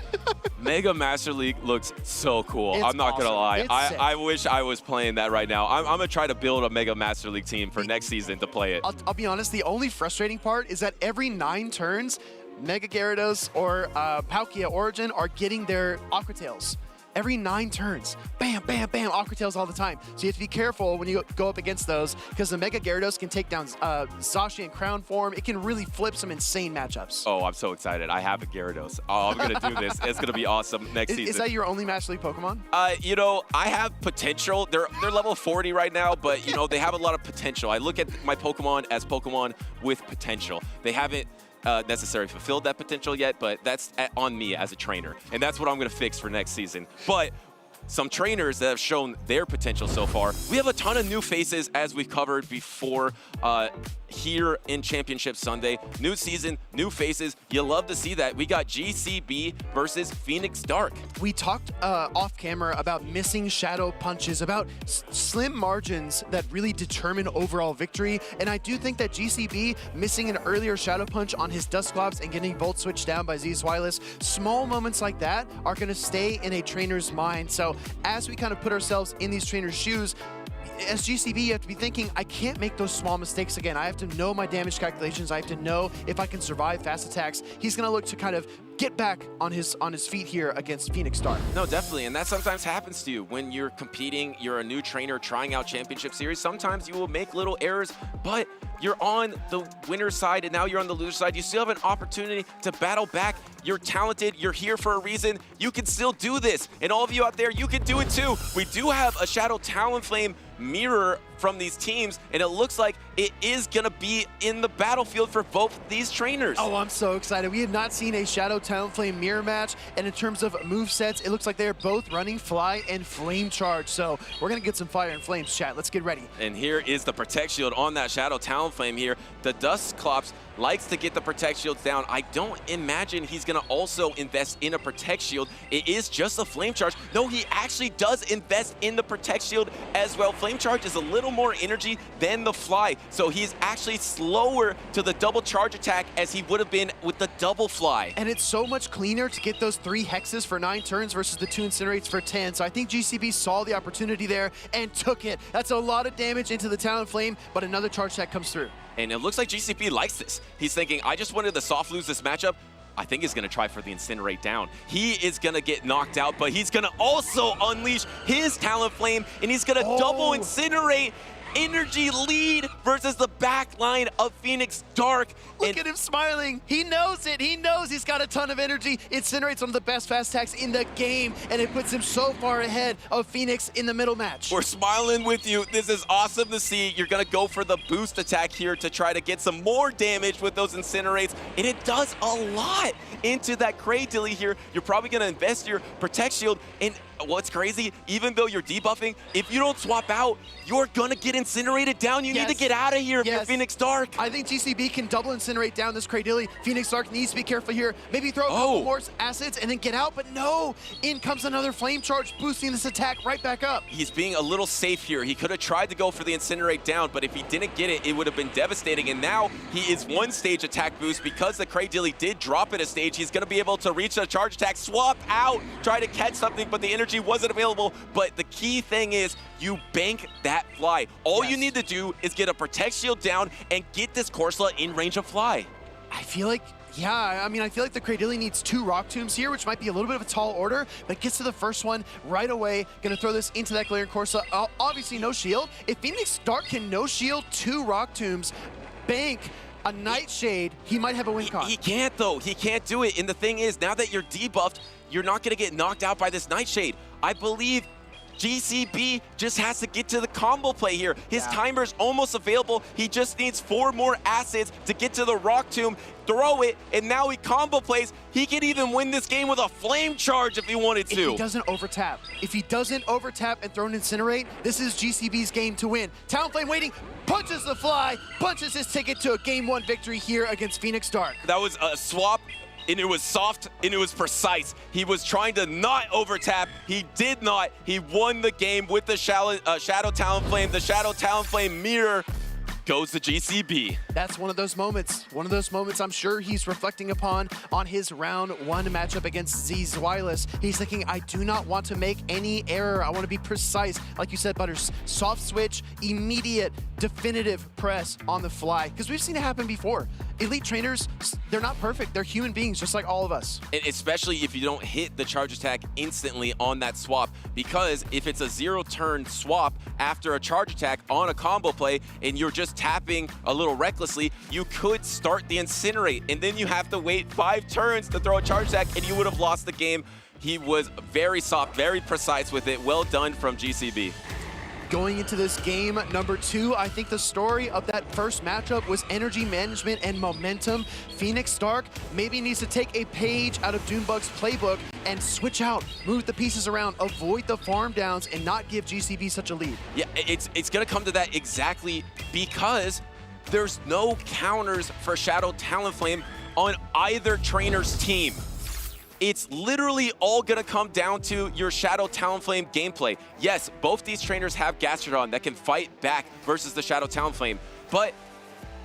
Speaker 7: Mega Master League looks so cool. I'm not gonna lie. I wish I was playing that right now. I'm gonna try to build a Mega Master League team for next season to play it.
Speaker 16: I'll be honest, the only frustrating part is that every 9 turns, Mega Gyarados or Palkia Origin are getting their Aqua Tails. Every 9 turns, bam, bam, bam, Aqua Tails all the time. So you have to be careful when you go up against those because the Mega Gyarados can take down Zacian in Crown form. It can really flip some insane matchups.
Speaker 7: Oh, I'm so excited. I have a Gyarados. Oh, I'm going to do this. It's going to be awesome next season.
Speaker 16: Is that your only Master League Pokemon?
Speaker 7: You know, I have potential. They're level 40 right now, but, you know, they have a lot of potential. I look at my Pokemon as Pokemon with potential. They haven't necessarily fulfilled that potential yet, but that's on me as a trainer. And that's what I'm going to fix for next season. But some trainers that have shown their potential so far. We have a ton of new faces, as we've covered before here in Championship Sunday. New season, new faces. You love to see that. We got GCB versus Phoenix Dark.
Speaker 16: We talked off camera about missing shadow punches, about slim margins that really determine overall victory. And I do think that GCB missing an earlier shadow punch on his Dusclops and getting Volt switched down by Zweillous, small moments like that are going to stay in a trainer's mind. So as we kind of put ourselves in these trainers' shoes, as GCB, you have to be thinking, I can't make those small mistakes again. I have to know my damage calculations. I have to know if I can survive fast attacks. He's going to look to kind of get back on his feet here against Phoenix Dark.
Speaker 7: No, definitely, and that sometimes happens to you when you're competing, you're a new trainer trying out Championship Series. Sometimes you will make little errors, but you're on the winner's side and now you're on the loser side. You still have an opportunity to battle back. You're talented, you're here for a reason. You can still do this, and all of you out there, you can do it too. We do have a Shadow Talonflame mirror from these teams, and it looks like it is going to be in the battlefield for both these trainers.
Speaker 16: Oh, I'm so excited. We have not seen a Shadow Talonflame mirror match, and in terms of move sets, it looks like they're both running Fly and Flame Charge. So we're going to get some Fire and Flames, chat. Let's get ready.
Speaker 7: And here is the Protect Shield on that Shadow Talonflame here. The Dusclops likes to get the Protect Shields down. I don't imagine he's going to also invest in a Protect Shield. It is just a Flame Charge. No, he actually does invest in the Protect Shield as well. Flame Charge is a little more energy than the Fly, so he's actually slower to the double charge attack as he would have been with the double Fly.
Speaker 16: And it's so much cleaner to get those 3 hexes for 9 turns versus the 2 incinerates for 10. So I think GCB saw the opportunity there and took it. That's a lot of damage into the Talonflame, but another charge attack comes through.
Speaker 7: And it looks like GCP likes this. He's thinking, I just wanted the soft lose this matchup. I think he's going to try for the Incinerate down. He is going to get knocked out, but he's going to also unleash his Talonflame, and he's going to double Incinerate. Energy lead versus the back line of Phoenix Dark.
Speaker 16: Look at him smiling. He knows it. He knows he's got a ton of energy. Incinerate's one of the best fast attacks in the game, and it puts him so far ahead of Phoenix in the middle match.
Speaker 7: We're smiling with you. This is awesome to see. You're going to go for the boost attack here to try to get some more damage with those Incinerates, and it does a lot into that Cradilly here. You're probably going to invest your Protect Shield, and what's crazy, even though you're debuffing, if you don't swap out, you're gonna get incinerated down. You need to get out of here if you're Phoenix Dark.
Speaker 16: I think GCB can double incinerate down this Cradilly. Phoenix Dark needs to be careful here. Maybe throw a couple more acids and then get out, but no! In comes another Flame Charge, boosting this attack right back up.
Speaker 7: He's being a little safe here. He could have tried to go for the Incinerate down, but if he didn't get it, it would have been devastating. And now he is 1 stage attack boost because the Cradilly did drop it a stage. He's gonna be able to reach a charge attack, swap out, try to catch something, but the energy wasn't available. But the key thing is you bank that Fly. All you need to do is get a Protect Shield down and get this Corsola in range of Fly.
Speaker 16: I feel like, I feel like the Cradilly needs 2 Rock Tombs here, which might be a little bit of a tall order, but gets to the first one right away. Gonna throw this into that Galarian Corsola. Obviously no shield. If Phoenix Dark can no shield 2 Rock Tombs, bank a Nightshade, he might have a win con.
Speaker 7: He can't though. He can't do it. And the thing is, now that you're debuffed, you're not gonna get knocked out by this Nightshade. I believe GCB just has to get to the combo play here. His timer's almost available. He just needs 4 more acids to get to the Rock Tomb, throw it, and now he combo plays. He can even win this game with a Flame Charge if he wanted to.
Speaker 16: If he doesn't overtap. If he doesn't overtap and throw an Incinerate, this is GCB's game to win. Talonflame waiting, punches the Fly, punches his ticket to a Game 1 victory here against Phoenix Dark.
Speaker 7: That was a swap, and it was soft, and it was precise. He was trying to not overtap. He did not. He won the game with the Shadow Talonflame. The Shadow Talonflame mirror goes to GCB.
Speaker 16: That's one of those moments. One of those moments I'm sure he's reflecting upon on his round 1 matchup against Zweillous. He's thinking, I do not want to make any error. I want to be precise. Like you said, Butters, soft switch, immediate, definitive press on the fly. Because we've seen it happen before. Elite trainers, they're not perfect. They're human beings just like all of us.
Speaker 7: And especially if you don't hit the charge attack instantly on that swap, because if it's a 0-turn swap after a charge attack on a combo play and you're just tapping a little recklessly, you could start the Incinerate and then you have to wait 5 turns to throw a charge attack and you would have lost the game. He was very soft, very precise with it. Well done from GCB.
Speaker 16: Going into this game number 2, I think the story of that first matchup was energy management and momentum. Phoenix Dark maybe needs to take a page out of DuneBug's playbook and switch out, move the pieces around, avoid the farm downs, and not give GCB such a lead.
Speaker 7: Yeah, it's gonna come to that exactly because there's no counters for Shadow Talonflame on either trainer's team. It's literally all gonna come down to your Shadow Talonflame gameplay. Yes, both these trainers have Gastrodon that can fight back versus the Shadow Talonflame, but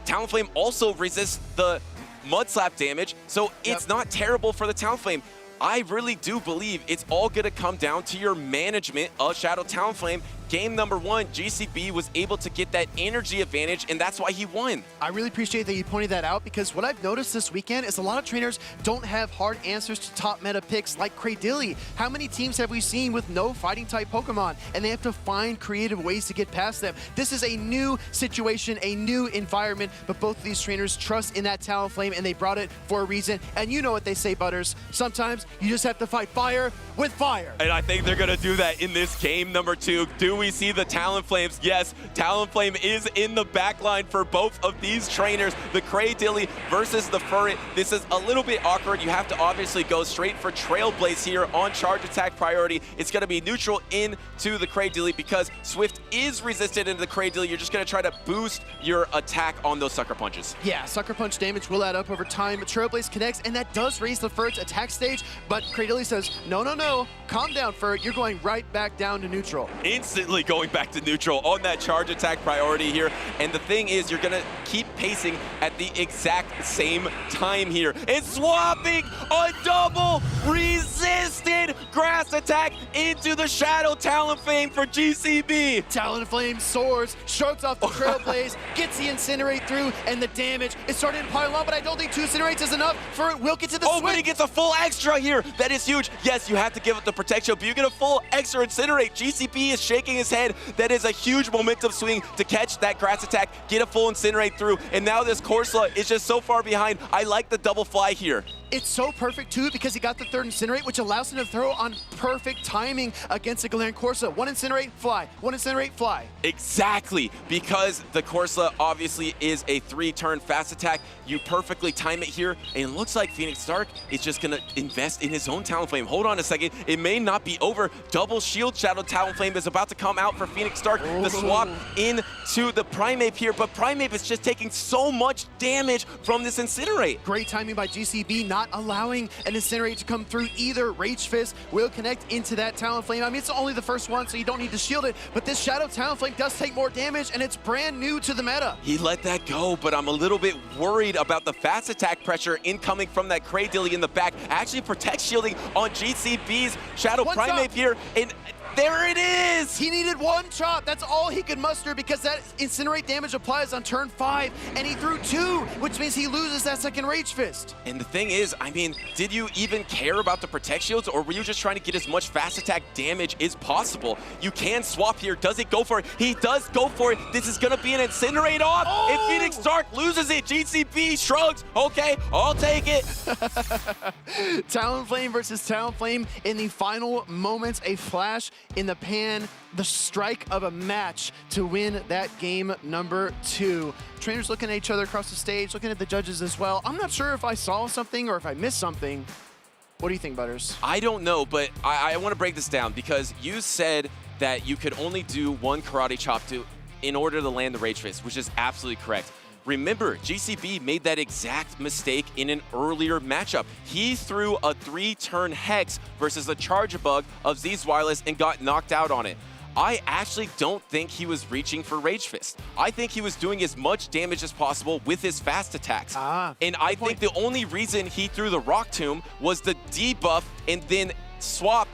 Speaker 7: Talonflame also resists the Mud Slap damage, so it's not terrible for the Talonflame. I really do believe it's all gonna come down to your management of Shadow Talonflame. Game number 1, GCB was able to get that energy advantage, and that's why he won.
Speaker 16: I really appreciate that you pointed that out, because what I've noticed this weekend is a lot of trainers don't have hard answers to top meta picks like Cradilly. How many teams have we seen with no fighting type Pokemon, and they have to find creative ways to get past them? This is a new situation, a new environment, but both of these trainers trust in that Talonflame, and they brought it for a reason. And you know what they say, Butters. Sometimes you just have to fight fire with fire.
Speaker 7: And I think they're gonna do that in this game number 2. do we see the Talonflames? Yes, Talonflame is in the back line for both of these trainers. The Cradilly versus the Furret. This is a little bit awkward. You have to obviously go straight for Trailblaze here on charge attack priority. It's going to be neutral into the Cradilly because Swift is resisted into the Cradilly. You're just going to try to boost your attack on those Sucker Punches.
Speaker 16: Yeah, Sucker Punch damage will add up over time. Trailblaze connects, and that does raise the Furret's attack stage, but Cradilly says, no, no, no, calm down, Furret. You're going right back down to neutral.
Speaker 7: Instantly going back to neutral on that charge attack priority here. And the thing is, you're going to keep pacing at the exact same time here. And swapping a double resisted grass attack into the Shadow Talonflame for GCB.
Speaker 16: Talonflame soars, shrugs off the Trailblaze, gets the Incinerate through, and the damage is starting to pile on, but I don't think 2 Incinerates is enough. Furret will get to the
Speaker 7: Oh, but he gets a full extra here. That is huge. Yes, you have to give it the protection, but you get a full extra Incinerate. GCB is shaking his head. That is a huge momentum swing to catch that grass attack, get a full Incinerate through, and now this Corsola is just so far behind. I like the double fly here.
Speaker 16: It's so perfect, too, because he got the 3rd Incinerate, which allows him to throw on perfect timing against the Galarian Corsa. 1 Incinerate, fly. 1 Incinerate, fly.
Speaker 7: Exactly, because the Corsola obviously is a 3-turn fast attack. You perfectly time it here, and it looks like Phoenix Stark is just going to invest in his own Talonflame. Hold on a second. It may not be over. Double Shield Shadow Talonflame is about to come out for Phoenix Stark. The swap into the Primeape here, but Primeape is just taking so much damage from this Incinerate.
Speaker 16: Great timing by GCB, not allowing an Incinerate to come through either. Rage Fist will connect into that Talonflame. I mean, it's only the first one, so you don't need to shield it, but this Shadow Talonflame does take more damage, and it's brand new to the meta.
Speaker 7: He let that go, but I'm a little bit worried about the fast attack pressure incoming from that Cradilly in the back. Actually protect shielding on GCB's Shadow Primeape here, and there it is!
Speaker 16: He needed 1 chop. That's all he could muster because that Incinerate damage applies on turn 5, and he threw 2, which means he loses that second Rage Fist.
Speaker 7: And the thing is, I mean, did you even care about the Protect Shields, or were you just trying to get as much fast attack damage as possible? You can swap here. Does it go for it? He does go for it. This is going to be an Incinerate off, and Phoenix Stark loses it. GCB shrugs. Okay, I'll take it.
Speaker 16: Talonflame versus Talonflame in the final moments. A flash in the pan, the strike of a match to win that game number 2. Trainers looking at each other across the stage, looking at the judges as well. I'm not sure if I saw something or if I missed something. What do you think, Butters?
Speaker 7: I don't know, but I want to break this down because you said that you could only do 1 karate chop in order to land the Rage Fist, which is absolutely correct. Remember, GCB made that exact mistake in an earlier matchup. He threw a 3-turn Hex versus a Charjabug of Zweillous and got knocked out on it. I actually don't think he was reaching for Rage Fist. I think he was doing as much damage as possible with his fast attacks. And I think the only reason he threw the Rock Tomb was the debuff and then swap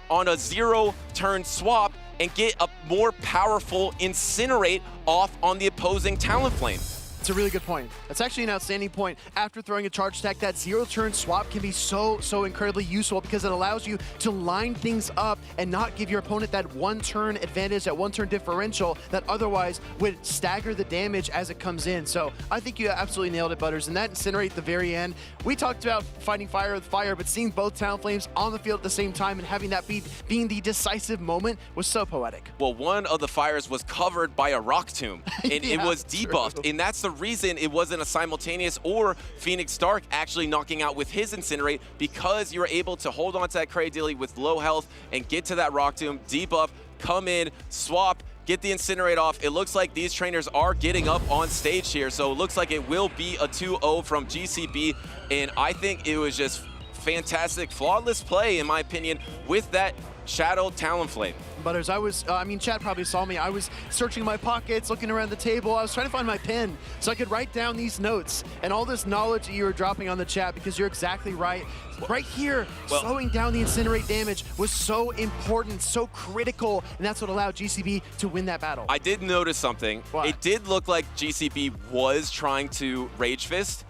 Speaker 7: on a 0-turn swap and get a more powerful Incinerate off on the opposing Talonflame.
Speaker 16: It's a really good point. That's actually an outstanding point. After throwing a charge attack, that 0-turn swap can be so incredibly useful because it allows you to line things up and not give your opponent that 1-turn advantage, that 1-turn differential that otherwise would stagger the damage as it comes in. So I think you absolutely nailed it, Butters. And that Incinerate at the very end, we talked about fighting fire with fire, but seeing both Talonflames on the field at the same time and having that being the decisive moment was so poetic.
Speaker 7: Well, one of the fires was covered by a Rock Tomb, and it was debuffed, and that's the reason it wasn't a simultaneous or Phoenix Stark actually knocking out with his Incinerate, because you're able to hold on to that Cradilly with low health and get to that Rock Tomb, debuff, come in, swap, get the Incinerate off. It looks like these trainers are getting up on stage here, so it looks like it will be a 2-0 from GCB, and I think it was just fantastic, flawless play, in my opinion, with that Shadow Talonflame.
Speaker 16: Butters, I was, Chad probably saw me. I was searching my pockets, looking around the table. I was trying to find my pen so I could write down these notes and all this knowledge that you were dropping on the chat, because you're exactly right. Right here, slowing down the Incinerate damage was so important, so critical, and that's what allowed GCB to win that battle.
Speaker 7: I did notice something.
Speaker 16: What?
Speaker 7: It did look like GCB was trying to Rage Fist.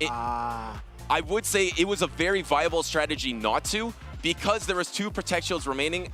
Speaker 7: I would say it was a very viable strategy not to, because there was 2 Protect Shields remaining.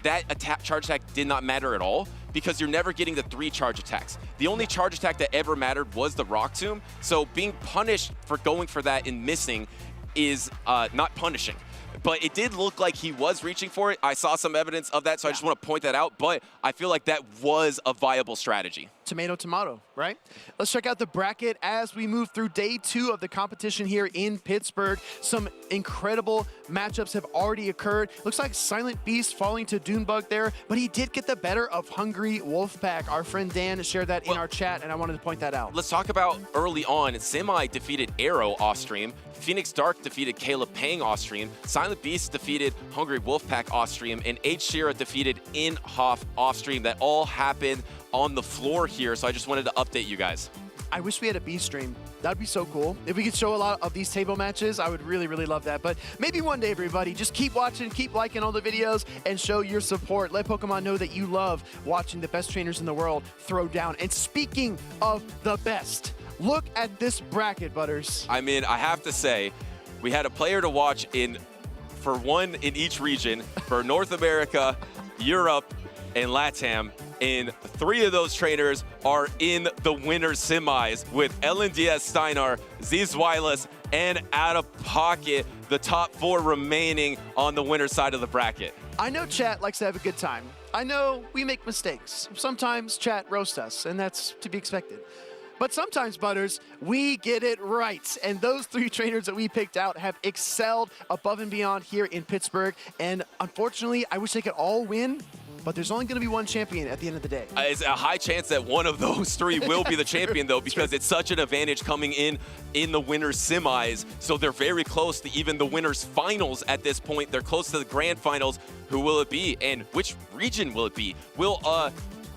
Speaker 7: That charge attack did not matter at all, because you're never getting the 3 charge attacks. The only charge attack that ever mattered was the Rock Tomb, so being punished for going for that and missing is not punishing. but it did look like he was reaching for it. I saw some evidence of that, so I just want to point that out, but I feel like that was a viable strategy.
Speaker 16: Tomato, tomato, right? Let's check out the bracket as we move through day 2 of the competition here in Pittsburgh. Some incredible matchups have already occurred. Looks like Silent Beast falling to DuneBug there, but he did get the better of Hungry Wolfpack. Our friend Dan shared that in our chat, and I wanted to point that out.
Speaker 7: Let's talk about early on. Semi defeated Arrow off stream. Phoenix Dark defeated Caleb Pang off stream. Silent Beast defeated Hungry Wolfpack off stream. And Hschirra defeated Inhoff off stream. That all happened on the floor here, so I just wanted to update you guys.
Speaker 16: I wish we had a B stream. That'd be so cool. If we could show a lot of these table matches, I would really, really love that. But maybe one day, everybody, just keep watching, keep liking all the videos, and show your support. Let Pokemon know that you love watching the best trainers in the world throw down. And speaking of the best, look at this bracket, Butters.
Speaker 7: I mean, I have to say, we had a player to watch for one in each region, for North America, Europe, and LATAM. And 3 of those trainers are in the winner's semis with LNDS Steinar, Zweillous, and Out of Pocket, the top 4 remaining on the winner's side of the bracket.
Speaker 16: I know chat likes to have a good time. I know we make mistakes. Sometimes chat roasts us, and that's to be expected. But sometimes, Butters, we get it right. And those 3 trainers that we picked out have excelled above and beyond here in Pittsburgh. And unfortunately, I wish they could all win, but there's only going to be one champion at the end of the day.
Speaker 7: It's a high chance that one of those 3 will be the champion, though, because it's such an advantage coming in the winner's semis. So they're very close to even the winner's finals at this point. They're close to the grand finals. Who will it be? And which region will it be? Will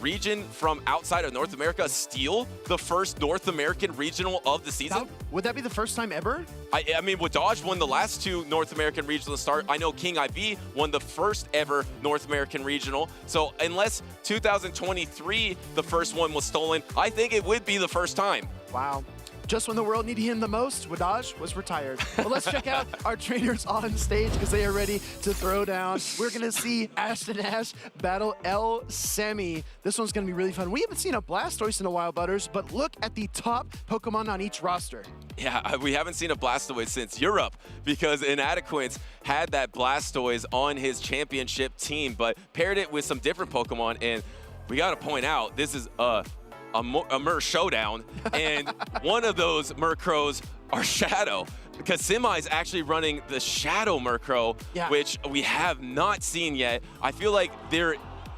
Speaker 7: region from outside of North America steal the first North American regional of the season?
Speaker 16: Would that be the first time ever?
Speaker 7: I mean, Dodge won the last 2 North American regional start. I know King IV won the first ever North American regional. So unless 2023, the first one was stolen, I think it would be the first time.
Speaker 16: Wow. Just when the world needed him the most, Wadaj was retired. Well, let's check out our trainers on stage because they are ready to throw down. We're going to see Ashton Ash battle El Semi. This one's going to be really fun. We haven't seen a Blastoise in a while, Butters, but look at the top Pokemon on each roster.
Speaker 7: Yeah, we haven't seen a Blastoise since Europe because Inadequate had that Blastoise on his championship team, but paired it with some different Pokemon, and we got to point out, this is a Mer showdown, and one of those Murkrows are Shadow, because Semi is actually running the Shadow Murkrow, which we have not seen yet. I feel like there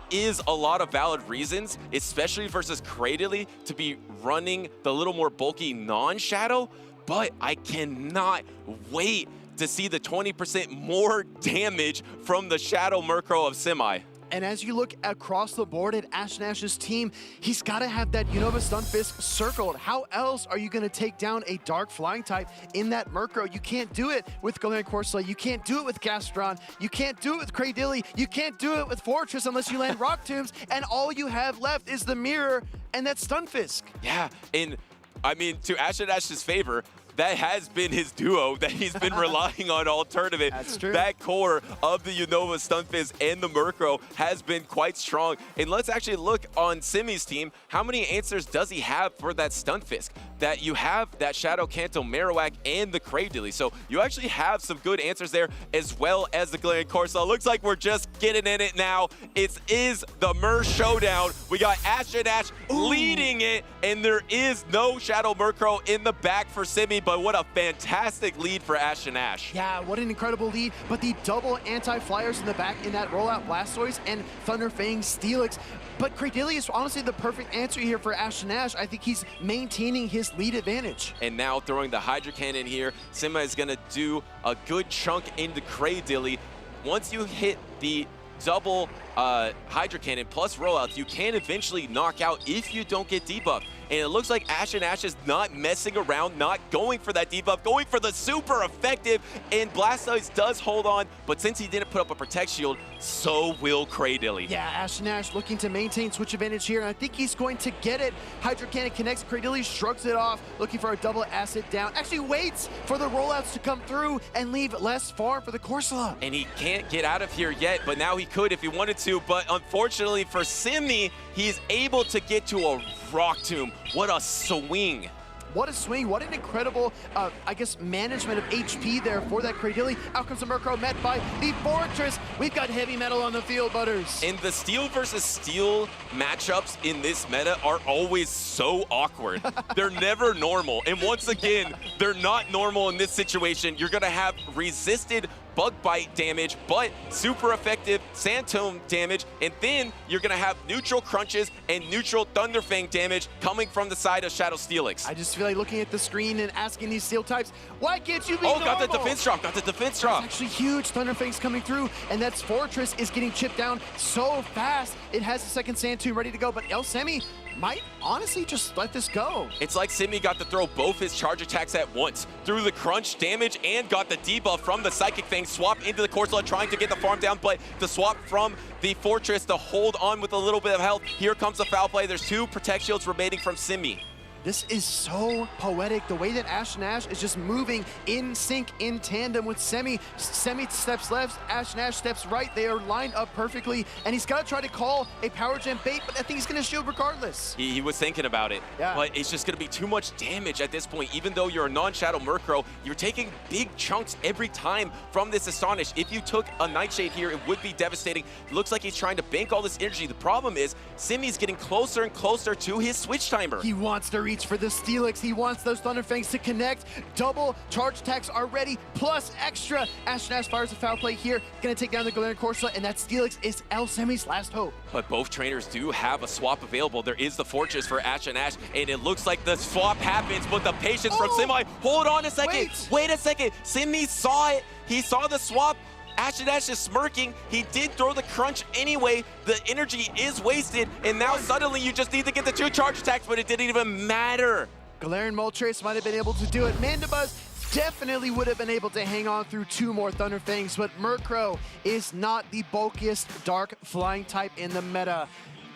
Speaker 7: is a lot of valid reasons, especially versus Cradily, to be running the little more bulky non-Shadow, but I cannot wait to see the 20% more damage from the Shadow Murkrow of Semi.
Speaker 16: And as you look across the board at Ashton Ash's team, he's got to have that Unova Stunfisk circled. How else are you going to take down a dark flying type in that Murkrow? You can't do it with Galarian Corsola. You can't do it with Gastron. You can't do it with Cradily. You can't do it with Fortress unless you land Rock Tombs. And all you have left is the Mirror and that Stunfisk.
Speaker 7: Yeah, and I mean, to Ashton Ash's favor, that has been his duo that he's been relying on all tournament.
Speaker 16: That's true.
Speaker 7: That core of the Unova Stunfisk and the Murkrow has been quite strong. And let's actually look on Simi's team. How many answers does he have for that Stunfisk? That you have that Shadow Kanto Marowak and the Cradily. So you actually have some good answers there, as well as the Galarian Corsola. Looks like we're just getting in it now. It is the Mer Showdown. We got Ashton Ash leading it, and there is no Shadow Murkrow in the back for Simi. But what a fantastic lead for Ashton Ash.
Speaker 16: Yeah, what an incredible lead. But the double anti-flyers in the back in that rollout Blastoise and Thunderfang Steelix. But Cradily is honestly the perfect answer here for Ashton Ash. I think he's maintaining his lead advantage.
Speaker 7: And now throwing the Hydro Cannon here, Sima is going to do a good chunk into Cradily. Once you hit the double Hydro Cannon plus rollouts, you can eventually knock out if you don't get debuffed. And it looks like Ashton Ash is not messing around, not going for that debuff, going for the super effective, and Blastoise does hold on, but since he didn't put up a Protect Shield, so will Cradily.
Speaker 16: Yeah, Ashton Ash looking to maintain switch advantage here, and I think he's going to get it. Hydro Cannon connects, Cradily shrugs it off, looking for a double acid down. Actually waits for the rollouts to come through and leave less farm for the Corsola.
Speaker 7: And he can't get out of here yet, but now he could if he wanted to, but unfortunately for Simi, he's able to get to a Rock Tomb. What a swing.
Speaker 16: what a swing, what an incredible, I guess, management of HP there for that Cradily. Out comes the Murkrow, met by the Fortress. We've got heavy metal on the field, Butters.
Speaker 7: And the steel versus steel matchups in this meta are always so awkward. They're never normal. And once again, they're not normal in this situation. You're gonna have resisted bug bite damage, but super effective sand tome damage, and then you're gonna have neutral crunches and neutral Thunderfang damage coming from the side of Shadow Steelix.
Speaker 16: I just feel like looking at the screen and asking these steel types, why can't you be normal?
Speaker 7: Got the defense drop, got the defense drop.
Speaker 16: It's actually huge. Thunderfang's coming through, and that Fortress is getting chipped down so fast. It has the second Sand Tomb ready to go, but Semi might honestly just let this go.
Speaker 7: It's like Simi got to throw both his charge attacks at once. Threw the crunch damage and got the debuff from the Psychic Fang. Swap into the Corsola, trying to get the farm down, but the swap from the Fortress to hold on with a little bit of health. Here comes the foul play. There's 2 Protect Shields remaining from Simi.
Speaker 16: This is so poetic, the way that Ashton Ash is just moving in sync, in tandem with Semi. Semi steps left, Ashton Ash steps right. They are lined up perfectly, and he's got to try to call a Power Gem bait, but I think he's going to shield regardless.
Speaker 7: He was thinking about it, but it's just going to be too much damage at this point. Even though you're a non-Shadow Murkrow, you're taking big chunks every time from this Astonish. If you took a Nightshade here, it would be devastating. It looks like he's trying to bank all this energy. The problem is, Simi's getting closer and closer to his switch timer.
Speaker 16: He wants to reach for the Steelix. He wants those Thunderfangs to connect. Double charge attacks are ready, plus extra. Ashton Ash fires a foul play here. Gonna take down the Galarian Corsola, and that Steelix is Semi's last hope.
Speaker 7: But both trainers do have a swap available. There is the Fortress for Ashton Ash, and it looks like the swap happens, but the patience from Simi. Hold on a second. Wait a second. Simi saw it. He saw the swap. Ashton Ash is smirking. He did throw the crunch anyway. The energy is wasted, and now suddenly you just need to get the 2 charge attacks, but it didn't even matter.
Speaker 16: Galarian Moltres might have been able to do it. Mandibuzz definitely would have been able to hang on through 2 more Thunderfangs, but Murkrow is not the bulkiest dark flying type in the meta.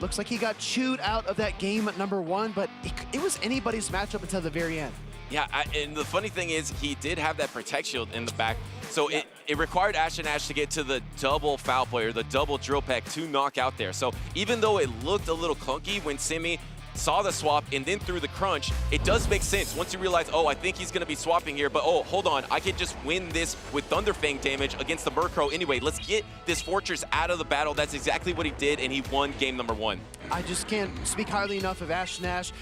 Speaker 16: Looks like he got chewed out of that game at number 1, but it was anybody's matchup until the very end.
Speaker 7: Yeah, and the funny thing is he did have that Protect Shield in the back, so it required Ashton Ash to get to the double foul play or the double drill peck to knock out there. So even though it looked a little clunky when Simi saw the swap and then threw the crunch, it does make sense once you realize, oh, I think he's going to be swapping here, but oh, hold on, I can just win this with Thunderfang damage against the Murkrow anyway. Let's get this Fortress out of the battle. That's exactly what he did, and he won game number 1.
Speaker 16: I just can't speak highly enough of Ashton Ash.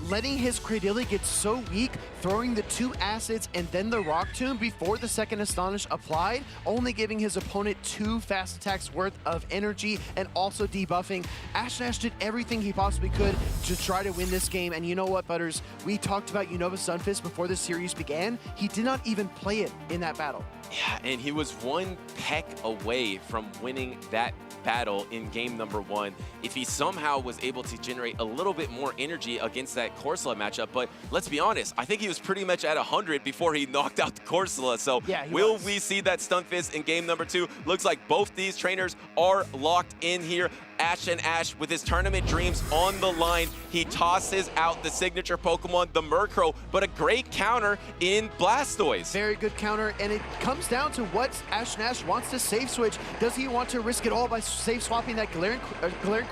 Speaker 16: Letting his Cradily get so weak, throwing the 2 acids and then the Rock Tomb before the second Astonish applied, only giving his opponent 2 fast attacks worth of energy and also debuffing. Ashton Ash did everything he possibly could to try to win this game, and you know what, Butters? We talked about Unova Sunfist before the series began. He did not even play it in that battle.
Speaker 7: Yeah, and he was 1 peck away from winning that battle in game number 1 if he somehow was able to generate a little bit more energy against that Corsola matchup. But let's be honest, I think he was pretty much at 100 before he knocked out the Corsola. So will we see that Stunfisk in game number 2? Looks like both these trainers are locked in here. Ashton Ash with his tournament dreams on the line. He tosses out the signature Pokemon, the Murkrow, but a great counter in Blastoise.
Speaker 16: Very good counter, and it comes down to what Ashton Ash wants to save switch. Does he want to risk it all by save swapping that Galarian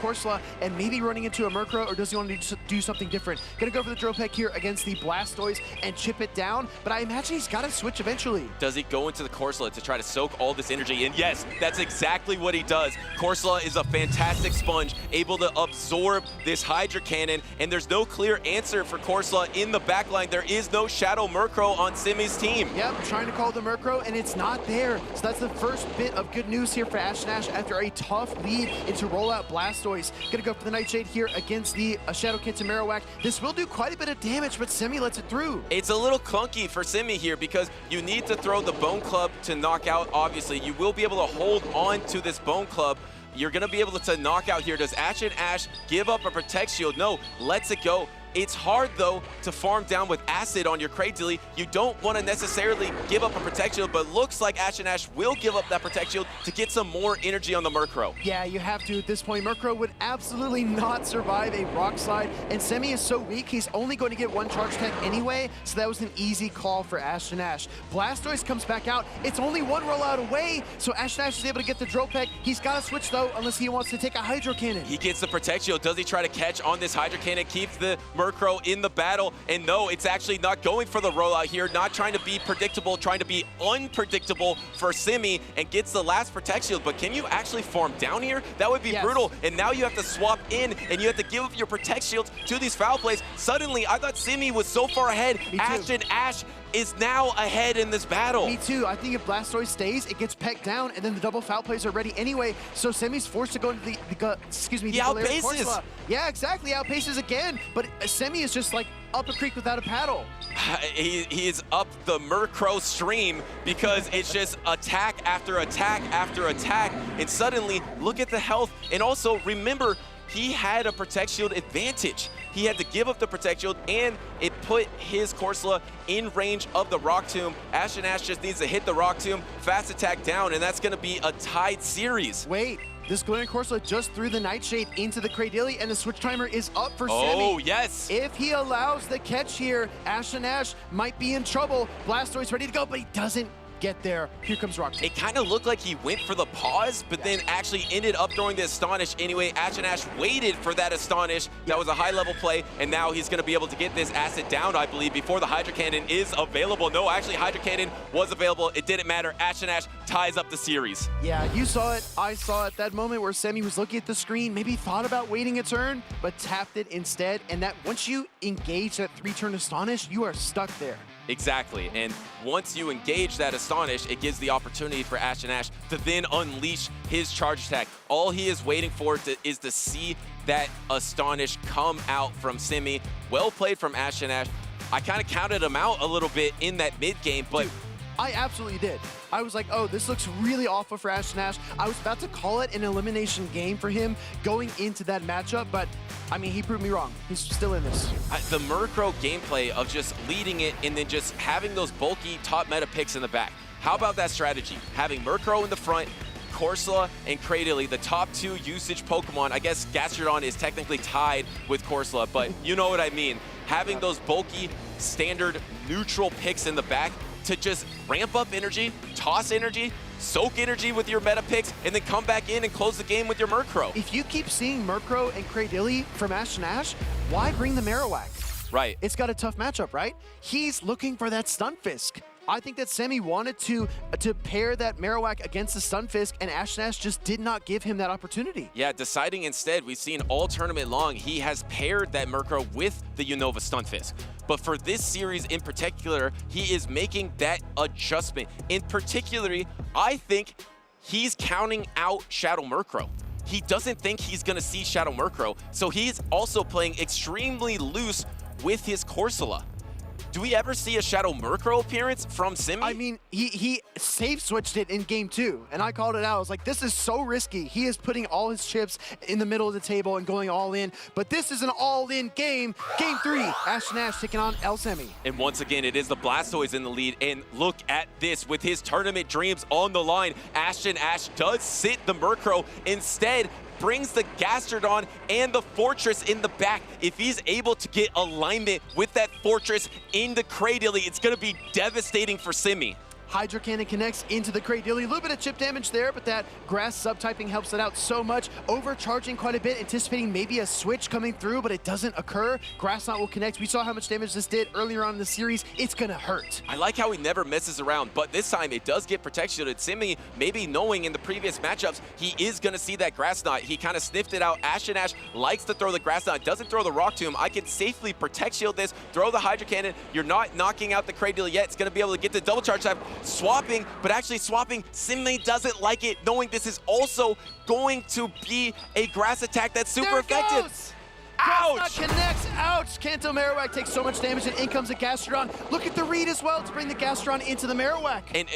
Speaker 16: Corsola and maybe running into a Murkrow, or does he want to do something different? Gonna go for the drill peck here against the Blastoise and chip it down, but I imagine he's got to switch eventually.
Speaker 7: Does he go into the Corsola to try to soak all this energy in? Yes, that's exactly what he does. Corsola is a fantastic sponge, able to absorb this Hydra Cannon, and there's no clear answer for Corsola in the backline. There is no Shadow Murkrow on Simi's team.
Speaker 16: Yep, trying to call the Murkrow, and it's not there. So that's the first bit of good news here for Ashton Ash after a tough lead into rollout Blastoise. Gonna go for the Nightshade here against the Shadow Kitten Marowak. This will do quite a bit of damage, but Simi lets it through.
Speaker 7: It's a little clunky for Simi here because you need to throw the Bone Club to knock out, obviously. You will be able to hold on to this Bone Club. You're going to be able to knock out here. Does Ashton Ash give up a Protect Shield? No, lets it go. It's hard, though, to farm down with Acid on your Cradily. You don't want to necessarily give up a Protect Shield, but looks like Ashton Ash will give up that Protect Shield to get some more energy on the Murkrow.
Speaker 16: Yeah, you have to at this point. Murkrow would absolutely not survive a Rock Slide, and Semi is so weak, he's only going to get 1 charge tech anyway, so that was an easy call for Ashton Ash. Blastoise comes back out. It's only 1 rollout away, so Ashton Ash is able to get the Drill Peck. He's got to switch, though, unless he wants to take a Hydro Cannon.
Speaker 7: He gets the Protect Shield. Does he try to catch on this Hydro Cannon, keep the Murkrow in the battle. And no, it's actually not going for the rollout here, not trying to be predictable, trying to be unpredictable for Simi, and gets the last Protect Shield. But can you actually farm down here? That would be brutal. And now you have to swap in, and you have to give up your Protect Shields to these foul plays. Suddenly, I thought Simi was so far ahead. Ashton Ash is now ahead in this battle.
Speaker 16: Me too. I think if Blastoise stays, it gets pecked down, and then the double foul plays are ready anyway. So Semi's forced to go into the
Speaker 7: outpaces.
Speaker 16: Corsola. Yeah, exactly. Outpaces again. But Semi is just like up a creek without a paddle.
Speaker 7: He is up the Murkrow stream because it's just attack after attack after attack. And suddenly, look at the health. And also, remember, he had a Protect Shield advantage. He had to give up the Protect Shield, and it put his Corsola in range of the Rock Tomb. Ashton Ash just needs to hit the Rock Tomb, fast attack down, and that's going to be a tied series.
Speaker 16: Wait, this Galarian Corsola just threw the Nightshade into the Cradily, and the switch timer is up for Semi.
Speaker 7: Oh, yes.
Speaker 16: If he allows the catch here, Ashton Ash might be in trouble. Blastoise ready to go, but he doesn't get there. Here comes Rock Tomb.
Speaker 7: It kind of looked like he went for the pause, but then actually ended up throwing the Astonish anyway. Ashton Ash waited for that Astonish. That was a high-level play, and now he's going to be able to get this asset down, I believe, before the Hydro Cannon is available. No, actually, Hydro Cannon was available. It didn't matter. Ashton Ash ties up the series.
Speaker 16: Yeah, you saw it. I saw it. That moment where Semi was looking at the screen, maybe thought about waiting a turn, but tapped it instead. And that once you engage that 3-turn Astonish, you are stuck there.
Speaker 7: Exactly, and once you engage that Astonish, it gives the opportunity for Ashton Ash to then unleash his charge attack. All he is waiting for is to see that Astonish come out from Simi. Well played from Ashton Ash. I kind of counted him out a little bit in that mid-game, but...
Speaker 16: Dude, I absolutely did. I was like, oh, this looks really awful for Ashton Ash. I was about to call it an elimination game for him going into that matchup, but I mean, he proved me wrong. He's still in this.
Speaker 7: The Murkrow gameplay of just leading it and then just having those bulky top meta picks in the back. How about that strategy? Having Murkrow in the front, Corsola and Cradily, the top 2 usage Pokemon. I guess Gastrodon is technically tied with Corsola, but you know what I mean. Having those bulky, standard, neutral picks in the back to just ramp up energy, toss energy, soak energy with your meta picks, and then come back in and close the game with your Murkrow.
Speaker 16: If you keep seeing Murkrow and Cradily from Ashton Ash, why bring the Marowak?
Speaker 7: Right.
Speaker 16: It's got a tough matchup, right? He's looking for that Stunfisk. I think that Semi wanted to pair that Marowak against the Stunfisk, and Ashton Ash just did not give him that opportunity.
Speaker 7: Yeah, deciding instead, we've seen all tournament long, he has paired that Murkrow with the Unova Stunfisk. But for this series in particular, he is making that adjustment. In particular, I think he's counting out Shadow Murkrow. He doesn't think he's going to see Shadow Murkrow, so he's also playing extremely loose with his Corsola. Do we ever see a Shadow Murkrow appearance from Simi?
Speaker 16: I mean, he safe switched it in game 2, and I called it out. I was like, this is so risky. He is putting all his chips in the middle of the table and going all in, but this is an all-in game. Game 3, Ashton Ash taking on El Semi.
Speaker 7: And once again, it is the Blastoise in the lead, and look at this. With his tournament dreams on the line, Ashton Ash does sit the Murkrow. Instead, brings the Gastrodon and the Fortress in the back. If he's able to get alignment with that Fortress into Cradily, it's going to be devastating for Simi.
Speaker 16: Hydro Cannon connects into the Cradily. A little bit of chip damage there, but that grass subtyping helps it out so much. Overcharging quite a bit, anticipating maybe a switch coming through, but it doesn't occur. Grass Knot will connect. We saw how much damage this did earlier on in the series. It's gonna hurt.
Speaker 7: I like how he never messes around, but this time it does get protection. Simi, maybe knowing in the previous matchups, he is gonna see that Grass Knot. He kind of sniffed it out. Ashton Ash likes to throw the Grass Knot, doesn't throw the Rock Tomb. I can safely protect shield this, throw the Hydro Cannon. You're not knocking out the Cradily yet. It's gonna be able to get the double charge time. Swapping, but actually swapping, Simi doesn't like it, knowing this is also going to be a grass attack that's super effective.
Speaker 16: Goes.
Speaker 7: Ouch!
Speaker 16: Connects, ouch! Kanto Marowak takes so much damage, and in comes a Gastrodon. Look at the read as well to bring the Gastrodon into the Marowak.
Speaker 7: And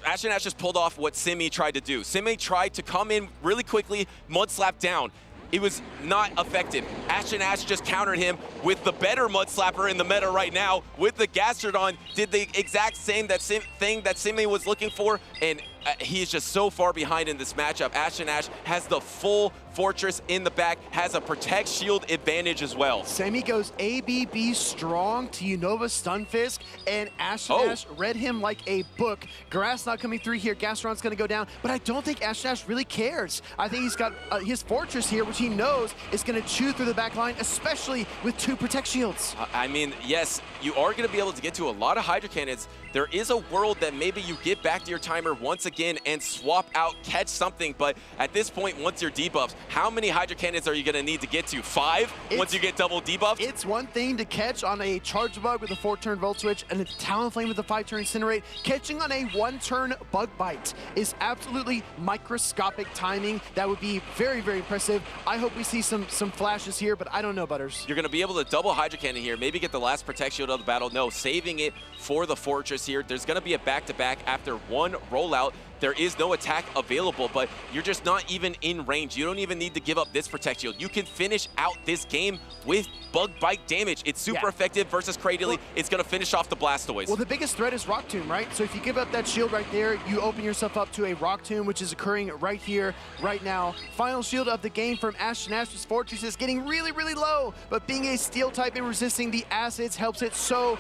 Speaker 7: Ashton Ash just pulled off what Simi tried to do. Simi tried to come in really quickly, Mud Slap down. It was not effective. Ashton Ash just countered him with the better Mud Slapper in the meta right now with the Gastrodon. Did the exact same thing that Simi was looking for, and he's just so far behind in this matchup. Ashton Ash has the full Fortress in the back has a protect shield advantage as well.
Speaker 16: Sammy goes ABB strong to Unova Stunfisk, and Ashton Ash read him like a book. Grass not coming through here. Gastron's going to go down, but I don't think Ashton Ash really cares. I think he's got his Fortress here, which he knows is going to chew through the back line, especially with 2 protect shields.
Speaker 7: I mean, yes, you are going to be able to get to a lot of Hydro Cannons. There is a world that maybe you get back to your timer once again and swap out, catch something, but at this point, once you're debuffed, how many Hydro Cannons are you going to need to get to? 5 once you get double debuffed?
Speaker 16: It's one thing to catch on a Charge Bug with a 4-turn Volt Switch and a Talonflame with a 5-turn Incinerate. Catching on a 1-turn Bug Bite is absolutely microscopic timing. That would be very, very impressive. I hope we see some flashes here, but I don't know, Butters.
Speaker 7: You're going to be able to double Hydro Cannon here, maybe get the last Protect Shield of the battle. No, saving it for the Fortress here. There's going to be a back-to-back after 1 rollout. There is no attack available, but you're just not even in range. You don't even need to give up this Protect Shield. You can finish out this game with Bug Bite damage. It's super effective versus Cradily. It's going to finish off the Blastoise.
Speaker 16: Well, the biggest threat is Rock Tomb, right? So if you give up that shield right there, you open yourself up to a Rock Tomb, which is occurring right here, right now. Final shield of the game from Ashton Ash's Fortress is getting really, really low, but being a Steel type and resisting the acids helps it so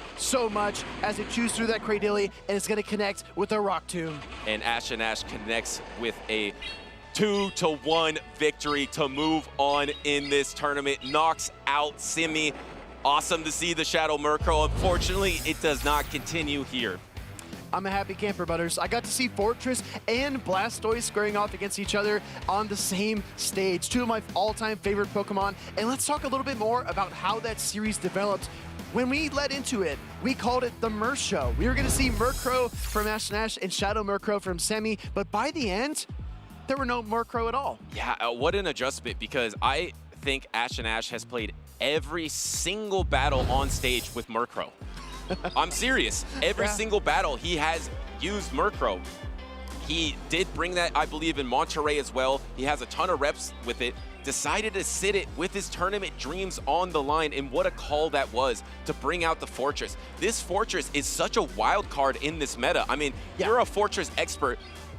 Speaker 16: much as it chews through that Cradily, and it's going to connect with a Rock Tomb.
Speaker 7: And Ashton Ash connects with a 2-1 victory to move on in this tournament. Knocks out Simi. Awesome to see the Shadow Murkrow. Unfortunately, it does not continue here.
Speaker 16: I'm a happy camper, Butters. I got to see Fortress and Blastoise squaring off against each other on the same stage. 2 of my all-time favorite Pokemon. And let's talk a little bit more about how that series developed. When we led into it, we called it the Mer Show. We were going to see Murkrow from Ashton Ash and Shadow Murkrow from Semi, but by the end, there were no Murkrow at all.
Speaker 7: Yeah, what an adjustment, because I think Ashton Ash has played every single battle on stage with Murkrow. I'm serious. Every single battle he has used Murkrow. He did bring that, I believe, in Monterey as well. He has a ton of reps with it. Decided to sit it with his tournament dreams on the line, and what a call that was to bring out the Fortress. This Fortress is such a wild card in this meta. I mean, you're a Fortress expert.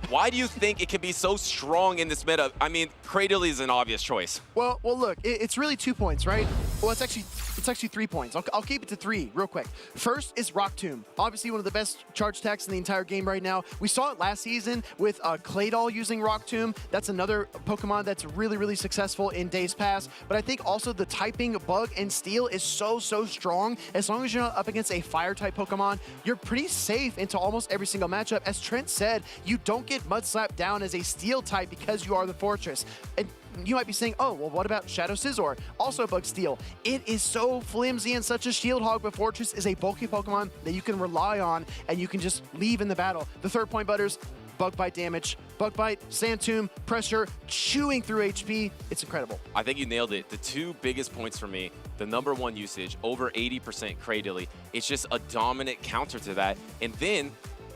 Speaker 7: Why do you think it can be so strong in this meta? I mean, Cradily is an obvious choice.
Speaker 16: Well, look, it's really 2 points, right? Well, it's actually 3 points. I'll keep it to 3 real quick. First is Rock Tomb. Obviously one of the best charge attacks in the entire game right now. We saw it last season with Claydol using Rock Tomb. That's another Pokemon that's really, really successful in days past. But I think also the typing Bug and Steel is so strong. As long as you're not up against a Fire-type Pokemon, you're pretty safe into almost every single matchup. As Trent said, you don't get Mud Slap down as a Steel type because you are the Fortress. And you might be saying, oh, well, what about Shadow Scizor? Also Bug Steel. It is so flimsy and such a shield hog, but Fortress is a bulky Pokemon that you can rely on and you can just leave in the battle. The 3rd point, Butters, Bug Bite damage. Bug Bite, Sand Tomb, pressure, chewing through HP. It's incredible.
Speaker 7: I think you nailed it. The 2 biggest points for me, the #1 usage, over 80% Cradily. It's just a dominant counter to that. And then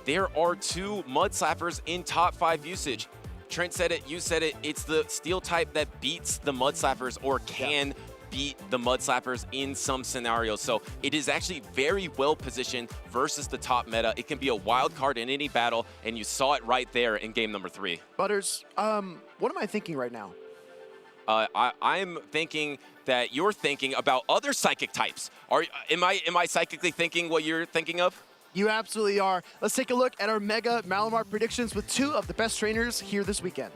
Speaker 7: there are 2 Mud Slappers in top 5 usage. Trent said it, you said it, it's the Steel type that beats the Mud Slappers or can beat the Mud Slappers in some scenarios. So it is actually very well positioned versus the top meta. It can be a wild card in any battle, and you saw it right there in game number 3.
Speaker 16: Butters, what am I thinking right now?
Speaker 7: I'm thinking that you're thinking about other psychic types. Am I psychically thinking what you're thinking of?
Speaker 16: You absolutely are. Let's take a look at our Mega Malamar predictions with 2 of the best trainers here this weekend.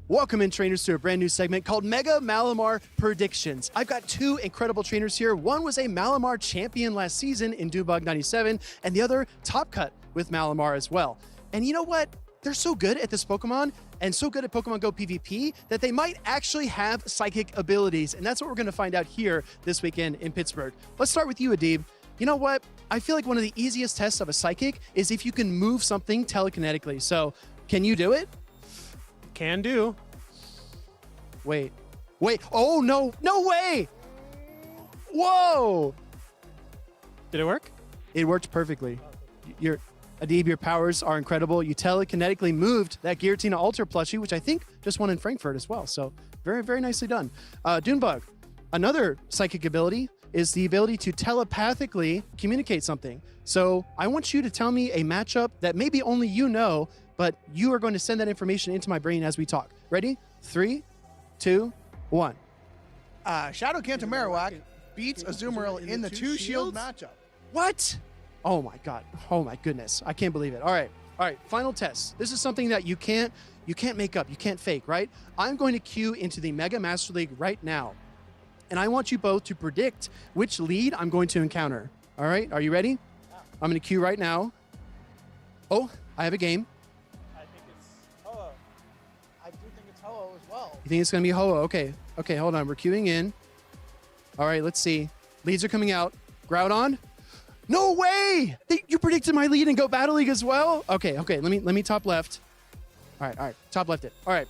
Speaker 16: Welcome in, trainers, to a brand new segment called Mega Malamar Predictions. I've got 2 incredible trainers here. One was a Malamar champion last season in DuneBug 97, and the other top cut with Malamar as well. And you know what? They're so good at this Pokemon and so good at Pokemon GO PvP that they might actually have psychic abilities. And that's what we're going to find out here this weekend in Pittsburgh. Let's start with you, Adib. You know what? I feel like one of the easiest tests of a psychic is if you can move something telekinetically. So can you do it?
Speaker 15: Can do.
Speaker 16: Wait. Oh, no way. Whoa.
Speaker 15: Did it work?
Speaker 16: It worked perfectly. Adib, your powers are incredible. You telekinetically moved that Giratina Ultra plushie, which I think just won in Frankfurt as well. So very, very nicely done. DuneBug, another psychic ability is the ability to telepathically communicate something. So I want you to tell me a matchup that maybe only you know but you are going to send that information into my brain as we talk. Ready? 3, 2, 1.
Speaker 18: Shadow Kanto Marowak beats Azumarill in the 2-shield matchup.
Speaker 16: What? Oh my God. Oh my goodness. I can't believe it. All right. Final test. This is something that you can't make up. You can't fake, right? I'm going to queue into the Mega Master League right now. And I want you both to predict which lead I'm going to encounter. All right? Are you ready? I'm going to queue right now. Oh, I have a game.
Speaker 18: I think it's Ho-Oh. I do think it's Ho-Oh as well.
Speaker 16: You think it's going to be Ho-Oh? Okay, hold on. We're queuing in. All right, let's see. Leads are coming out. Groudon? No way! You predicted my lead in Go Battle League as well? Okay. Let me top left. All right. Top left it. All right.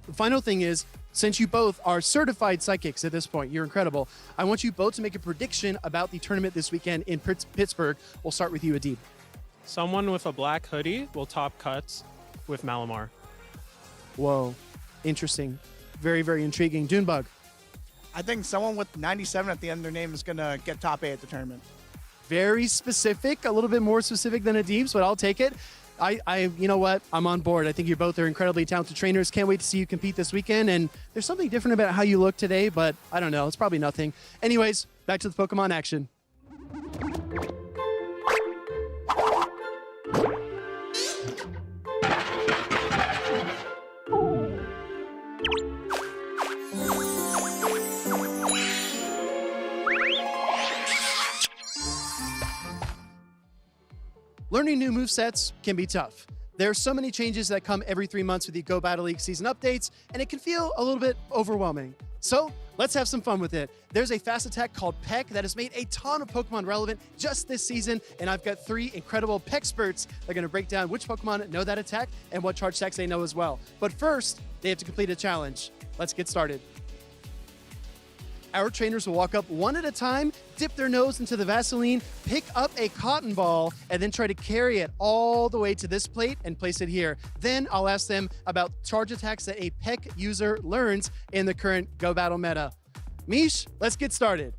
Speaker 16: The final thing is, since you both are certified psychics at this point, you're incredible. I want you both to make a prediction about the tournament this weekend in Pittsburgh. We'll start with you, Adib.
Speaker 19: Someone with a black hoodie will top cuts with Malamar.
Speaker 16: Whoa. Interesting. Very, very intriguing. DuneBug.
Speaker 18: I think someone with 97 at the end of their name is going to get top 8 at the tournament.
Speaker 16: Very specific, a little bit more specific than Adib's, but I'll take it. You know what? I'm on board. I think you both are incredibly talented trainers. Can't wait to see you compete this weekend. And there's something different about how you look today, but I don't know. It's probably nothing. Anyways, back to the Pokemon action. Learning new movesets can be tough. There are so many changes that come every 3 months with the Go Battle League season updates, and it can feel a little bit overwhelming. So let's have some fun with it. There's a fast attack called Peck that has made a ton of Pokemon relevant just this season, and I've got 3 incredible Peckexperts that are going to break down which Pokemon know that attack and what charge attacks they know as well. But first, they have to complete a challenge. Let's get started. Our trainers will walk up one at a time, dip their nose into the Vaseline, pick up a cotton ball, and then try to carry it all the way to this plate and place it here. Then I'll ask them about charge attacks that a Peck user learns in the current Go Battle meta. Mish, let's get started.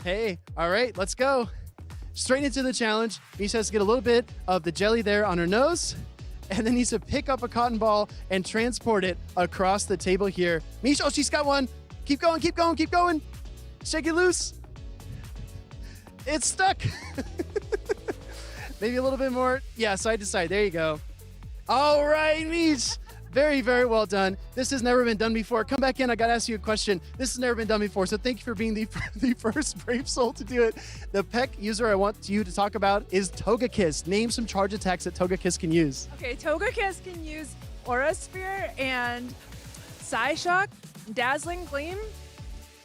Speaker 16: Hey, all right, let's go. Straight into the challenge. Mish has to get a little bit of the jelly there on her nose, and then needs to pick up a cotton ball and transport it across the table here. Mish, oh, she's got one. Keep going, keep going, keep going. Shake it loose. It's stuck. Maybe a little bit more. Yeah, side to side. There you go. All right, Mish. Very, very well done. This has never been done before. Come back in. I got to ask you a question. This has never been done before, so thank you for being the first brave soul to do it. The Peck user I want you to talk about is Togekiss. Name some charge attacks that Togekiss can use.
Speaker 20: Okay, Togekiss can use Aura Sphere and Psyshock, Dazzling Gleam,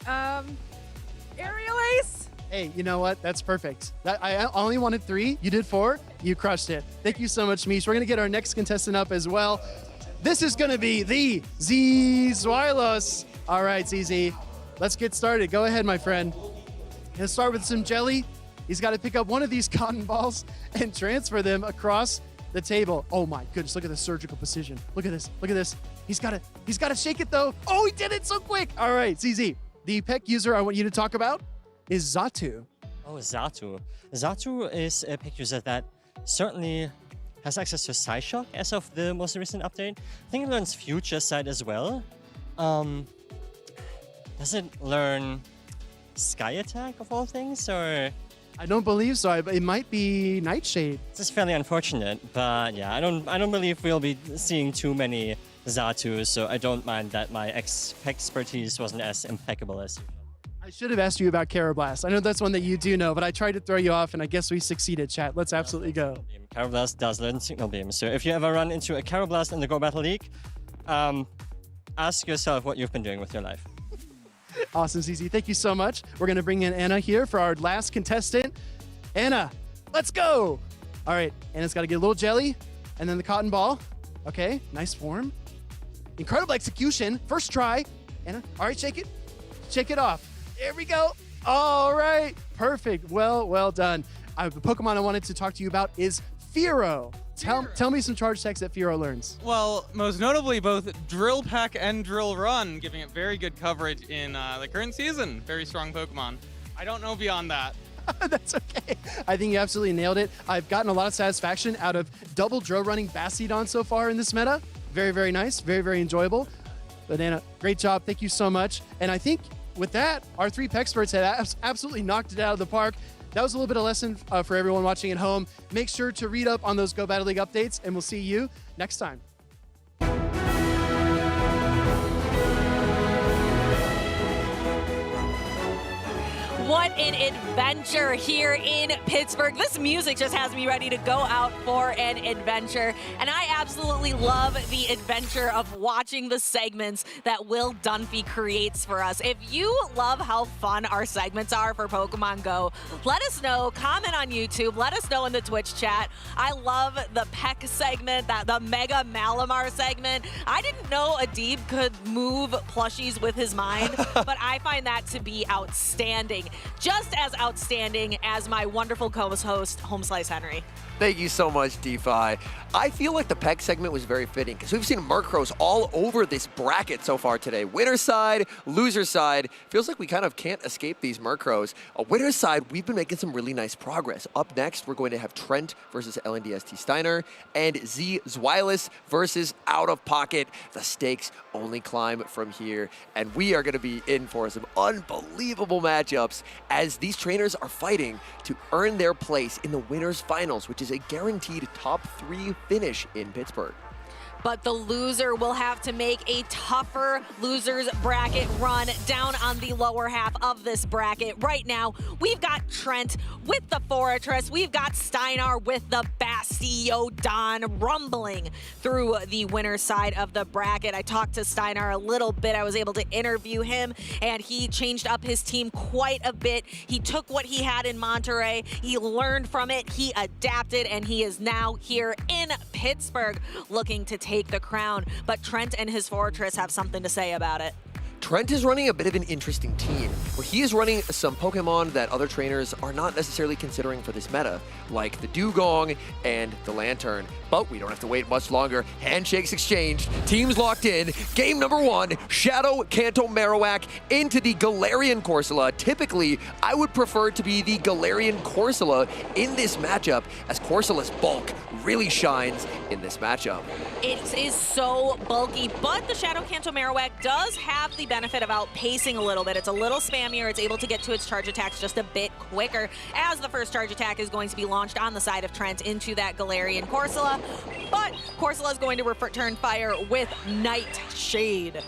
Speaker 20: Aerial Ace.
Speaker 16: Hey, you know what? That's perfect. I only wanted 3. You did 4. You crushed it. Thank you so much, Mish. We're going to get our next contestant up as well. This is going to be the Zweillous. All right, ZZ. Let's get started. Go ahead, my friend. Gonna start with some jelly. He's got to pick up one of these cotton balls and transfer them across the table. Oh my goodness, look at the surgical precision. Look at this, look at this. He's got to shake it though. Oh, he did it so quick. All right, ZZ, the Peck user I want you to talk about is Xatu.
Speaker 11: Oh, Xatu. Xatu is a Peck user that certainly has access to Psyshock as of the most recent update. I think it learns Future Sight as well. Does it learn Sky Attack of all things, or?
Speaker 16: I don't believe so. It might be Nightshade.
Speaker 11: This is fairly unfortunate, but yeah, I don't believe we'll be seeing too many Xatus, so I don't mind that my expertise wasn't as impeccable as usual.
Speaker 16: I should have asked you about Carablast. I know that's one that you do know, but I tried to throw you off, and I guess we succeeded, chat. Let's absolutely go.
Speaker 11: Carablast does learn Signal Beam, so if you ever run into a Carablast in the Go Battle League, ask yourself what you've been doing with your life.
Speaker 16: Awesome, ZZ. Thank you so much. We're going to bring in Anna here for our last contestant. Anna, let's go. All right, Anna's got to get a little jelly and then the cotton ball. Okay, nice form. Incredible execution. First try. Anna, all right, shake it. Shake it off. There we go. All right, perfect. Well done. The Pokemon I wanted to talk to you about is Fearow. Tell me some charge attacks that Fearow learns.
Speaker 21: Well, most notably both Drill Peck and Drill Run, giving it very good coverage in the current season. Very strong Pokemon. I don't know beyond that.
Speaker 16: That's okay. I think you absolutely nailed it. I've gotten a lot of satisfaction out of double Dro running Bastiodon so far in this meta. Very, very nice. Very, very enjoyable. Banana, great job. Thank you so much. And I think with that, our 3 Pexperts had absolutely knocked it out of the park. That was a little bit of lesson for everyone watching at home. Make sure to read up on those Go Battle League updates, and we'll see you next time.
Speaker 1: What an adventure here in Pittsburgh. This music just has me ready to go out for an adventure. And I absolutely love the adventure of watching the segments that Will Dunphy creates for us. If you love how fun our segments are for Pokemon Go, let us know. Comment on YouTube. Let us know in the Twitch chat. I love the Peck segment, the Mega Malamar segment. I didn't know Adib could move plushies with his mind, but I find that to be outstanding. Just as outstanding as my wonderful co-host, Homeslice Henry.
Speaker 2: Thank you so much, DeFi. I feel like the Peck segment was very fitting because we've seen Murkrows all over this bracket so far today. Winner's side, loser's side. Feels like we kind of can't escape these Murkrows. Winner's side, we've been making some really nice progress. Up next, we're going to have Trent versus LNDST Steinar and Zweillous versus Out of Pocket. The stakes only climb from here, and we are going to be in for some unbelievable matchups as these trainers are fighting to earn their place in the winners finals, which is a guaranteed top 3 finish in Pittsburgh.
Speaker 1: But the loser will have to make a tougher loser's bracket run down on the lower half of this bracket. Right now, we've got Trent with the Fortress. We've got Steinar with the Bastiodon rumbling through the winner's side of the bracket. I talked to Steinar a little bit. I was able to interview him, and he changed up his team quite a bit. He took what he had in Monterey. He learned from it. He adapted, and he is now here in Pittsburgh looking to take the crown, but Trent and his Fortress have something to say about it.
Speaker 2: Trent is running a bit of an interesting team, where he is running some Pokemon that other trainers are not necessarily considering for this meta, like the Dugong and the Lantern. But we don't have to wait much longer. Handshakes exchanged, teams locked in. Game number 1, Shadow Kanto Marowak into the Galarian Corsola. Typically, I would prefer to be the Galarian Corsola in this matchup, as Corsola's bulk really shines in this matchup.
Speaker 1: It is so bulky, but the Shadow Kanto Marowak does have the benefit of outpacing a little bit. It's a little spammier. It's able to get to its charge attacks just a bit quicker, as the first charge attack is going to be launched on the side of Trent into that Galarian Corsola. But Corsola is going to return fire with Nightshade.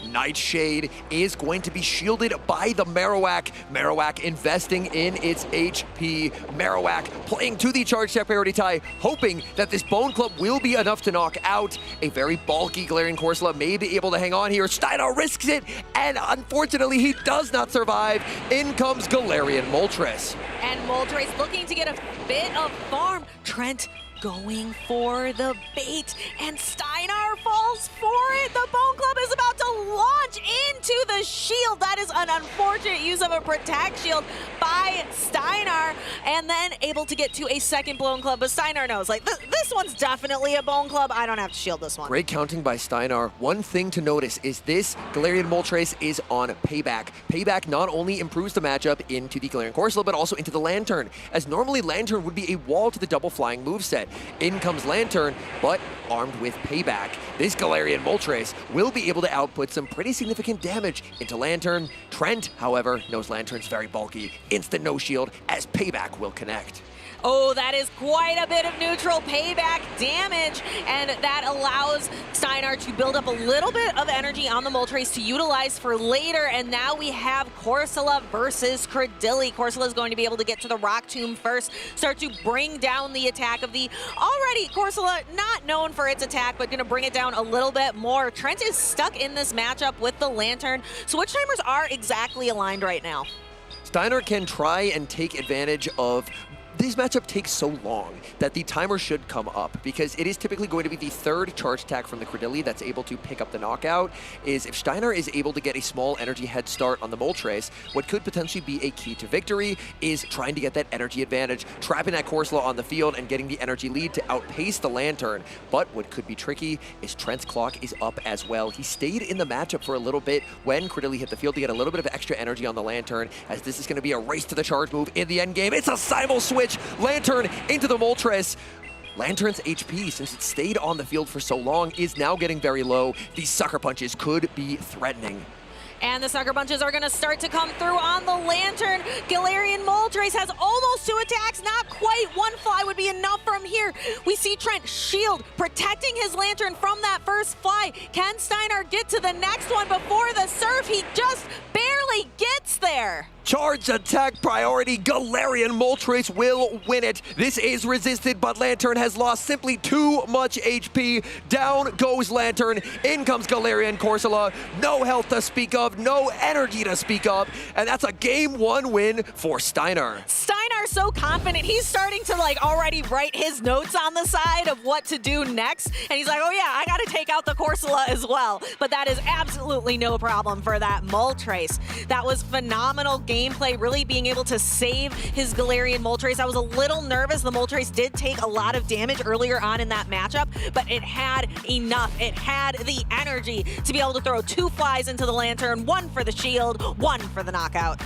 Speaker 2: Nightshade is going to be shielded by the Marowak. Marowak investing in its HP. Marowak playing to the charge attack priority tie, hoping that this Bone Club will be enough to knock out a very bulky Galarian Corsola. May be able to hang on here. Steinar risks it, and unfortunately he does not survive. In comes Galarian Moltres.
Speaker 1: And Moltres looking to get a bit of farm. Trent going for the bait, and Steinar falls for it. The Bone Club is about to launch into the shield. That is an unfortunate use of a Protect Shield by Steinar, and then able to get to a second Bone Club, but Steinar knows, like, this one's definitely a Bone Club. I don't have to shield this one.
Speaker 2: Great counting by Steinar. One thing to notice is this Galarian Moltres is on Payback. Payback not only improves the matchup into the Galarian Corsola, but also into the Lantern, as normally Lantern would be a wall to the double flying moveset. In comes Lantern, but armed with Payback. This Galarian Moltres will be able to output some pretty significant damage into Lantern. Trent, however, knows Lantern's very bulky. Instant no shield, as Payback will connect.
Speaker 1: Oh, that is quite a bit of neutral payback damage, and that allows Steinar to build up a little bit of energy on the Moltres to utilize for later, and now we have Corsola versus Credilli. Corsola is going to be able to get to the Rock Tomb first, start to bring down the attack of the already Corsola, not known for its attack, but going to bring it down a little bit more. Trent is stuck in this matchup with the Lantern, so which timers are exactly aligned right now?
Speaker 2: Steinar can try and take advantage of this matchup takes so long that the timer should come up, because it is typically going to be the third charge attack from the Credilli that's able to pick up the knockout. Is if Steinar is able to get a small energy head start on the Moltres, what could potentially be a key to victory is trying to get that energy advantage, trapping that Corsola on the field and getting the energy lead to outpace the Lantern. But what could be tricky is Trent's clock is up as well. He stayed in the matchup for a little bit when Credilli hit the field to get a little bit of extra energy on the Lantern, as this is going to be a race to the charge move in the end game. It's a simul switch. Lantern into the Moltres. Lantern's HP, since it stayed on the field for so long, is now getting very low. These sucker punches could be threatening.
Speaker 1: And the sucker punches are going to start to come through on the Lantern. Galarian Moltres has almost 2 attacks, not quite. 1 fly would be enough from here. We see Trent shield, protecting his Lantern from that first fly. Can Steinar get to the next one before the surf? He just barely gets there.
Speaker 2: Charge attack priority. Galarian Moltres will win it. This is resisted, but Lantern has lost simply too much HP. Down goes Lantern. In comes Galarian Corsola. No health to speak of, no energy to speak of, and that's a game 1 win for Steinar.
Speaker 1: Steinar's so confident. He's starting to already write his notes on the side of what to do next. And he's like, oh yeah, I got to take out the Corsola as well. But that is absolutely no problem for that Moltres. That was phenomenal gameplay, really being able to save his Galarian Moltres. I was a little nervous. The Moltres did take a lot of damage earlier on in that matchup, but it had enough. It had the energy to be able to throw 2 flies into the Lantern, 1 for the shield, 1 for the knockout.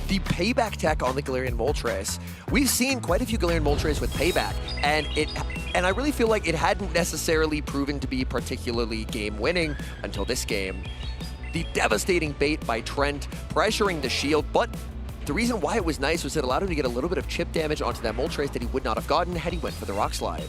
Speaker 2: The payback tech on the Galarian Moltres. We've seen quite a few Galarian Moltres with payback, and I really feel like it hadn't necessarily proven to be particularly game-winning until this game. The devastating bait by Trent, pressuring the shield, but the reason why it was nice was it allowed him to get a little bit of chip damage onto that Moltres that he would not have gotten had he went for the Rock Slide.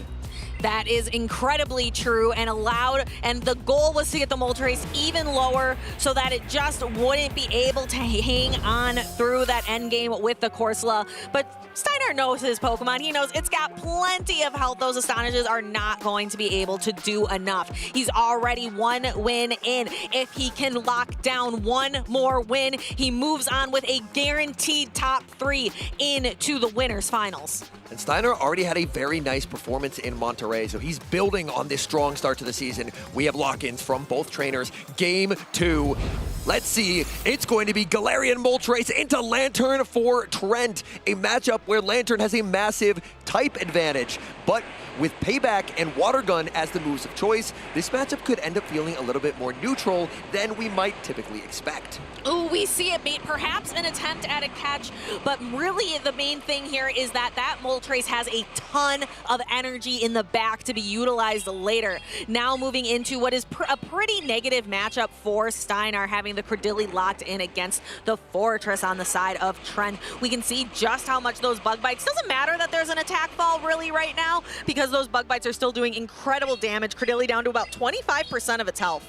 Speaker 1: That is incredibly true, and the goal was to get the Moltres even lower so that it just wouldn't be able to hang on through that endgame with the Corsola. But Steinar knows his Pokemon. He knows it's got plenty of health. Those Astonishes are not going to be able to do enough. He's already 1 win in. If he can lock down 1 more win, he moves on with a guaranteed top 3 into the winners finals.
Speaker 2: And Steinar already had a very nice performance in Monterey, so he's building on this strong start to the season. We have lock-ins from both trainers. Game 2. Let's see. It's going to be Galarian Moltres into Lantern for Trent. A matchup where Lantern has a massive type advantage. But with Payback and Water Gun as the moves of choice, this matchup could end up feeling a little bit more neutral than we might typically expect.
Speaker 1: Ooh, we see it made perhaps an attempt at a catch, but really the main thing here is that Moltres has a ton of energy in the back to be utilized later. Now moving into what is a pretty negative matchup for Steinar, having the Credilli locked in against the Fortress on the side of Trent. We can see just how much those bug bites. Doesn't matter that there's an attack fall really right now, because those bug bites are still doing incredible damage. Credilli down to about 25% of its health.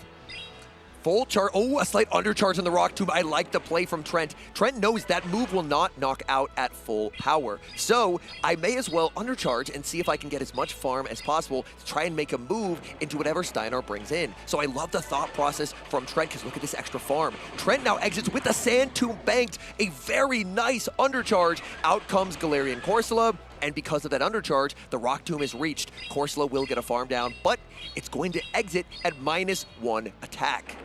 Speaker 2: Full charge. Oh, a slight undercharge on the Rock Tomb. I like the play from Trent. Trent knows that move will not knock out at full power. So I may as well undercharge and see if I can get as much farm as possible to try and make a move into whatever Steinar brings in. So I love the thought process from Trent, because look at this extra farm. Trent now exits with the Sand Tomb banked. A very nice undercharge. Out comes Galarian Corsola. And because of that undercharge, the Rock Tomb is reached. Corsola will get a farm down, but it's going to exit at -1 attack.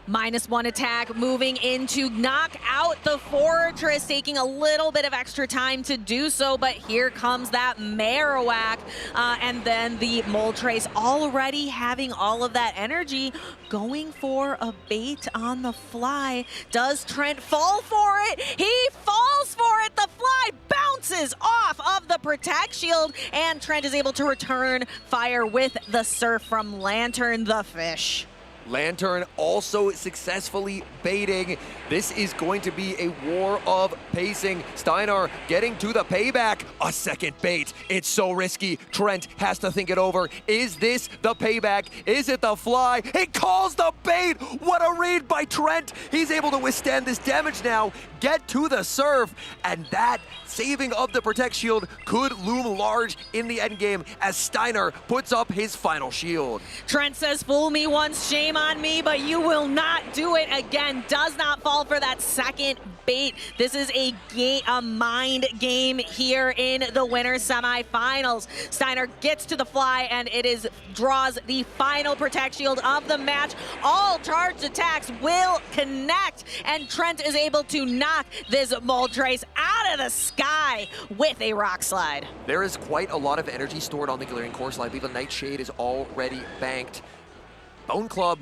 Speaker 1: -1 attack, moving into knock out the Fortress, taking a little bit of extra time to do so, but here comes that Marowak, and then the Moltres already having all of that energy, going for a bait on the fly. Does Trent fall for it? He falls for it! The fly bounces off of the Protect Shield, and Trent is able to return fire with the Surf from Lantern the Fish.
Speaker 2: Lantern also successfully baiting. This is going to be a war of pacing. Steinar getting to the payback. A second bait. It's so risky. Trent has to think it over. Is this the payback? Is it the fly? He calls the bait. What a read by Trent. He's able to withstand this damage now. get to the surf, and that saving of the Protect Shield could loom large in the endgame as Steinar puts up his final shield.
Speaker 1: Trent says, fool me once, shame on me, but you will not do it again. Does not fall for that second bait. This is a mind game here in the winners semifinals. Steinar gets to the fly, and it draws the final Protect Shield of the match. All charged attacks will connect, and Trent is able to knock this Moltres out of the sky with a rock slide.
Speaker 2: There is quite a lot of energy stored on the Galarian Corsola. I believe a Nightshade is already banked. Bone Club,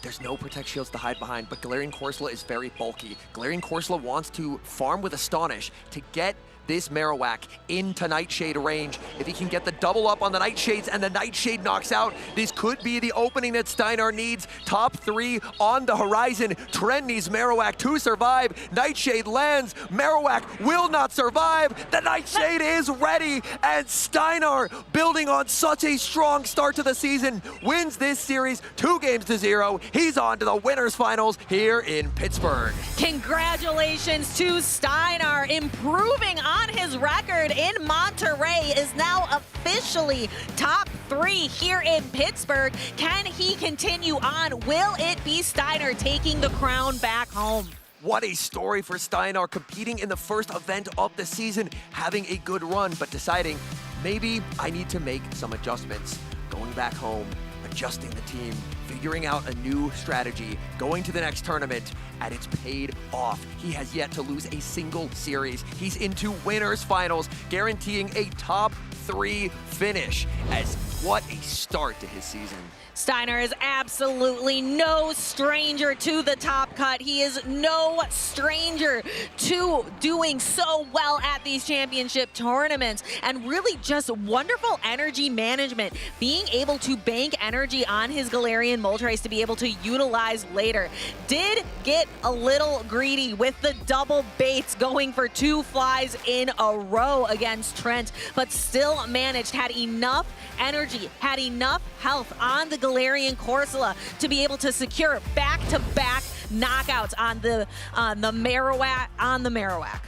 Speaker 2: there's no Protect Shields to hide behind, but Galarian Corsola is very bulky. Galarian Corsola wants to farm with Astonish to get this Marowak into Nightshade range. If he can get the double up on the Nightshades and the Nightshade knocks out, this could be the opening that Steinar needs. Top 3 on the horizon. Trent needs Marowak to survive. Nightshade lands. Marowak will not survive. The Nightshade is ready, and Steinar, building on such a strong start to the season, wins this series 2-0. He's on to the winners finals here in Pittsburgh.
Speaker 1: Congratulations to Steinar, improving on his record in Monterey, is now officially top 3 here in Pittsburgh. Can he continue on? Will it be Steinar taking the crown back home?
Speaker 2: What a story for Steinar, competing in the first event of the season, having a good run, but deciding maybe I need to make some adjustments. Going back home, adjusting the team, figuring out a new strategy, going to the next tournament, and it's paid off. He has yet to lose a single series. He's into winners finals, guaranteeing a top 3 finish. As what a start to his season.
Speaker 1: Steinar is absolutely no stranger to the top cut. He is no stranger to doing so well at these championship tournaments, and really just wonderful energy management, being able to bank energy on his Galarian Moltres to be able to utilize later. Did get a little greedy with the double baits, going for 2 flies in a row against Trent, but still managed, had enough energy, had enough health on the Galarian Corsola to be able to secure back-to-back knockouts on the Marowak.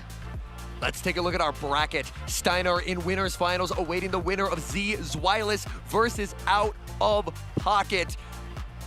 Speaker 2: Let's take a look at our bracket. Steinar in winners finals, awaiting the winner of Zweillous versus Out of Pocket.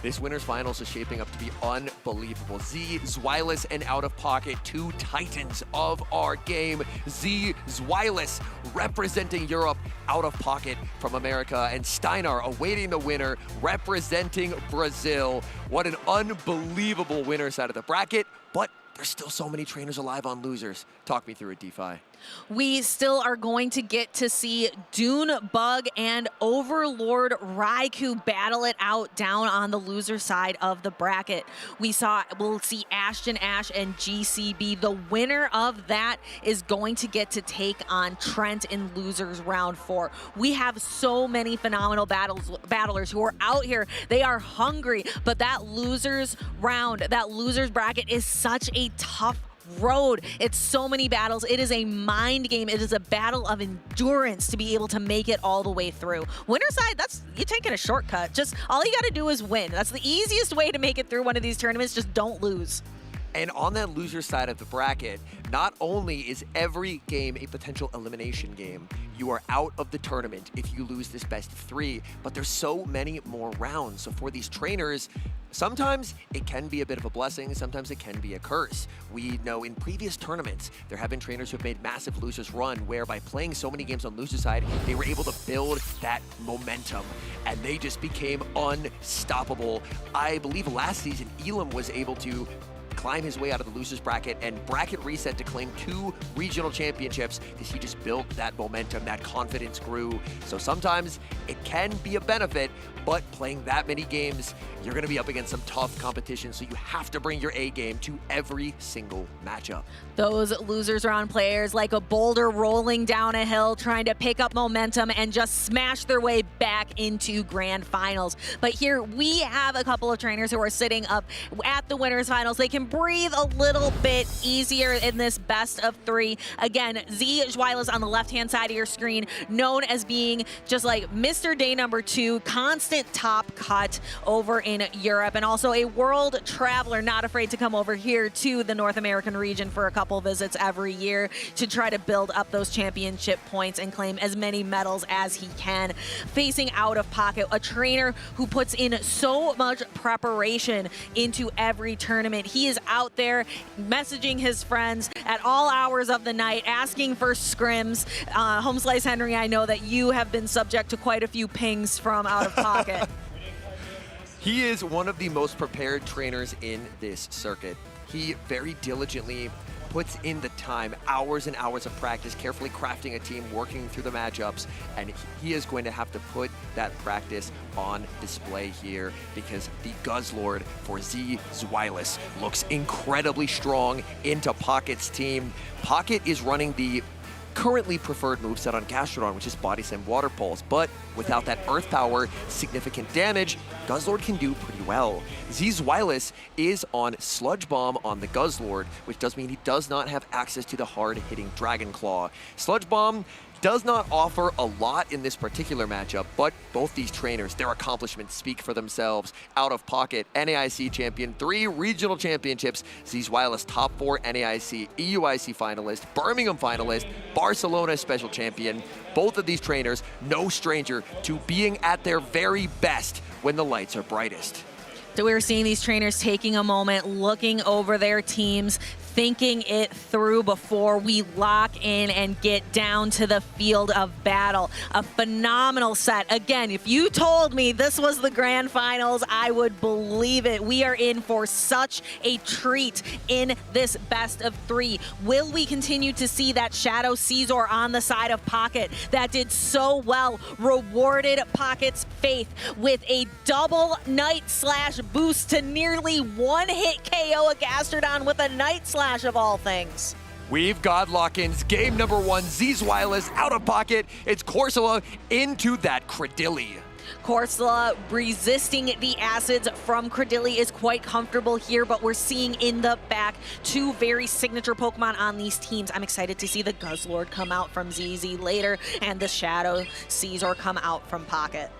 Speaker 2: This winners finals is shaping up to be unbelievable. Zweillous and Out of Pocket, 2 titans of our game. Zweillous representing Europe, Out of Pocket from America, and Steinar awaiting the winner representing Brazil. What an unbelievable winner side of the bracket, but there's still so many trainers alive on losers. Talk me through it, DeFi.
Speaker 1: We still are going to get to see DuneBug and Overlord Raichu battle it out down on the loser side of the bracket. We'll see Ashton, Ash, and GCB. The winner of that is going to get to take on Trent in losers round 4. We have so many phenomenal battlers who are out here. They are hungry, but that losers round, that losers bracket is such a tough road. It's so many battles. It is a mind game. It is a battle of endurance to be able to make it all the way through. Winner side, you're taking a shortcut. Just all you got to do is win. That's the easiest way to make it through one of these tournaments. Just don't lose.
Speaker 2: And on that loser side of the bracket, not only is every game a potential elimination game, you are out of the tournament if you lose this best of 3, but there's so many more rounds. So for these trainers, sometimes it can be a bit of a blessing, sometimes it can be a curse. We know in previous tournaments, there have been trainers who have made massive losers run, where by playing so many games on loser side, they were able to build that momentum, and they just became unstoppable. I believe last season, Elam was able to climb his way out of the losers bracket and bracket reset to claim 2 regional championships because he just built that momentum, that confidence grew. So sometimes it can be a benefit, but playing that many games, you're going to be up against some tough competition, so you have to bring your A game to every single matchup.
Speaker 1: Those losers round players, like a boulder rolling down a hill, trying to pick up momentum and just smash their way back into grand finals. But here we have a couple of trainers who are sitting up at the winners finals. They can breathe a little bit easier in this best of 3. Again, Zweillous on the left-hand side of your screen, known as being just like Mr. Day number 2, constant top cut over in Europe, and also a world traveler, not afraid to come over here to the North American region for a couple visits every year to try to build up those championship points and claim as many medals as he can. Facing Out of Pocket, a trainer who puts in so much preparation into every tournament. He is out there messaging his friends at all hours of the night, asking for scrims. Home Slice Henry, I know that you have been subject to quite a few pings from Out of Pocket.
Speaker 2: He is one of the most prepared trainers in this circuit. He very diligently puts in the time, hours and hours of practice, carefully crafting a team, working through the matchups, and he is going to have to put that practice on display here because the Guzzlord for Zweillous looks incredibly strong into Pocket's team. Pocket is running the currently preferred moveset on Gastrodon, which is Body Slam Water Pulse, but without that Earth Power, significant damage, Guzzlord can do pretty well. Zweillous is on Sludge Bomb on the Guzzlord, which does mean he does not have access to the hard-hitting Dragon Claw. Sludge Bomb does not offer a lot in this particular matchup, but both these trainers, their accomplishments speak for themselves. Out of Pocket, NAIC champion, 3 regional championships, Zweillous top 4 NAIC, EUIC finalist, Birmingham finalist, Barcelona special champion. Both of these trainers, no stranger to being at their very best when the lights are brightest.
Speaker 1: So we're seeing these trainers taking a moment, looking over their teams, thinking it through before we lock in and get down to the field of battle. A phenomenal set. Again, if you told me this was the grand finals, I would believe it. We are in for such a treat in this best of 3. Will we continue to see that Shadow Caesar on the side of Pocket that did so well, rewarded Pocket's faith with a double Night Slash boost to nearly one-hit KO a Gastrodon with a Night Slash of all things?
Speaker 2: We've got lock-ins. Game number 1, Zweillous Out of Pocket. It's Corsola into that Credilli.
Speaker 1: Corsola resisting the acids from Credilli is quite comfortable here, but we're seeing in the back 2 very signature Pokemon on these teams. I'm excited to see the Guzzlord come out from ZZ later and the Shadow Caesar come out from Pocket.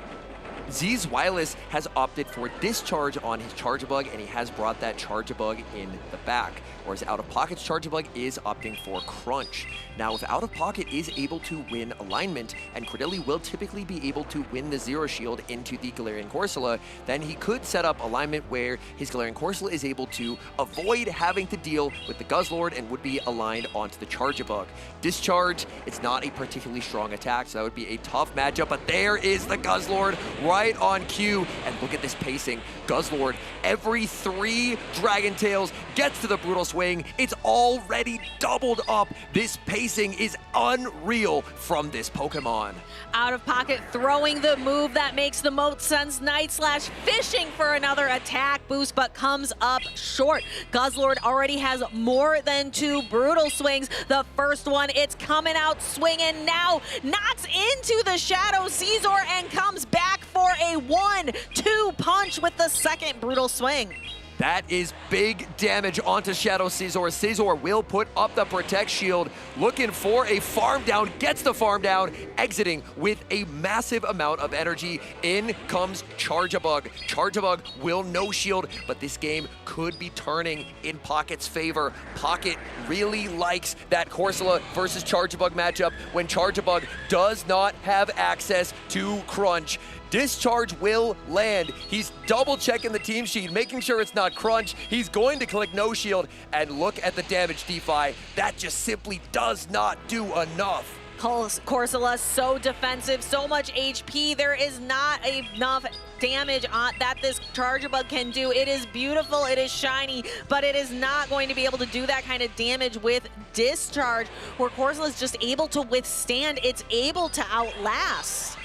Speaker 2: Zweillous has opted for Discharge on his Charjabug, and he has brought that Charjabug in the back, whereas Out of Pocket's Charjabug is opting for Crunch. Now, if Out of Pocket is able to win alignment, and Credilli will typically be able to win the Zero Shield into the Galarian Corsola, then he could set up alignment where his Galarian Corsola is able to avoid having to deal with the Guzzlord and would be aligned onto the Charjabug. Discharge, it's not a particularly strong attack, so that would be a tough matchup, but there is the Guzzlord right on cue, and look at this pacing. Guzzlord, every 3 Dragon Tails gets to the Brutal Swing. It's already doubled up. This pacing is unreal from this Pokemon.
Speaker 1: Out of Pocket throwing the move that makes the most sense. Night Slash fishing for another attack boost, but comes up short. Guzzlord already has more than 2 Brutal Swings. The first one, it's coming out swinging now. Knocks into the Shadow Caesar and comes back for a 1-2 punch with the second Brutal Swing.
Speaker 2: That is big damage onto Shadow Caesar. Caesar will put up the Protect Shield, looking for a farm down, gets the farm down, exiting with a massive amount of energy. In comes Charjabug. Charjabug will no shield, but this game could be turning in Pocket's favor. Pocket really likes that Corsola versus Charjabug matchup when Charjabug does not have access to Crunch. Discharge will land. He's double checking the team sheet, making sure it's not Crunch. He's going to click no shield, and look at the damage DeFi. That just simply does not do enough.
Speaker 1: Corsola so defensive, so much HP. There is not enough damage that this Charjabug can do. It is beautiful, it is shiny, but it is not going to be able to do that kind of damage with Discharge, where Corsola is just able to withstand. It's able to outlast.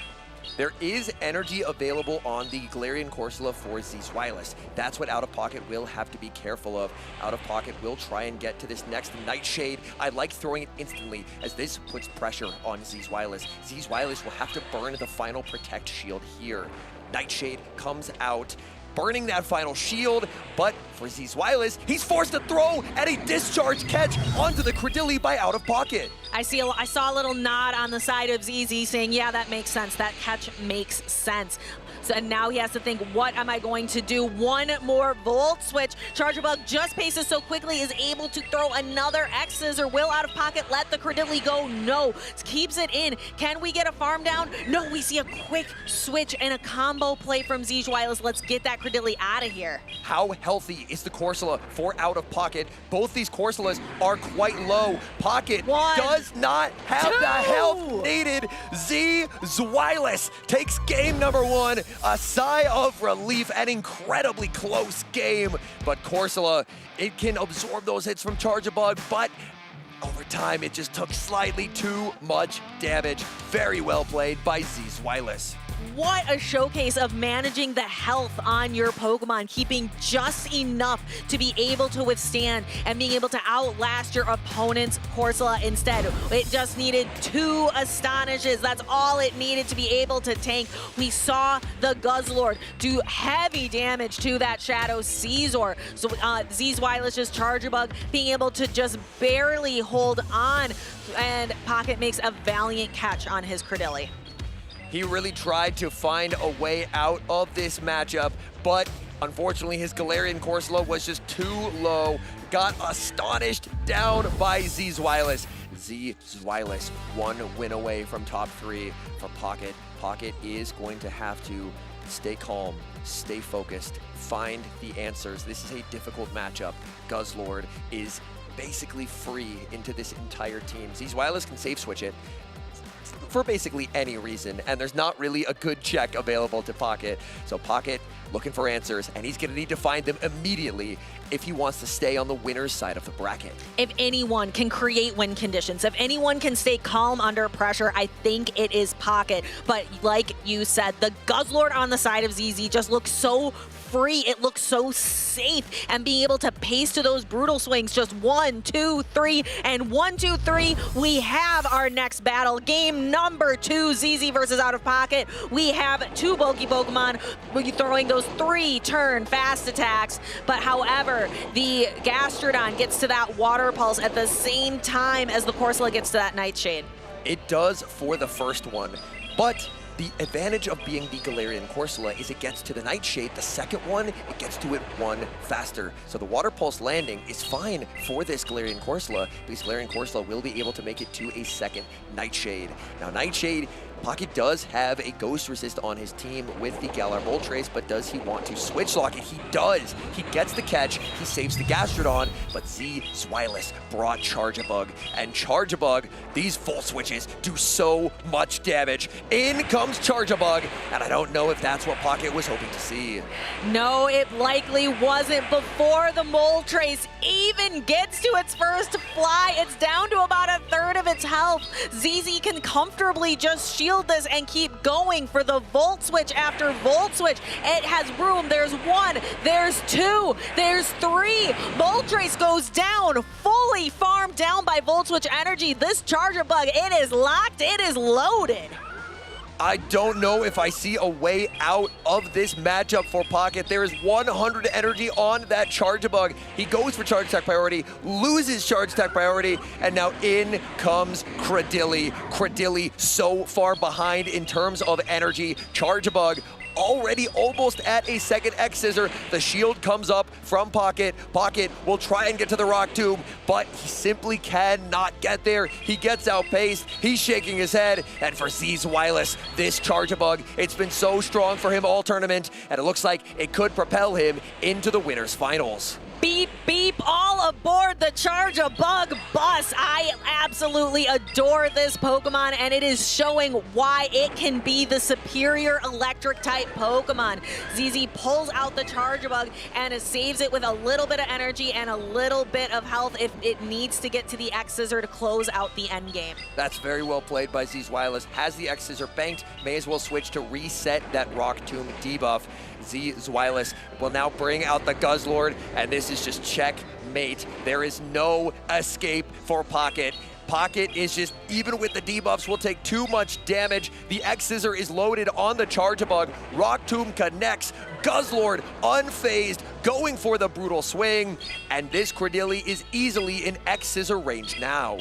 Speaker 2: There is energy available on the Galarian Corsola for Zweillous. That's what Out of Pocket will have to be careful of. Out of Pocket will try and get to this next Nightshade. I like throwing it instantly, as this puts pressure on Zweillous. Zweillous will have to burn the final Protect Shield here. Nightshade comes out. burning that final shield, but for Zweillous, he's forced to throw at a discharge catch onto the Credilli by out of pocket.
Speaker 1: I saw a little nod on the side of ZZ saying, yeah, that makes sense. That catch makes sense. So, and now he has to think, what am I going to do? One more Volt Switch. Charjabug just paces so quickly, is able to throw another X-Scissor. Will out of pocket let the Credilli go? No. Keeps it in. Can we get a farm down? No, we see a quick switch and a combo play from Zweillous. Let's get that Credilli out of here.
Speaker 2: How healthy is the Corsola for out of pocket? Both these Corsolas are quite low. Pocket does not have the health needed. Zweillous takes game number 1. A sigh of relief, an incredibly close game. But Corsola, it can absorb those hits from Charjabug, but over time it just took slightly too much damage. Very well played by Zweillous.
Speaker 1: What a showcase of managing the health on your Pokemon, keeping just enough to be able to withstand and being able to outlast your opponent's Corsola instead. It just needed 2 Astonishes. That's all it needed to be able to tank. We saw the Guzzlord do heavy damage to that Shadow Caesar. So Zweillous' Charjabug being able to just barely hold on, and Pocket makes a valiant catch on his Credilli.
Speaker 2: He really tried to find a way out of this matchup, but unfortunately his Galarian Corsola was just too low. Got astonished down by Zweillous. Zweillous 1 win away from top 3 for Pocket. Pocket is going to have to stay calm, stay focused, find the answers. This is a difficult matchup. Guzzlord is basically free into this entire team. Zweillous can safe switch it for basically any reason, and there's not really a good check available to Pocket. So Pocket looking for answers, and he's gonna need to find them immediately if he wants to stay on the winner's side of the bracket.
Speaker 1: If anyone can create win conditions, if anyone can stay calm under pressure, I think it is Pocket. But like you said, the Guzzlord on the side of ZZ just looks so free. It looks so safe, and being able to pace to those brutal swings, just 1, 2, 3, and 1, 2, 3. We have our next battle, game number 2, ZZ versus Out of Pocket. We have 2 bulky Pokemon throwing those 3 turn fast attacks, but however, the Gastrodon gets to that Water Pulse at the same time as the Corsola gets to that Nightshade.
Speaker 2: It does for the first one, but the advantage of being the Galarian Corsola is it gets to the Nightshade. The second one, it gets to it 1 faster. So the Water Pulse landing is fine for this Galarian Corsola, because Galarian Corsola will be able to make it to a second Nightshade. Now Nightshade, Pocket does have a Ghost Resist on his team with the Galar Moltres, but does he want to switch lock it? He does. He gets the catch, he saves the Gastrodon, but Zweillous brought Charjabug, and Charjabug, these full switches do so much damage. In comes Charjabug, and I don't know if that's what Pocket was hoping to see.
Speaker 1: No, it likely wasn't. Before the Moltres even gets to its first fly, it's down to about 1/3 of its health. ZZ can comfortably just shield this and keep going for the Volt Switch after Volt Switch. It has room. There's 1, there's 2, there's 3. Moltres goes down, fully farmed down by Volt Switch energy. This Charjabug, it is locked, it is loaded.
Speaker 2: I don't know if I see a way out of this matchup for Pocket. There is 100 energy on that Charjabug. He goes for Charge Attack priority, loses Charge Attack priority, and now in comes Credilli. Credilli so far behind in terms of energy. Charjabug already almost at a second X-Scissor. The shield comes up from Pocket. Pocket will try and get to the Rock Tomb, but he simply cannot get there. He gets outpaced. He's shaking his head. And for Zweillous, this Charjabug, it's been so strong for him all tournament, and it looks like it could propel him into the winner's finals.
Speaker 1: Beep, beep, all aboard the Charjabug bus. I absolutely adore this Pokemon, and it is showing why it can be the superior electric-type Pokemon. ZZ pulls out the Charjabug and it saves it with a little bit of energy and a little bit of health if it needs to get to the X-Scissor to close out the end game.
Speaker 2: That's very well played by Zweillous. Has the X-Scissor banked, may as well switch to reset that Rock Tomb debuff. Zweillous will now bring out the Guzzlord, and this is just checkmate. There is no escape for Pocket. Pocket is just, even with the debuffs, will take too much damage. The X-Scissor is loaded on the Charjabug. Rock Tomb connects. Guzzlord unfazed, going for the brutal swing. And this Credilli is easily in X-Scissor range now.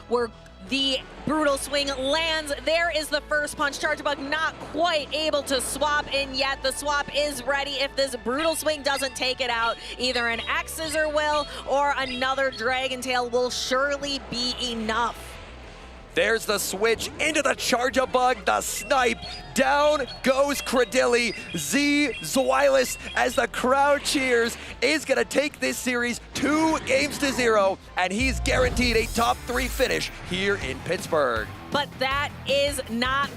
Speaker 1: Where the brutal swing lands. There is the first punch. Charjabug not quite able to swap in yet. The swap is ready. If this brutal swing doesn't take it out, either an X-Scissor will or another Dragon Tail will surely be enough.
Speaker 2: There's the switch into the Charjabug, the snipe. Down goes Credilli. Zweillous, as the crowd cheers, is going to take this series 2-0, and he's guaranteed a top 3 finish here in Pittsburgh.
Speaker 1: But that is not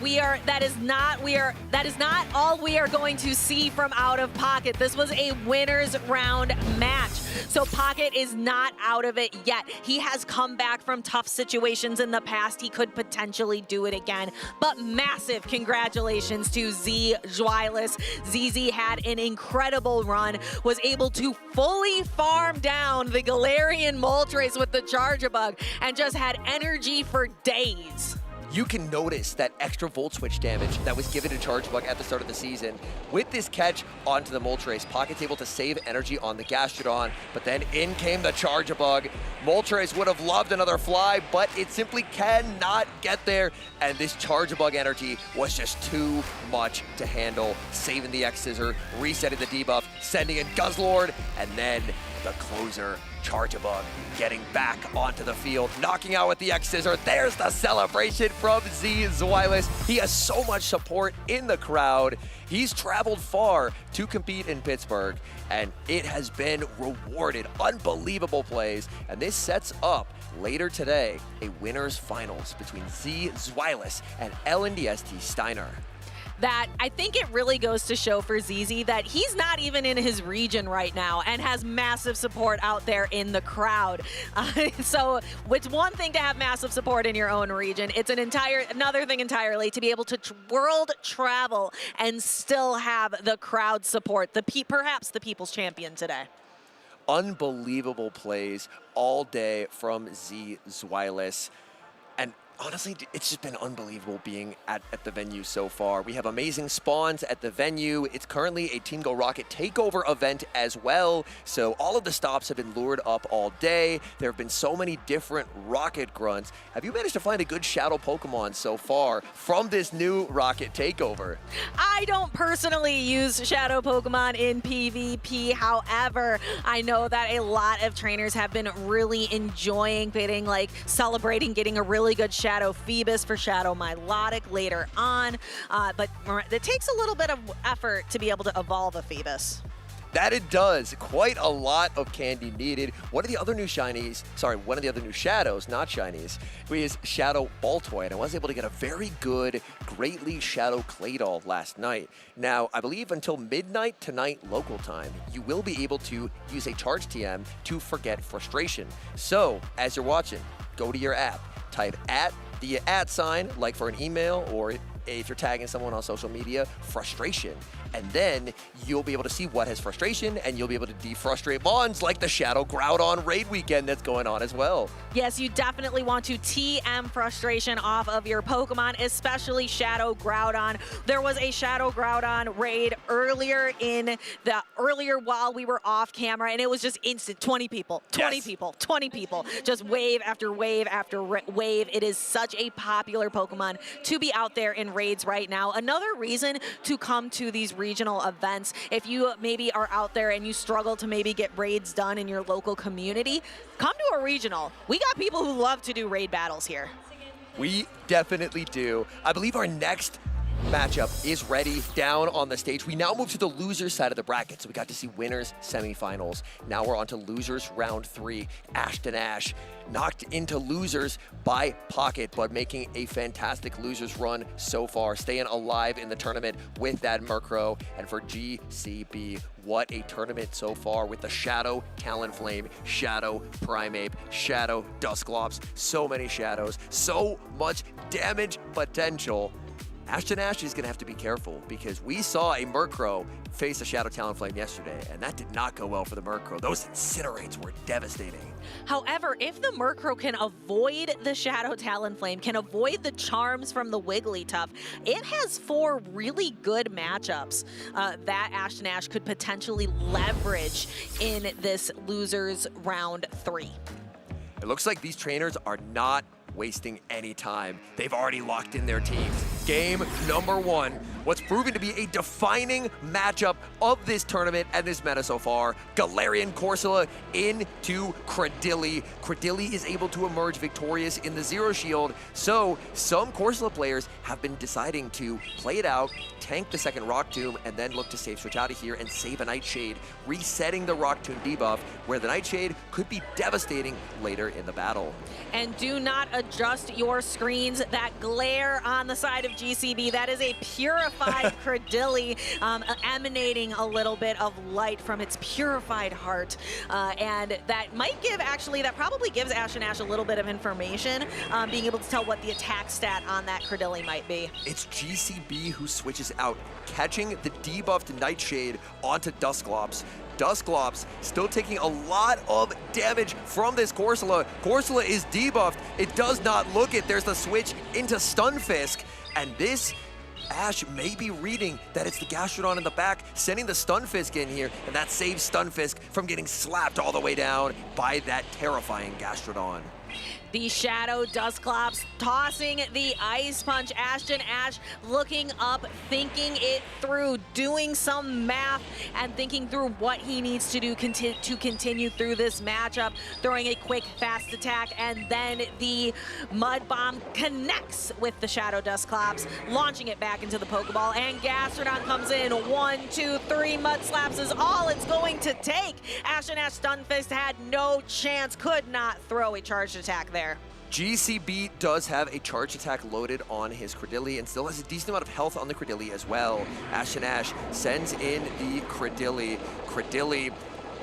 Speaker 1: all we are going to see from out of Pocket. This was a winner's round match. So Pocket is not out of it yet. He has come back from tough situations in the past. He could potentially do it again. But massive congratulations to Zweillous. ZZ had an incredible run, was able to fully farm down the Galarian Moltres with the Charjabug, and just had energy for days.
Speaker 2: You can notice that extra Volt Switch damage that was given to Charjabug at the start of the season. With this catch onto the Moltres, Pocket's able to save energy on the Gastrodon, but then in came the Charjabug. Moltres would have loved another fly, but it simply cannot get there, and this Charjabug energy was just too much to handle, saving the X-Scissor, resetting the debuff, sending in Guzzlord, and then the closer, Charjabug, getting back onto the field, knocking out with the X-Scissor. There's the celebration from Zweillous. He has so much support in the crowd. He's traveled far to compete in Pittsburgh, and it has been rewarded. Unbelievable plays, and this sets up later today a winners finals between Zweillous and LNDST Steinar.
Speaker 1: That I think it really goes to show for ZZ that he's not even in his region right now and has massive support out there in the crowd. So it's one thing to have massive support in your own region. It's another thing entirely to be able to world travel and still have the crowd support, perhaps the people's champion today.
Speaker 2: Unbelievable plays all day from Zweillous. And honestly, it's just been unbelievable being at the venue so far. We have amazing spawns at the venue. It's currently a Team Go Rocket takeover event as well. So all of the stops have been lured up all day. There have been so many different Rocket grunts. Have you managed to find a good Shadow Pokemon so far from this new Rocket takeover?
Speaker 1: I don't personally use Shadow Pokemon in PvP. However, I know that a lot of trainers have been really enjoying celebrating getting a really good Shadow Phoebus for Shadow Milotic later on, but it takes a little bit of effort to be able to evolve a Phoebus.
Speaker 2: That it does. Quite a lot of candy needed. One of the other new shadows, not shinies, is Shadow Baltoy, and I was able to get a very good Great League Shadow Claydol last night. Now, I believe until midnight tonight local time, you will be able to use a Charge TM to forget frustration. So, as you're watching, go to your app, type the @ sign, like for an email, or if you're tagging someone on social media, frustration. And then you'll be able to see what has frustration, and you'll be able to defrustrate mons like the Shadow Groudon raid weekend that's going on as well.
Speaker 1: Yes, you definitely want to TM frustration off of your Pokemon, especially Shadow Groudon. There was a Shadow Groudon raid earlier while we were off camera, and it was just instant. 20 people, 20 people, 20 people, just wave after wave after wave. It is such a popular Pokemon to be out there in raids right now. Another reason to come to these regional events, if you maybe are out there and you struggle to maybe get raids done in your local community, come to a regional. We got people who love to do raid battles here.
Speaker 2: We definitely do. I believe our next matchup is ready down on the stage. We now move to the losers side of the bracket. So we got to see winners semifinals. Now we're on to losers round 3. Ashton Ash knocked into losers by Pocket, but making a fantastic losers run so far, staying alive in the tournament with that Murkrow. And for GCB, what a tournament so far with the Shadow Talonflame, Shadow Primeape, Shadow Dusclops, so many shadows, so much damage potential. Ashton Ash is going to have to be careful because we saw a Murkrow face a Shadow Talonflame yesterday, and that did not go well for the Murkrow. Those Incinerates were devastating.
Speaker 1: However, if the Murkrow can avoid the Shadow Talonflame, can avoid the charms from the Wigglytuff, it has 4 really good matchups that Ashton Ash could potentially leverage in this losers round 3.
Speaker 2: It looks like these trainers are not wasting any time. They've already locked in their teams. Game number 1, what's proven to be a defining matchup of this tournament and this meta so far. Galarian Corsola into Cradily. Cradily is able to emerge victorious in the Zero Shield, so some Corsola players have been deciding to play it out, tank the second Rock Tomb, and then look to save switch out of here and save a Nightshade, resetting the Rock Tomb debuff, where the Nightshade could be devastating later in the battle.
Speaker 1: And do not adjust your screens. That glare on the side of GCB, that is a purified Cradily, emanating a little bit of light from its purified heart. And that might give, actually, that probably gives Ashton Ash a little bit of information, being able to tell what the attack stat on that Cradily might be.
Speaker 2: It's GCB who switches out, catching the debuffed Nightshade onto Dusclops. Dusclops still taking a lot of damage from this Corsola. Corsola is debuffed. It does not look it. There's the switch into Stunfisk. And this, Ash may be reading that it's the Gastrodon in the back, sending the Stunfisk in here, and that saves Stunfisk from getting slapped all the way down by that terrifying Gastrodon.
Speaker 1: The Shadow Dusclops tossing the Ice Punch. Ashton Ash looking up, thinking it through, doing some math, and thinking through what he needs to do to continue through this matchup. Throwing a quick, fast attack, and then the Mud Bomb connects with the Shadow Dusclops, launching it back into the Pokeball, and Gastrodon comes in. 1, 2, 3 Mud Slaps is all it's going to take. Ashton Ash Stunfist had no chance, could not throw a charged attack there.
Speaker 2: GCB does have a charge attack loaded on his Cradily and still has a decent amount of health on the Cradily as well. Ashton Ash sends in the Cradily. Cradily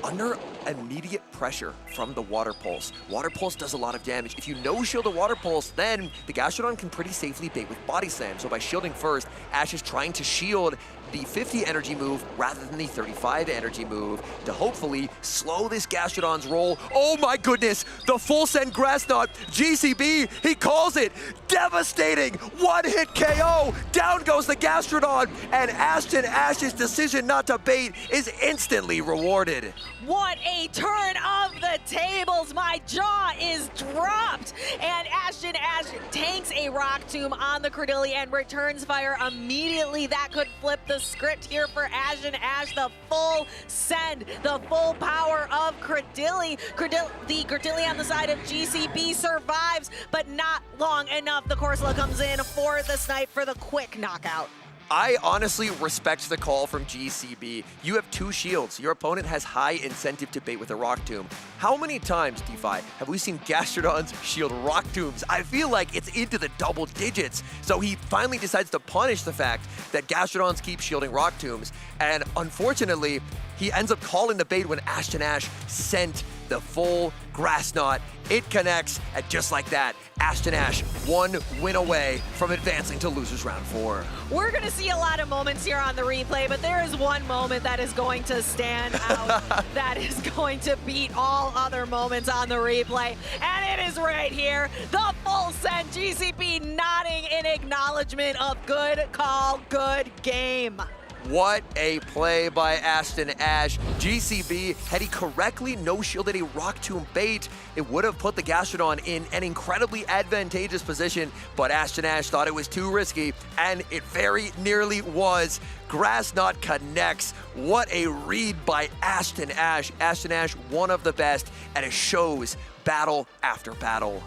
Speaker 2: under immediate pressure from the Water Pulse. Water Pulse does a lot of damage. If you no-shield a Water Pulse, then the Gastrodon can pretty safely bait with Body Slam. So by shielding first, Ash is trying to shield the 50 energy move rather than the 35 energy move to hopefully slow this Gastrodon's roll. Oh my goodness, the full send Grass Knot, GCB, he calls it devastating, 1-hit KO, down goes the Gastrodon, and Ashton Ash's decision not to bait is instantly rewarded.
Speaker 1: What a turn of the tables, my jaw is dropped, and Ashton Ash tanks a Rock Tomb on the Cradily and returns fire immediately. That could flip the script here for Ashton Ash. The full send, the full power of Cradily. The Cradily on the side of GCB survives, but not long enough. The Corsola comes in for the snipe for the quick knockout.
Speaker 2: I honestly respect the call from GCB. You have 2 shields. Your opponent has high incentive to bait with a Rock Tomb. How many times, DeFi, have we seen Gastrodons shield Rock Tombs? I feel like it's into the double digits. So he finally decides to punish the fact that Gastrodons keep shielding Rock Tombs. And unfortunately, he ends up calling the bait when Ashton Ash sent the full Grass Knot. It connects, and just like that, Ashton Ash 1 win away from advancing to losers round 4.
Speaker 1: We're going to see a lot of moments here on the replay, but there is one moment that is going to stand out that is going to beat all other moments on the replay, and it is right here. The full send, GCB nodding in acknowledgement of good call, good game.
Speaker 2: What a play by Ashton Ash. GCB, had he correctly no-shielded a Rock Tomb bait, it would have put the Gastrodon in an incredibly advantageous position, but Ashton Ash thought it was too risky, and it very nearly was. Grass Knot connects. What a read by Ashton Ash. Ashton Ash, one of the best, and it shows battle after battle.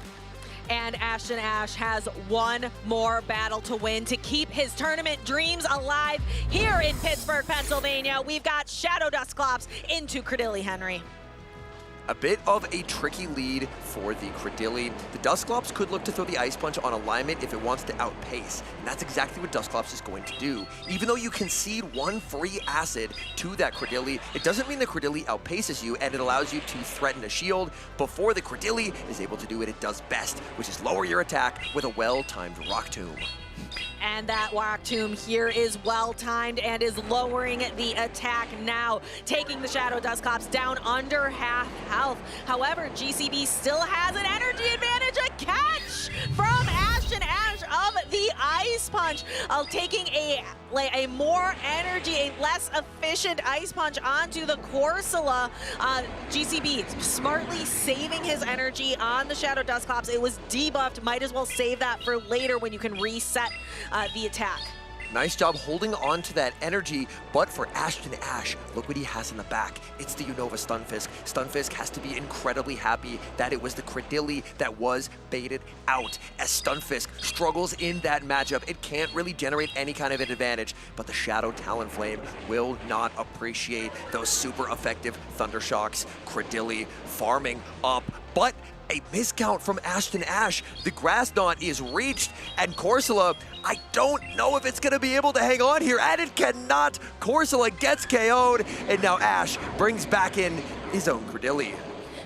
Speaker 1: And Ashton Ash has one more battle to win to keep his tournament dreams alive here in Pittsburgh, Pennsylvania. We've got Shadow Dusclops into Cradily Henry.
Speaker 2: A bit of a tricky lead for the Cradily. The Dusclops could look to throw the Ice Punch on alignment if it wants to outpace, and that's exactly what Dusclops is going to do. Even though you concede 1 free acid to that Cradily, it doesn't mean the Cradily outpaces you, and it allows you to threaten a shield before the Cradily is able to do what it does best, which is lower your attack with a well-timed Rock Tomb.
Speaker 1: And that Whack Tomb here is well timed and is lowering the attack now, taking the Shadow Dusclops down under half health. However, GCB still has an energy advantage. A catch from Ashton Ash of the Ice Punch, taking a more energy, a less efficient Ice Punch onto the Corsola. GCB smartly saving his energy on the Shadow Dusclops. It was debuffed. Might as well save that for later when you can reset the attack.
Speaker 2: Nice job holding on to that energy, but for Ashton Ash, look what he has in the back. It's the Unova Stunfisk. Stunfisk has to be incredibly happy that it was the Credilli that was baited out. As Stunfisk struggles in that matchup, it can't really generate any kind of an advantage, but the Shadow Talonflame will not appreciate those super effective Thundershocks. Credilli farming up, but a miscount from Ashton Ash. The Grass Knot is reached, and Corsola, I don't know if it's gonna be able to hang on here, and it cannot. Corsola gets KO'd, and now Ash brings back in his own Credilli.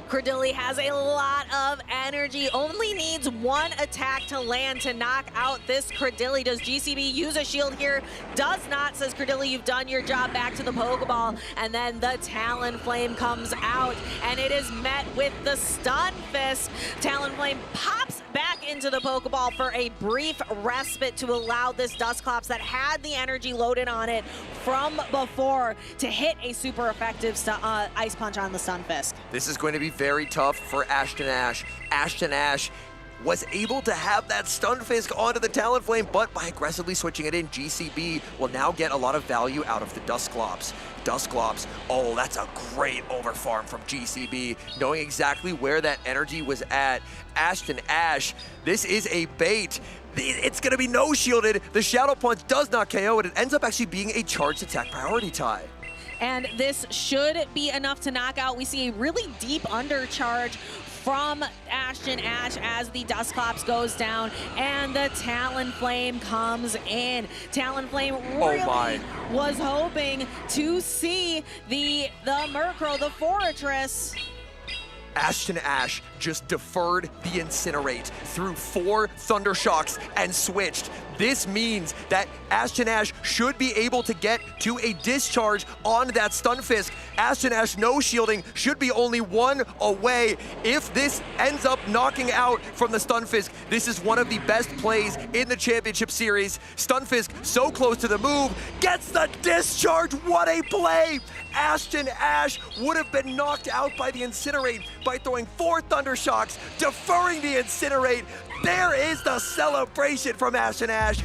Speaker 1: Credilli has a lot of energy, only needs one attack to land to knock out this Credilli. Does GCB use a shield here? Does not, says Credilli, you've done your job, back to the Pokeball. And then the Talonflame comes out, and it is met with the Stunfisk. Talonflame pops back into the Pokeball for a brief respite to allow this Dusclops that had the energy loaded on it from before to hit a super effective Ice Punch on the Stunfisk.
Speaker 2: This is going to be very tough for Ashton Ash. Ashton Ash was able to have that Stunfisk onto the Talonflame, but by aggressively switching it in, GCB will now get a lot of value out of the Dusclops. Dusclops, oh, that's a great overfarm from GCB, knowing exactly where that energy was at. Ashton Ash, this is a bait. It's going to be no-shielded. The Shadow Punch does not KO it. It ends up actually being a charged attack priority tie.
Speaker 1: And this should be enough to knock out. We see a really deep undercharge from Ashton Ash as the Dusclops goes down, and the Talonflame comes in. Talonflame really was hoping to see the Murkrow, the Fortress.
Speaker 2: Ashton Ash just deferred the Incinerate through 4 Thundershocks and switched. This means that Ashton Ash should be able to get to a discharge on that Stunfisk. Ashton Ash no shielding should be only 1 away. If this ends up knocking out from the Stunfisk, this is one of the best plays in the championship series. Stunfisk so close to the move, gets the discharge. What a play! Ashton Ash would have been knocked out by the Incinerate by throwing 4 Thundershocks, deferring the Incinerate. There is the celebration from Ashton Ash.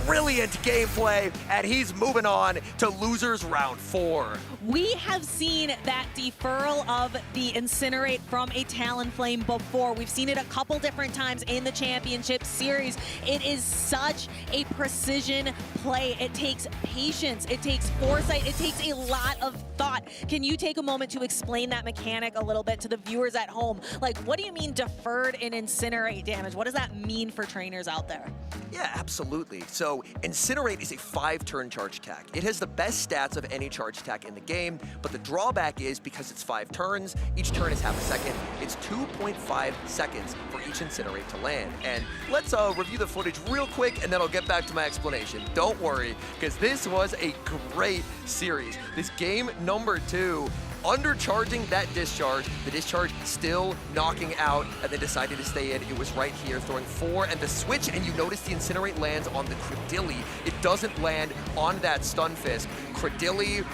Speaker 2: Brilliant gameplay, and he's moving on to losers round 4.
Speaker 1: We have seen that deferral of the Incinerate from a Talonflame before. We've seen it a couple different times in the championship series. It is such a precision play. It takes patience, it takes foresight, it takes a lot of thought. Can you take a moment to explain that mechanic a little bit to the viewers at home? Like, what do you mean deferred and Incinerate damage? What does that mean for trainers out there?
Speaker 2: Yeah, absolutely. So Incinerate is a 5-turn charge attack. It has the best stats of any charge attack in the game, but the drawback is because it's 5 turns, each turn is half a second, it's 2.5 seconds for each Incinerate to land. And let's review the footage real quick, and then I'll get back to my explanation. Don't worry, because this was a great series. This game number 2, undercharging that discharge, the discharge still knocking out, and then decided to stay in. It was right here, throwing 4, and the switch, and you notice the Incinerate lands on the Credilli. It doesn't land on that Stunfisk. Credilli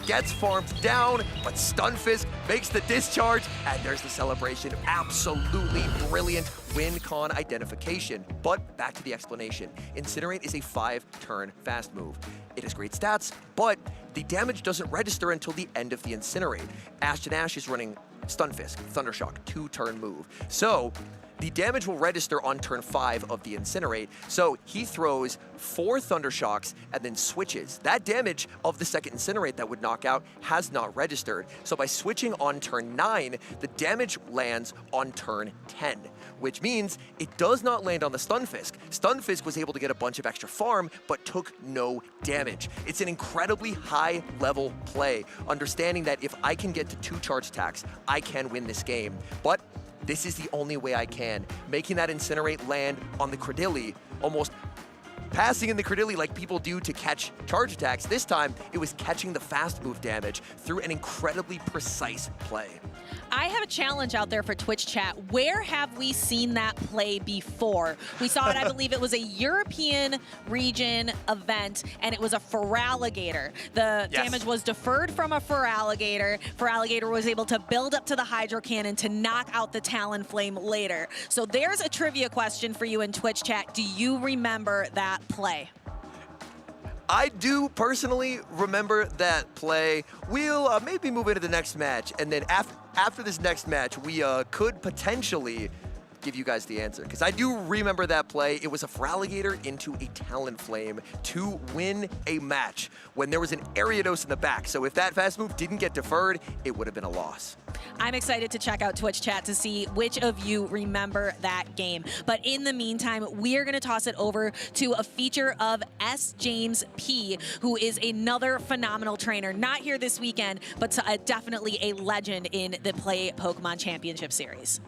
Speaker 2: gets farmed down, but Stunfisk makes the discharge, and there's the celebration. Absolutely brilliant win con identification. But back to the explanation. Incinerate is a 5-turn fast move. It has great stats, but the damage doesn't register until the end of the Incinerate. Ashton Ash is running Stunfisk, Thundershock, 2-turn move. So the damage will register on turn 5 of the Incinerate, so he throws 4 Thundershocks and then switches. That damage of the second Incinerate that would knock out has not registered, so by switching on turn 9, the damage lands on turn 10, which means it does not land on the Stunfisk. Stunfisk was able to get a bunch of extra farm, but took no damage. It's an incredibly high-level play, understanding that if I can get to 2 charge attacks, I can win this game. But this is the only way I can. Making that Incinerate land on the Credilli, almost passing in the Credilli like people do to catch charge attacks. This time, it was catching the fast move damage through an incredibly precise play.
Speaker 1: I have a challenge out there for Twitch chat. Where have we seen that play before? We saw it, I believe it was a European region event, and it was a Feraligatr. The damage was deferred from a Feraligatr. Feraligatr was able to build up to the Hydro Cannon to knock out the Talonflame later. So there's a trivia question for you in Twitch chat. Do you remember that play?
Speaker 2: I do personally remember that play. We'll maybe move into the next match, and then after this next match, we could potentially give you guys the answer, because I do remember that play. It was a Feraligatr into a Talonflame to win a match when there was an Ariados in the back. So if that fast move didn't get deferred, it would have been a loss.
Speaker 1: I'm excited to check out Twitch chat to see which of you remember that game. But in the meantime, we are going to toss it over to a feature of S. James P., who is another phenomenal trainer. Not here this weekend, but definitely a legend in the Play Pokemon Championship Series.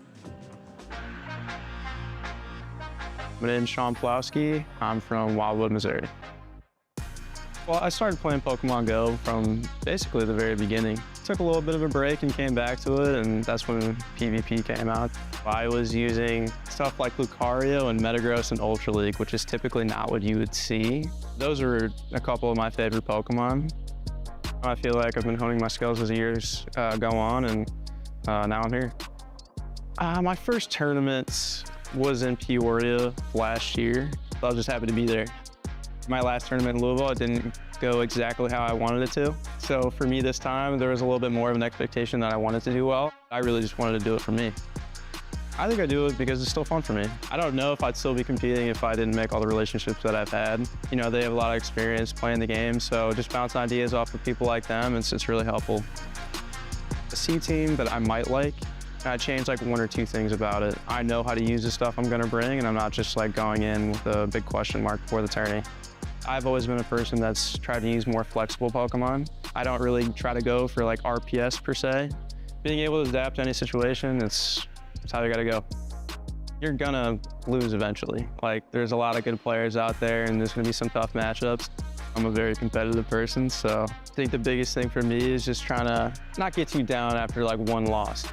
Speaker 3: My name's Sean Plowski. I'm from Wildwood, Missouri. Well, I started playing Pokemon GO from basically the very beginning. Took a little bit of a break and came back to it, and that's when PvP came out. I was using stuff like Lucario and Metagross and Ultra League, which is typically not what you would see. Those are a couple of my favorite Pokemon. I feel like I've been honing my skills as the years go on, and now I'm here. My first tournament was in Peoria last year. I was just happy to be there. My last tournament in Louisville, it didn't go exactly how I wanted it to. So for me this time, there was a little bit more of an expectation that I wanted to do well. I really just wanted to do it for me. I think I do it because it's still fun for me. I don't know if I'd still be competing if I didn't make all the relationships that I've had. You know, they have a lot of experience playing the game, so just bouncing ideas off of people like them, it's really helpful. A C team that I might like, I changed like one or two things about it. I know how to use the stuff I'm gonna bring, and I'm not just like going in with a big question mark before the tourney. I've always been a person that's tried to use more flexible Pokemon. I don't really try to go for like RPS per se. Being able to adapt to any situation, it's how you gotta go. You're gonna lose eventually. Like, there's a lot of good players out there, and there's gonna be some tough matchups. I'm a very competitive person, so I think the biggest thing for me is just trying to not get too down after like one loss.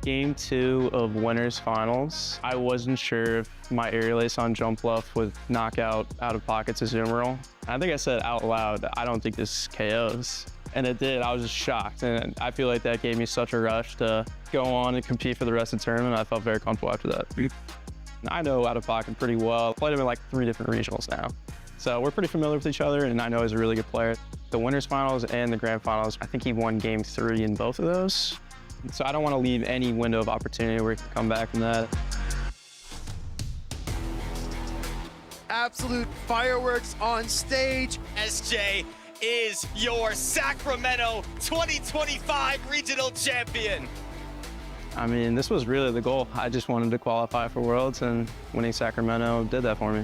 Speaker 3: Game 2 of Winners Finals, I wasn't sure if my Aerial Ace on Jump Bluff would knock out of pockets Azumarill. I think I said out loud, I don't think this KOs. And it did. I was just shocked. And I feel like that gave me such a rush to go on and compete for the rest of the tournament. I felt very comfortable after that. I know out of pocket pretty well. Played him in like 3 different regionals now. So we're pretty familiar with each other, and I know he's a really good player. The Winners Finals and the Grand Finals, I think he won Game 3 in both of those. So I don't want to leave any window of opportunity where he can come back from that.
Speaker 6: Absolute fireworks on stage.
Speaker 22: SJ is your Sacramento 2025 regional champion.
Speaker 3: I mean, this was really the goal. I just wanted to qualify for Worlds, and winning Sacramento did that for me.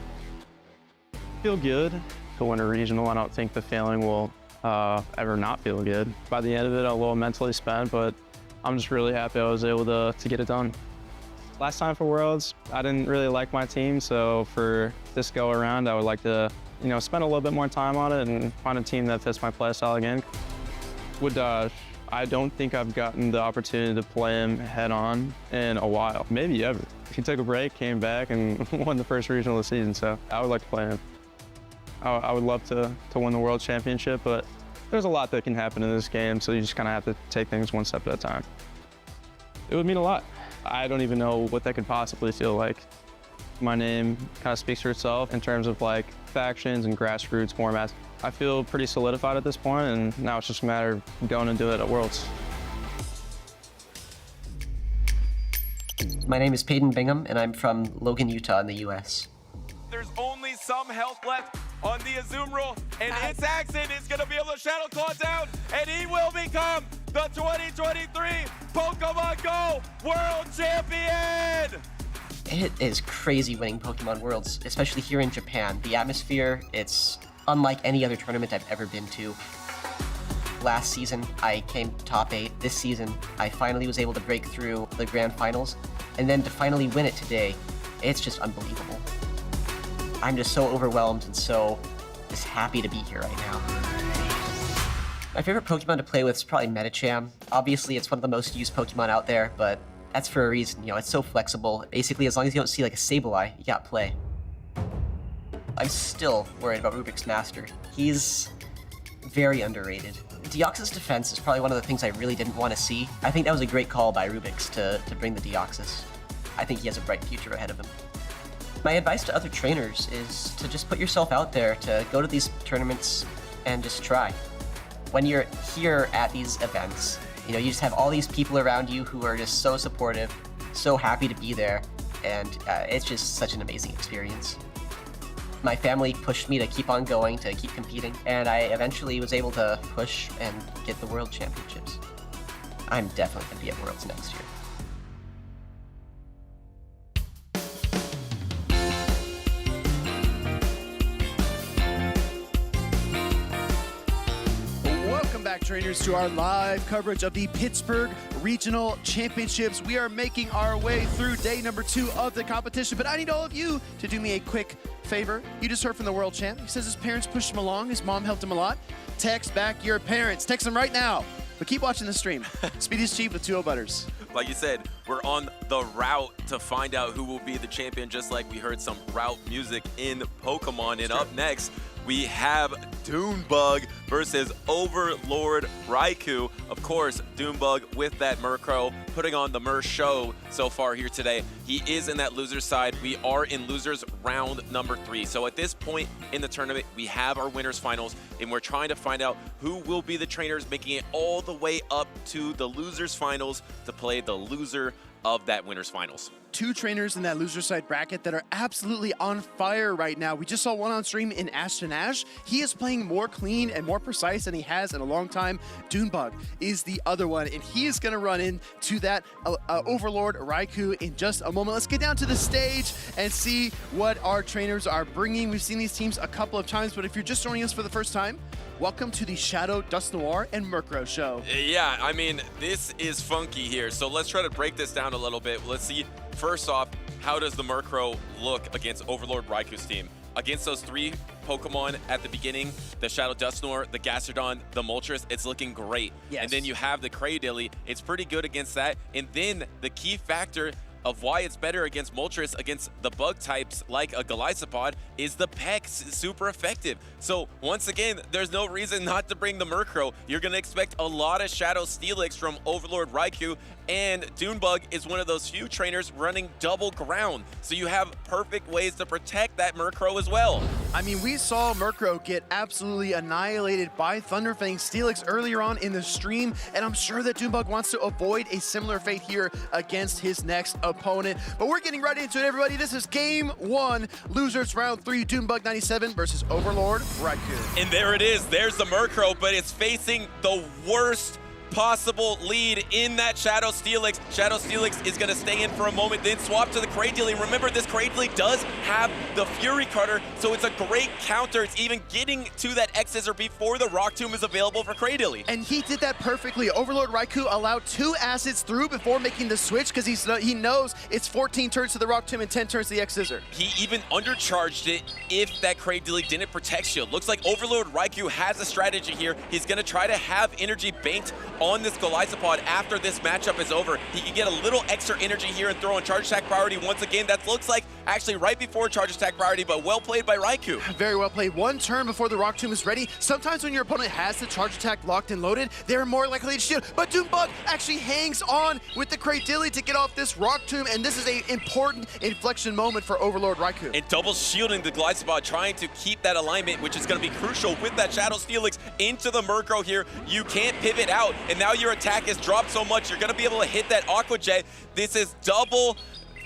Speaker 3: Feel good to win a regional. I don't think the feeling will ever not feel good. By the end of it, I'm a little mentally spent, but I'm just really happy I was able to get it done. Last time for Worlds, I didn't really like my team, so for this go around, I would like to, you know, spend a little bit more time on it and find a team that fits my play style again. With Dash, I don't think I've gotten the opportunity to play him head on in a while, maybe ever. He took a break, came back, and won the first regional of the season, so I would like to play him. I would love to win the World Championship, but there's a lot that can happen in this game, so you just kind of have to take things one step at a time. It would mean a lot. I don't even know what that could possibly feel like. My name kind of speaks for itself in terms of like factions and grassroots formats. I feel pretty solidified at this point, and now it's just a matter of going and do it at Worlds.
Speaker 23: My name is Peyton Bingham, and I'm from Logan, Utah in the US.
Speaker 22: There's only some health left on the Azumarill, and its accent is going to be able to Shadow Claw down, and he will become the 2023 Pokemon GO World Champion!
Speaker 23: It is crazy winning Pokemon Worlds, especially here in Japan. The atmosphere, it's unlike any other tournament I've ever been to. Last season, I came top 8. This season, I finally was able to break through the Grand Finals, and then to finally win it today, it's just unbelievable. I'm just so overwhelmed and so just happy to be here right now. My favorite Pokemon to play with is probably Medicham. Obviously, it's one of the most used Pokemon out there, but that's for a reason. You know, it's so flexible. Basically, as long as you don't see like a Sableye, you got play. I'm still worried about Rubik's Master. He's very underrated. Deoxys defense is probably one of the things I really didn't want to see. I think that was a great call by Rubik's to bring the Deoxys. I think he has a bright future ahead of him. My advice to other trainers is to just put yourself out there, to go to these tournaments and just try. When you're here at these events, you know, you just have all these people around you who are just so supportive, so happy to be there, and it's just such an amazing experience. My family pushed me to keep on going, to keep competing, and I eventually was able to push and get the World Championships. I'm definitely going to be at Worlds next year.
Speaker 6: Welcome back, trainers, to our live coverage of the Pittsburgh Regional Championships. We are making our way through day number 2 of the competition, but I need all of you to do me a quick favor. You just heard from the world champ. He says his parents pushed him along. His mom helped him a lot. Text back your parents. Text them right now. But keep watching the stream. Speedy's Chief with 2-0 Butters.
Speaker 7: Like you said, we're on the route to find out who will be the champion, just like we heard some route music in Pokemon. And up next, we have DuneBug versus Overlord Raichu. Of course, DuneBug with that Murkrow, putting on the Mur show so far here today. He is in that loser side. We are in losers round number 3. So at this point in the tournament, we have our winners finals, and we're trying to find out who will be the trainers making it all the way up to the losers finals to play the loser of that winners finals.
Speaker 6: 2 trainers in that loser side bracket that are absolutely on fire right now. We just saw one on stream in Ashton. He is playing more clean and more precise than he has in a long time. DuneBug is the other one, and he is going to run into that Overlord Raichu in just a moment. Let's get down to the stage and see what our trainers are bringing. We've seen these teams a couple of times, but if you're just joining us for the first time, welcome to the Shadow, Dusknoir, and Murkrow show.
Speaker 7: Yeah, I mean, this is funky here. So let's try to break this down a little bit. Let's see, first off, how does the Murkrow look against Overlord Raiku's team? Against those 3 Pokemon at the beginning, the Shadow Dusknoir, the Gastrodon, the Moltres, it's looking great.
Speaker 6: Yes.
Speaker 7: And then you have the Cradily, it's pretty good against that. And then the key factor of why it's better against Moltres, against the bug types like a Golisopod, is the Peck. Super effective. So once again, there's no reason not to bring the Murkrow. You're going to expect a lot of Shadow Steelix from Overlord Raichu, and DuneBug is one of those few trainers running double ground. So you have perfect ways to protect that Murkrow as well.
Speaker 6: I mean, we saw Murkrow get absolutely annihilated by Thunderfang Steelix earlier on in the stream, and I'm sure that DuneBug wants to avoid a similar fate here against his next opponent. But we're getting right into it, everybody. This is game 1, losers round 3, DuneBug 97 versus Overlord Raichu.
Speaker 7: And there it is. There's the Murkrow, but it's facing the worst possible lead in that Shadow Steelix. Shadow Steelix is going to stay in for a moment, then swap to the Cradily. Remember, this Cradily does have the Fury Cutter, so it's a great counter. It's even getting to that X-Scissor before the Rock Tomb is available for Cradily.
Speaker 6: And he did that perfectly. Overlord Raichu allowed 2 acids through before making the switch because he knows it's 14 turns to the Rock Tomb and 10 turns to the X-Scissor.
Speaker 7: He even undercharged it if that Cradily didn't protect shield. Looks like Overlord Raichu has a strategy here. He's going to try to have energy banked on this Golisopod after this matchup is over. He can get a little extra energy here and throw on charge attack priority once again. That looks like actually right before charge attack priority, but well played by Raichu.
Speaker 6: Very well played. 1 turn before the Rock Tomb is ready. Sometimes when your opponent has the charge attack locked and loaded, they're more likely to shield. But DuneBug actually hangs on with the Cradily to get off this Rock Tomb, and this is an important inflection moment for Overlord Raichu.
Speaker 7: And double shielding the Golisopod, trying to keep that alignment, which is going to be crucial with that Shadow Steelix into the Murkrow here. You can't pivot out, and now your attack is dropped so much, you're going to be able to hit that Aqua Jet. This is double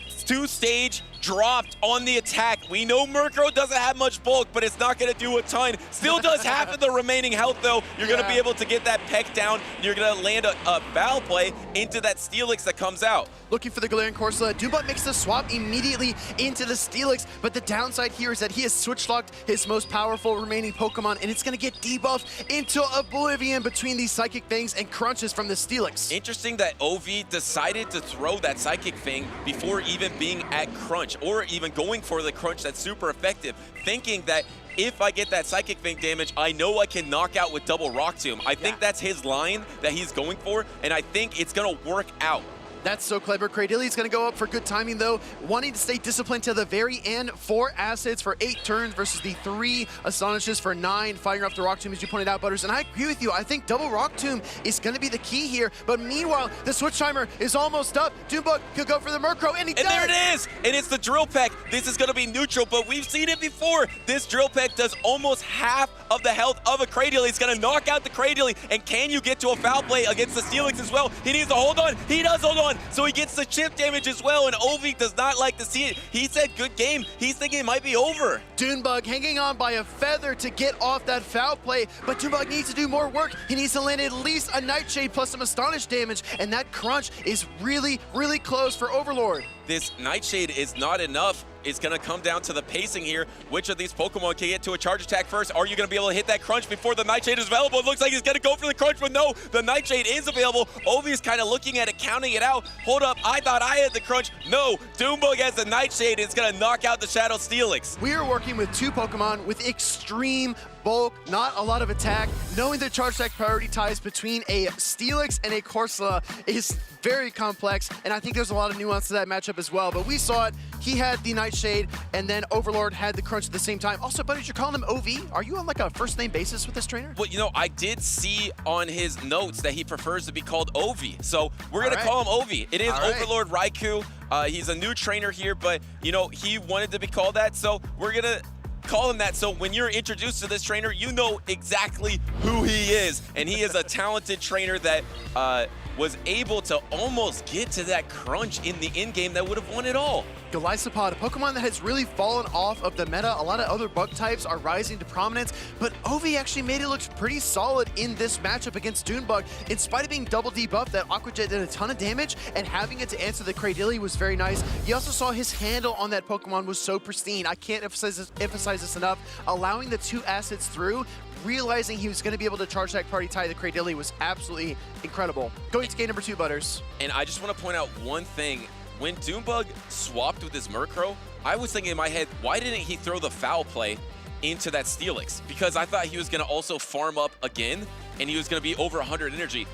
Speaker 7: 2-stage dropped on the attack. We know Murkrow doesn't have much bulk, but it's not going to do a ton. Still does half of the remaining health, though. You're going to be able to get that Peck down. You're going to land a foul play into that Steelix that comes out.
Speaker 6: Looking for the Galarian Corsola. DuneBug makes the swap immediately into the Steelix, but the downside here is that he has switch-locked his most powerful remaining Pokemon, and it's going to get debuffed into oblivion between these Psychic Fangs and Crunches from the Steelix.
Speaker 7: Interesting that OV decided to throw that Psychic Fang before even being at Crunch. damage, or even going for the crunch that's super effective, thinking that if I get that Psychic Fang damage, I know I can knock out with double Rock Tomb. I think that's his line that he's going for, and I think it's going to work out.
Speaker 6: That's so clever. Cradilli's going to go up for good timing, though, wanting to stay disciplined to the very end. 4 assets for 8 turns versus the 3 Astonishes for 9, firing off the Rock Tomb, as you pointed out, Butters. And I agree with you. I think double Rock Tomb is going to be the key here. But meanwhile, the switch timer is almost up. DuneBug could go for the Murkrow, and he does!
Speaker 7: And there it is! And it's the Drill Peck. This is going to be neutral, but we've seen it before. This Drill Peck does almost half of the health of a Cradilly. It's going to knock out the Cradilly. And can you get to a foul play against the Steelix as well? He needs to hold on. He does hold on. So he gets the chip damage as well, and Ovi does not like to see it. He said good game. He's thinking it might be over.
Speaker 6: DuneBug hanging on by a feather to get off that foul play, but DuneBug needs to do more work. He needs to land at least a Nightshade plus some Astonish damage, and that crunch is really, really close for Overlord.
Speaker 7: This Nightshade is not enough. It's going to come down to the pacing here. Which of these Pokemon can get to a charge attack first? Are you going to be able to hit that crunch before the Nightshade is available? It looks like he's going to go for the crunch, but no, the Nightshade is available. Ovi is kind of looking at it, counting it out. Hold up, I thought I had the crunch. No, DuneBug has the Nightshade. It's going to knock out the Shadow Steelix.
Speaker 6: We are working with 2 Pokemon with extreme bulk, not a lot of attack. Knowing the charge attack priority ties between a Steelix and a Corsola is very complex, and I think there's a lot of nuance to that matchup as well. But we saw it. He had the Nightshade, and then Overlord had the crunch at the same time. Also, Buddy, you're calling him OV. Are you on like a first-name basis with this trainer?
Speaker 7: Well, you know, I did see on his notes that he prefers to be called Ovi. So we're going to call him Ovi. It is Overlord Raichu. He's a new trainer here, but, you know, he wanted to be called that. So we're going to call him that. So when you're introduced to this trainer, you know exactly who he is. And he is a talented trainer that was able to almost get to that crunch in the in-game that would have won it all.
Speaker 6: Golisopod, a Pokemon that has really fallen off of the meta. A lot of other bug types are rising to prominence, but Ovi actually made it look pretty solid in this matchup against DuneBug. In spite of being double debuffed, that Aqua Jet did a ton of damage, and having it to answer the Cradilly was very nice. You also saw his handle on that Pokemon was so pristine. I can't emphasize this enough. Allowing the 2 assets through, realizing he was going to be able to charge that party tie the Cradilly was absolutely incredible. Going to game number 2, Butters.
Speaker 7: And I just want to point out one thing. When DuneBug swapped with his Murkrow, I was thinking in my head, why didn't he throw the foul play into that Steelix? Because I thought he was going to also farm up again, and he was going to be over 100 energy.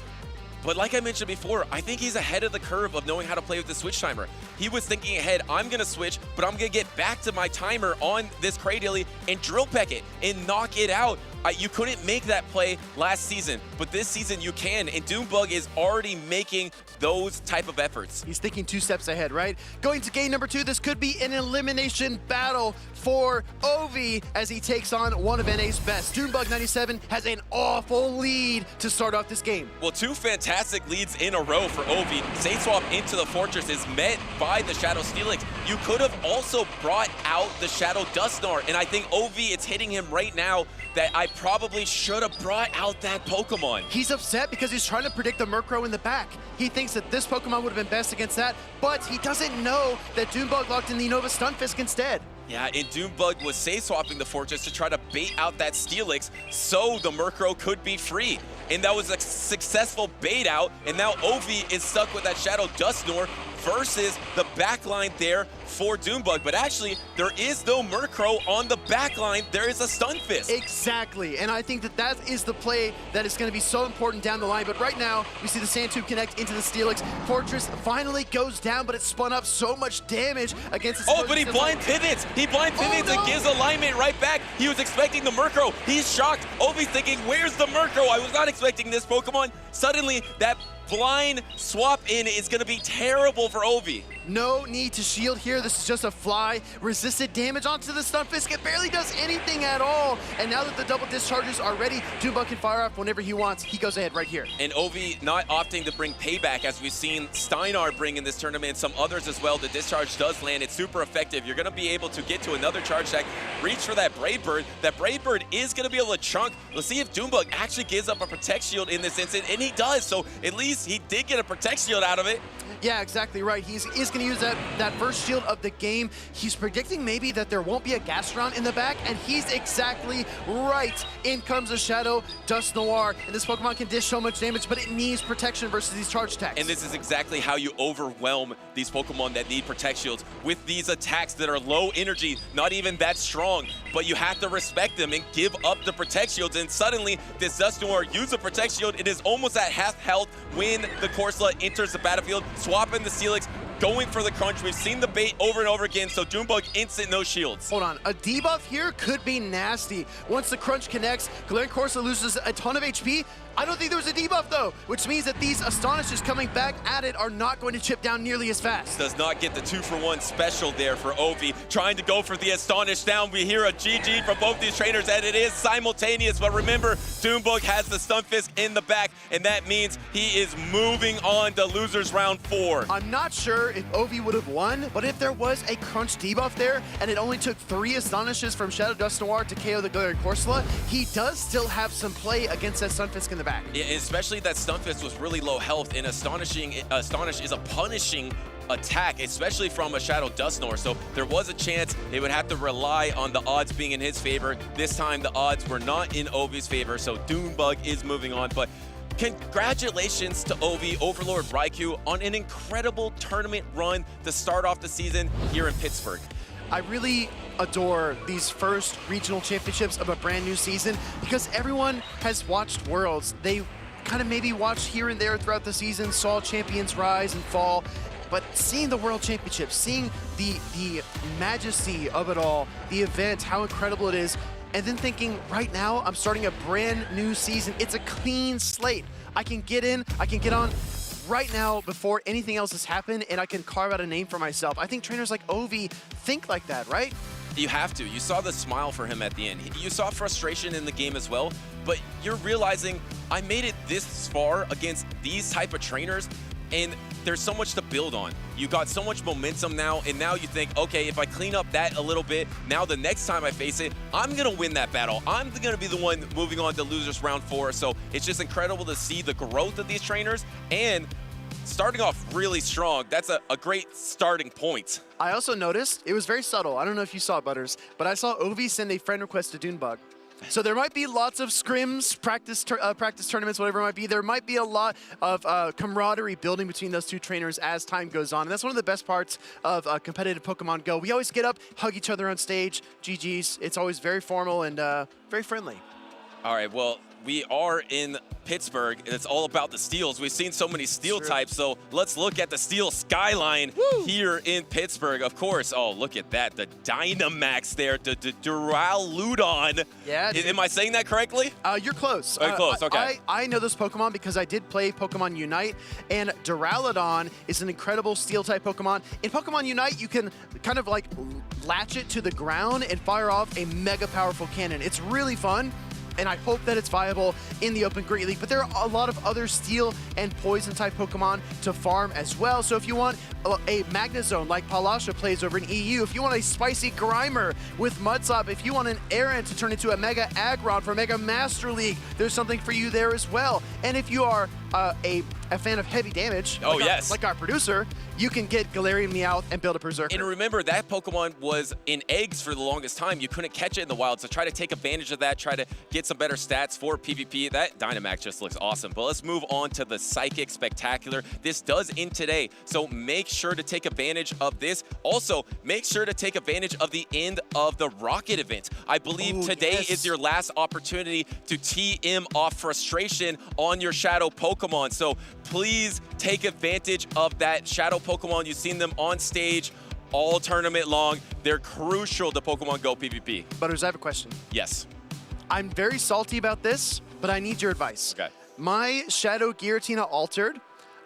Speaker 7: But like I mentioned before, I think he's ahead of the curve of knowing how to play with the switch timer. He was thinking ahead, I'm going to switch, but I'm going to get back to my timer on this Cradilly and Drill Peck it and knock it out. You couldn't make that play last season, but this season you can, and DuneBug is already making those type of efforts.
Speaker 6: He's thinking 2 steps ahead, right? Going to game number 2, this could be an elimination battle for Ovi as he takes on one of NA's best. DuneBug 97 has an awful lead to start off this game.
Speaker 7: Well, 2 fantastic leads in a row for Ovi. Safe Swap into the Fortress is met by the Shadow Steelix. You could have also brought out the Shadow Dusknoir, and I think Ovi, it's hitting him right now that I probably should have brought out that Pokemon.
Speaker 6: He's upset because he's trying to predict the Murkrow in the back. He thinks that this Pokemon would have been best against that, but he doesn't know that DuneBug locked in the Nova Stunfisk instead.
Speaker 7: Yeah, and DuneBug was safe swapping the Fortress to try to bait out that Steelix so the Murkrow could be free. And that was a successful bait out, and now Ovi is stuck with that Shadow Dusknoir versus the backline there for DuneBug. But actually, there is no Murkrow on the backline. There is a Stunfisk.
Speaker 6: Exactly, and I think that that is the play that is going to be so important down the line. But right now, we see the Sand Tube connect into the Steelix. Fortress finally goes down, but it spun up so much damage against the
Speaker 7: but he blind pivots. He blind pivots and gives alignment right back. He was expecting the Murkrow. He's shocked. Ovi's thinking, where's the Murkrow? I was not expecting this Pokemon. Suddenly, that blind swap in is going to be terrible for Ovi.
Speaker 6: No need to shield here. This is just a fly. Resisted damage onto the Stunfisk. It barely does anything at all. And now that the double discharges are ready, DuneBug can fire off whenever he wants. He goes ahead right here.
Speaker 7: And Ovi not opting to bring payback, as we've seen Steinar bring in this tournament, some others as well. The discharge does land. It's super effective. You're going to be able to get to another charge deck, reach for that Brave Bird. That Brave Bird is going to be able to chunk. Let's see if DuneBug actually gives up a Protect Shield in this instant, and he does. So at least he did get a Protect Shield out of it.
Speaker 6: Yeah, exactly right. He is going to use that first shield of the game. He's predicting maybe that there won't be a Gastron in the back, and he's exactly right. In comes the Shadow Dusknoir, and this Pokemon can dish so much damage, but it needs protection versus these charge attacks.
Speaker 7: And this is exactly how you overwhelm these Pokemon that need Protect Shields with these attacks that are low energy, not even that strong, but you have to respect them and give up the Protect Shields, and suddenly this Dusknoir uses a Protect Shield. It is almost at half health when the Corsola enters the battlefield, swapping the Steelix, going for the crunch. We've seen the bait over and over again, so DuneBug instant no shields.
Speaker 6: Hold on, a debuff here could be nasty. Once the crunch connects, Galarian Corsola loses a ton of HP. I don't think there was a debuff though, which means that these Astonishes coming back at it are not going to chip down nearly as fast.
Speaker 7: Does not get the 2-for-1 special there for Ovi. Trying to go for the Astonish down. We hear a GG from both these trainers, and it is simultaneous. But remember, DuneBug has the Stunfisk in the back, and that means he is moving on to losers round 4.
Speaker 6: I'm not sure if Ovi would have won, but if there was a crunch debuff there, and it only took 3 Astonishes from Shadow Dusknoir to KO the Galarian Corsola, he does still have some play against that Stunfisk in the back.
Speaker 7: Yeah, especially that Stunfisk was really low health, and Astonish is a punishing attack, especially from a Shadow Dusknoir. So there was a chance they would have to rely on the odds being in his favor. This time the odds were not in Ovi's favor, so DuneBug is moving on. But congratulations to Ovi, Overlord Raichu, on an incredible tournament run to start off the season here in Pittsburgh.
Speaker 6: I really adore these first regional championships of a brand new season because everyone has watched Worlds. They kind of maybe watched here and there throughout the season, saw champions rise and fall, but seeing the World Championships, seeing the majesty of it all, the event, how incredible it is, and then thinking, right now, I'm starting a brand new season. It's a clean slate. I can get in, I can get on right now before anything else has happened, and I can carve out a name for myself. I think trainers like Ovi think like that, right?
Speaker 7: You have to. You saw the smile for him at the end. You saw frustration in the game as well, but you're realizing I made it this far against these type of trainers, and there's so much to build on. You got so much momentum now, and now you think, okay, if I clean up that a little bit, now the next time I face it, I'm gonna win that battle. I'm gonna be the one moving on to losers round 4. So it's just incredible to see the growth of these trainers, and starting off really strong. That's a great starting point.
Speaker 6: I also noticed, it was very subtle. I don't know if you saw it, Butters, but I saw Ovi send a friend request to DuneBug. So there might be lots of scrims, practice tournaments, whatever it might be. There might be a lot of camaraderie building between those two trainers as time goes on. And that's one of the best parts of competitive Pokemon Go. We always get up, hug each other on stage, GGs. It's always very formal and very friendly.
Speaker 7: All right, well, we are in Pittsburgh, and it's all about the steals. We've seen so many steel types, so let's look at the steel skyline here in Pittsburgh. Of course, oh, look at that, the Dynamax there, the Duraludon.
Speaker 6: Yeah.
Speaker 7: Am I saying that correctly?
Speaker 6: You're close.
Speaker 7: Close, okay.
Speaker 6: I know this Pokemon because I did play Pokemon UNITE, and Duraludon is an incredible steel-type Pokemon. In Pokemon UNITE, you can kind of like latch it to the ground and fire off a mega powerful cannon. It's really fun, and I hope that it's viable in the Open Great League. But there are a lot of other steel and poison type Pokemon to farm as well. So if you want a Magnezone like Palasha plays over in EU, if you want a spicy Grimer with Mudslap, if you want an Aron to turn into a Mega Aggron for Mega Master League, there's something for you there as well. And if you are a fan of heavy damage, like our producer, you can get Galarian Meowth and build a Berserker.
Speaker 7: And remember, that Pokemon was in eggs for the longest time. You couldn't catch it in the wild, so try to take advantage of that, try to get some better stats for PvP. That Dynamax just looks awesome. But let's move on to the Psychic Spectacular. This does end today, so make sure to take advantage of this. Also, make sure to take advantage of the end of the Rocket event. I believe today is your last opportunity to TM off frustration on your Shadow Pokemon. So please take advantage of that Shadow Pokemon. You've seen them on stage all tournament long. They're crucial to Pokemon Go PvP.
Speaker 6: Butters, I have a question.
Speaker 7: Yes.
Speaker 6: I'm very salty about this, but I need your advice.
Speaker 7: Okay.
Speaker 6: My Shadow Giratina Altered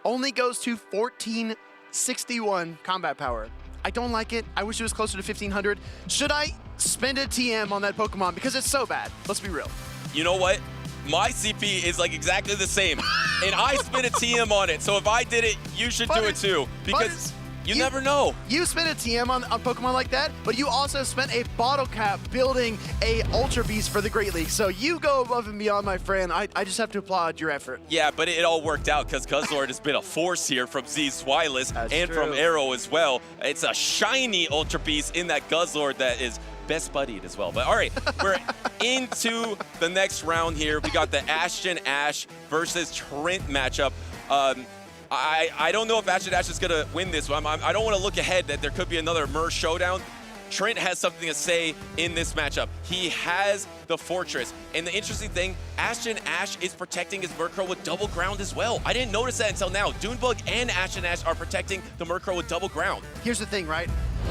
Speaker 6: only goes to 1461 combat power. I don't like it. I wish it was closer to 1500. Should I spend a TM on that Pokemon? Because it's so bad. Let's be real.
Speaker 7: You know what? My CP is like exactly the same, and I spent a TM on it. So if I did it, you should do it too. Because You never know.
Speaker 6: You spent a TM on Pokemon like that, but you also spent a bottle cap building a Ultra Beast for the Great League. So you go above and beyond, my friend. I just have to applaud your effort.
Speaker 7: Yeah, but it all worked out because Guzzlord has been a force here from Z Zweillous and
Speaker 6: true.
Speaker 7: from Arrow as well. It's a shiny Ultra Beast in that Guzzlord that is best buddied as well. But all right, we're into the next round here. We got the Ashton Ash versus Trent matchup. I don't know if Ashton Ash is going to win this one. I don't want to look ahead that there could be another Merge showdown. Trent has something to say in this matchup. He has the Fortress. And the interesting thing, Ashton Ash is protecting his Murkrow with double ground as well. I didn't notice that until now. DuneBug and Ashton Ash are protecting the Murkrow with double ground.
Speaker 6: Here's the thing, right?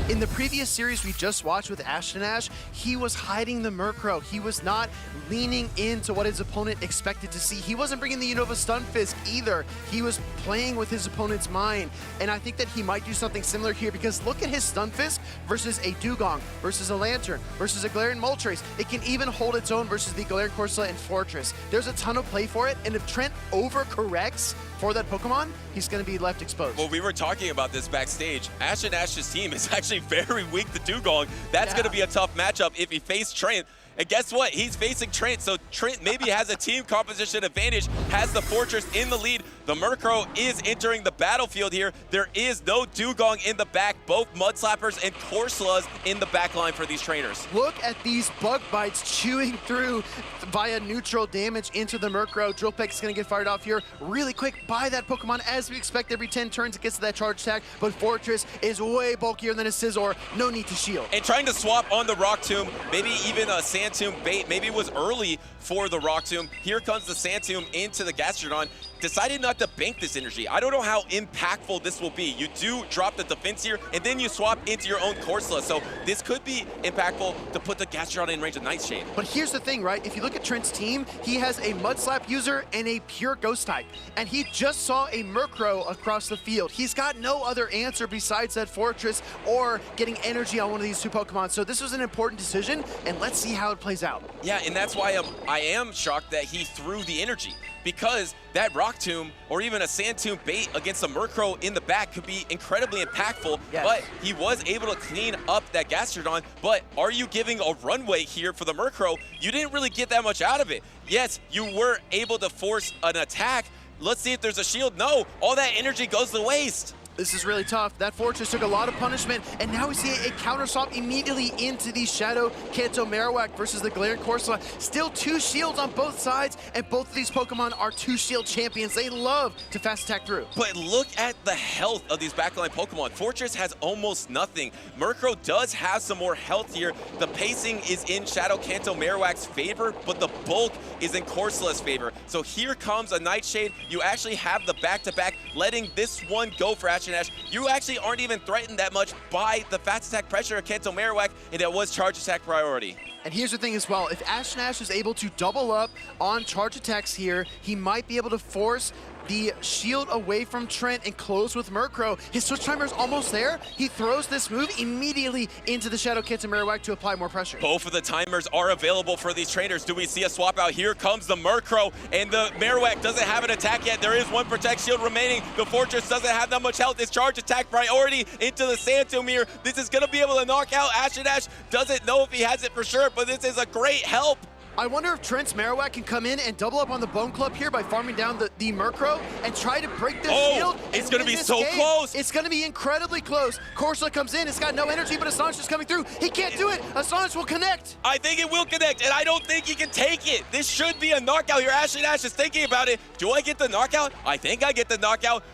Speaker 6: In the previous series we just watched with Ashton Ash, he was hiding the Murkrow. He was not leaning into what his opponent expected to see. He wasn't bringing the Unova Stunfisk either. He was playing with his opponent's mind. And I think that he might do something similar here because look at his Stunfisk versus a Dugong, versus a Lantern, versus a Galarian Moltres. It can even hold its own versus the Galarian Corsola and Fortress. There's a ton of play for it, and if Trent overcorrects for that Pokemon, he's going to be left exposed.
Speaker 7: Well, we were talking about this backstage. Ashton Ash's team is actually very weak to Dugong. That's going to be a tough matchup if he faced Trent. And guess what? He's facing Trent, so Trent maybe has a team composition advantage, has the Fortress in the lead. The Murkrow is entering the battlefield here. There is no Dugong in the back, both Mudslappers and Corsolas in the back line for these trainers.
Speaker 6: Look at these bug bites chewing through via neutral damage into the Murkrow. Drill Peck is going to get fired off here really quick by that Pokemon. As we expect, every 10 turns it gets to that charge attack, but Fortress is way bulkier than a Scizor. No need to shield.
Speaker 7: And trying to swap on the Rock Tomb, maybe even a Sand Tomb bait, maybe it was early for the Rock Tomb. Here comes the Sand Tomb into the Gastrodon. Decided not to bank this energy. I don't know how impactful this will be. You do drop the defense here, and then you swap into your own Corsola. So this could be impactful to put the Gastrodon in range of Nightshade.
Speaker 6: But here's the thing, right? If you look at Trent's team, he has a Mudslap user and a pure Ghost type. And he just saw a Murkrow across the field. He's got no other answer besides that Fortress or getting energy on one of these two Pokemon. So this was an important decision, and let's see how it plays out.
Speaker 7: Yeah, and that's why I am shocked that he threw the energy, because that Rock Tomb or even a Sand Tomb bait against a Murkrow in the back could be incredibly impactful, but he was able to clean up that Gastrodon. But are you giving a runway here for the Murkrow? You didn't really get that much out of it. Yes, you were able to force an attack. Let's see if there's a shield. No, all that energy goes to waste.
Speaker 6: This is really tough. That Fortress took a lot of punishment, and now we see a counter swap immediately into the Shadow Kanto Marowak versus the Galarian Corsola. Still 2 shields on both sides, and both of these Pokemon are 2-shield champions. They love to fast attack through.
Speaker 7: But look at the health of these backline Pokemon. Fortress has almost nothing. Murkrow does have some more health here. The pacing is in Shadow Kanto Marowak's favor, but the bulk is in Corsola's favor. So here comes a Nightshade. You actually have the back-to-back, letting this one go for Ashton Ash. You actually aren't even threatened that much by the fast attack pressure of Kanto Marowak, and that was charge attack priority.
Speaker 6: And here's the thing as well, if Ashton Ash is able to double up on charge attacks here, he might be able to force the shield away from Trent and close with Murkrow. His switch timer is almost there. He throws this move immediately into the Shadow Kanto Marowak to apply more pressure.
Speaker 7: Both of the timers are available for these trainers. Do we see a swap out? Here comes the Murkrow, and the Marowak doesn't have an attack yet. There is one Protect Shield remaining. The Fortress doesn't have that much health. It's charge attack priority into the Sand Tomb here. This is going to be able to knock out Ashton Ash. Doesn't know if he has it for sure, but this is a great help.
Speaker 6: I wonder if Trent's Marowak can come in and double up on the Bone Club here by farming down the Murkrow and try to break this shield.
Speaker 7: It's going to be so close.
Speaker 6: It's going to be incredibly close. Corsola comes in. It's got no energy, but Astonish is coming through. He can't do it. Astonish will connect.
Speaker 7: I think it will connect, and I don't think he can take it. This should be a knockout here. Ashton Ash is thinking about it. Do I get the knockout? I think I get the knockout.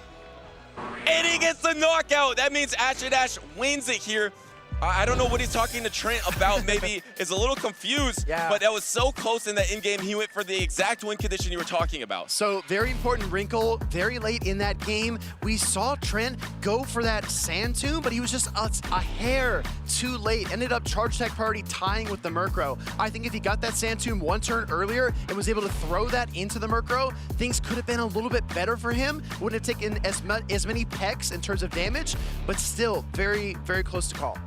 Speaker 7: And he gets the knockout. That means Ashton Ash wins it here. I don't know what he's talking to Trent about. Maybe is a little confused, but that was so close in that in-game. He went for the exact win condition you were talking about.
Speaker 6: So very important wrinkle, very late in that game. We saw Trent go for that Sand Tomb, but he was just a hair too late. Ended up charge attack priority tying with the Murkrow. I think if he got that Sand Tomb one turn earlier and was able to throw that into the Murkrow, things could have been a little bit better for him. Wouldn't have taken as many pecks in terms of damage, but still very, very close to call.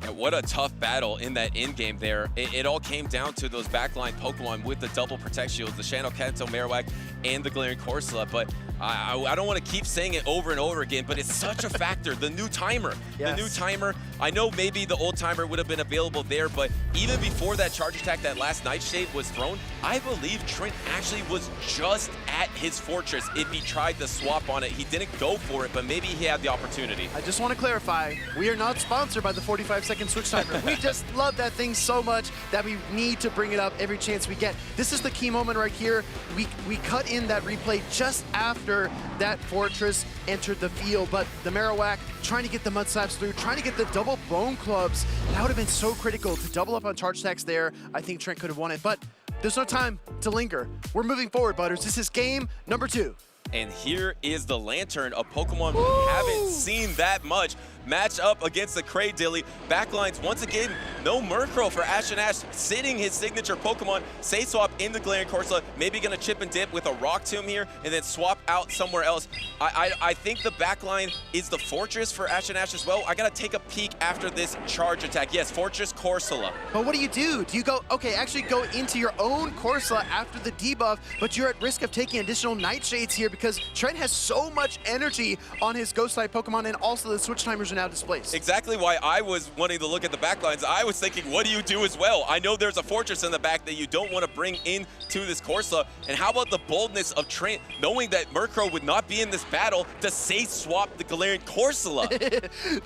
Speaker 7: Yeah, what a tough battle in that in-game there. It all came down to those backline Pokemon with the double Protect Shields, the Shadow Kanto Marowak and the Galarian Corsola. But I don't want to keep saying it over and over again, but it's such a factor. The new timer.
Speaker 6: Yes.
Speaker 7: The new timer. I know maybe the old timer would have been available there, but even before that charge attack, that last Nightshade was thrown, I believe Trent actually was just at his Fortress if he tried the swap on it. He didn't go for it, but maybe he had the opportunity.
Speaker 6: I just want to clarify, we are not sponsored by the 45-second switch timer. We just love that thing so much that we need to bring it up every chance we get. This is the key moment right here. We cut in that replay just after that Fortress entered the field, but the Marowak trying to get the Mud Slaps through, trying to get the double Bone Clubs. That would have been so critical to double up on charge attacks there. I think Trent could have won it, but there's no time to linger. We're moving forward, Butters. This is game number 2.
Speaker 7: And here is the Lantern, a Pokemon we haven't seen that much. Match up against the Cradilly. Backlines, once again, no Murkrow for Ashton Ash, sitting his signature Pokemon. Say swap in the Galarian Corsola, maybe gonna chip and dip with a Rock Tomb here, and then swap out somewhere else. I think the backline is the Fortress for Ashton Ash as well. I gotta take a peek after this charge attack. Yes, Fortress Corsola.
Speaker 6: But what do? Do you go, okay, actually go into your own Corsola after the debuff, but you're at risk of taking additional Nightshades here because Trent has so much energy on his Ghost-type Pokemon, and also the switch timers are now displaced.
Speaker 7: Exactly why I was wanting to look at the backlines. I was thinking, what do you do as well? I know there's a Fortress in the back that you don't want to bring into this Corsola. And how about the boldness of Trent, knowing that Murkrow would not be in this battle, to say swap the Galarian Corsola?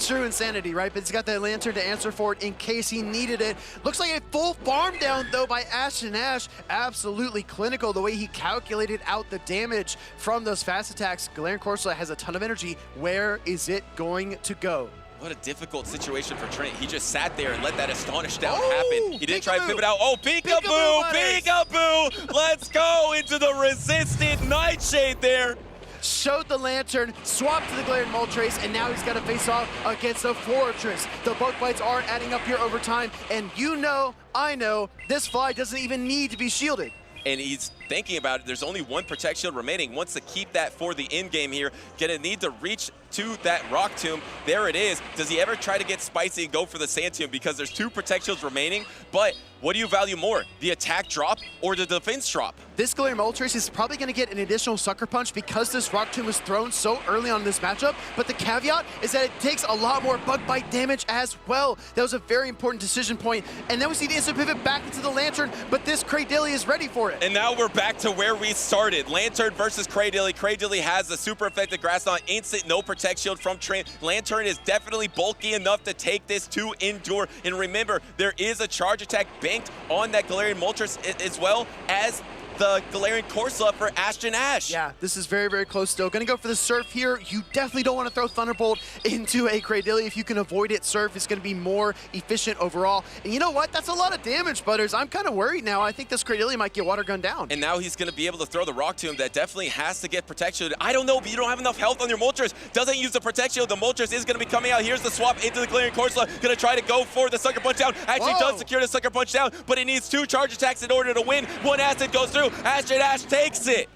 Speaker 6: True insanity, right? But he's got that Lantern to answer for it in case he needed it. Looks like a full farm down, though, by Ashton Ash. Absolutely clinical the way he calculated out the damage from those fast attacks. Galarian Corsola has a ton of energy. Where is it going to go?
Speaker 7: What a difficult situation for Trent. He just sat there and let that Astonish down happen. He didn't try to pivot out. Oh, peekaboo, peekaboo. Let's go into the resistant Nightshade there.
Speaker 6: Showed the Lantern, swapped to the Galarian Moltres, and now he's got to face off against the Fortress. The bug bites are adding up here over time, and you know, I know, this fly doesn't even need to be shielded.
Speaker 7: And he's thinking about it. There's only one Protect Shield remaining. Wants to keep that for the end game here. Gonna need to reach to that Rock Tomb. There it is. Does he ever try to get spicy and go for the Sand Tomb? Because there's 2 Protect Shields remaining, but what do you value more? The attack drop or the defense drop?
Speaker 6: This Galarian Moltres is probably going to get an additional Sucker Punch because this Rock Tomb was thrown so early on in this matchup, but the caveat is that it takes a lot more Bug Bite damage as well. That was a very important decision point, and then we see the instant pivot back into the Lantern, but this Cradilly is ready for it.
Speaker 7: And now we're back to where we started. Lantern versus Cradilly. Cradilly has the super effective Grass Knot, instant no Protect Shield from Trent. Lantern is definitely bulky enough to take this to endure. And remember, there is a charge attack banked on that Galarian Moltres as well as the Galarian Corsola for Ashton Ash.
Speaker 6: Yeah, this is very, very close still. Gonna go for the Surf here. You definitely don't want to throw Thunderbolt into a Cradilly. If you can avoid it, Surf is gonna be more efficient overall. And you know what? That's a lot of damage, Butters. I'm kind of worried now. I think this Cradilly might get Water Gun down.
Speaker 7: And now he's gonna be able to throw the Rock Tomb that definitely has to get protection. I don't know, but you don't have enough health on your Moltres. Doesn't use the Protect Shield. The Moltres is gonna be coming out. Here's the swap into the Galarian Corsola. Gonna try to go for the Sucker Punch down. Actually does secure the Sucker Punch down, but it needs 2 charge attacks in order to win. 1 acid goes through. Ashton Ash takes it.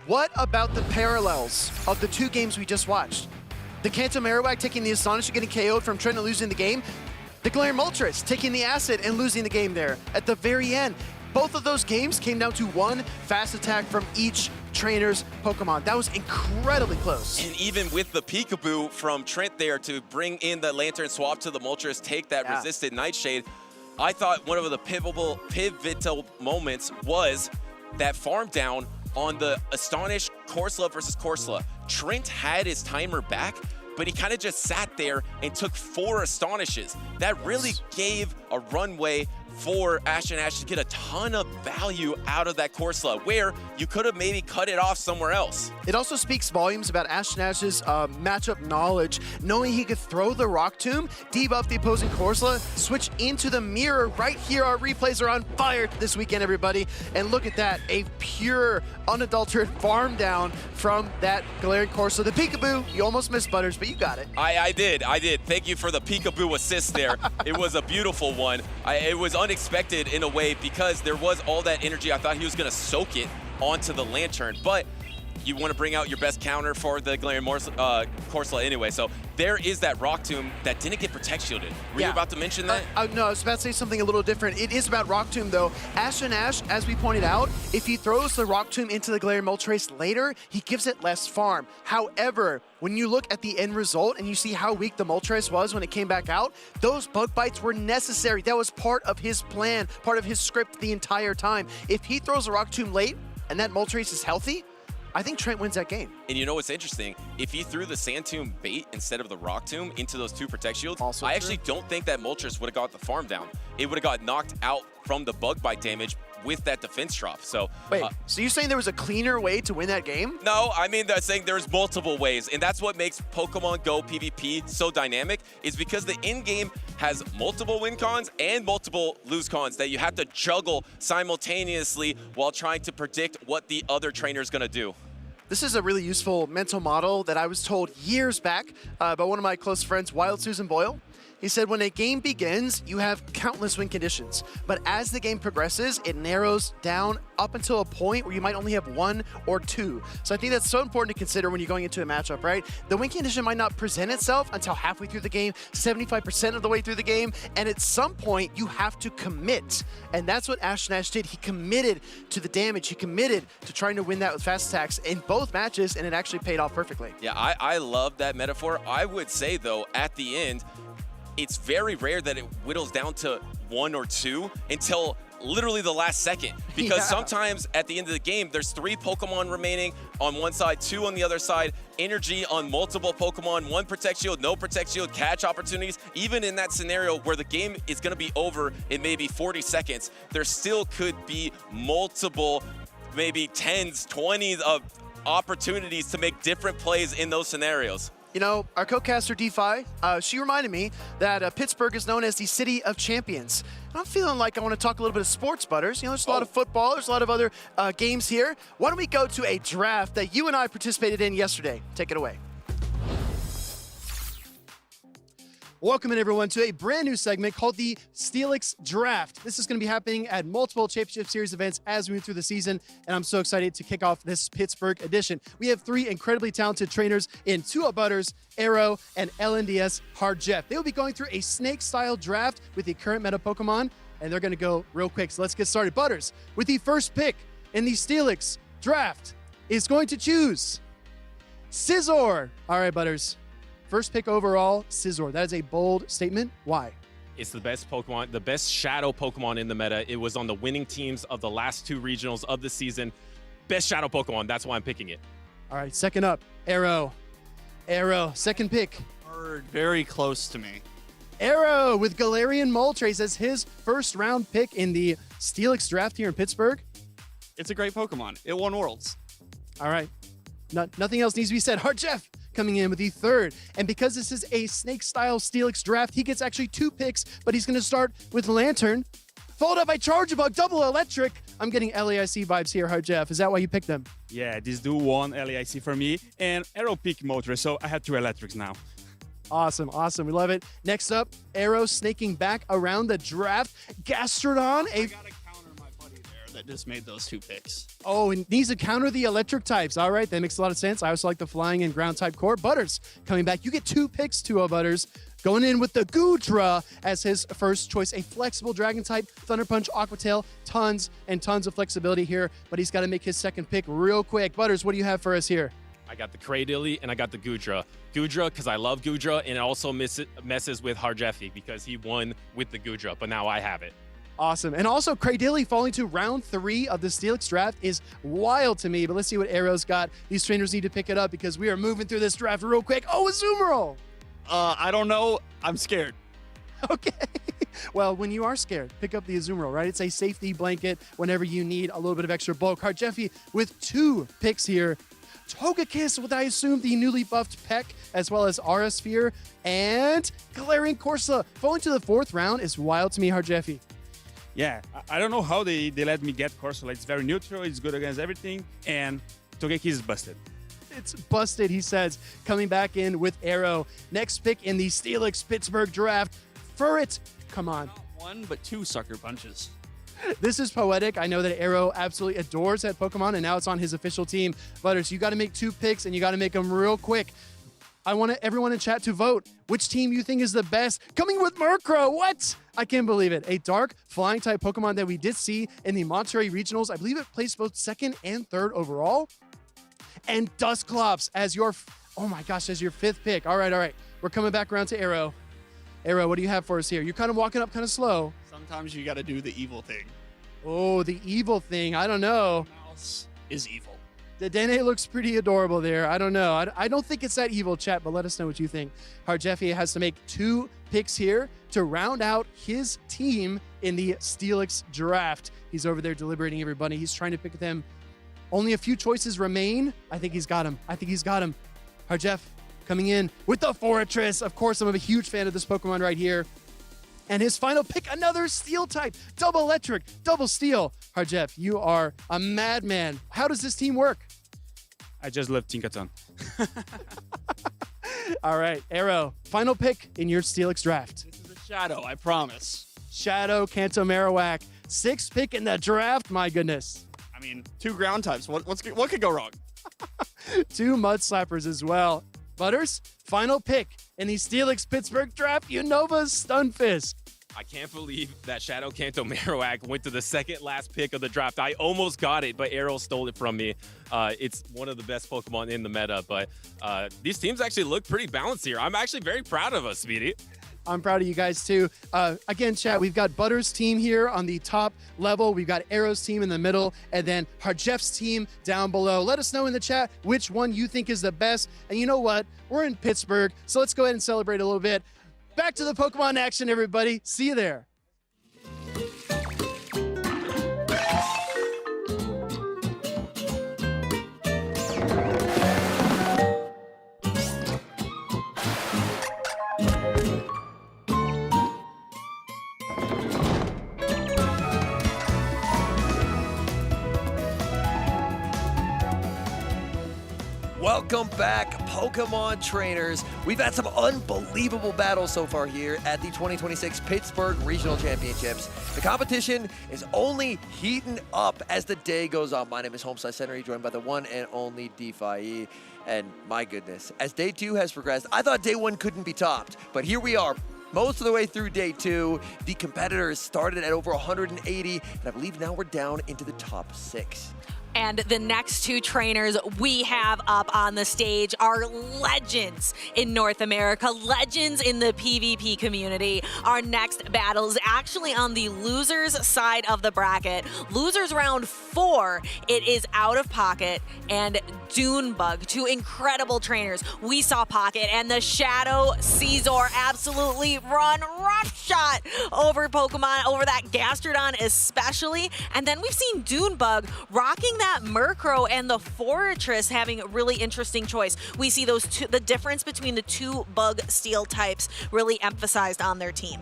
Speaker 6: What about the parallels of the 2 games we just watched? The Kanto Marowak taking the Astonish and getting KO'd from Trent and losing the game. The Galarian Moltres taking the Acid and losing the game there at the very end. Both of those games came down to 1 fast attack from each trainer's Pokemon. That was incredibly close.
Speaker 7: And even with the peekaboo from Trent there to bring in the Lantern swap to the Moltres, take that resisted Nightshade, I thought one of the pivotal moments was that farm down on the Astonish Corsola versus Corsola. Trent had his timer back, but he kind of just sat there and took 4 Astonishes. That really gave a runway for Ashton Ash to get a ton of value out of that Corsola, where you could have maybe cut it off somewhere else.
Speaker 6: It also speaks volumes about Ashton Ash's matchup knowledge, knowing he could throw the Rock Tomb, debuff the opposing Corsola, switch into the mirror. Right here, our replays are on fire this weekend, everybody. And look at that, a pure, unadulterated farm down from that Galarian Corsola. The peekaboo, you almost missed, Butters, but you got it.
Speaker 7: I did. Thank you for the peekaboo assist there. It was a beautiful one. It was unexpected in a way because there was all that energy. I thought he was going to soak it onto the Lantern, but you want to bring out your best counter for the Galarian Corsola anyway. So there is that Rock Tomb that didn't get Protect Shielded. Were you about to mention that?
Speaker 6: No, I was about to say something a little different. It is about Rock Tomb, though. Ashton, as we pointed out, if he throws the Rock Tomb into the Galarian Moltres later, he gives it less farm. However, when you look at the end result and you see how weak the Moltres was when it came back out, those Bug Bites were necessary. That was part of his plan, part of his script the entire time. If he throws a Rock Tomb late and that Moltres is healthy, I think Trent wins that game.
Speaker 7: And you know what's interesting? If he threw the Sand Tomb bait instead of the Rock Tomb into those 2 Protect Shields, I actually don't think that Moltres would have got the farm down. It would have got knocked out from the Bug Bite damage with that defense drop. So
Speaker 6: wait, so you're saying there was a cleaner way to win that game?
Speaker 7: No, I mean, they're saying there's multiple ways, and that's what makes Pokemon Go PvP so dynamic, is because the in-game has multiple win cons and multiple lose cons that you have to juggle simultaneously while trying to predict what the other trainer is going to do.
Speaker 6: This is a really useful mental model that I was told years back by one of my close friends, Wild Susan Boyle. He said, when a game begins, you have countless win conditions, but as the game progresses, it narrows down up until a point where you might only have 1 or 2. So I think that's so important to consider when you're going into a matchup, right? The win condition might not present itself until halfway through the game, 75% of the way through the game, and at some point, you have to commit. And that's what Ashton did. He committed to the damage. He committed to trying to win that with fast attacks in both matches, and it actually paid off perfectly.
Speaker 7: Yeah, I love that metaphor. I would say, though, at the end, it's very rare that it whittles down to 1 or 2 until literally the last second. Because sometimes at the end of the game, there's 3 Pokemon remaining on one side, 2 on the other side, energy on multiple Pokemon, 1 Protect Shield, no Protect Shield, catch opportunities. Even in that scenario where the game is going to be over in maybe 40 seconds, there still could be multiple, maybe 10s, 20s of opportunities to make different plays in those scenarios.
Speaker 6: You know, our co-caster DeFi, she reminded me that Pittsburgh is known as the City of Champions. And I'm feeling like I want to talk a little bit of sports, Butters. You know, there's a lot of football, there's a lot of other games here. Why don't we go to a draft that you and I participated in yesterday? Take it away.
Speaker 16: Welcome in, everyone, to a brand new segment called the Steelix Draft. This is going to be happening at multiple Championship Series events as we move through the season, and I'm so excited to kick off this Pittsburgh edition. We have 3 incredibly talented trainers in Tua Butters, Arrow, and LNDS Hard Jeff. They will be going through a snake-style draft with the current meta Pokemon, and they're going to go real quick. So let's get started. Butters, with the first pick in the Steelix Draft, is going to choose Scizor. All right, Butters. First pick overall, Scizor. That is a bold statement. Why?
Speaker 4: It's the best Pokemon, the best shadow Pokemon in the meta. It was on the winning teams of the last 2 regionals of the season. Best shadow Pokemon. That's why I'm picking it.
Speaker 16: All right, second up, Arrow. Arrow, second pick.
Speaker 8: Very close to me.
Speaker 16: Arrow with Galarian Moltres as his first round pick in the Steelix Draft here in Pittsburgh.
Speaker 8: It's a great Pokemon. It won Worlds.
Speaker 16: All right. Nothing else needs to be said. Hard Jeff coming in with the third. And because this is a snake-style Steelix draft, he gets actually 2 picks, but he's going to start with Lantern, followed up by Charjabug, double electric. I'm getting LAIC vibes here, Hard Jeff. Is that why you picked them?
Speaker 10: Yeah, this dude won LAIC for me, and Arrow picked Moltres, so I had 2 electrics now.
Speaker 16: Awesome, awesome. We love it. Next up, Arrow snaking back around the draft. Gastrodon,
Speaker 8: that just made those 2 picks.
Speaker 16: Oh, and needs to counter the electric types. All right, that makes a lot of sense. I also like the flying and ground type core. Butters coming back. You get 2 picks, Tua Butters. Going in with the Goodra as his first choice. A flexible dragon type, Thunder Punch, Aqua Tail. Tons and tons of flexibility here, but he's got to make his second pick real quick. Butters, what do you have for us here?
Speaker 4: I got the Cradily and I got the Goodra. Goodra, because I love Goodra, and it also messes with Harjeffy because he won with the Goodra, but now I have it.
Speaker 16: Awesome. And also, Cradily falling to round 3 of the Steelix draft is wild to me, but let's see what Arrow's got. These trainers need to pick it up because we are moving through this draft real quick. Oh, Azumarill!
Speaker 8: I don't know. I'm scared.
Speaker 16: Okay. Well, when you are scared, pick up the Azumarill, right? It's a safety blanket whenever you need a little bit of extra bulk. Harjeffy with 2 picks here. Togekiss with, I assume, the newly buffed Peck, as well as Aura Sphere, and Galarian Corsola. Falling to the 4th round is wild to me, Harjeffy.
Speaker 10: Yeah, I don't know how they let me get Corsola. It's very neutral, it's good against everything, and Togekiss is busted.
Speaker 16: It's busted, he says, coming back in with Arrow. Next pick in the Steelix Pittsburgh draft, Furret. Come on.
Speaker 8: Not 1, but 2 sucker punches.
Speaker 16: This is poetic. I know that Arrow absolutely adores that Pokemon, and now it's on his official team. Butters, you got to make 2 picks, and you got to make them real quick. I want everyone in chat to vote which team you think is the best. Coming with Murkrow. What? I can't believe it. A dark flying type Pokemon that we did see in the Monterey Regionals. I believe it placed both 2nd and 3rd overall. And Dusclops as your, oh my gosh, as your 5th pick. All right. We're coming back around to Arrow. Arrow, what do you have for us here? You're kind of walking up kind of slow.
Speaker 8: Sometimes you got to do the evil thing.
Speaker 16: Oh, the evil thing. I don't know.
Speaker 8: Mouse is evil.
Speaker 16: Dedenne looks pretty adorable there. I don't know. I don't think it's that evil, chat, but let us know what you think. Harjeffi has to make 2 picks here to round out his team in the Steelix draft. He's over there deliberating, everybody. He's trying to pick them. Only a few choices remain. I think he's got him. Harjeff coming in with the Fortress. Of course, I'm a huge fan of this Pokemon right here. And his final pick, another Steel type. Double Electric, double Steel. Harjeff, you are a madman. How does this team work?
Speaker 10: I just love Tinkaton.
Speaker 16: All right, Arrow, final pick in your Steelix draft.
Speaker 8: This is a Shadow, I promise.
Speaker 16: Shadow Kanto Marowak. 6th pick in the draft, my goodness.
Speaker 8: I mean, 2 ground types. What could go wrong?
Speaker 16: 2 Mud Slappers as well. Butters, final pick in the Steelix Pittsburgh draft, Unova's Stunfisk.
Speaker 4: I can't believe that Shadow Kanto Marowak went to the 2nd last pick of the draft. I almost got it, but Arrow stole it from me. It's one of the best Pokemon in the meta, but these teams actually look pretty balanced here. I'm actually very proud of us, Speedy.
Speaker 16: I'm proud of you guys too. Again, chat, we've got Butters' team here on the top level. We've got Arrow's team in the middle, and then Harjeff's team down below. Let us know in the chat which one you think is the best. And you know what? We're in Pittsburgh, so let's go ahead and celebrate a little bit. Back to the Pokemon action, everybody. See you there.
Speaker 2: Welcome back, Pokemon trainers. We've had some unbelievable battles so far here at the 2026 Pittsburgh Regional Championships. The competition is only heating up as the day goes on. My name is Homeside joined by the one and only DeFi. And my goodness, as day 2 has progressed, I thought day 1 couldn't be topped, but here we are. Most of the way through day 2, the competitors started at over 180, and I believe now we're down into the top 6.
Speaker 1: And the next 2 trainers we have up on the stage are legends in North America, legends in the PvP community. Our next battle is actually on the losers side of the bracket. Losers round 4, it is Out of Pocket and DuneBug, 2 incredible trainers. We saw Pocket and the Shadow Caesar absolutely run roughshod over Pokemon, over that Gastrodon especially. And then we've seen DuneBug rocking that Murkrow and the Fortress having a really interesting choice. We see those two, the difference between the 2 bug steel types really emphasized on their team.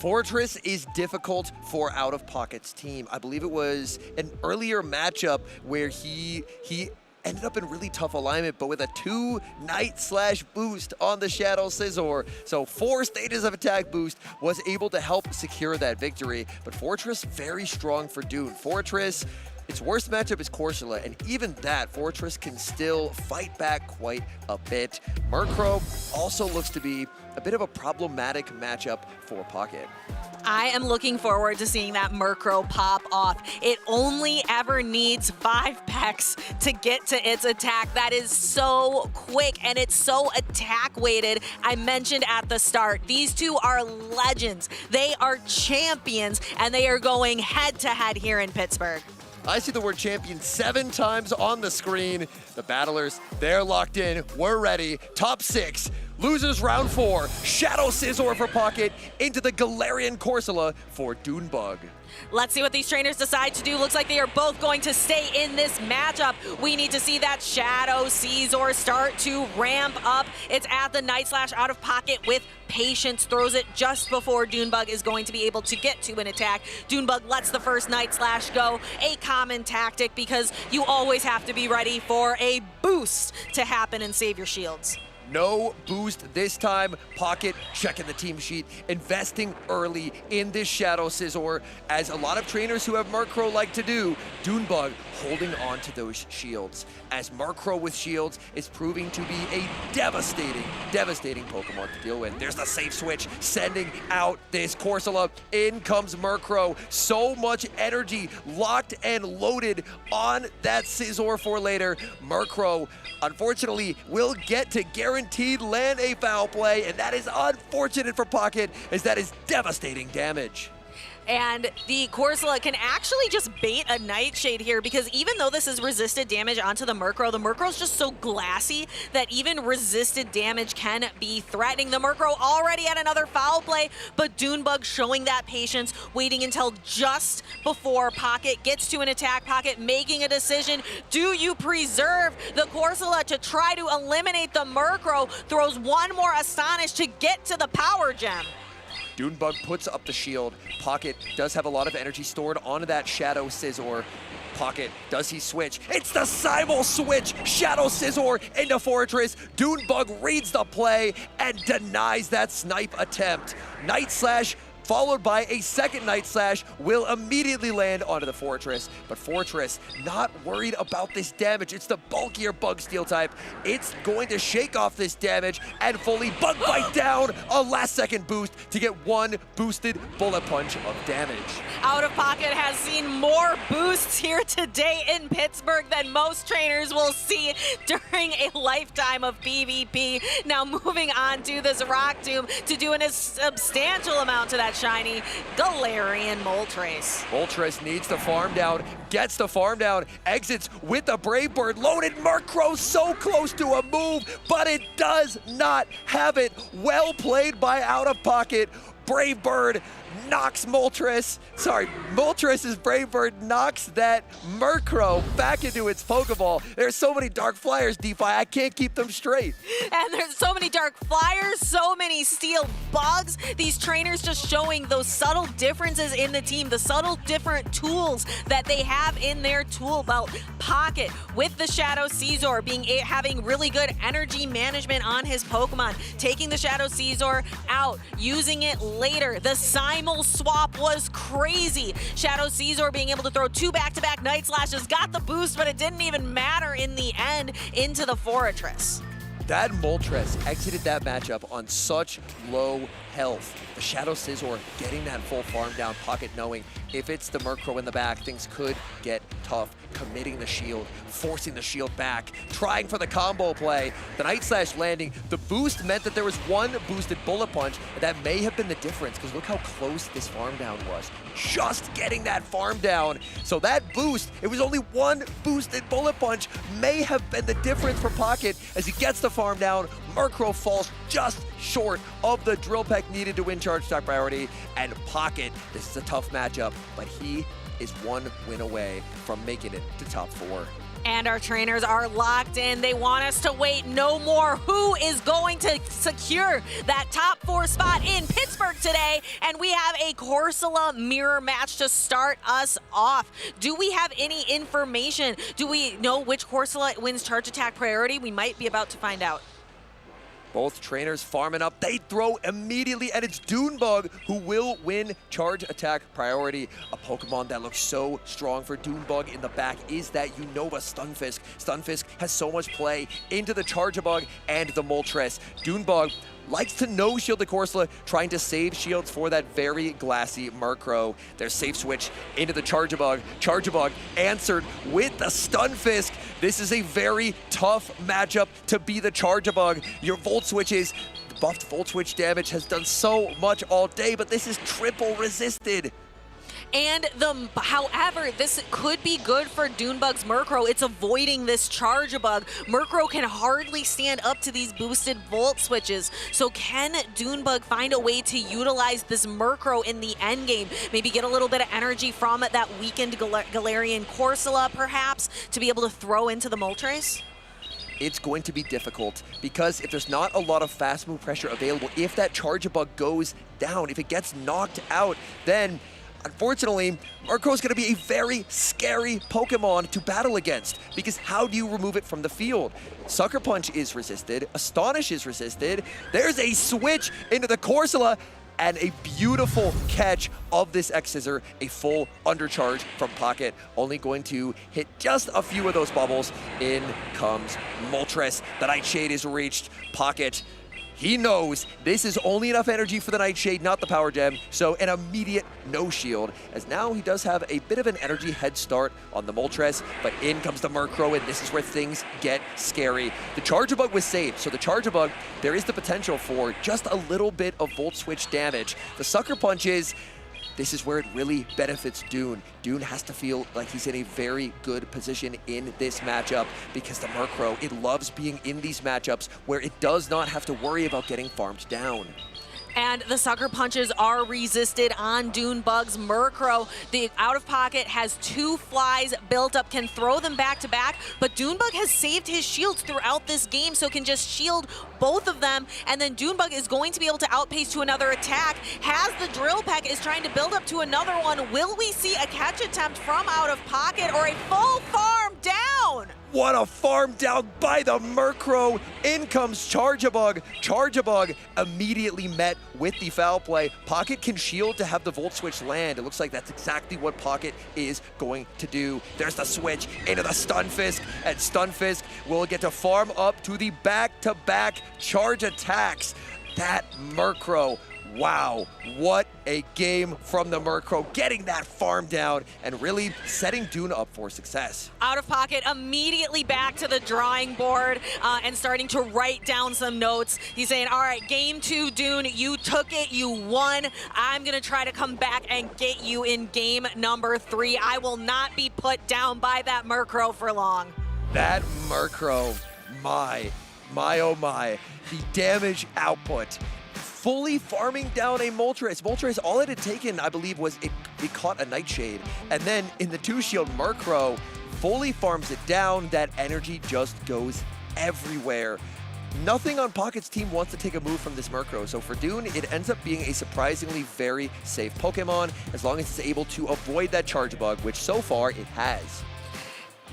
Speaker 2: Fortress is difficult for Out of Pocket's team. I believe it was an earlier matchup where he ended up in really tough alignment, but with a 2 Night/boost on the Shadow Scizor. So 4 stages of attack boost was able to help secure that victory. But Fortress, very strong for Dune. Fortress, its worst matchup is Corsola, and even that, Fortress can still fight back quite a bit. Murkrow also looks to be a bit of a problematic matchup for Pocket.
Speaker 1: I am looking forward to seeing that Murkrow pop off. It only ever needs 5 pecks to get to its attack. That is so quick and it's so attack weighted. I mentioned at the start, these 2 are legends. They are champions and they are going head to head here in Pittsburgh.
Speaker 2: I see the word champion 7 times on the screen. The battlers, they're locked in. We're ready. Top 6. Losers round 4. Shadow Scizor for Pocket into the Galarian Corsola for DuneBug.
Speaker 1: Let's see what these trainers decide to do. Looks like they are both going to stay in this matchup. We need to see that Shadow Scizor start to ramp up. It's at the Night/Out of Pocket with patience, throws it just before DuneBug is going to be able to get to an attack. DuneBug lets the first Night/Slash go, a common tactic because you always have to be ready for a boost to happen and save your shields.
Speaker 2: No boost this time. Pocket checking the team sheet, investing early in this Shadow Scizor, as a lot of trainers who have Murkrow like to do. DuneBug holding on to those shields, as Murkrow with shields is proving to be a devastating Pokemon to deal with. There's the safe switch, sending out this Corsola. In comes Murkrow. So much energy locked and loaded on that Scizor for later. Murkrow, unfortunately, will get to guaranteed land a foul play, and that is unfortunate for Pocket, as that is devastating damage.
Speaker 1: And the Corsola can actually just bait a Nightshade here, because even though this is resisted damage onto the Murkrow's just so glassy that even resisted damage can be threatening. The Murkrow already had another foul play, but DuneBug showing that patience, waiting until just before Pocket gets to an attack. Pocket making a decision. Do you preserve the Corsola to try to eliminate the Murkrow? Throws one more Astonish to get to the Power Gem.
Speaker 2: DuneBug puts up the shield. Pocket does have a lot of energy stored onto that Shadow Scizor. Pocket, does he switch? It's the Simul switch! Shadow Scizor into Fortress. DuneBug reads the play and denies that snipe attempt. Night Slash, followed by a second Night Slash, will immediately land onto the Fortress. But Fortress not worried about this damage. It's the bulkier Bug Steel type. It's going to shake off this damage and fully Bug Bite down. A last second boost to get one boosted Bullet Punch of damage.
Speaker 1: Out of Pocket has seen more boosts here today in Pittsburgh than most trainers will see during a lifetime of PvP. Now moving on to this Rock Tomb to do a substantial amount to that shiny Galarian Moltres.
Speaker 2: Moltres needs the farm down, gets the farm down, exits with the Brave Bird. Loaded Murkrow so close to a move, but it does not have it. Well played by Out of Pocket. Brave Bird knocks Moltres. Moltres' Brave Bird knocks that Murkrow back into its Pokeball. There's so many Dark Flyers, DeFi, I can't keep them straight.
Speaker 1: And there's so many Dark Flyers, so many Steel Bugs. These trainers just showing those subtle differences in the team, the subtle different tools that they have in their tool belt. Pocket with the Shadow Scizor having really good energy management on his Pokemon, taking the Shadow Scizor out, using it later. The Simul swap was crazy. Shadow Scizor being able to throw two back-to-back Night Slashes, got the boost, but it didn't even matter in the end into the Fortress.
Speaker 2: That Moltres exited that matchup on such low health. The Shadow Scizor getting that full farm down. Pocket knowing if it's the Murkrow in the back, things could get tough. Committing the shield, forcing the shield back, trying for the combo play. The Night Slash landing. The boost meant that there was one boosted Bullet Punch, and that may have been the difference, because look how close this farm down was. Just getting that farm down. So that boost, it was only one boosted Bullet Punch, may have been the difference for Pocket. As he gets the farm down, Murkrow falls just short of the Drill Peck needed to win Charge Attack priority. And Pocket, this is a tough matchup, but he is one win away from making it to top 4.
Speaker 1: And our trainers are locked in. They want us to wait no more. Who is going to secure that top 4 spot in Pittsburgh today? And we have a Corsola mirror match to start us off. Do we have any information? Do we know which Corsola wins Charge Attack priority? We might be about to find out.
Speaker 2: Both trainers farming up. They throw immediately, and it's DuneBug who will win Charge Attack priority. A Pokemon that looks so strong for DuneBug in the back is that Unova Stunfisk. Stunfisk has so much play into the Charjabug and the Moltres. DuneBug likes to no-shield the Corsola, trying to save shields for that very glassy Murkrow. There's safe switch into the Charjabug. Charjabug answered with the Stunfisk. This is a very tough matchup to be the Charjabug. Your Volt Switches, the buffed Volt Switch damage has done so much all day, but this is triple resisted.
Speaker 1: And however, this could be good for DuneBug's Murkrow. It's avoiding this Charjabug. Murkrow can hardly stand up to these boosted Volt Switches. So can DuneBug find a way to utilize this Murkrow in the end game? Maybe get a little bit of energy from that weakened Galarian Corsola, perhaps, to be able to throw into the Moltres?
Speaker 2: It's going to be difficult, because if there's not a lot of fast move pressure available, if that Charjabug goes down, if it gets knocked out, then Unfortunately, Murkrow is going to be a very scary Pokemon to battle against, because how do you remove it from the field? Sucker Punch is resisted, Astonish is resisted, there's a switch into the Corsola, and a beautiful catch of this X-Scissor, a full undercharge from Pocket, only going to hit just a few of those bubbles. In comes Moltres. The Nightshade is reached. Pocket, he knows this is only enough energy for the Nightshade, not the Power Gem, so an immediate no shield, as now he does have a bit of an energy head start on the Moltres, but in comes the Murkrow, and this is where things get scary. The Charjabug was saved, so the Charjabug, there is the potential for just a little bit of Volt Switch damage. The Sucker Punch is, this is where it really benefits Dune. Dune has to feel like he's in a very good position in this matchup, because the Murkrow, it loves being in these matchups where it does not have to worry about getting farmed down.
Speaker 1: And the Sucker Punches are resisted on DuneBug's Murkrow. The Out of Pocket has 2 flies built up, can throw them back to back, but DuneBug has saved his shields throughout this game, so can just shield both of them, and then DuneBug is going to be able to outpace to another attack. Has the Drill Peck, is trying to build up to another one. Will we see a catch attempt from Out of Pocket or a full farm down?
Speaker 2: What a farm down by the Murkrow. In comes Charjabug. Charjabug immediately met with the foul play. Pocket can shield to have the Volt Switch land. It looks like that's exactly what Pocket is going to do. There's the switch into the Stunfisk, and Stunfisk will get to farm up to the back-to-back charge attacks. That Murkrow, wow, what a game from the Murkrow, getting that farm down and really setting Dune up for success.
Speaker 1: Out of Pocket immediately back to the drawing board and starting to write down some notes. He's saying, all right, game 2, Dune, you took it, you won. I'm gonna try to come back and get you in game number 3. I will not be put down by that Murkrow for long.
Speaker 2: That Murkrow, my, oh my, the damage output. Fully farming down a Moltres. Moltres, all it had taken, I believe, was it caught a Nightshade. And then in the 2-shield, Murkrow fully farms it down. That energy just goes everywhere. Nothing on Pocket's team wants to take a move from this Murkrow, so for Dune, it ends up being a surprisingly very safe Pokemon, as long as it's able to avoid that Charjabug, which so far it has.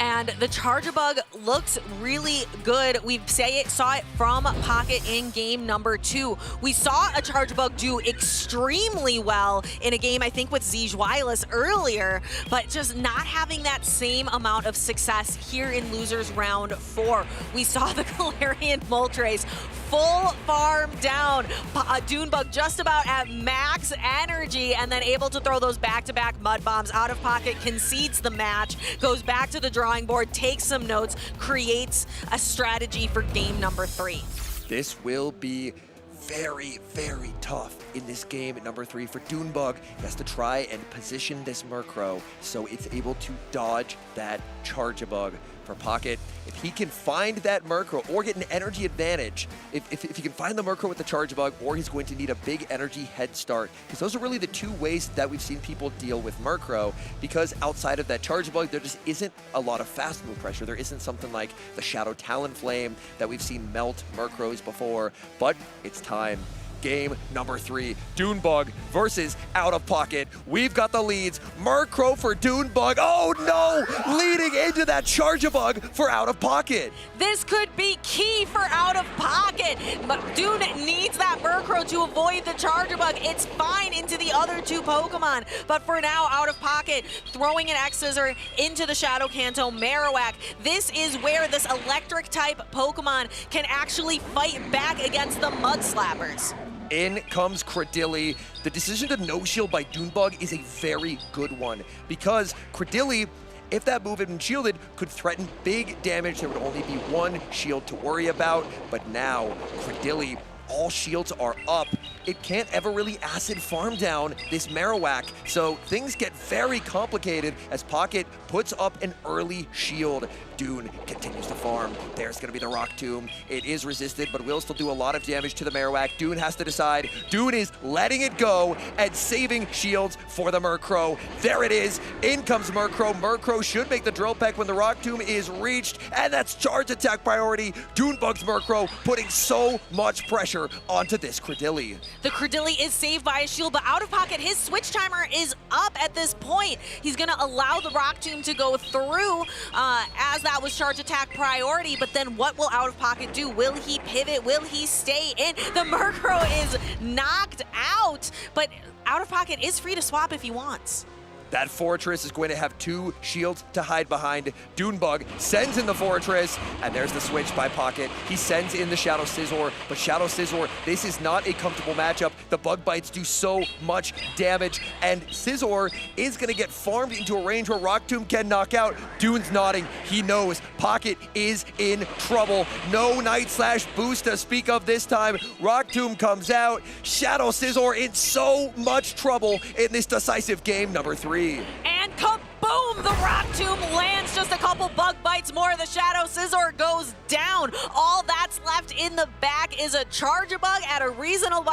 Speaker 1: And the Charjabug looks really good. We saw it from Pocket in game number 2. We saw a Charjabug do extremely well in a game, I think, with Zweillous earlier, but just not having that same amount of success here in losers round 4. We saw the Galarian Moltres full farm down. DuneBug just about at max energy, and then able to throw those back-to-back Mud Bombs. Out of Pocket concedes the match, goes back to the drawing board, takes some notes, creates a strategy for game number 3.
Speaker 2: This will be very, very tough in this game at number 3 for DuneBug. He has to try and position this Murkrow so it's able to dodge that Charjabug. For Pocket, if he can find that Murkrow or get an energy advantage, if he can find the Murkrow with the Charjabug, or he's going to need a big energy head start, because those are really the 2 ways that we've seen people deal with Murkrow, because outside of that Charjabug, there just isn't a lot of fast move pressure. There isn't something like the Shadow Talonflame that we've seen melt Murkrows before, but it's time. Game number 3, DuneBug versus Out of Pocket. We've got the leads. Murkrow for DuneBug. Oh no! Leading into that Charjabug for Out of Pocket.
Speaker 1: This could be key for Out of Pocket. But Dune needs that Murkrow to avoid the Charjabug. It's fine into the other 2 Pokemon. But for now, Out of Pocket throwing an X-Scissor into the Shadow Kanto Marowak. This is where this electric type Pokemon can actually fight back against the Mud Slappers.
Speaker 2: In comes Credilli. The decision to no-shield by DuneBug is a very good one, because Credilli, if that move had been shielded, could threaten big damage. There would only be 1 shield to worry about, but now Credilli, all shields are up. It can't ever really acid farm down this Marowak, so things get very complicated as Pocket puts up an early shield. Dune continues to farm. There's going to be the Rock Tomb. It is resisted, but will still do a lot of damage to the Marowak. Dune has to decide. Dune is letting it go and saving shields for the Murkrow. There it is. In comes Murkrow. Murkrow should make the Drill Peck when the Rock Tomb is reached, and that's charge attack priority. DuneBug's Murkrow putting so much pressure onto this Credilli.
Speaker 1: The Credilli is saved by a shield, but out of pocket, his switch timer is up at this point. He's gonna allow the Rock Tomb to go through as that was charge attack priority, but then what will out of pocket do? Will he pivot? Will he stay in? The Murkrow is knocked out, but out of pocket is free to swap if he wants.
Speaker 2: That Fortress is going to have 2 shields to hide behind. DuneBug sends in the Fortress, and there's the switch by Pocket. He sends in the Shadow Scizor, but Shadow Scizor, this is not a comfortable matchup. The Bug Bites do so much damage, and Scizor is going to get farmed into a range where Rock Tomb can knock out. Dune's nodding. He knows Pocket is in trouble. No Night Slash boost to speak of this time. Rock Tomb comes out. Shadow Scizor in so much trouble in this decisive game number 3.
Speaker 1: And kaboom! The Rock Tomb lands just a couple Bug Bites more. The Shadow Scizor goes down. All that's left in the back is a Charjabug at a reasonable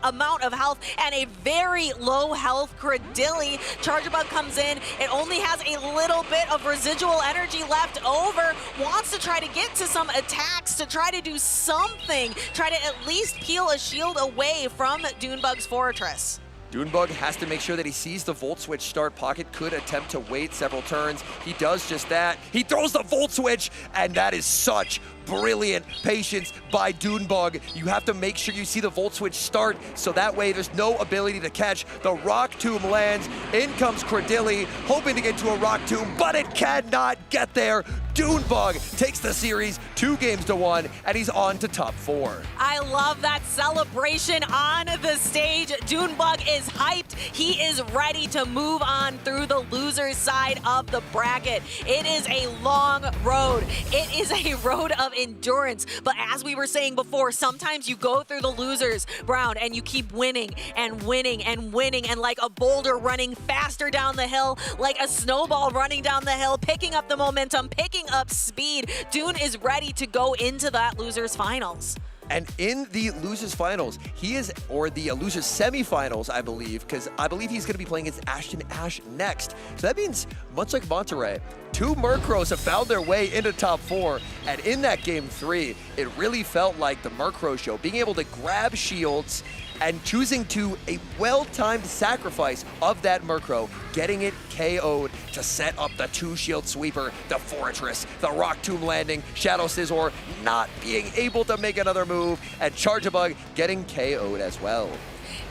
Speaker 1: amount of health and a very low health Credilli. Charjabug comes in. It only has a little bit of residual energy left over. Wants to try to get to some attacks to try to do something. Try to at least peel a shield away from DuneBug's Fortress.
Speaker 2: DuneBug has to make sure that he sees the Volt Switch start. Pocket could attempt to wait several turns. He does just that. He throws the Volt Switch, and that is such brilliant patience by DuneBug. You have to make sure you see the Volt Switch start, so that way there's no ability to catch. The Rock Tomb lands. In comes Credilli, hoping to get to a Rock Tomb, but it cannot get there. DuneBug takes the series 2-1, and he's on to top 4.
Speaker 1: I love that celebration on the stage. DuneBug is hyped. He is ready to move on through the loser's side of the bracket. It is a long road. It is a road of endurance. But as we were saying before, sometimes you go through the losers, Brown, and you keep winning and winning and winning, and like a boulder running faster down the hill, like a snowball running down the hill, picking up the momentum, picking up speed. Dune is ready to go into that losers finals.
Speaker 2: And in the losers finals, he is, or the losers semifinals, I believe, because I believe he's going to be playing against Ashton Ash next. So that means, much like Monterey, 2 Murkrows have found their way into top 4. And in that game 3, it really felt like the Murkrow show, being able to grab shields and choosing to a well-timed sacrifice of that Murkrow, getting it KO'd to set up the 2-shield sweeper, the Fortress, the Rock Tomb landing, Shadow Scizor not being able to make another move, and Charjabug getting KO'd as well.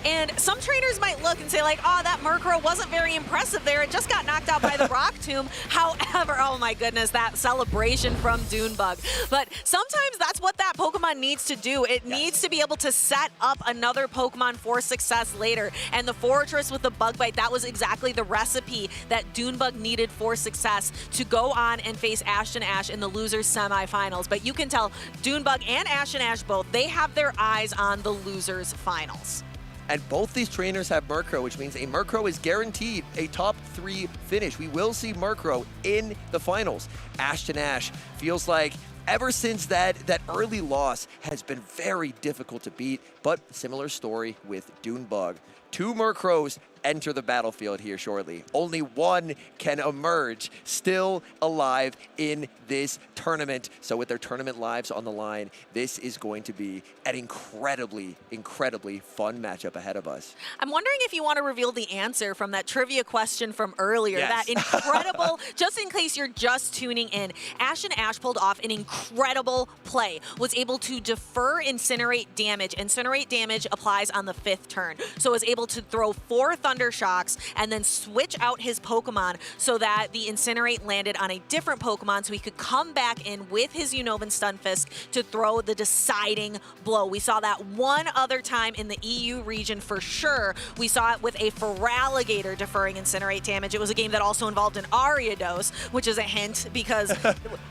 Speaker 1: And some trainers might look and say like, oh, that Murkrow wasn't very impressive there. It just got knocked out by the Rock Tomb. However, oh my goodness, that celebration from DuneBug. But sometimes that's what that Pokemon needs to do. It needs to be able to set up another Pokemon for success later. And the Fortress with the Bug Bite, that was exactly the recipe that DuneBug needed for success to go on and face Ashton Ash in the losers semifinals. But you can tell DuneBug and Ashton Ash both, they have their eyes on the losers finals.
Speaker 2: And both these trainers have Murkrow, which means a Murkrow is guaranteed a top 3 finish. We will see Murkrow in the finals. Ashton Ash feels like ever since that early loss has been very difficult to beat, but similar story with DuneBug. 2 Murkrows enter the battlefield here shortly. Only one can emerge still alive in this tournament. So with their tournament lives on the line, this is going to be an incredibly, incredibly fun matchup ahead of us.
Speaker 1: I'm wondering if you want to reveal the answer from that trivia question from earlier.
Speaker 2: Yes.
Speaker 1: That incredible, just in case you're just tuning in, Ashton Ash pulled off an incredible play, was able to defer Incinerate damage. Incinerate damage applies on the 5th turn. So was able to throw 4 Thunder Shocks and then switch out his Pokemon so that the Incinerate landed on a different Pokemon so he could come back in with his Unova Stunfisk to throw the deciding blow. We saw that one other time in the EU region for sure. We saw it with a Feraligatr deferring Incinerate damage. It was a game that also involved an Ariados, which is a hint because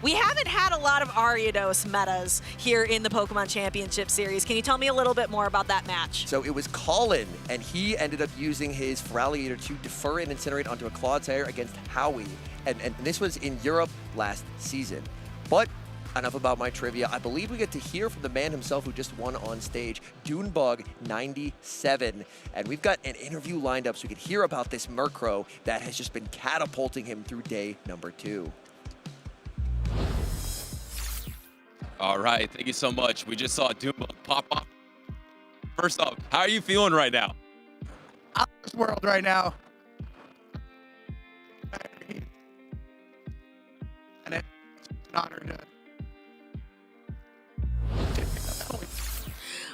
Speaker 1: we haven't had a lot of Ariados metas here in the Pokemon Championship Series. Can you tell me a little bit more about that match?
Speaker 2: So it was Colin, and he ended up using his Feraligatr to defer and Incinerate onto a Clodsire against Howie. And this was in Europe last season. But enough about my trivia. I believe we get to hear from the man himself who just won on stage, DuneBug 97. And we've got an interview lined up so we can hear about this Murkrow that has just been catapulting him through day number 2.
Speaker 7: All right, thank you so much. We just saw DuneBug pop off First off, how are you feeling right now?
Speaker 18: Out of this world right now. And it's an honor to.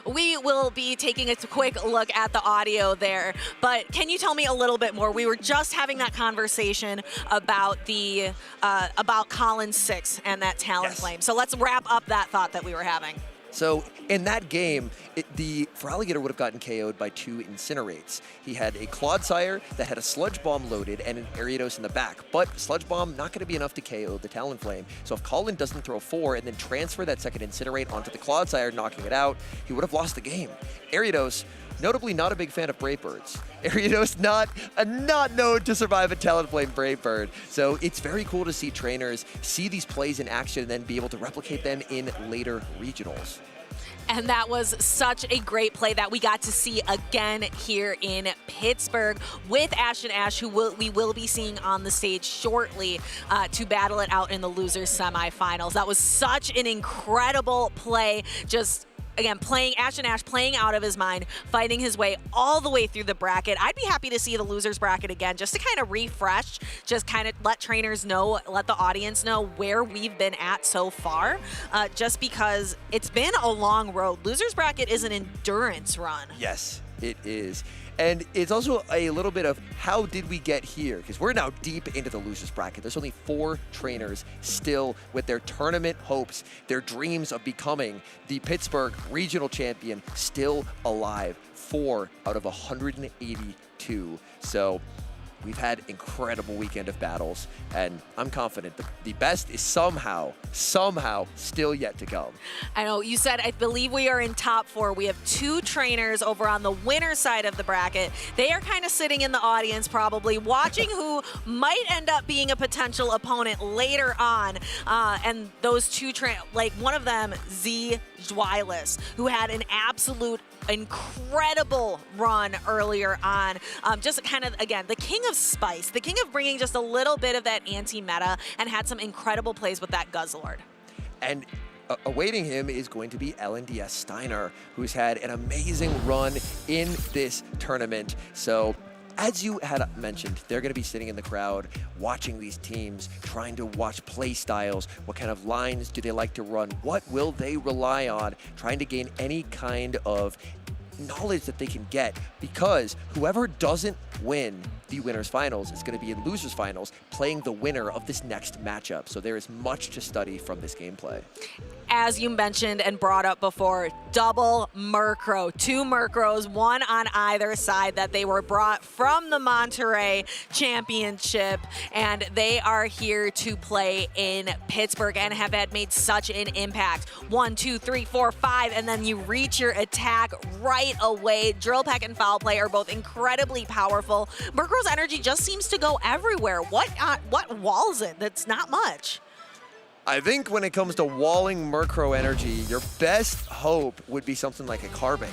Speaker 1: We will be taking a quick look at the audio there, but can you tell me a little bit more? We were just having that conversation about the about Colin 6 and that talent flame. So let's wrap up that thought that we were having.
Speaker 2: So in that game, Feraligatr would have gotten KO'd by 2 Incinerates. He had a Clodsire that had a Sludge Bomb loaded and an Ariados in the back, but Sludge Bomb not going to be enough to KO the Talonflame. So if Colin doesn't throw 4 and then transfer that second Incinerate onto the Clodsire, knocking it out, he would have lost the game. Ariados, notably not a big fan of Brave Birds. Ariados not known to survive a Talonflame Brave Bird. So it's very cool to see trainers see these plays in action and then be able to replicate them in later regionals.
Speaker 1: And that was such a great play that we got to see again here in Pittsburgh with Ashton Ash, who we will be seeing on the stage shortly to battle it out in the losers semifinals. That was such an incredible play. Just again, Ashton Ash playing out of his mind, fighting his way all the way through the bracket. I'd be happy to see the losers bracket again, just to kind of refresh, just kind of let trainers know, let the audience know where we've been at so far, just because it's been a long road. Losers bracket is an endurance run.
Speaker 2: Yes, it is. And it's also a little bit of how did we get here? Because we're now deep into the losers bracket. There's only 4 trainers still with their tournament hopes, their dreams of becoming the Pittsburgh regional champion still alive. 4 out of 182. So we've had incredible weekend of battles, and I'm confident the best is somehow still yet to come.
Speaker 1: I know, you said, I believe we are in top 4. We have 2 trainers over on the winner side of the bracket. They are kind of sitting in the audience probably, watching who might end up being a potential opponent later on. And those 2 like one of them, Zweillous, who had an absolute incredible run earlier on. Just kind of, again, the king of spice, the king of bringing just a little bit of that anti-meta, and had some incredible plays with that Guzzlord.
Speaker 2: And awaiting him is going to be LNDS Steinar, who's had an amazing run in this tournament. So as you had mentioned, they're going to be sitting in the crowd watching these teams, trying to watch play styles. What kind of lines do they like to run? What will they rely on? Trying to gain any kind of knowledge that they can get, because whoever doesn't win the winners finals is going to be in losers finals playing the winner of this next matchup. So there is much to study from this gameplay.
Speaker 1: As you mentioned and brought up before, double Murkrow, 2 Murkrows, 1 on either side, that they were brought from the Monterey Championship, and they are here to play in Pittsburgh and have had made such an impact. 1, 2, 3, 4, 5, and then you reach your attack right away. Drill Peck and Foul Play are both incredibly powerful. Murkrow's energy just seems to go everywhere. What walls it? That's not much.
Speaker 2: I think when it comes to walling Murkrow energy, your best hope would be something like a Carbink,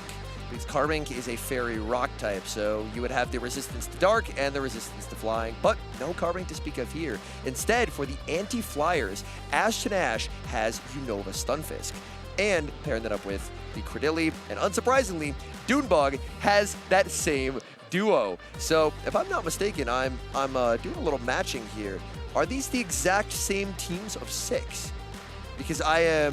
Speaker 2: because Carbink is a fairy rock type, so you would have the resistance to dark and the resistance to flying, but no Carbink to speak of here. Instead, for the anti-flyers, Ashton Ash has Unova Stunfisk, and pairing that up with the Credilli, and unsurprisingly, DuneBug has that same duo. So if I'm not mistaken, I'm doing a little matching here. Are these the exact same teams of 6? Because I'm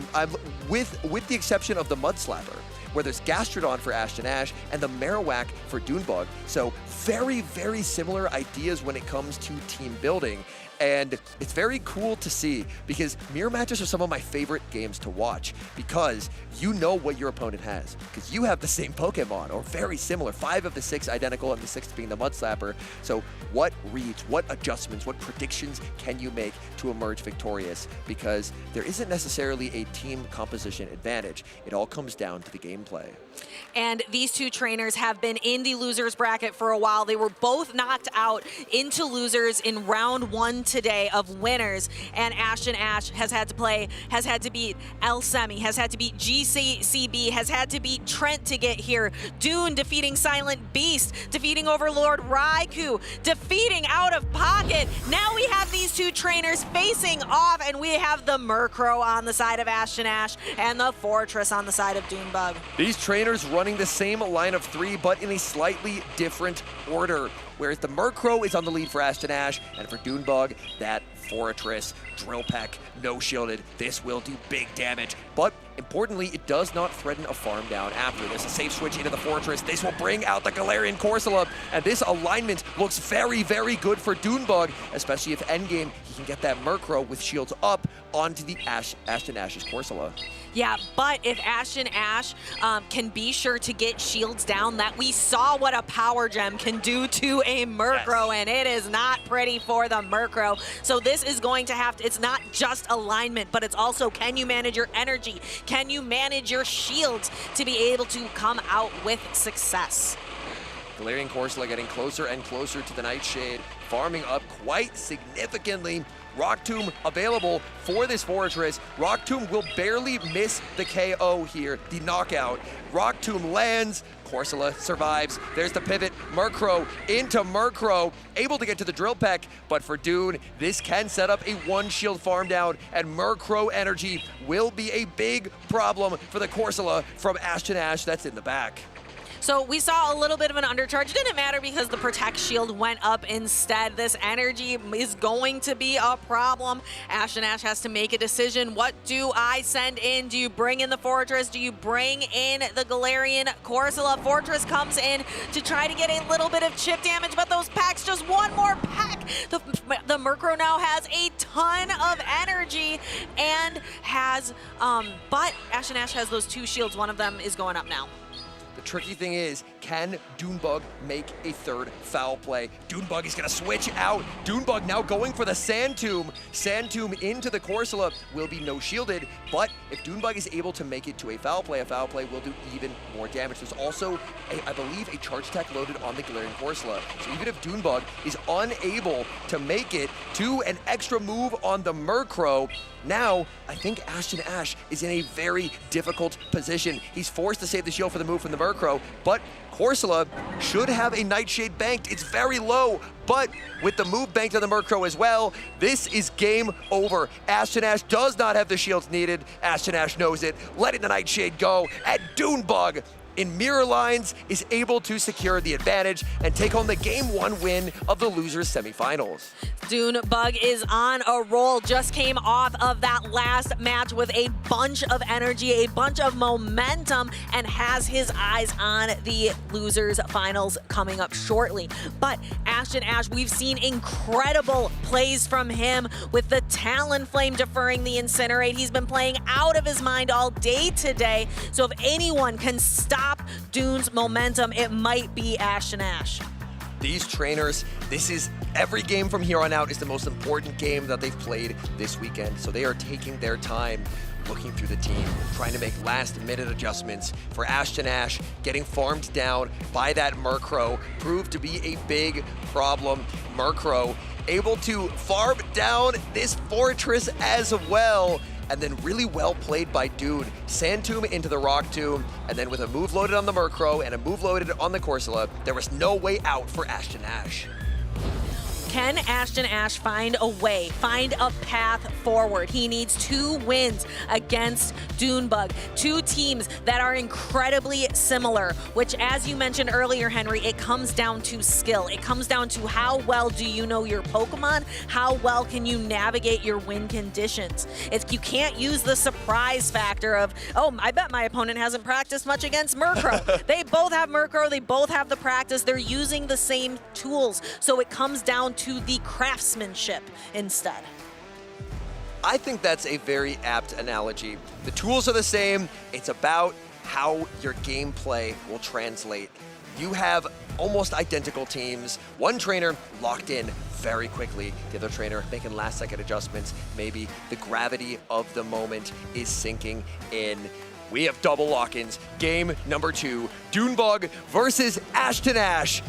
Speaker 2: with the exception of the Mudslapper, where there's Gastrodon for Ashton Ash and the Marowak for DuneBug. So very, very similar ideas when it comes to team building. And it's very cool to see, because mirror matches are some of my favorite games to watch, because you know what your opponent has, because you have the same Pokemon or very similar, 5 of the 6 identical, and the 6th being the Mudslapper. So what reads, what adjustments, what predictions can you make to emerge victorious? Because there isn't necessarily a team composition advantage. It all comes down to the gameplay.
Speaker 1: And these 2 trainers have been in the losers bracket for a while. They were both knocked out into losers in round 1 today of winners, and Ashton Ash has had to beat El Semi, has had to beat GCB, has had to beat Trent to get here. Dune defeating Silent Beast, defeating Overlord Raichu, defeating Out of Pocket. Now we have these 2 trainers facing off, and we have the Murkrow on the side of Ashton Ash and the Fortress on the side of DuneBug.
Speaker 2: These trainers running the same line of 3, but in a slightly different order. Whereas the Murkrow is on the lead for Ashton Ash, and for DuneBug, that Fortress, Drill Peck, no shielded. This will do big damage, but importantly, it does not threaten a farm down after this. A safe switch into the Fortress. This will bring out the Galarian Corsola, and this alignment looks very, very good for DuneBug, especially if endgame he can get that Murkrow with shields up onto the Ashton Ash's Corsola.
Speaker 1: Yeah, but if Ashton Ash can be sure to get shields down, that we saw what a power gem can do to a Murkrow, and it is not pretty for the Murkrow. So this is going to have to, it's not just alignment, but it's also, can you manage your energy? Can you manage your shields to be able to come out with success?
Speaker 2: Galarian Corsola getting closer and closer to the Nightshade, farming up quite significantly. Rock Tomb available for this Fortress. Rock Tomb will barely miss the KO here, the knockout. Rock Tomb lands, Corsola survives. There's the pivot, Murkrow into Murkrow, able to get to the Drill Peck, but for Dune, this can set up a 1-shield farm down, and Murkrow energy will be a big problem for the Corsola from Ashton Ash that's in the back.
Speaker 1: So we saw a little bit of an undercharge. It didn't matter because the Protect Shield went up instead. This energy is going to be a problem. Ashton Ash has to make a decision. What do I send in? Do you bring in the Fortress? Do you bring in the Galarian Corsola? Fortress comes in to try to get a little bit of chip damage, but those packs, just one more pack. The Murkrow now has a ton of energy and has, but Ashton Ash has those 2 shields. One of them is going up now.
Speaker 2: The tricky thing is, can DuneBug make a 3rd foul play? DuneBug is going to switch out. DuneBug now going for the Sand Tomb. Sand Tomb into the Corsola will be no shielded, but if DuneBug is able to make it to a foul play will do even more damage. There's also, I believe, a charge attack loaded on the Galarian Corsola. So even if DuneBug is unable to make it to an extra move on the Murkrow, now I think Ashton Ash is in a very difficult position. He's forced to save the shield for the move from the Murkrow, but Corsola should have a Nightshade banked. It's very low, but with the move banked on the Murkrow as well, this is game over. Ashton Ash does not have the shields needed. Ashton Ash knows it, letting the Nightshade go, and DuneBug in mirror lines is able to secure the advantage and take home the Game 1 win of the losers semifinals.
Speaker 1: DuneBug is on a roll, just came off of that last match with a bunch of energy, a bunch of momentum, and has his eyes on the losers finals coming up shortly. But Ashton Ash, we've seen incredible plays from him with the Talonflame deferring the Incinerate. He's been playing out of his mind all day today, so if anyone can stop Dune's momentum, it might be Ashton Ash.
Speaker 2: These trainers, this is every game from here on out is the most important game that they've played this weekend. So they are taking their time looking through the team, trying to make last-minute adjustments. For Ashton Ash, getting farmed down by that Murkrow proved to be a big problem. Murkrow able to farm down this Fortress as well. And then really well played by Dune. Sand Tomb into the Rock Tomb, and then with a move loaded on the Murkrow and a move loaded on the Corsola, there was no way out for Ashton Ash.
Speaker 1: Can Ashton Ash find a way, find a path forward? He needs 2 wins against DuneBug, 2 teams that are incredibly similar, which, as you mentioned earlier, Henry, it comes down to skill. It comes down to how well do you know your Pokemon? How well can you navigate your win conditions? If you can't use the surprise factor of, oh, I bet my opponent hasn't practiced much against Murkrow. They both have Murkrow, they both have the practice, they're using the same tools, so it comes down to the craftsmanship instead.
Speaker 2: I think that's a very apt analogy. The tools are the same. It's about how your gameplay will translate. You have almost identical teams. One trainer locked in very quickly. The other trainer making last-second adjustments. Maybe the gravity of the moment is sinking in. We have double lock-ins. Game number 2, DuneBug versus Ashton Ash.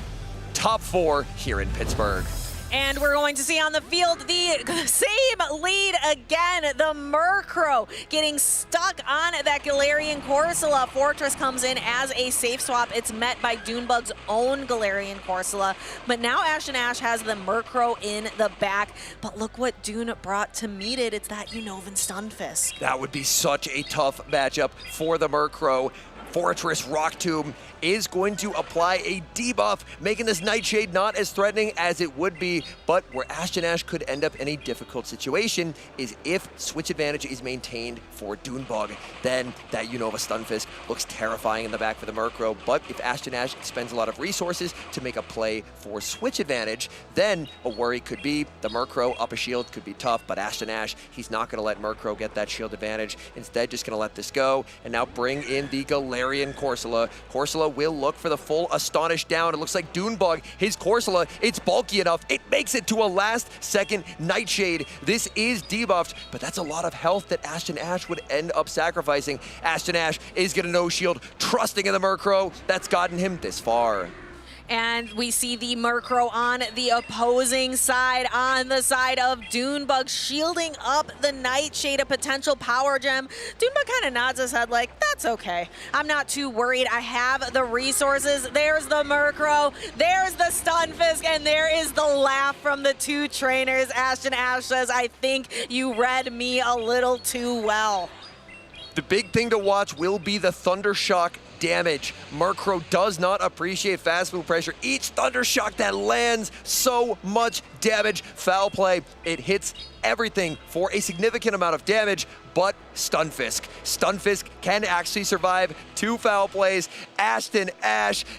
Speaker 2: Top 4 here in Pittsburgh.
Speaker 1: And we're going to see on the field the same lead again. The Murkrow getting stuck on that Galarian Corsola. Fortress comes in as a safe swap. It's met by DuneBug's own Galarian Corsola. But now Ashton has the Murkrow in the back. But look what Dune brought to meet it. It's that Unnovan Stunfisk.
Speaker 2: That would be such a tough matchup for the Murkrow. Fortress Rock Tomb is going to apply a debuff, making this Nightshade not as threatening as it would be, but where Ashton could end up in a difficult situation is if switch advantage is maintained for DuneBug. Then that Unova Stunfisk looks terrifying in the back for the Murkrow, but if Ashton expends a lot of resources to make a play for switch advantage, then a worry could be the Murkrow up a shield could be tough, but Ashton he's not going to let Murkrow get that shield advantage. Instead, just going to let this go, and now bring in the Galarian Corsola. Corsola will look for the full Astonish down. It looks like DuneBug, his Corsola, it's bulky enough. It makes it to a last-second Nightshade. This is debuffed, but that's a lot of health that Ashton would end up sacrificing. Ashton is going to no shield, trusting in the Murkrow. That's gotten him this far.
Speaker 1: And we see the Murkrow on the opposing side, on the side of DuneBug, shielding up the Nightshade, a potential power gem. DuneBug kind of nods his head like, that's okay. I'm not too worried. I have the resources. There's the Murkrow, there's the Stunfisk, and there is the laugh from the two trainers. Ashton says, I think you read me a little too well.
Speaker 2: The big thing to watch will be the Thunder Shock damage. Murkrow does not appreciate fast move pressure. Each Thunder Shock that lands so much damage. Foul play, it hits everything for a significant amount of damage, but Stunfisk can actually survive 2 foul plays. Ashton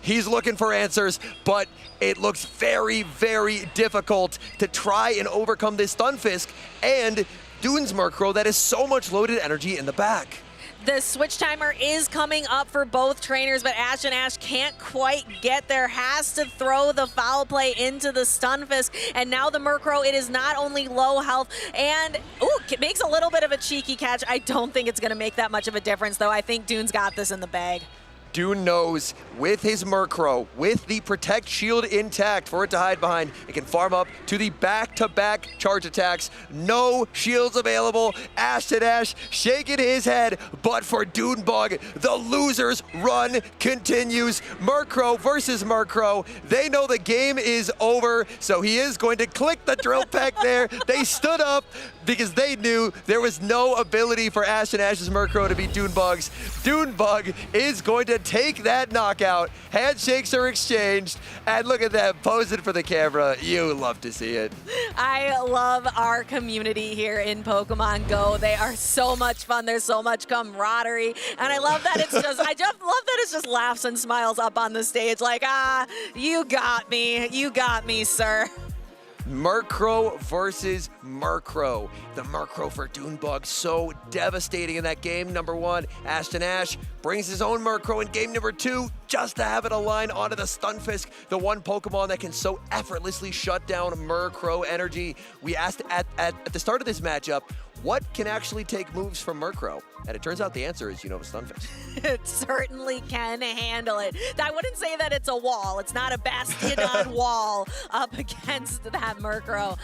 Speaker 2: he's looking for answers, but it looks very, very difficult to try and overcome this Stunfisk and Dune's Murkrow that is so much loaded energy in the back.
Speaker 1: The switch timer is coming up for both trainers, but Ashton can't quite get there. Has to throw the foul play into the Stunfisk, and now the Murkrow, it is not only low health, and it makes a little bit of a cheeky catch. I don't think it's going to make that much of a difference, though. I think Dune's got this in the bag.
Speaker 2: Dune knows with his Murkrow, with the Protect Shield intact for it to hide behind, it can farm up to the back-to-back charge attacks. No shields available. Ashton shaking his head, but for DuneBug, the loser's run continues. Murkrow versus Murkrow. They know the game is over, so he is going to click the drill peck there. They stood up because they knew there was no ability for Ashton Murkrow to beat DuneBug's. DuneBug is going to take that knockout. Handshakes are exchanged, and look at that, posing for the camera. You love to see it.
Speaker 1: I love our community here in Pokemon Go. They are so much fun. There's so much camaraderie, and I love that it's just, I just love that it's just laughs and smiles up on the stage like, you got me, sir.
Speaker 2: Murkrow versus Murkrow. The Murkrow for DuneBug, so devastating in that game number 1. Ashton brings his own Murkrow in game number 2 just to have it align onto the Stunfisk, the one Pokemon that can so effortlessly shut down Murkrow energy. We asked at the start of this matchup, what can actually take moves from Murkrow? And it turns out the answer is Unova Stunfisk.
Speaker 1: It certainly can handle it. I wouldn't say that it's a wall. It's not a Bastion wall up against that Murkrow,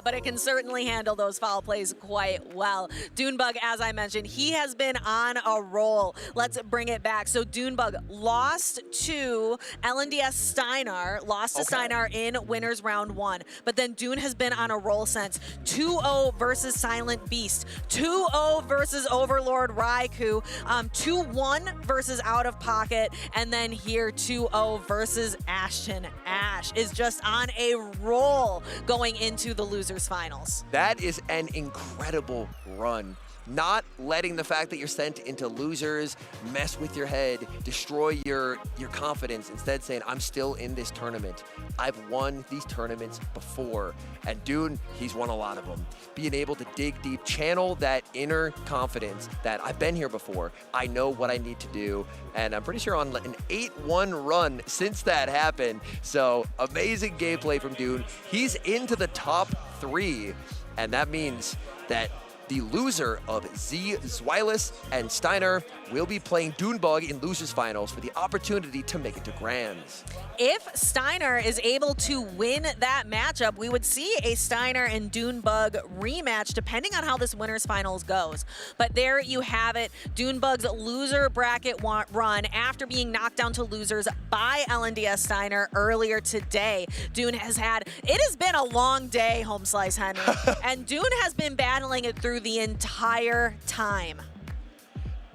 Speaker 1: but it can certainly handle those foul plays quite well. DuneBug, as I mentioned, he has been on a roll. Let's bring it back. So DuneBug lost to LNDS Steinar, lost to Steinar in winners round 1, but then Dune has been on a roll since. 2-0 versus Silent Beast, 2-0 versus Overlord Raichu, 2-1 versus Out of Pocket, and then here 2-0 versus Ashton. Is just on a roll going into the losers finals.
Speaker 2: That is an incredible run. Not letting the fact that you're sent into losers mess with your head, destroy your confidence. Instead saying, I'm still in this tournament. I've won these tournaments before. And Dune, he's won a lot of them. Being able to dig deep, channel that inner confidence that I've been here before. I know what I need to do. And I'm pretty sure on an 8-1 run since that happened. So amazing gameplay from Dune. He's into the top 3. And that means that the loser of Zweillous and Steinar will be playing DuneBug in losers finals for the opportunity to make it to grands.
Speaker 1: If Steinar is able to win that matchup, we would see a Steinar and DuneBug rematch depending on how this winners finals goes. But there you have it, DuneBug's loser bracket run after being knocked down to losers by LNDS Steinar earlier today. Dune has it has been a long day, Home Slice Henry, and Dune has been battling it through the entire time.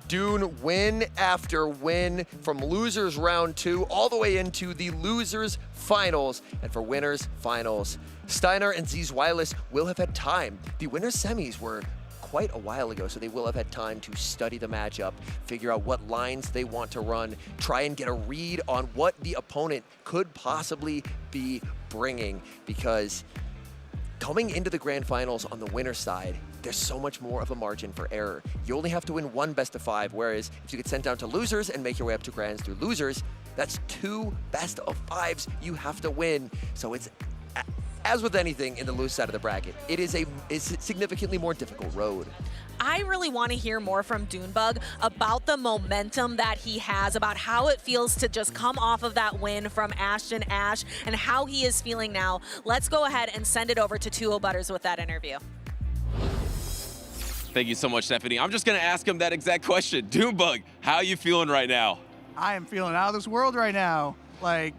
Speaker 2: Dune win after win from losers round 2 all the way into the losers finals. And for winners finals, Steinar and Zweillous will have had time. The winners semis were quite a while ago, so they will have had time to study the matchup, figure out what lines they want to run, try and get a read on what the opponent could possibly be bringing, because coming into the grand finals on the winner's side, there's so much more of a margin for error. You only have to win 1 best of 5, whereas if you get sent down to losers and make your way up to grands through losers, that's 2 best of 5s you have to win. So it's, as with anything in the loose side of the bracket, it's a significantly more difficult road.
Speaker 1: I really want to hear more from DuneBug about the momentum that he has, about how it feels to just come off of that win from Ashton Ash, and how he is feeling now. Let's go ahead and send it over to 2-0 Butters with that interview.
Speaker 4: Thank you so much, Stephanie. I'm just going to ask him that exact question. DuneBug, how are you feeling right now?
Speaker 18: I am feeling out of this world right now. Like,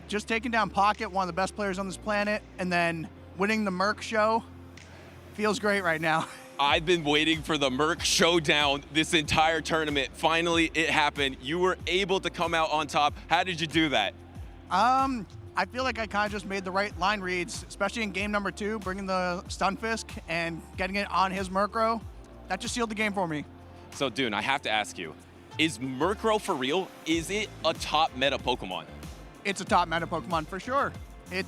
Speaker 18: just taking down Pocket, one of the best players on this planet, and then winning the Merc show feels great right now.
Speaker 4: I've been waiting for the Merc showdown this entire tournament. Finally, it happened. You were able to come out on top. How did you do that?
Speaker 18: I feel like I kind of just made the right line reads, especially in game number 2, bringing the Stunfisk and getting it on his Murkrow. That just sealed the game for me.
Speaker 4: So, Dune, I have to ask you, is Murkrow for real? Is it a top meta Pokemon?
Speaker 18: It's a top meta Pokemon for sure. It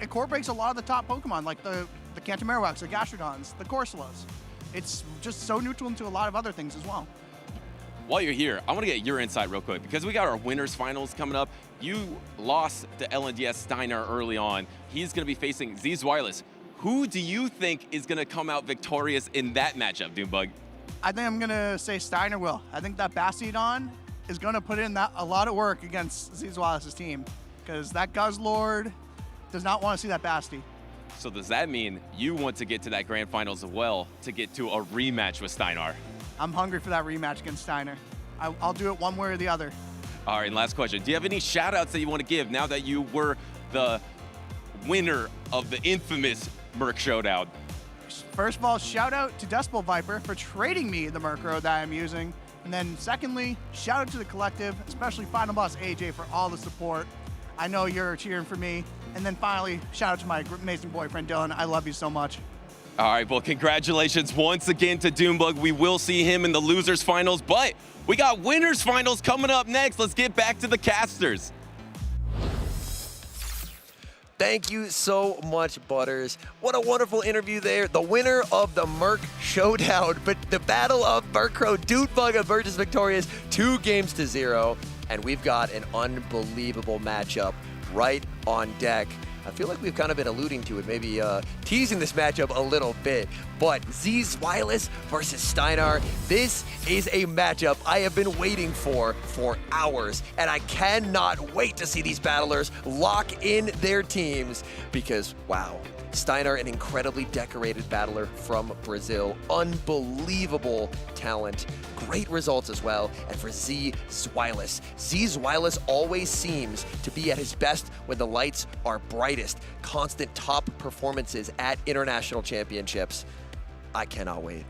Speaker 18: incorporates a lot of the top Pokemon, like the Kanto Marowaks, the Gastrodons, the Corsolas. It's just so neutral into a lot of other things as well.
Speaker 4: While you're here, I want to get your insight real quick, because we got our winners finals coming up. You lost to LNDS Steinar early on. He's going to be facing Zweillous. Who do you think is going to come out victorious in that matchup, DuneBug?
Speaker 18: I think I'm going to say Steinar will. I think that Bastiodon is going to put in a lot of work against Zweillous' team, because that Guzzlord does not want to see that Basti.
Speaker 4: So does that mean you want to get to that grand finals as well to get to a rematch with Steinar?
Speaker 18: I'm hungry for that rematch against Steinar. I'll do it one way or the other.
Speaker 4: All right, and last question. Do you have any shout outs that you want to give now that you were the winner of the infamous Merc Showdown?
Speaker 18: First of all, shout out to Decibel Viper for trading me the Murkrow that I'm using. And then secondly, shout out to the collective, especially Final Boss AJ for all the support. I know you're cheering for me. And then finally, shout out to my amazing boyfriend Dylan. I love you so much.
Speaker 4: All right, well, congratulations once again to DuneBug. We will see him in the losers finals, but we got winners finals coming up next. Let's get back to the casters.
Speaker 2: Thank you so much, Butters. What a wonderful interview there. The winner of the Merc Showdown, but the Battle of Murkrow, DuneBug emerges victorious 2-0. And we've got an unbelievable matchup right on deck. I feel like we've kind of been alluding to it, maybe teasing this matchup a little bit, but Zweillous versus Steinar, this is a matchup I have been waiting for hours, and I cannot wait to see these battlers lock in their teams, because wow, Steinar, an incredibly decorated battler from Brazil, unbelievable talent, great results as well. And for Zweillous always seems to be at his best when the lights are brightest. Constant top performances at international championships. I cannot wait.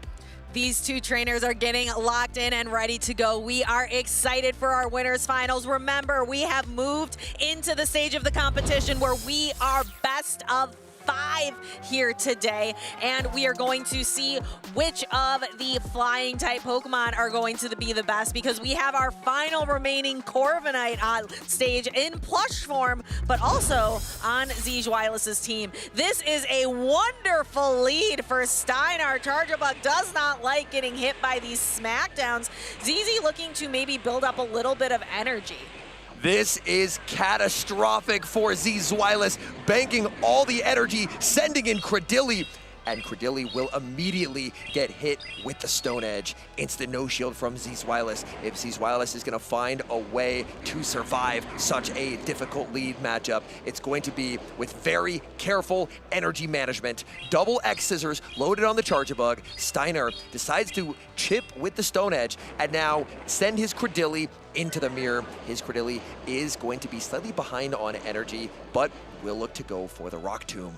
Speaker 1: These two trainers are getting locked in and ready to go. We are excited for our winners finals. Remember, we have moved into the stage of the competition where we are best of 5 here today, and we are going to see which of the flying type Pokemon are going to be the best, because we have our final remaining Corviknight on stage in plush form, but also on Zweillous' team. This is a wonderful lead for Steinar. Charjabug does not like getting hit by these smackdowns. ZZ looking to maybe build up a little bit of energy.
Speaker 2: This is catastrophic for Zweillous, banking all the energy, sending in Credilli, and Credilli will immediately get hit with the Stone Edge. Instant no shield from Zweillous. If Zweillous is going to find a way to survive such a difficult lead matchup, it's going to be with very careful energy management. Double X scissors loaded on the Charjabug. Steinar decides to chip with the Stone Edge and now send his Credilli into the mirror. His Credilli is going to be slightly behind on energy, but will look to go for the Rock Tomb.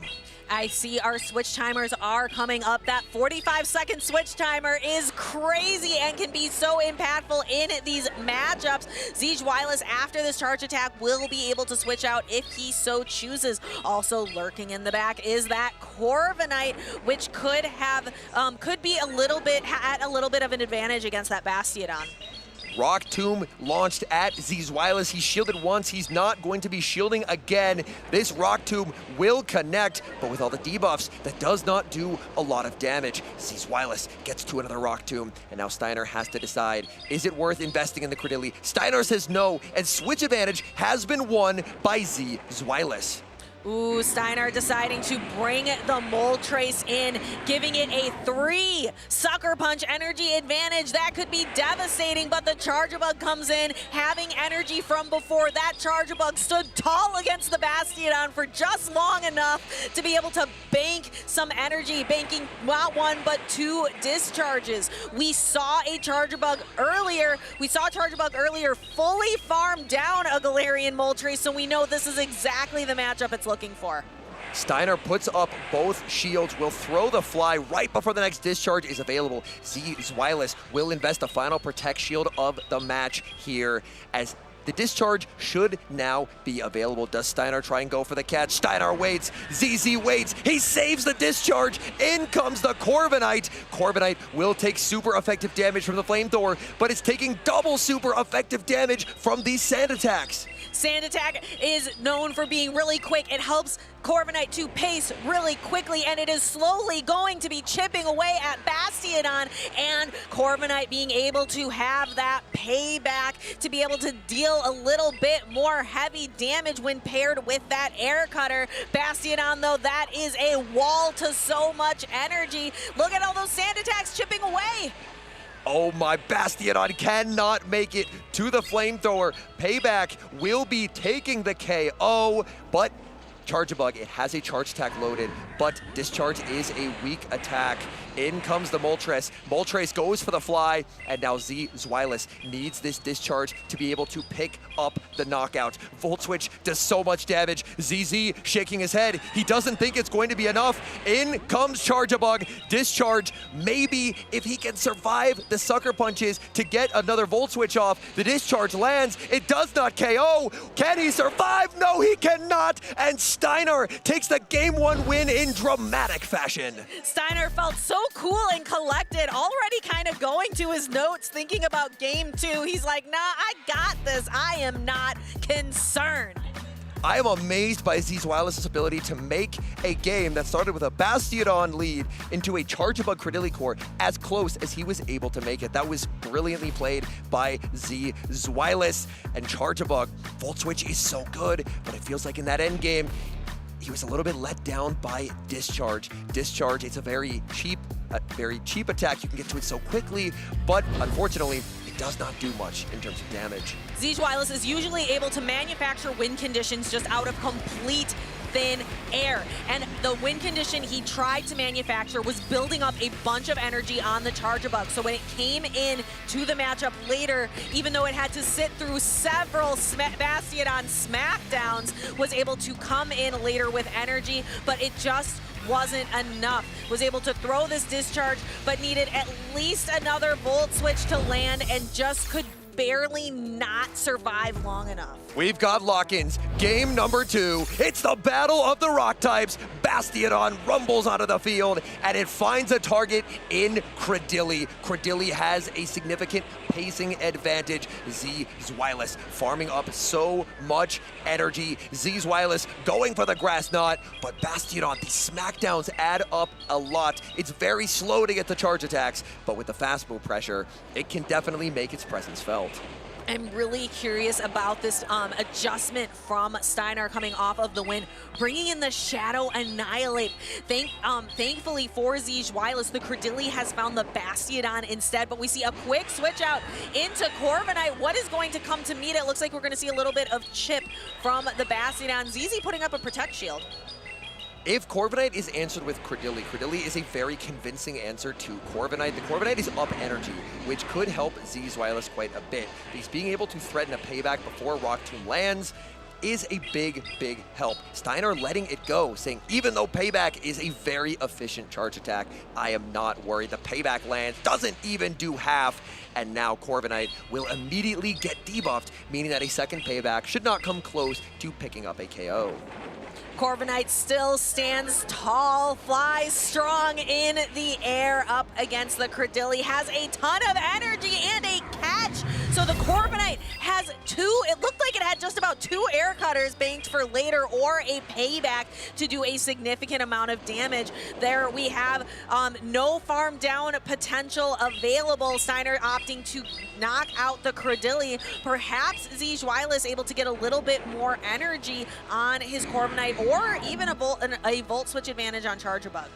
Speaker 1: I see our switch timers are coming up. That 45-second switch timer is crazy and can be so impactful in these matchups. Zweillous, after this charge attack, will be able to switch out if he so chooses. Also lurking in the back is that Corviknight, which could have, could be a little bit of an advantage against that Bastiodon.
Speaker 2: Rock Tomb launched at Zweillous. He shielded once. He's not going to be shielding again. This Rock Tomb will connect, but with all the debuffs, that does not do a lot of damage. Zweillous gets to another Rock Tomb, and now Steinar has to decide, is it worth investing in the Credilli? Steinar says no, and switch advantage has been won by Zweillous.
Speaker 1: Ooh, Steinar deciding to bring the Moltres in, giving it a 3 Sucker Punch energy advantage. That could be devastating, but the Charjabug comes in, having energy from before. That Charjabug stood tall against the Bastiodon for just long enough to be able to bank some energy, banking not 1, but 2 discharges. We saw a Charjabug earlier. Fully farm down a Galarian Moltres, so we know this is exactly the matchup it's looking for.
Speaker 2: Steinar puts up both shields, will throw the fly right before the next discharge is available. Zweillous will invest the final protect shield of the match here, as the discharge should now be available. Does Steinar try and go for the catch? Steinar waits. ZZ waits. He saves the discharge. In comes the Corviknight. Corviknight will take super effective damage from the flamethrower, but it's taking double super effective damage from these sand attacks.
Speaker 1: Sand Attack is known for being really quick. It helps Corviknight to pace really quickly, and it is slowly going to be chipping away at Bastiodon, and Corviknight being able to have that payback to be able to deal a little bit more heavy damage when paired with that air cutter. Bastiodon, though, that is a wall to so much energy. Look at all those sand attacks chipping away.
Speaker 2: Oh my, Bastiodon cannot make it to the flamethrower. Payback will be taking the KO, but Charjabug, it has a charge attack loaded, but discharge is a weak attack. In comes the Moltres. Moltres goes for the fly, and now Zweillous needs this discharge to be able to pick up the knockout. Volt Switch does so much damage. ZZ shaking his head. He doesn't think it's going to be enough. In comes Charjabug. Discharge, maybe if he can survive the sucker punches to get another Volt Switch off. The discharge lands. It does not KO. Can he survive? No, he cannot. And Steinar takes the Game 1 win in dramatic fashion.
Speaker 1: Steinar felt so cool and collected, already kind of going to his notes, thinking about Game 2. He's like, nah, I got this. I am not concerned.
Speaker 2: I am amazed by Zweillous' ability to make a game that started with a Bastiodon lead into a Charjabug Credilli core as close as he was able to make it. That was brilliantly played by Zweillous. And Charjabug, Volt Switch is so good, but it feels like in that end game, he was a little bit let down by Discharge. Discharge, it's a very cheap attack. You can get to it so quickly, but unfortunately, it does not do much in terms of damage.
Speaker 1: Zweillous is usually able to manufacture win conditions just out of complete thin air. And the win condition he tried to manufacture was building up a bunch of energy on the Charjabug. So when it came in to the matchup later, even though it had to sit through several Bastiodon smackdowns, was able to come in later with energy, but it just wasn't enough. Was able to throw this discharge, but needed at least another Volt Switch to land and just could barely not survive long enough.
Speaker 2: We've got lock-ins. Game number 2. It's the battle of the rock types. Bastiodon rumbles onto the field, and it finds a target in Credilli. Credilli has a significant pacing advantage. Zweillous farming up so much energy. Zweillous going for the grass knot, but Bastiodon, the smackdowns add up a lot. It's very slow to get the charge attacks, but with the fast move pressure, it can definitely make its presence felt.
Speaker 1: I'm really curious about this adjustment from Steinar coming off of the win, bringing in the Shadow Annihilate. Thankfully for Zweillous, the Credilli has found the Bastiodon instead, but we see a quick switch out into Corviknight. What is going to come to meet it? Looks like we're going to see a little bit of chip from the Bastiodon. ZZ putting up a Protect Shield.
Speaker 2: If Corviknight is answered with Credilli, Credilli is a very convincing answer to Corviknight. The Corviknight is up energy, which could help Zweillous quite a bit. Because being able to threaten a payback before Rock Tomb lands is a big, big help. Steinar letting it go, saying even though payback is a very efficient charge attack, I am not worried. The payback lands, doesn't even do half, and now Corviknight will immediately get debuffed, meaning that a second payback should not come close to picking up a KO.
Speaker 1: Corviknight still stands tall, flies strong in the air up against the Credilli, has a ton of energy and a catch. So the Corviknight has it looked like it had just about 2 air cutters banked for later or a payback to do a significant amount of damage. There we have no farm down potential available. Steinar opting to knock out the Credilli. Perhaps Zweillous able to get a little bit more energy on his Corviknight, or even a Volt Switch advantage on Charjabug.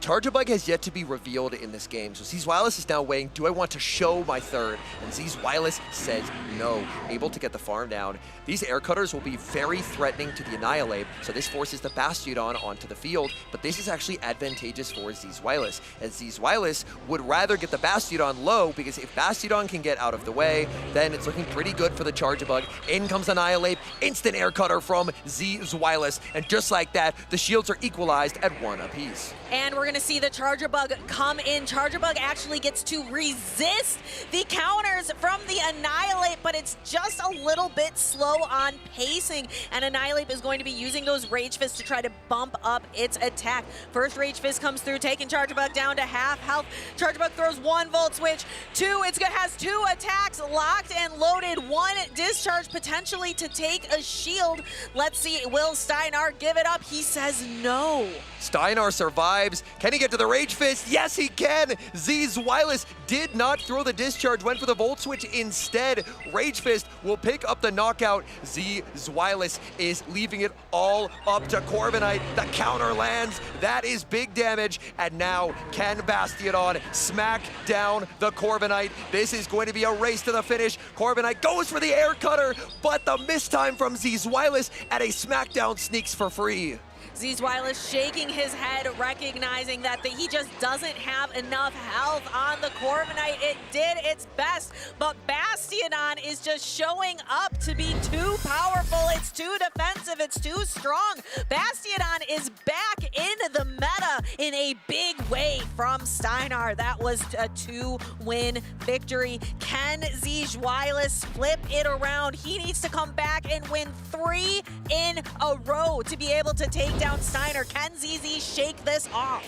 Speaker 2: Charjabug has yet to be revealed in this game, so Zweillous is now weighing, do I want to show my third? And Zweillous says no, able to get the farm down. These air cutters will be very threatening to the Annihilate, so this forces the Bastiodon onto the field, but this is actually advantageous for Zweillous, as Zweillous would rather get the Bastiodon low, because if Bastiodon can get out of the way, then it's looking pretty good for the Charjabug. In comes Annihilate, instant air cutter from Zweillous, and just like that, the shields are equalized at 1 apiece.
Speaker 1: And we're going to see the Charjabug come in. Charjabug actually gets to resist the counters from the Annihilate, but it's just a little bit slow on pacing. And Annihilate is going to be using those Rage Fists to try to bump up its attack. First Rage Fist comes through, taking Charjabug down to half health. Charjabug throws 1 Volt Switch, 2, it has 2 attacks locked and loaded, 1 discharge potentially to take a shield. Let's see, will Steinar give it up? He says no.
Speaker 2: Steinar survives. Can he get to the Rage Fist? Yes, he can. Zweillous did not throw the discharge, went for the Volt Switch instead. Rage Fist will pick up the knockout. Zweillous is leaving it all up to Corviknight. The counter lands. That is big damage. And now can Bastiodon smack down the Corviknight? This is going to be a race to the finish. Corviknight goes for the air cutter, but the mistime from Zweillous at a smackdown sneaks for free.
Speaker 1: Zweillous shaking his head, recognizing that he just doesn't have enough health on the Corviknight. It did its best, but Bastiodon is just showing up to be too powerful. It's too defensive. It's too strong. Bastiodon is back in the meta in a big way from Steinar. That was a 2-win victory. Can Zweillous flip it around? He needs to come back and win 3 in a row to be able to take down Steinar. Can ZZ shake this off?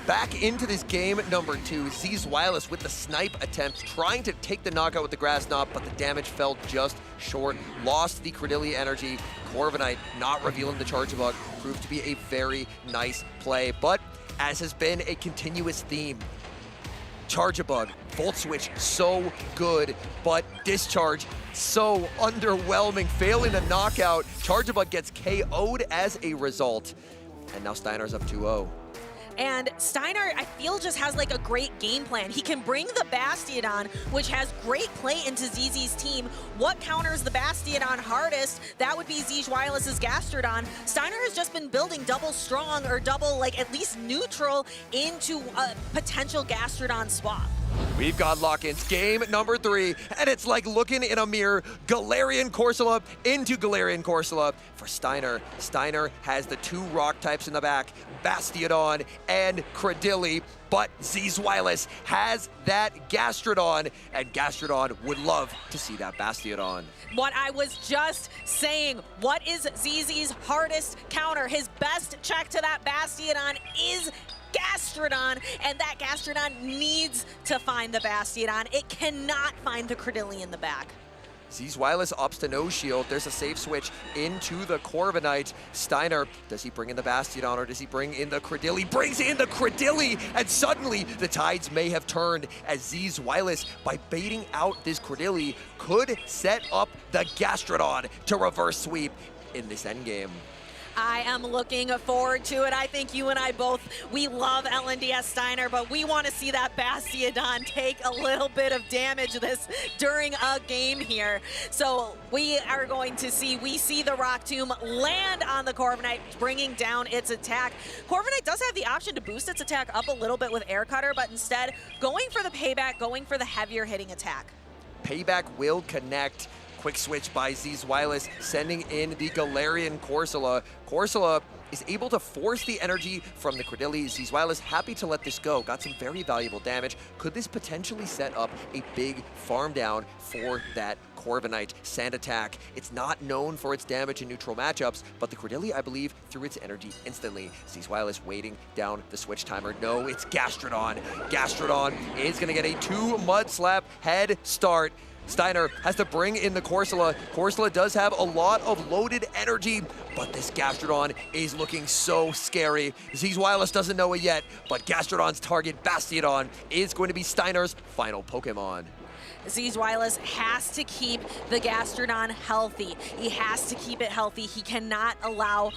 Speaker 2: Back into this game number 2, Zweillous with the snipe attempt, trying to take the knockout with the Grass Knot, but the damage fell just short. Lost the Credilli energy. Corviknight not revealing the Charjabug proved to be a very nice play, but as has been a continuous theme, Charjabug, Volt Switch, so good, but Discharge, so underwhelming, failing the knockout. Charjabug gets KO'd as a result, and now Steinar's up 2-0.
Speaker 1: And Steinar, I feel, just has like a great game plan. He can bring the Bastiodon, which has great play into ZZ's team. What counters the Bastiodon hardest? That would be Zweillous' Gastrodon. Steinar has just been building double strong, or double, like, at least neutral into a potential Gastrodon swap.
Speaker 2: We've got lock-ins, game number 3, and it's like looking in a mirror. Galarian Corsola into Galarian Corsola for Steinar. Steinar has the 2 rock types in the back, Bastiodon and Credilli, but Zweillous has that Gastrodon, and Gastrodon would love to see that Bastiodon.
Speaker 1: What I was just saying, what is ZZ's hardest counter? His best check to that Bastiodon is Gastrodon, and that Gastrodon needs to find the Bastiodon. It cannot find the Credilli in the back.
Speaker 2: Zweillous opts to no shield. There's a safe switch into the Corviknight. Steinar, does he bring in the Bastiodon or does he bring in the Credilli? Brings in the Credilli, and suddenly the tides may have turned as Zweillous, by baiting out this Credilli, could set up the Gastrodon to reverse sweep in this endgame.
Speaker 1: I am looking forward to it. I think you and I both, we love LNDS Steinar, but we want to see that Bastiodon take a little bit of damage during a game here. So we are going to see, we see the Rock Tomb land on the Corviknight, bringing down its attack. Corviknight does have the option to boost its attack up a little bit with Air Cutter, but instead going for the payback, going for the heavier hitting attack.
Speaker 2: Payback will connect. Quick switch by Zweillous, sending in the Galarian Corsola. Corsola is able to force the energy from the Credilli. Zweillous happy to let this go. Got some very valuable damage. Could this potentially set up a big farm down for that Corviknight? Sand attack. It's not known for its damage in neutral matchups, but the Credilli, I believe, threw its energy instantly. Zweillous waiting down the switch timer. No, it's Gastrodon. Gastrodon is going to get a 2 Mud Slap head start. Steinar has to bring in the Corsola. Corsola does have a lot of loaded energy, but this Gastrodon is looking so scary. Zweillous doesn't know it yet, but Gastrodon's target, Bastiodon, is going to be Steinar's final Pokemon.
Speaker 1: Zweillous has to keep the Gastrodon healthy. He has to keep it healthy. He cannot allow,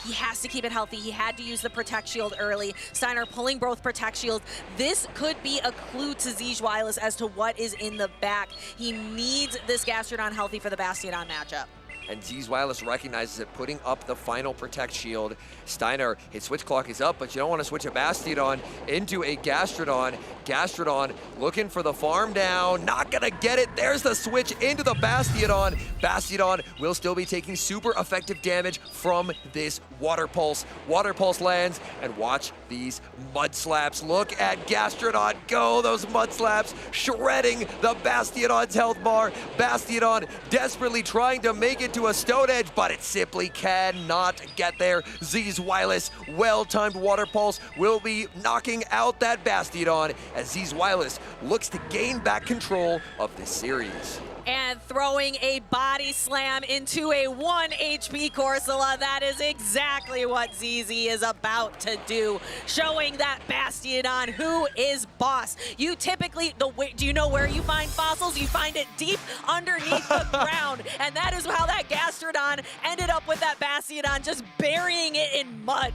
Speaker 1: he has to keep it healthy. He had to use the Protect Shield early. Steinar pulling both Protect Shields. This could be a clue to Zweillous as to what is in the back. He needs this Gastrodon healthy for the Bastiodon matchup.
Speaker 2: And Zweillous recognizes it, putting up the final Protect Shield. Steinar, his switch clock is up, but you don't want to switch a Bastiodon into a Gastrodon. Gastrodon looking for the farm down, not gonna get it. There's the switch into the Bastiodon. Bastiodon will still be taking super effective damage from this Water Pulse. Water Pulse lands, and watch these Mud Slaps. Look at Gastrodon go, those Mud Slaps shredding the Bastiodon's health bar. Bastiodon desperately trying to make it to a Stone Edge, but it simply cannot get there. Zweillous, well-timed Water Pulse will be knocking out that Bastiodon as Zweillous looks to gain back control of this series.
Speaker 1: And throwing a body slam into a 1 HP Corsola. That is exactly what ZZ is about to do, showing that Bastiodon who is boss. You typically, do you know where you find fossils? You find it deep underneath the ground, and that is how that Gastrodon ended up with that Bastiodon, just burying it in mud.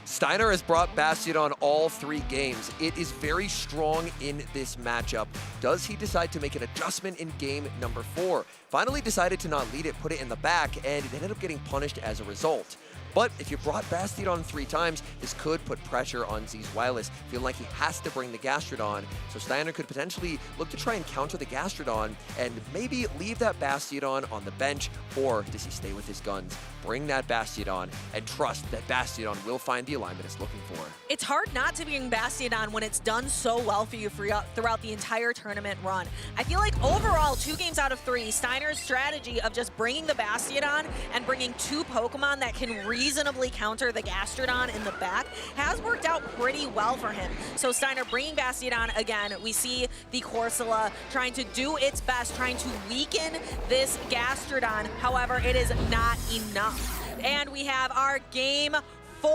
Speaker 2: Steinar has brought Bastiodon all 3 games. It is very strong in this matchup. Does he decide to make an adjustment in game number 4? Finally decided to not lead it, put it in the back, and it ended up getting punished as a result. But if you brought Bastiodon 3 times, this could put pressure on Zweillous, feeling like he has to bring the Gastrodon. So Steinar could potentially look to try and counter the Gastrodon and maybe leave that Bastiodon on the bench, or does he stay with his guns, bring that Bastiodon, and trust that Bastiodon will find the alignment it's looking for?
Speaker 1: It's hard not to bring Bastiodon when it's done so well for you throughout the entire tournament run. I feel like overall, 2 games out of 3, Steinar's strategy of just bringing the Bastiodon and bringing 2 Pokemon that can reasonably counter the Gastrodon in the back has worked out pretty well for him. So Steinar bringing Bastiodon again. We see the Corsola trying to do its best, trying to weaken this Gastrodon. However, it is not enough. And we have our game 4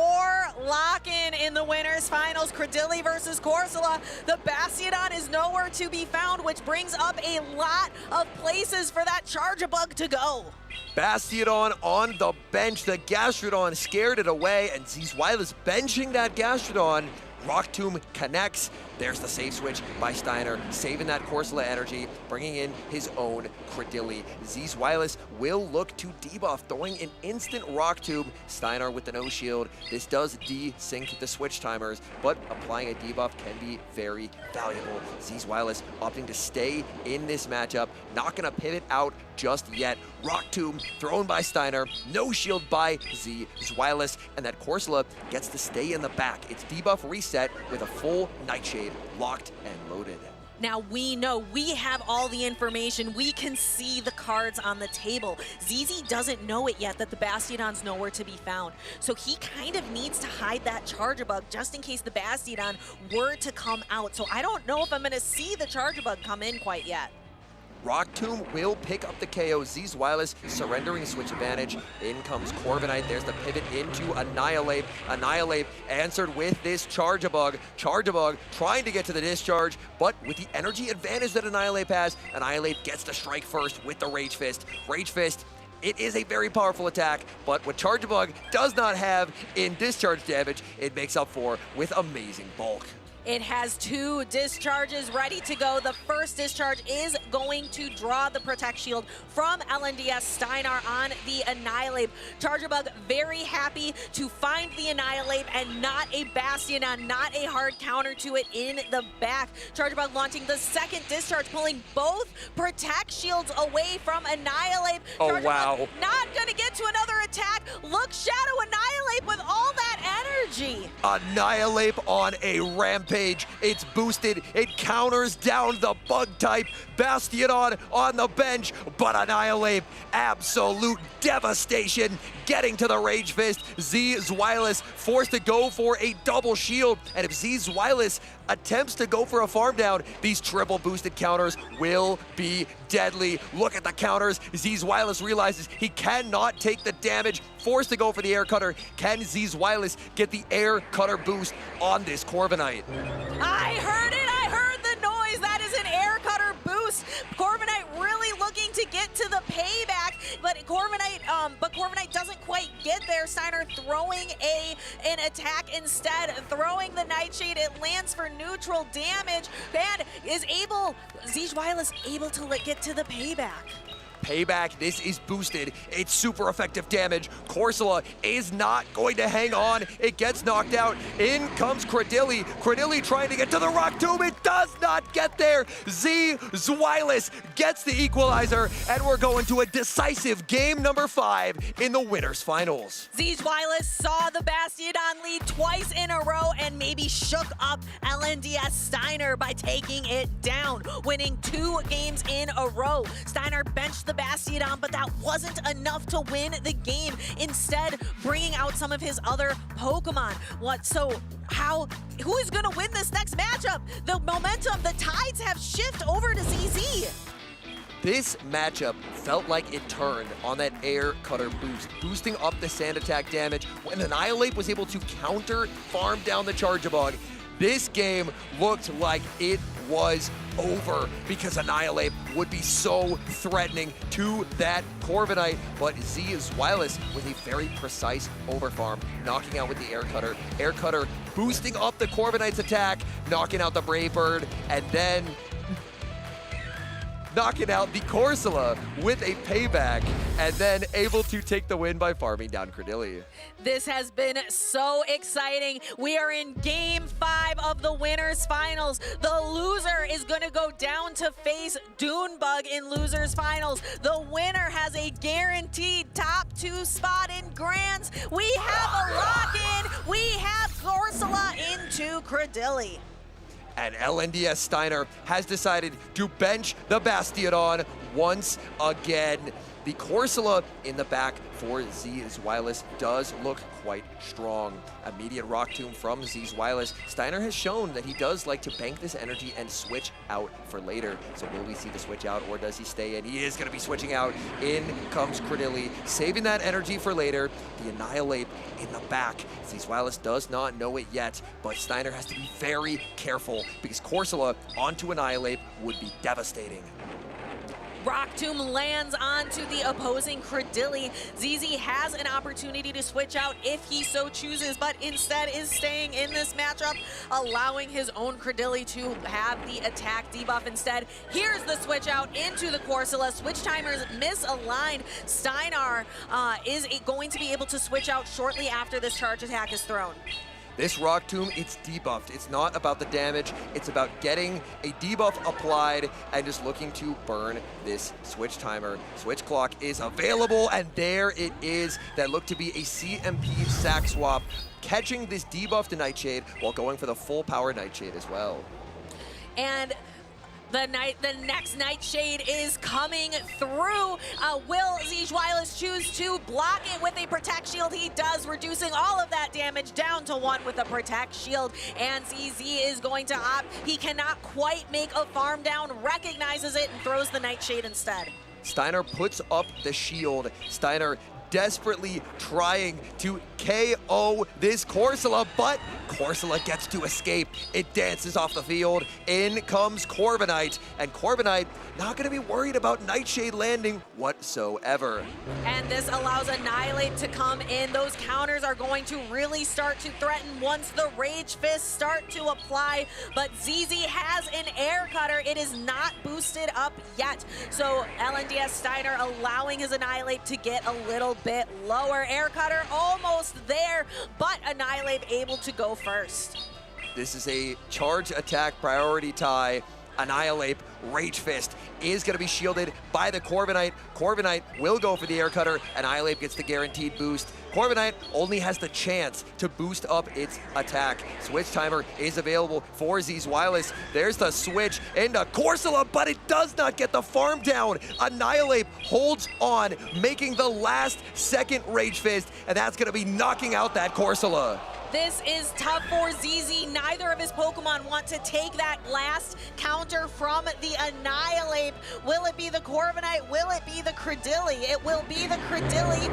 Speaker 1: lock-in in the winners finals, Credilli versus Corsola. The Bastiodon is nowhere to be found, which brings up a lot of places for that Charjabug to go.
Speaker 2: Bastiodon on the bench. The Gastrodon scared it away, and Zweillous benching that Gastrodon. Rock Tomb connects. There's the safe switch by Steinar, saving that Corsola energy, bringing in his own Credilli. Zweillous will look to debuff, throwing an instant Rock Tomb. Steinar with the no shield. This does desync the switch timers, but applying a debuff can be very valuable. Zweillous opting to stay in this matchup, not gonna pivot out just yet. Rock Tomb thrown by Steinar, no shield by Zweillous, and that Corsola gets to stay in the back. It's debuff reset with a full Nightshade locked and loaded.
Speaker 1: Now we know, we have all the information, we can see the cards on the table. ZZ doesn't know it yet that the Bastiodon's nowhere to be found. So he kind of needs to hide that Charjabug just in case the Bastiodon were to come out. So I don't know if I'm gonna see the Charjabug come in quite yet.
Speaker 2: Rock Tomb will pick up the KO. Zweillous surrendering switch advantage. In comes Corviknight. There's the pivot into Annihilate. Annihilate answered with this Charge-a-Bug. Charge-a-Bug trying to get to the discharge, but with the energy advantage that Annihilate has, Annihilate gets to strike first with the Rage Fist. Rage Fist, it is a very powerful attack, but what Charge-a-Bug does not have in discharge damage, it makes up for with amazing bulk.
Speaker 1: It has 2 discharges ready to go. The first discharge is going to draw the Protect Shield from LNDS Steinar on the Annihilate. Charge-a-Bug very happy to find the Annihilate and not a Bastion on, not a hard counter to it in the back. Charge-a-Bug launching the second discharge, pulling both Protect Shields away from Annihilate.
Speaker 2: Oh, wow.
Speaker 1: Not gonna get to another attack. Look, Shadow Annihilate with all that energy.
Speaker 2: Annihilate on a rampage. It's boosted. It counters down the bug type. Bastion on the bench, but Annihilate, absolute devastation. Getting to the Rage Fist. Zweillous forced to go for a double shield. And if Zweillous attempts to go for a farm down, these triple boosted counters will be deadly. Look at the counters. Zweillous realizes he cannot take the damage. Forced to go for the air cutter. Can Zweillous get the air cutter boost on this Corviknight?
Speaker 1: I heard it. I heard the noise. That is an air cutter boost. Corviknight really looking to get to the payback, but Corviknight doesn't quite get there. Steinar throwing an attack instead, throwing the Nightshade. It lands for neutral damage, and is Zweillous able to get to the payback.
Speaker 2: Payback, this is boosted. It's super effective damage. Corsola is not going to hang on. It gets knocked out. In comes Credilli. Credilli trying to get to the Rock Tomb. It does not get there. Zweillous gets the equalizer, and we're going to a decisive game number 5 in the winners finals.
Speaker 1: Zweillous saw the Bastion lead twice in a row and maybe shook up LNDS Steinar by taking it down, winning 2 games in a row. Steinar benched the Bastion, but that wasn't enough to win the game. Instead, bringing out some of his other Pokemon. Who is gonna win this next matchup? The momentum, the tides have shifted over to ZZ.
Speaker 2: This matchup felt like it turned on that air cutter boost, boosting up the sand attack damage. When Annihilate was able to counter farm down the Charge-a-Bug, this game looked like it was over because Annihilate would be so threatening to that Corviknight, but Zweillous with a very precise overfarm, knocking out with the air cutter. Air cutter boosting up the Corviknight's attack, knocking out the Brave Bird, and then knocking out the Corsola with a payback, and then able to take the win by farming down Credilli.
Speaker 1: This has been so exciting. We are in game 5 of the winners finals. The loser is gonna go down to face DuneBug in losers finals. The winner has a guaranteed top 2 spot in grands. We have a lock-in. We have Corsola into Credilli.
Speaker 2: And LNDS Steinar has decided to bench the Bastion once again. The Corsola in the back for Zweillous does look quite strong. Immediate Rock Tomb from Zweillous. Steinar has shown that he does like to bank this energy and switch out for later. So will we see the switch out, or does he stay in? He is going to be switching out. In comes Credilli, saving that energy for later. The Annihilate in the back. Zweillous does not know it yet, but Steinar has to be very careful because Corsola onto Annihilate would be devastating.
Speaker 1: Rock Tomb lands onto the opposing Credilli. ZZ has an opportunity to switch out if he so chooses, but instead is staying in this matchup, allowing his own Credilli to have the attack debuff instead. Here's the switch out into the Corsola. Switch timers misaligned. Steinar is going to be able to switch out shortly after this charge attack is thrown.
Speaker 2: This Rock Tomb, it's debuffed. It's not about the damage. It's about getting a debuff applied and just looking to burn this switch timer. Switch clock is available, and there it is. That looked to be a CMP sack swap, catching this debuff to Nightshade while going for the full power Nightshade as well.
Speaker 1: And The next Nightshade is coming through. Will Zweillous choose to block it with a Protect Shield? He does, reducing all of that damage down to 1 with a Protect Shield. And ZZ is going to opt. He cannot quite make a farm down, recognizes it, and throws the Nightshade instead.
Speaker 2: Steinar puts up the shield. Steinar desperately trying to KO this Corsola, but Corsola gets to escape. It dances off the field. In comes Corviknight, and Corviknight not going to be worried about Nightshade landing whatsoever.
Speaker 1: And this allows Annihilate to come in. Those counters are going to really start to threaten once the Rage Fists start to apply, but ZZ has an Air Cutter. It is not boosted up yet. So LNDS Steinar allowing his Annihilate to get a little bit lower. Air Cutter almost there, but Annihilate able to go first.
Speaker 2: This is a charge attack priority tie. Annihilate, Rage Fist is going to be shielded by the Corviknight. Corviknight will go for the Air Cutter. Annihilate gets the guaranteed boost. Corviknight only has the chance to boost up its attack. Switch timer is available for Zweillous. There's the switch into Corsola, but it does not get the farm down. Annihilate holds on, making the last second Rage Fist, and that's going to be knocking out that Corsola.
Speaker 1: This is tough for ZZ. Neither of his Pokemon want to take that last counter from the Annihilate. Will it be the Corviknight? Will it be the Credilli? It will be the Credilli.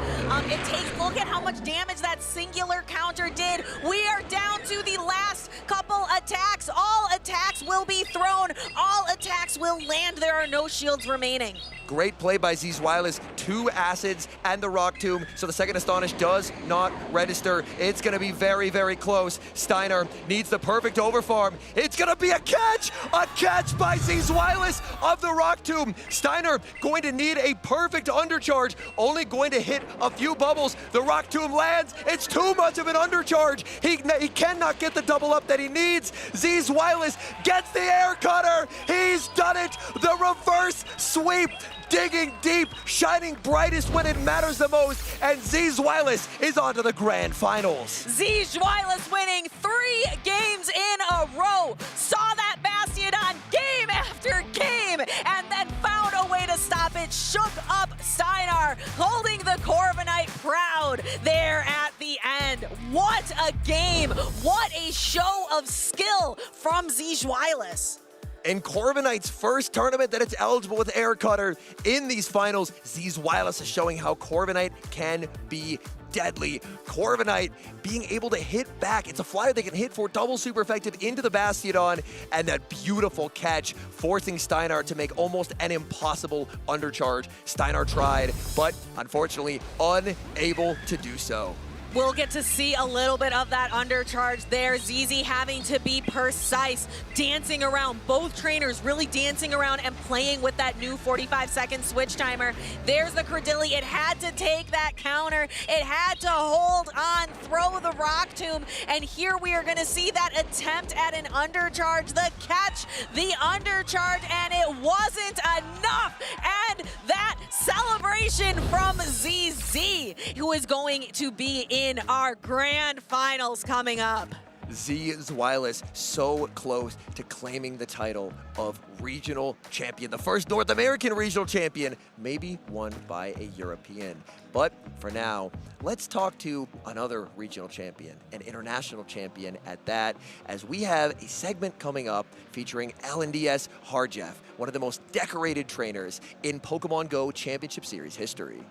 Speaker 1: Look at how much damage that singular counter did. We are down to the last couple attacks. All attacks will be thrown. All attacks will land. There are no shields remaining.
Speaker 2: Great play by Zweillous. 2 acids and the Rock Tomb, so the second Astonish does not register. It's going to be very, very close. Steinar needs the perfect overfarm. It's going to be a catch by Zweillous of the Rock Tomb. Steinar going to need a perfect undercharge, only going to hit a few bubbles. The Rock Tomb lands. It's too much of an undercharge. He cannot get the double up that he needs. Zweillous gets the Air Cutter. He's done it. The reverse sweep. Digging deep, shining brightest when it matters the most, and Zweillous is on to the grand finals.
Speaker 1: Zweillous winning 3 games in a row. Saw that Bastiodon game after game, and then found a way to stop it. Shook up Steinar, holding the Corviknight proud there at the end. What a game! What a show of skill from Zweillous.
Speaker 2: In Corviknight's first tournament that it's eligible with Air Cutter in these finals, Zweillous is showing how Corviknight can be deadly. Corviknight being able to hit back. It's a flyer that can hit for double super effective into the Bastiodon, and that beautiful catch forcing Steinar to make almost an impossible undercharge. Steinar tried, but unfortunately unable to do so.
Speaker 1: We'll get to see a little bit of that undercharge there. ZZ having to be precise, dancing around. Both trainers really dancing around and playing with that new 45-second switch timer. There's the Credilli. It had to take that counter. It had to hold on, throw the Rock Tomb. And here we are going to see that attempt at an undercharge. The catch, the undercharge, and it wasn't enough. And that celebration from ZZ, who is going to be in our grand finals coming up.
Speaker 2: Zweillous so close to claiming the title of regional champion, the first North American regional champion, maybe won by a European. But for now, let's talk to another regional champion, an international champion at that, as we have a segment coming up featuring LNDS Harjeff, one of the most decorated trainers in Pokemon GO Championship Series history.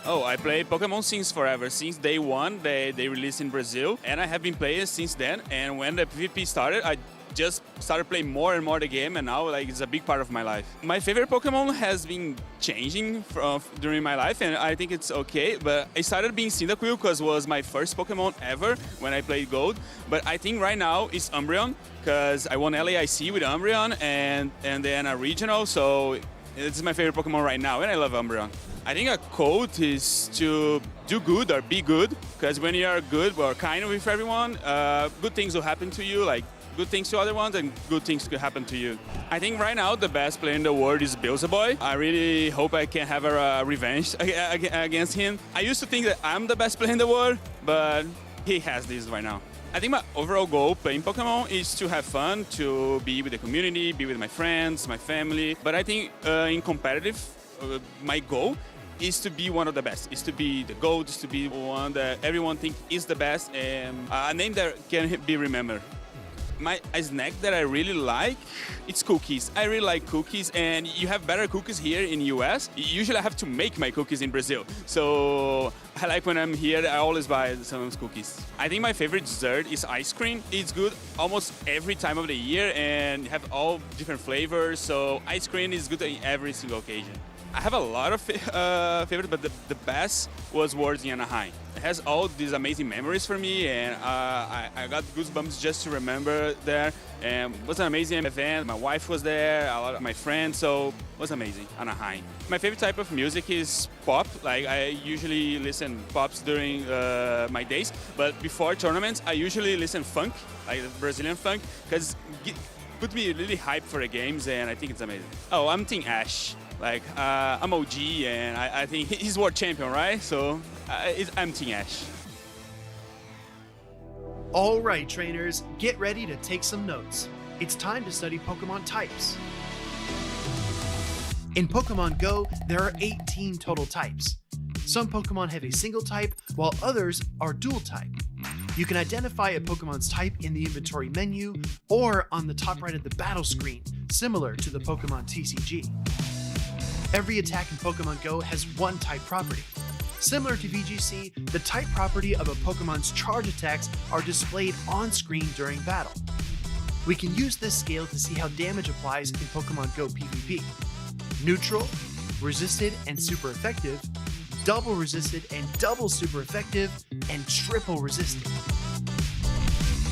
Speaker 10: Oh, I play Pokemon since forever. Since day 1, they released in Brazil, and I have been playing since then. And when the PvP started, I just started playing more and more the game, and now it's a big part of my life. My favorite Pokemon has been changing during my life, and I think it's okay. But I started being Cyndaquil because it was my first Pokemon ever when I played Gold. But I think right now it's Umbreon because I won LAIC with Umbreon and then a regional, so it's my favorite Pokemon right now, and I love Umbreon. I think a quote is to do good or be good, because when you are good or kind with everyone, good things will happen to you, like good things to other ones, and good things could happen to you. I think right now the best player in the world is Beelzeboy. I really hope I can have a revenge against him. I used to think that I'm the best player in the world, but he has this right now. I think my overall goal playing Pokemon is to have fun, to be with the community, be with my friends, my family. But I think in competitive, my goal is to be one of the best, is to be the GOAT, is to be one that everyone thinks is the best, and a name that can be remembered. A snack that I really like, it's cookies. I really like cookies, and you have better cookies here in US. Usually I have to make my cookies in Brazil. So I like when I'm here, I always buy some cookies. I think my favorite dessert is ice cream. It's good almost every time of the year and have all different flavors. So ice cream is good in every single occasion. I have a lot of favorites, but the best was Worlds in Anaheim. It has all these amazing memories for me, and I got goosebumps just to remember there. And it was an amazing event. My wife was there, a lot of my friends, so it was amazing, Anaheim. My favorite type of music is pop. Like, I usually listen pops during my days, but before tournaments, I usually listen funk, like Brazilian funk, because it puts me really hyped for the games, and I think it's amazing. Oh, I'm Team Ash. Like, I'm OG, and I think he's world champion, right? So I'm Team Ash.
Speaker 16: All right, trainers, get ready to take some notes. It's time to study Pokemon types. In Pokemon Go, there are 18 total types. Some Pokemon have a single type, while others are dual type. You can identify a Pokemon's type in the inventory menu or on the top right of the battle screen, similar to the Pokemon TCG. Every attack in Pokemon Go has one type property. Similar to VGC, the type property of a Pokemon's charge attacks are displayed on screen during battle. We can use this scale to see how damage applies in Pokemon Go PvP. Neutral, resisted and super effective, double resisted and double super effective, and triple resisted.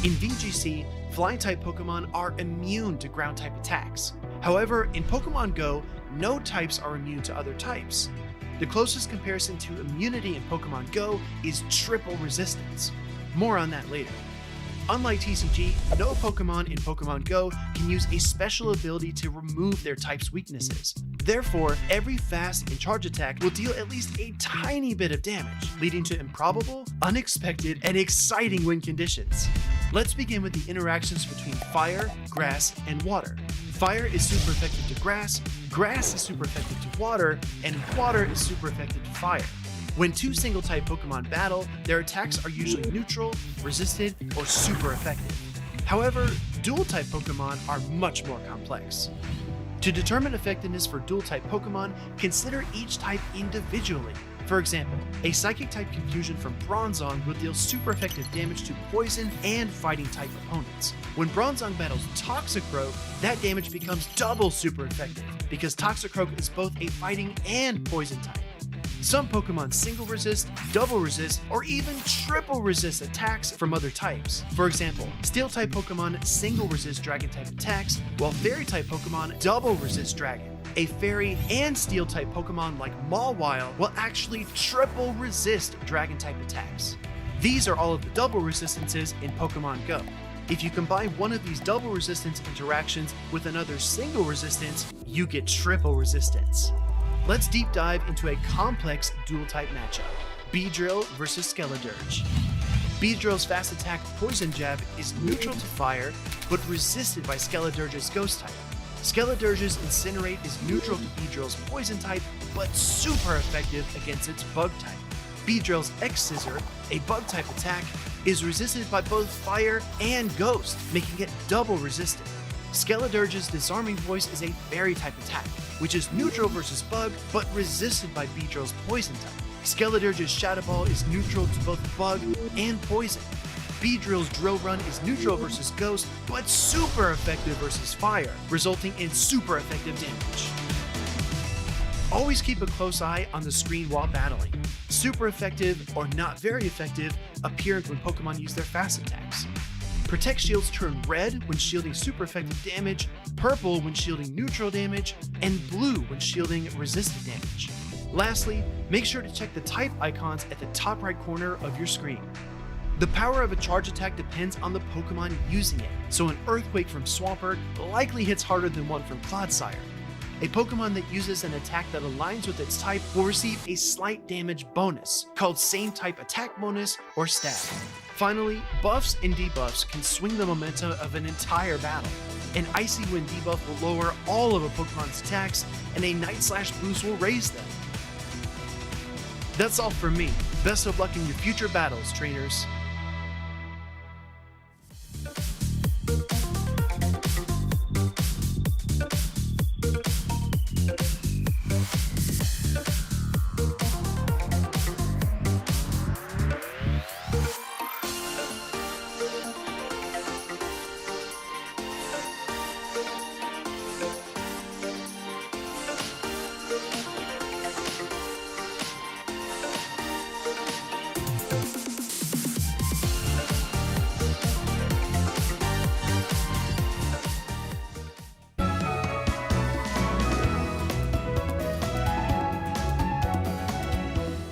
Speaker 16: In VGC, flying type Pokemon are immune to ground type attacks. However, in Pokemon Go, no types are immune to other types. The closest comparison to immunity in Pokemon Go is triple resistance. More on that later. Unlike TCG, no Pokemon in Pokemon Go can use a special ability to remove their type's weaknesses. Therefore, every fast and charge attack will deal at least a tiny bit of damage, leading to improbable, unexpected, and exciting win conditions. Let's begin with the interactions between fire, grass, and water. Fire is super effective to grass, grass is super effective to water, and water is super effective to fire. When two single-type Pokemon battle, their attacks are usually neutral, resisted, or super effective. However, dual-type Pokemon are much more complex. To determine effectiveness for dual-type Pokemon, consider each type individually. For example, a Psychic-type Confusion from Bronzong will deal super effective damage to Poison and Fighting-type opponents. When Bronzong battles Toxicroak, that damage becomes double super effective, because Toxicroak is both a Fighting and Poison type. Some Pokemon single resist, double resist, or even triple resist attacks from other types. For example, Steel-type Pokemon single resist Dragon-type attacks, while Fairy-type Pokemon double resist Dragon. A Fairy and Steel-type Pokemon like Mawile will actually triple resist Dragon-type attacks. These are all of the double resistances in Pokemon Go. If you combine one of these double resistance interactions with another single resistance, you get triple resistance. Let's deep dive into a complex dual-type matchup. Beedrill versus Skeledirge. Beedrill's fast attack Poison Jab is neutral to fire, but resisted by Skeledirge's Ghost type. Skeledirge's Incinerate is neutral to Beedrill's Poison type, but super effective against its Bug type. Beedrill's X-Scissor, a Bug-type attack, is resisted by both Fire and Ghost, making it double resisted. Skeledirge's Disarming Voice is a Fairy-type attack, which is neutral versus Bug, but resisted by Beedrill's Poison type. Skeledirge's Shadow Ball is neutral to both Bug and Poison. Beedrill's Drill Run is neutral versus Ghost, but super effective versus Fire, resulting in super effective damage. Always keep a close eye on the screen while battling. Super effective or not very effective appear when Pokemon use their fast attacks. Protect shields turn red when shielding super effective damage, purple when shielding neutral damage, and blue when shielding resistant damage. Lastly, make sure to check the type icons at the top right corner of your screen. The power of a charge attack depends on the Pokemon using it, so an Earthquake from Swampert likely hits harder than one from Clodsire. A Pokemon that uses an attack that aligns with its type will receive a slight damage bonus, called Same Type Attack Bonus or Stab. Finally, buffs and debuffs can swing the momentum of an entire battle. An Icy Wind debuff will lower all of a Pokemon's attacks, and a Night Slash boost will raise them. That's all from me. Best of luck in your future battles, trainers.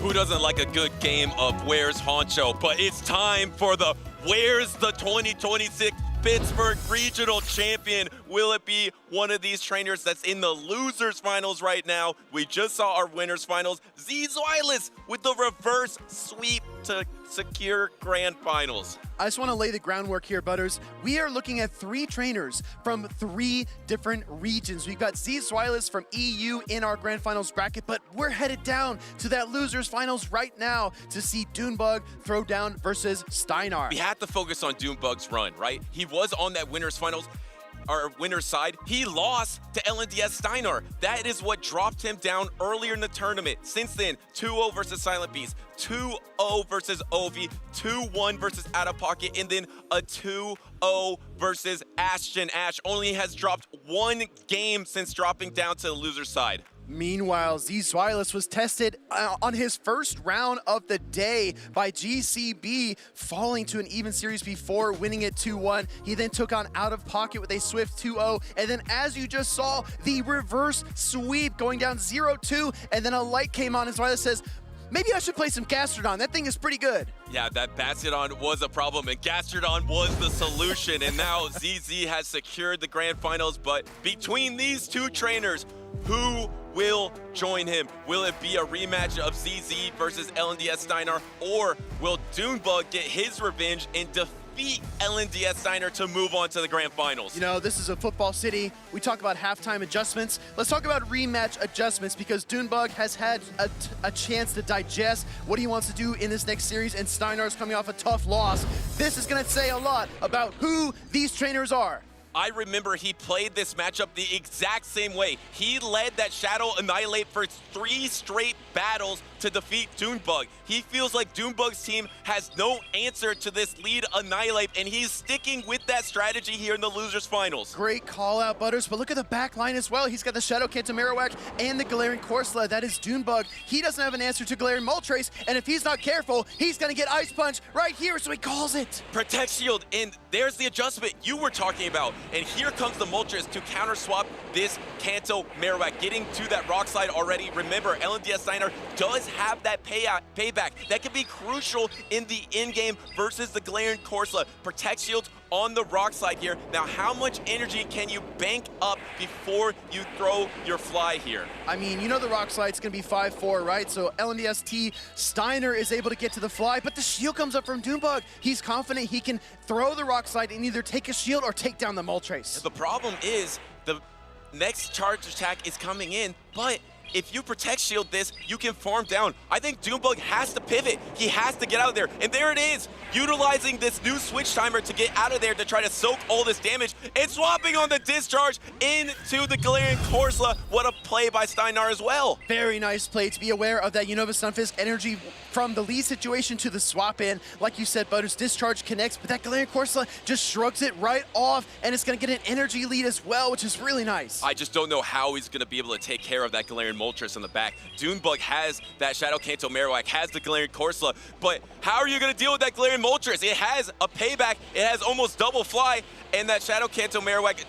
Speaker 7: Who doesn't like a good game of Where's Honcho? But it's time for the Where's the 2026 Pittsburgh Regional Champion? Will it be one of these trainers that's in the losers finals right now? We just saw our winners finals. Zweillous with the reverse sweep to secure grand finals.
Speaker 6: I just want to lay the groundwork here, Butters. We are looking at 3 trainers from 3 different regions. We've got Zweillous from EU in our grand finals bracket, but we're headed down to that losers finals right now to see DuneBug throw down versus Steinar.
Speaker 7: We had to focus on DuneBug's run, right? He was on that winners finals. Our winner's side, he lost to LNDS Steinar. That is what dropped him down earlier in the tournament. Since then, 2-0 versus Silent Beast, 2-0 versus Ovi, 2-1 versus Out of Pocket, and then a 2-0 versus Ashton. Ash only has dropped 1 game since dropping down to the loser side.
Speaker 6: Meanwhile, Zweillous was tested on his first round of the day by GCB, falling to an even series before winning it 2-1. He then took on Out of Pocket with a swift 2-0, and then as you just saw, the reverse sweep going down 0-2, and then a light came on, and Zweillous says, maybe I should play some Gastrodon. That thing is pretty good.
Speaker 7: Yeah, that Bastiodon was a problem, and Gastrodon was the solution, and now ZZ has secured the grand finals, but between these 2 trainers, who will join him? Will it be a rematch of ZZ versus LNDS Steinar, or will DuneBug get his revenge and defeat LNDS Steinar to move on to the grand finals?
Speaker 6: You know, this is a football city. We talk about halftime adjustments. Let's talk about rematch adjustments, because DuneBug has had a chance to digest what he wants to do in this next series, and Steinar's coming off a tough loss. This is going to say a lot about who these trainers are.
Speaker 7: I remember he played this matchup the exact same way. He led that Shadow Annihilate for 3 straight battles to defeat DuneBug. He feels like DuneBug's team has no answer to this lead Annihilate, and he's sticking with that strategy here in the losers finals.
Speaker 6: Great call out, Butters, but look at the back line as well. He's got the Shadow Kanto Marowak and the Galarian Corsola. That is DuneBug. He doesn't have an answer to Galarian Moltres, and if he's not careful, he's gonna get Ice Punch right here, so he calls it.
Speaker 7: Protect Shield, and there's the adjustment you were talking about. And here comes the Moltres to counter swap this Kanto Marowak, getting to that rock slide already. Remember, LNDS Steinar does have that payback. That can be crucial in the in-game versus the Galarian Corsola. Protect Shields on the rock slide here. Now, how much energy can you bank up before you throw your fly here?
Speaker 6: I mean, you know the rock slide's gonna be 5-4, right? So LNDST Steinar is able to get to the fly, but the shield comes up from DuneBug. He's confident he can throw the rock slide and either take a shield or take down the Moltres.
Speaker 7: The problem is the next charge attack is coming in, but if you protect shield this, you can farm down. I think DuneBug has to pivot. He has to get out of there. And there it is, utilizing this new switch timer to get out of there to try to soak all this damage and swapping on the discharge into the Galarian Corsola. What a play by Steinar as well.
Speaker 6: Very nice play to be aware of that Unova Stunfisk energy from the lead situation to the swap in. Like you said, Butters, discharge connects, but that Galarian Corsola just shrugs it right off, and it's gonna get an energy lead as well, which is really nice.
Speaker 7: I just don't know how he's gonna be able to take care of that Galarian Moltres in the back. DuneBug has that Shadow Kanto Marowak, has the Galarian Corsola, but how are you gonna deal with that Galarian Moltres? It has a payback, it has almost double fly, and that Shadow Kanto Marowak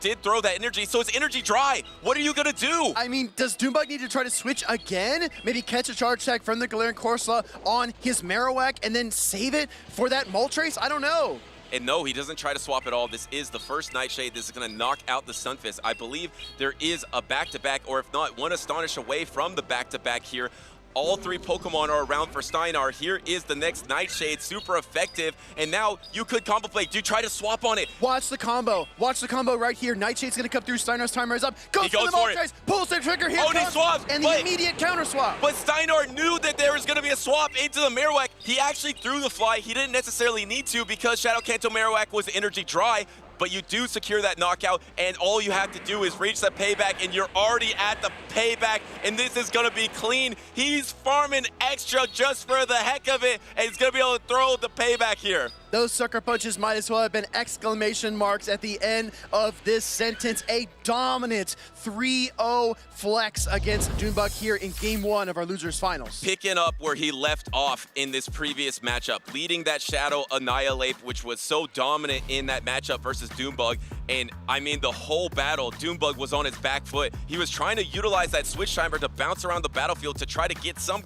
Speaker 7: did throw that energy, so it's energy dry. What are you gonna do?
Speaker 6: I mean, does DuneBug need to try to switch again? Maybe catch a charge attack from the Galarian Corsola on his Marowak and then save it for that Moltres? I don't know.
Speaker 7: And no, he doesn't try to swap at all. This is the first Nightshade. This is going to knock out the Stunfisk. I believe there is a back-to-back, or if not, one Astonish away from the back-to-back here. All 3 Pokemon are around for Steinar. Here is the next Nightshade, super effective. And now you could combo play. Do you try to swap on it?
Speaker 6: Watch the combo. Watch the combo right here. Nightshade's going to come through. Steinar's timer is up. Goes for the Moltres. Pulls the trigger here.
Speaker 7: Oh, and he swaps.
Speaker 6: And the immediate counter swap.
Speaker 7: But Steinar knew that there was going to be a swap into the Marowak. He actually threw the fly. He didn't necessarily need to because Shadow Kanto Marowak was energy dry. But you do secure that knockout, and all you have to do is reach that payback, and you're already at the payback, and this is going to be clean. He's farming extra just for the heck of it, and he's going to be able to throw the payback here.
Speaker 6: Those sucker punches might as well have been exclamation marks at the end of this sentence. A dominant 3-0 flex against DuneBug here in Game 1 of our Losers Finals.
Speaker 7: Picking up where he left off in this previous matchup, leading that Shadow Annihilate, which was so dominant in that matchup versus DuneBug. And I mean, the whole battle, DuneBug was on his back foot. He was trying to utilize that switch timer to bounce around the battlefield to try to get some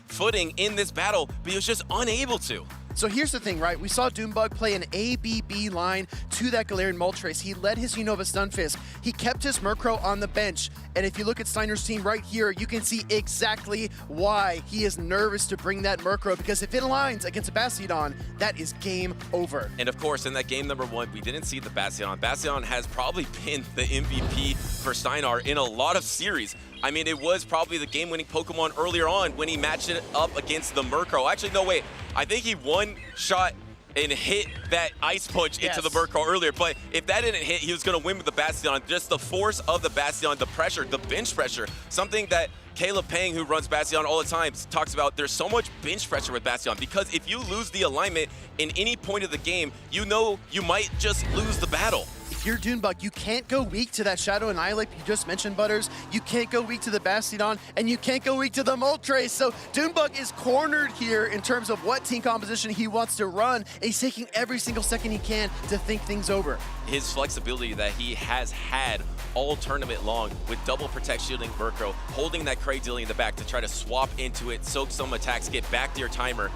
Speaker 7: footing in this battle, but he was just unable to.
Speaker 6: So here's the thing, right? We saw DuneBug play an ABB line to that Galarian Moltres. He led his Unova Stunfisk. He kept his Murkrow on the bench. And if you look at Steinar's team right here, you can see exactly why he is nervous to bring that Murkrow, because if it aligns against a Bastiodon, that is game over.
Speaker 7: And of course, in that game number 1, we didn't see the Bastiodon. Bastiodon has probably been the MVP for Steinar in a lot of series. I mean, it was probably the game-winning Pokemon earlier on when he matched it up against the Murkrow. Actually, no, wait. I think he one-shot and hit that Ice Punch into the Murkrow earlier. But if that didn't hit, he was going to win with the Bastiodon. Just the force of the Bastiodon, the pressure, the bench pressure, something that Caleb Pang, who runs Bastiodon all the time, talks about. There's so much bench pressure with Bastiodon because if you lose the alignment in any point of the game, you know you might just lose the battle.
Speaker 6: If you're DuneBug, you can't go weak to that Shadow Annihilate you just mentioned, Butters. You can't go weak to the Bastiodon, and you can't go weak to the Moltres. So DuneBug is cornered here in terms of what team composition he wants to run, and he's taking every single second he can to think things over.
Speaker 7: His flexibility that he has had all tournament long with double protect shielding Murkrow, holding that Cradilly in the back to try to swap into it, soak some attacks, get back to your timer.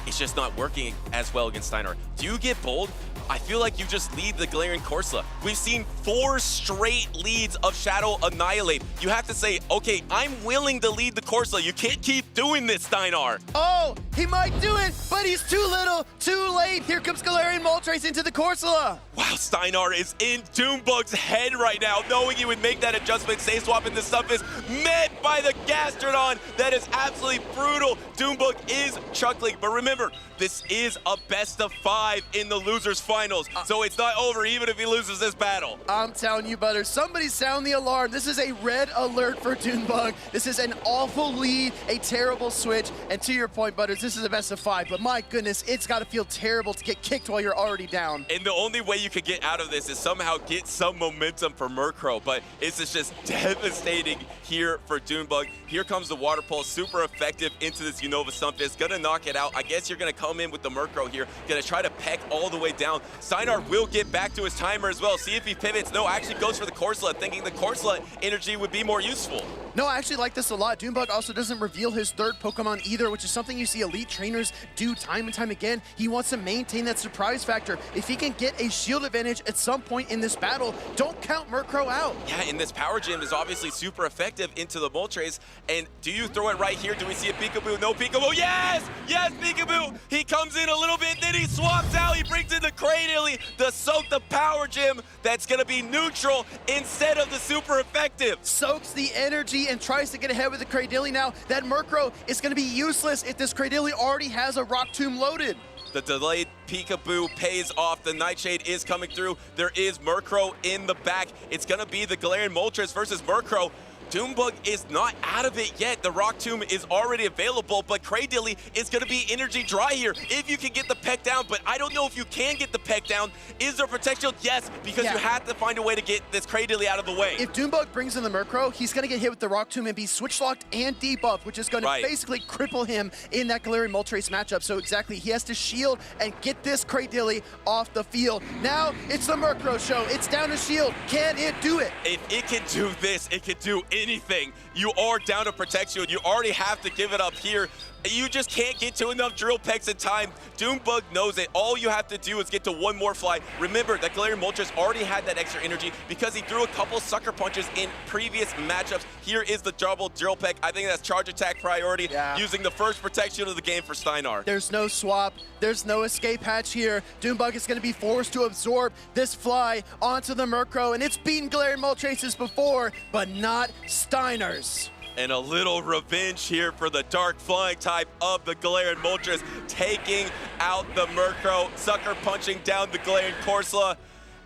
Speaker 7: It's just not working as well against Steinar. Do you get bold? I feel like you just lead the Galarian Corsola. We've seen 4 straight leads of Shadow Annihilate. You have to say, okay, I'm willing to lead the Corsola. You can't keep doing this, Steinar.
Speaker 6: Oh, he might do it, but he's too little, too late. Here comes Galarian Moltres into the Corsola.
Speaker 7: Wow, Steinar is in DuneBug's head right now, knowing he would make that adjustment. Save swap into stuff is met by the Gastrodon. That is absolutely brutal. DuneBug is chuckling, but remember, this is a best of 5 in the Losers Finals, so it's not over even if he loses this battle.
Speaker 6: I'm telling you, Butters, somebody sound the alarm. This is a red alert for DuneBug. This is an awful lead, a terrible switch, and to your point, Butters, this is a best of 5, but my goodness, it's got to feel terrible to get kicked while you're already down.
Speaker 7: And the only way you could get out of this is somehow get some momentum for Murkrow, but it's just devastating here for DuneBug. Here comes the Water Pulse, super effective into this Unova Stunfisk, gonna knock it out. I guess you're gonna come in with the Murkrow here, gonna try to peck all the way down. Steinar will get back to his timer as well, see if he pivots. No, actually goes for the Corsola, thinking the Corsola energy would be more useful.
Speaker 6: No, I actually like this a lot. DuneBug also doesn't reveal his third Pokemon either, which is something you see elite trainers do time and time again. He wants to maintain that surprise factor. If he can get a shield advantage at some point in this battle, don't count Murkrow out.
Speaker 7: Yeah, and this Power Gem is obviously super effective into the Moltres. And do you throw it right here? Do we see a Peekaboo? No Peekaboo. Yes! Yes, Peekaboo! He comes in a little bit, then he swaps out. He brings in the Cradilly to soak the Power Gem. That's going to be neutral instead of the super effective.
Speaker 6: Soaks the energy and tries to get ahead with the Cradilly now. That Murkrow is going to be useless if this Cradilly already has a Rock Tomb loaded.
Speaker 7: The delayed Peekaboo pays off. The Nightshade is coming through. There is Murkrow in the back. It's going to be the Galarian Moltres versus Murkrow. DuneBug is not out of it yet. The Rock Tomb is already available, but Cradilly is going to be energy dry here if you can get the peck down, but I don't know if you can get the peck down. Is there Protect Shield? Yes, because you have to find a way to get this Cradilly out of the way.
Speaker 6: If DuneBug brings in the Murkrow, he's going to get hit with the Rock Tomb and be switch locked and debuffed, which is going to basically cripple him in that Galarian Moltres matchup. So exactly, he has to shield and get this Cradilly off the field. Now it's the Murkrow show. It's down to shield. Can it do it?
Speaker 7: If it can do this, it can do anything. You are down to Protect Shield. You already have to give it up here. You just can't get to enough drill pegs in time. DuneBug knows it. All you have to do is get to one more fly. Remember that Galarian Moltres already had that extra energy because he threw a couple sucker punches in previous matchups. Here is the double drill peg. I think that's charge attack priority, using the first protect shield of the game for Steinar.
Speaker 6: There's no swap. There's no escape hatch here. DuneBug is going to be forced to absorb this fly onto the Murkrow, and it's beaten Galarian Moltres before, but not Steinar's.
Speaker 7: And a little revenge here for the dark flying type of the Galarian Moltres, taking out the Murkrow, sucker punching down the Galarian Corsola.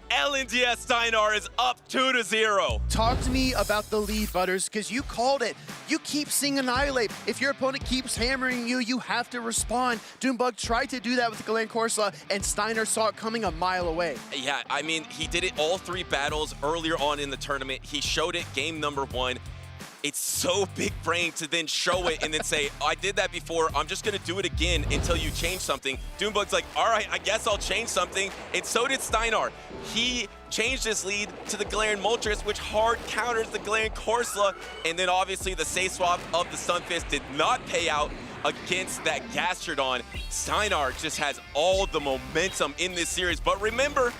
Speaker 7: LNDS Steinar is up 2-0.
Speaker 6: Talk to me about the lead, Butters, because you called it. You keep seeing Annihilate. If your opponent keeps hammering you, you have to respond. DuneBug tried to do that with the Galarian Corsola, and Steinar saw it coming a mile away.
Speaker 7: Yeah, I mean, he did it all 3 battles earlier on in the tournament. He showed it game number 1. It's so big brain to then show it and then say, I did that before, I'm just gonna do it again until you change something. DuneBug's like, all right, I guess I'll change something. And so did Steinar. He changed his lead to the Galarian Moltres, which hard counters the Galarian Corsola. And then obviously the Say Swap of the Sunfist did not pay out against that Gastrodon. Steinar just has all the momentum in this series. But remember,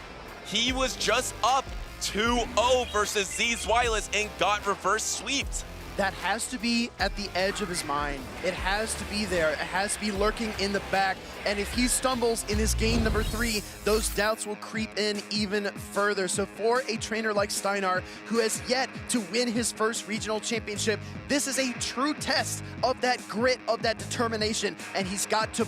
Speaker 7: he was just up 2-0 versus Zweillous and got reverse sweeped.
Speaker 6: That has to be at the edge of his mind. It has to be there. It has to be lurking in the back. And if he stumbles in his game number 3, those doubts will creep in even further. So for a trainer like Steinar, who has yet to win his first regional championship, this is a true test of that grit, of that determination. And he's got to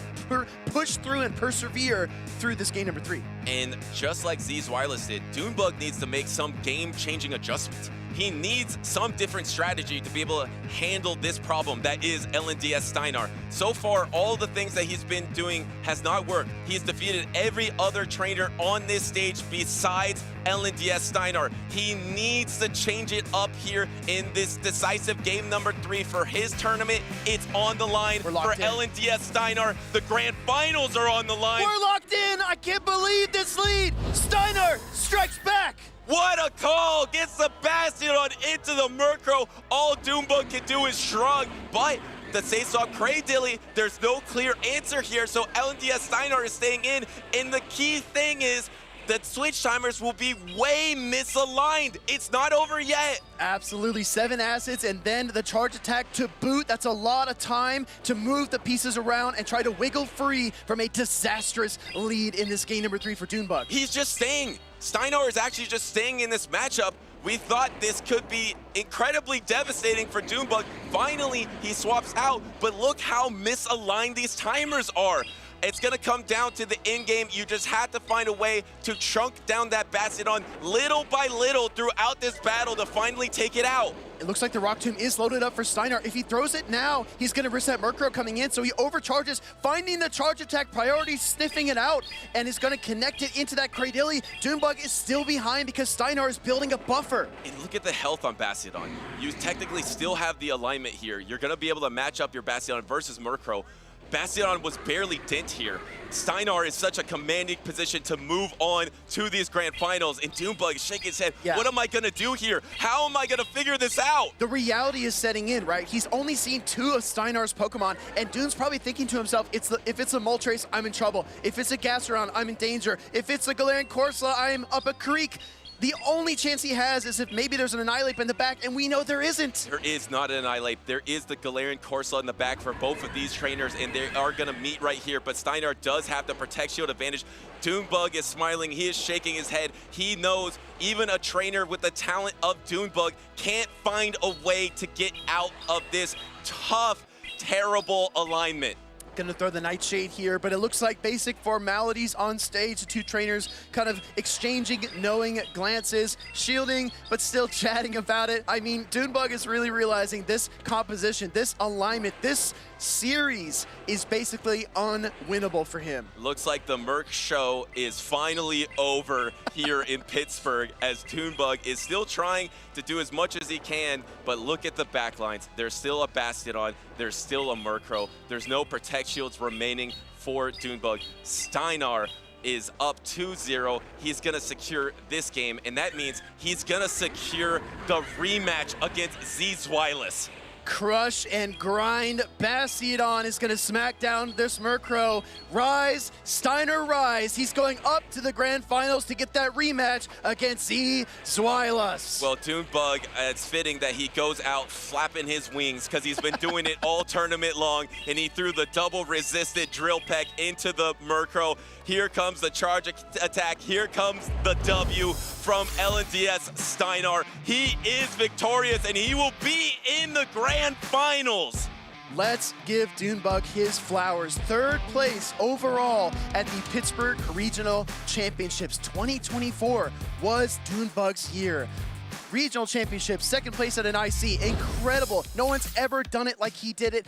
Speaker 6: push through and persevere through this game number 3.
Speaker 7: And just like Zweillous did, DuneBug needs to make some game-changing adjustments. He needs some different strategy to be able to handle this problem that is LNDS Steinar. So far, all the things that he's been doing has not worked. He's defeated every other trainer on this stage besides LNDS Steinar. He needs to change it up here in this decisive game number 3 for his tournament. It's on the line for LNDS Steinar. The grand finals are on the line.
Speaker 6: We're locked in. I can't believe this lead. Steinar strikes back.
Speaker 7: What a call! Gets the Bastion into the Murkrow. All DuneBug can do is shrug, but the Say-Saw Cradilly, there's no clear answer here, so LNDS Steinar is staying in, and the key thing is that switch timers will be way misaligned. It's not over yet.
Speaker 6: Absolutely, 7 assets and then the charge attack to boot. That's a lot of time to move the pieces around and try to wiggle free from a disastrous lead in this game number 3 for DuneBug.
Speaker 7: He's just staying. Steinar is actually just staying in this matchup. We thought this could be incredibly devastating for DuneBug. Finally, he swaps out, but look how misaligned these timers are. It's gonna come down to the end game. You just have to find a way to chunk down that Bastion little by little throughout this battle to finally take it out.
Speaker 6: It looks like the Rock Tomb is loaded up for Steinar. If he throws it now, he's gonna risk that Murkrow coming in, so he overcharges, finding the charge attack priority, sniffing it out, and is gonna connect it into that Cradilly. DuneBug is still behind because Steinar is building a buffer.
Speaker 7: And look at the health on Bastion. You technically still have the alignment here. You're gonna be able to match up your Bastion versus Murkrow. Bastion was barely dent here. Steinar is such a commanding position to move on to these grand finals, and DuneBug is shaking his head. What am I gonna do here? How am I gonna figure this out?
Speaker 6: The reality is setting in, right? He's only seen 2 of Steinar's Pokemon, and Dune's probably thinking to himself, if it's a Moltres, I'm in trouble. If it's a Gastrodon, I'm in danger. If it's a Galarian Corsola, I'm up a creek. The only chance he has is if maybe there's an Annihilate in the back, and we know there isn't.
Speaker 7: There is not an Annihilate. There is the Galarian Corsola in the back for both of these trainers, and they are going to meet right here, but Steinar does have the Protect Shield advantage. DuneBug is smiling. He is shaking his head. He knows even a trainer with the talent of DuneBug can't find a way to get out of this tough, terrible alignment.
Speaker 6: Gonna throw the Nightshade here, but it looks like basic formalities on stage. The 2 trainers kind of exchanging knowing glances, shielding, but still chatting about it. I mean, DuneBug is really realizing this composition, this alignment, this series is basically unwinnable for him.
Speaker 7: Looks like the Merc show is finally over here in Pittsburgh as DuneBug is still trying to do as much as he can, but look at the backlines. There's still a Bastion, there's still a Murkrow, there's no Protect Shields remaining for DuneBug. Steinar is up 2-0. He's gonna secure this game, and that means he's gonna secure the rematch against Zweillous.
Speaker 6: Crush and grind. Bastion is going to smack down this Murkrow. Rise, Steinar rise. He's going up to the grand finals to get that rematch against Zweillous.
Speaker 7: Well, DuneBug, it's fitting that he goes out flapping his wings because he's been doing it all tournament long, and he threw the double resisted drill peck into the Murkrow. Here comes the charge attack. Here comes the W from LNDS Steinar. He is victorious, and he will be in the grand finals.
Speaker 6: Let's give DuneBug his flowers. 3rd place overall at the Pittsburgh Regional Championships. 2024 was DuneBug's year. Regional Championships, 2nd place at an IC. Incredible. No one's ever done it like he did it.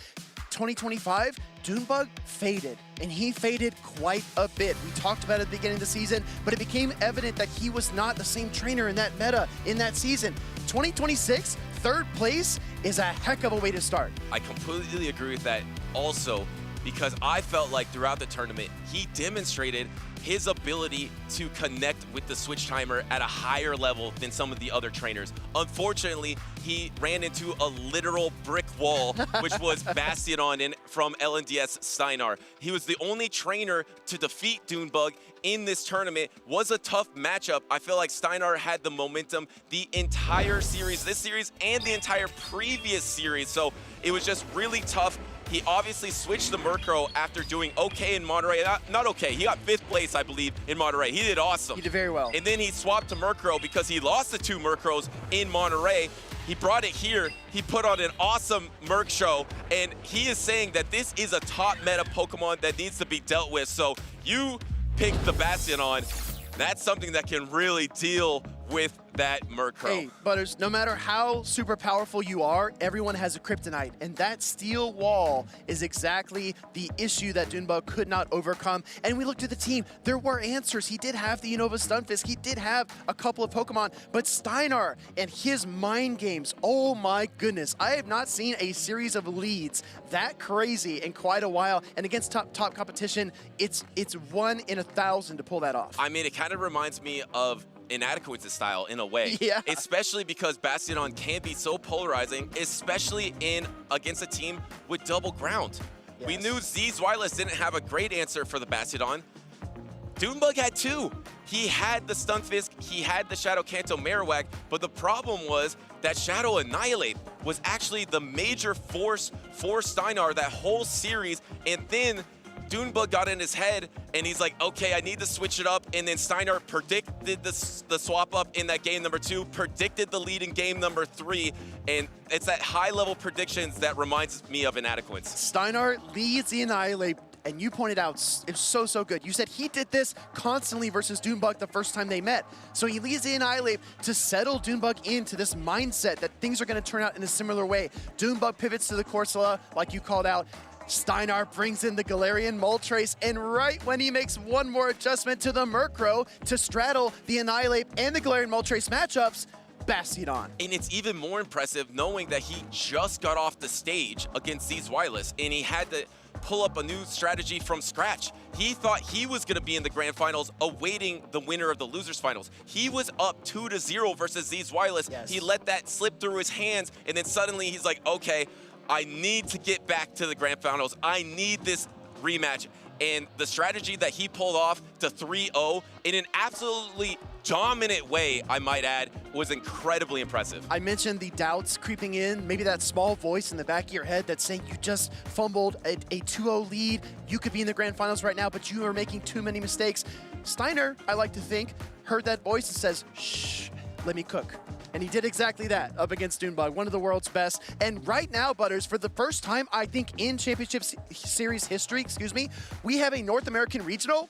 Speaker 6: 2025, DuneBug faded, and he faded quite a bit. We talked about it at the beginning of the season, but it became evident that he was not the same trainer in that meta in that season. 2026, 3rd place is a heck of a way to start.
Speaker 7: I completely agree with that also, because I felt like throughout the tournament, he demonstrated his ability to connect with the switch timer at a higher level than some of the other trainers. Unfortunately, he ran into a literal brick wall, which was Bastion from LNDS Steinar. He was the only trainer to defeat DuneBug in this tournament. Was a tough matchup. I feel like Steinar had the momentum the entire series, this series, and the entire previous series. So it was just really tough. He obviously switched the Murkrow after doing okay in Monterey. Not okay, he got 5th place, I believe, in Monterey. He did awesome.
Speaker 6: He did very well.
Speaker 7: And then he swapped to Murkrow because he lost the 2 Murkrows in Monterey. He brought it here. He put on an awesome Murk show, and he is saying that this is a top meta Pokemon that needs to be dealt with. So you picked the Bastion. That's something that can really deal with that Murkrow.
Speaker 6: Hey, Butters, no matter how super powerful you are, everyone has a kryptonite, and that steel wall is exactly the issue that DuneBug could not overcome. And we looked at the team, there were answers. He did have the Unova Stunfisk, he did have a couple of Pokemon, but Steinar and his mind games, oh my goodness, I have not seen a series of leads that crazy in quite a while, and against top competition, it's 1 in 1,000 to pull that off.
Speaker 7: I mean, it kind of reminds me of Inadequate's style in a way.
Speaker 6: Yeah.
Speaker 7: Especially because Bastion can be so polarizing, especially against a team with double ground. Yes. We knew Zweillous didn't have a great answer for the Bastion. DuneBug had 2. He had the Stunfisk, he had the Shadow Kanto Marowak, but the problem was that Shadow Annihilate was actually the major force for Steinar that whole series, and then DuneBug got in his head, and he's like, okay, I need to switch it up. And then Steinar predicted the swap up in that game number 2, predicted the lead in game number 3, and it's that high-level predictions that reminds me of Inadequates.
Speaker 6: Steinar leads the Annihilate, and you pointed out it's so good. You said he did this constantly versus DuneBug the first time they met. So he leads the Annihilate to settle DuneBug into this mindset that things are going to turn out in a similar way. DuneBug pivots to the Corsola, like you called out. Steinar brings in the Galarian Moltres, and right when he makes one more adjustment to the Murkrow to straddle the Annihilate and the Galarian Moltres matchups, Bastion.
Speaker 7: And it's even more impressive knowing that he just got off the stage against Zweillous, and he had to pull up a new strategy from scratch. He thought he was going to be in the grand finals awaiting the winner of the losers finals. He was up 2-0 versus Zweillous. Yes. He let that slip through his hands, and then suddenly he's like, okay, I need to get back to the grand finals. I need this rematch. And the strategy that he pulled off to 3-0 in an absolutely dominant way, I might add, was incredibly impressive.
Speaker 6: I mentioned the doubts creeping in, maybe that small voice in the back of your head that's saying you just fumbled a 2-0 lead. You could be in the grand finals right now, but you are making too many mistakes. Steinar, I like to think, heard that voice and says, shh, let me cook. And he did exactly that up against DuneBug, one of the world's best. And right now, Butters, for the first time, I think, in Championship Series history, we have a North American regional,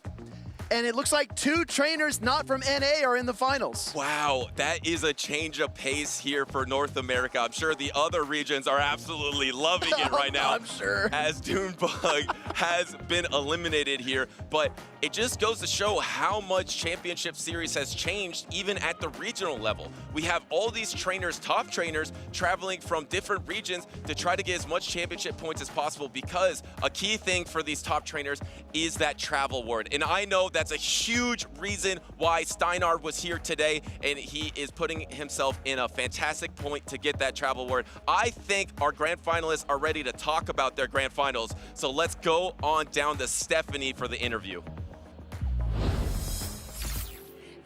Speaker 6: and it looks like 2 trainers not from NA are in the finals.
Speaker 7: Wow, that is a change of pace here for North America. I'm sure the other regions are absolutely loving it right now.
Speaker 6: I'm sure.
Speaker 7: As DuneBug has been eliminated here. But it just goes to show how much Championship Series has changed even at the regional level. We have all these trainers, top trainers, traveling from different regions to try to get as much championship points as possible, because a key thing for these top trainers is that travel award. And I know that That's a huge reason why Steinar was here today, and he is putting himself in a fantastic point to get that travel award. I think our grand finalists are ready to talk about their grand finals, so let's go on down to Stephanie for the interview.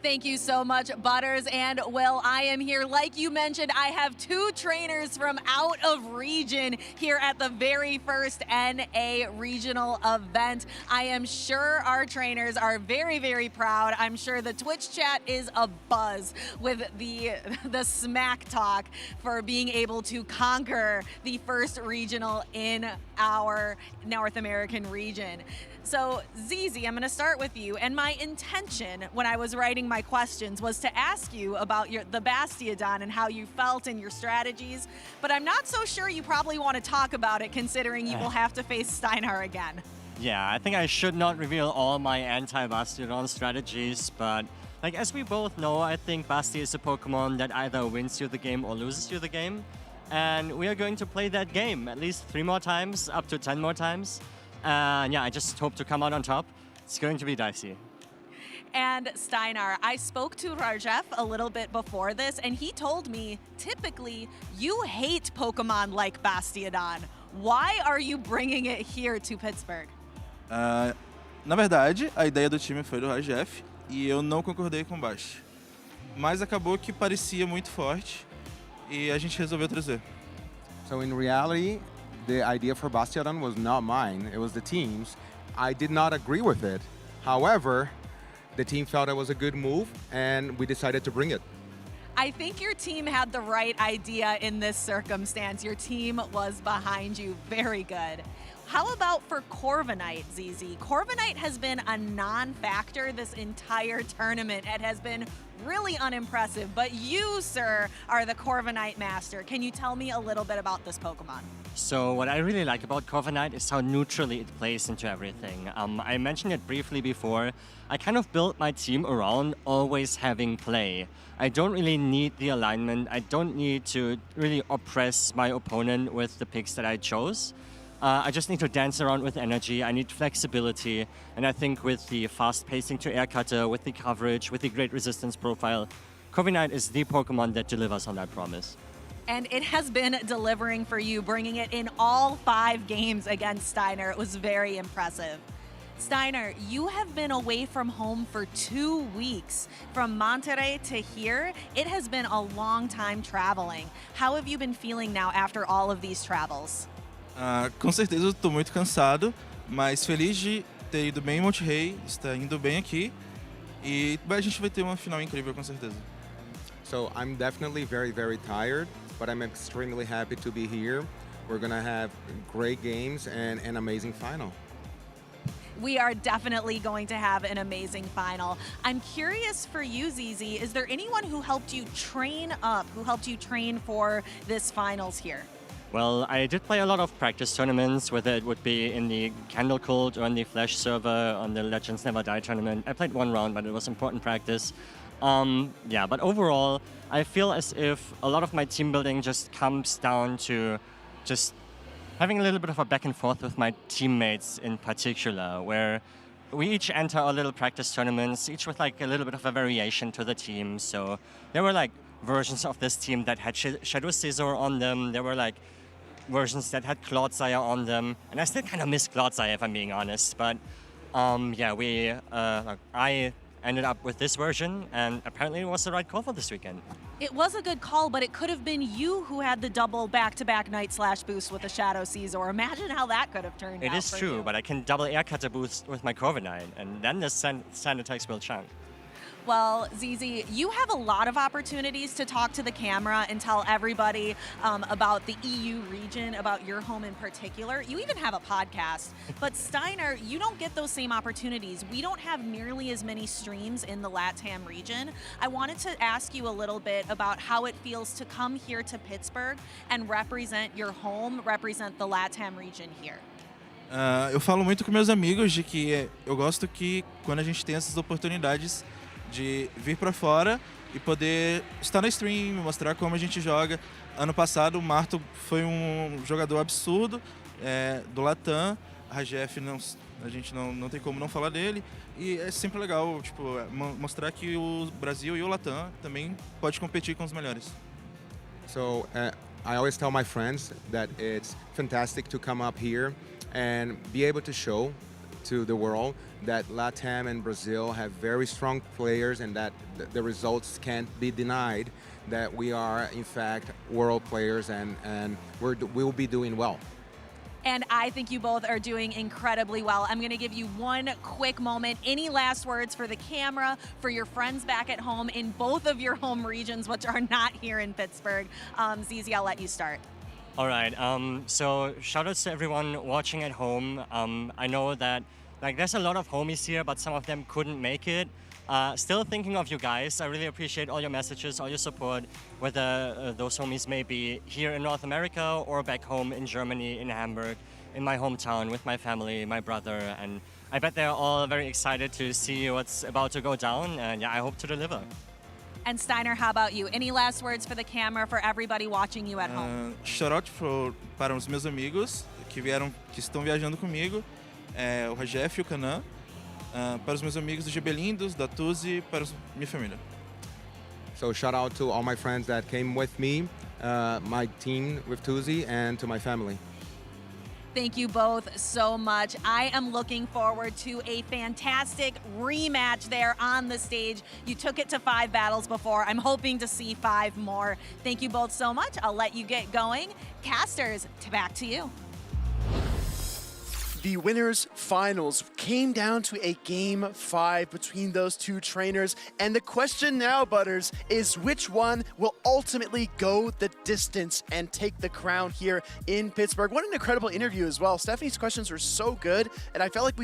Speaker 1: Thank you so much, Butters and Will. I am here. Like you mentioned, I have 2 trainers from out of region here at the very first NA regional event. I am sure our trainers are very, very proud. I'm sure the Twitch chat is abuzz with the smack talk for being able to conquer the first regional in our North American region. So, Zizi, I'm going to start with you. And my intention when I was writing my questions was to ask you about the Bastiodon and how you felt and your strategies. But I'm not so sure you probably want to talk about it, considering you will have to face Steinar again.
Speaker 11: Yeah, I think I should not reveal all my anti-Bastiodon strategies, but like as we both know, I think Basti is a Pokemon that either wins you the game or loses you the game. And we are going to play that game at least 3 more times, up to 10 more times. Yeah, I just hope to come out on top. It's going to be dicey.
Speaker 1: And Steinar, I spoke to Rajef a little bit before this, and he told me, typically, you hate Pokemon like Bastiodon. Why are you bringing it here to Pittsburgh?
Speaker 5: Na verdade, a ideia do time foi do Rajef e eu não concordei com o Bash. Mas acabou que parecia muito forte e a gente resolveu trazer.
Speaker 9: So in reality, the idea for Bastiodon was not mine, it was the team's. I did not agree with it. However, the team felt it was a good move and we decided to bring it.
Speaker 1: I think your team had the right idea in this circumstance. Your team was behind you. Very good. How about for Corviknight, ZZ? Corviknight has been a non-factor this entire tournament. It has been really unimpressive, but you, sir, are the Corviknight master. Can you tell me a little bit about this Pokemon?
Speaker 11: So what I really like about Corviknight is how neutrally it plays into everything. I mentioned it briefly before. I kind of built my team around always having play. I don't really need the alignment. I don't need to really oppress my opponent with the picks that I chose. I just need to dance around with energy. I need flexibility. And I think with the fast pacing to Air Cutter, with the coverage, with the great resistance profile, Corviknight is the Pokemon that delivers on that promise.
Speaker 1: And it has been delivering for you, bringing it in all 5 games against Steinar. It was very impressive. Steinar, you have been away from home for 2 weeks. From Monterrey to here, it has been a long time traveling. How have you been feeling now after all of these travels?
Speaker 5: Com certeza eu estou muito cansado, mas feliz de ter ido bem em Monterrey, estar indo bem aqui e a gente vai ter uma final incrível com certeza.
Speaker 9: So I'm definitely very, very tired, but I'm extremely happy to be here. We're going to have great games and an amazing final.
Speaker 1: We are definitely going to have an amazing final. I'm curious for you, ZZ, is there anyone who helped you train up, who helped you train for this finals here?
Speaker 11: Well, I did play a lot of practice tournaments, whether it would be in the Candle Cult or on the Flash server, on the Legends Never Die tournament. I played 1 round, but it was important practice. Yeah, but overall, I feel as if a lot of my team building just comes down to just having a little bit of a back and forth with my teammates in particular, where we each enter our little practice tournaments, each with like a little bit of a variation to the team. So there were like versions of this team that had Shadow Scizor on them. There were like versions that had Clodsire on them. And I still kind of miss Clodsire, if I'm being honest. But yeah, I ended up with this version, and apparently it was the right call for this weekend.
Speaker 1: It was a good call, but it could have been you who had the double back-to-back Night Slash boost with the Shadow Scizor. Imagine how that could have turned out.
Speaker 11: It is true, but I can double Air Cutter boost with my Corviknight, and then the sand attacks will chunk.
Speaker 1: Well, ZZ, you have a lot of opportunities to talk to the camera and tell everybody about the EU region, about your home in particular. You even have a podcast. But Steinar, you don't get those same opportunities. We don't have nearly as many streams in the LATAM region. I wanted to ask you a little bit about how it feels to come here to Pittsburgh and represent your home, represent the LATAM region here.
Speaker 5: Eu falo muito com meus amigos de que eu gosto que quando a gente tem essas oportunidades de vir para fora e poder estar na stream, mostrar como a gente joga. Ano passado o Marto foi um jogador absurdo do Latam, a RGF A gente não tem como não falar dele. E é sempre legal, tipo, mostrar que o Brasil e o Latam também pode competir com os melhores.
Speaker 9: So I always tell my friends that it's fantastic to come up here and be able to show to the world that Latam and Brazil have very strong players and that the results can't be denied, that we are in fact world players and we'll be doing well.
Speaker 1: And I think you both are doing incredibly well. I'm going to give you one quick moment. Any last words for the camera, for your friends back at home in both of your home regions, which are not here in Pittsburgh? Zizi, I'll let you start.
Speaker 11: All right. So shout outs to everyone watching at home. I know that there's a lot of homies here, but some of them couldn't make it. Still thinking of you guys. I really appreciate all your messages, all your support, whether those homies may be here in North America or back home in Germany, in Hamburg, in my hometown with my family, my brother, and I bet they're all very excited to see what's about to go down, and yeah, I hope to deliver.
Speaker 1: And Steinar, how about you? Any last words for the camera, for everybody watching you at home?
Speaker 5: Shout out para os meus amigos que estão viajando comigo, o Rajef e o Canan. Para os meus amigos do Gebelindos, da Tuzi, para minha família.
Speaker 9: So shout out to all my friends that came with me, my team with Tuzi, and to my family.
Speaker 1: Thank you both so much. I am looking forward to a fantastic rematch there on the stage. You took it to 5 battles before. I'm hoping to see 5 more. Thank you both so much. I'll let you get going. Casters, back to you.
Speaker 6: The winners finals came down to a game 5 between those two trainers. And the question now, Butters, is which one will ultimately go the distance and take the crown here in Pittsburgh? What an incredible interview as well. Stephanie's questions were so good, and I felt like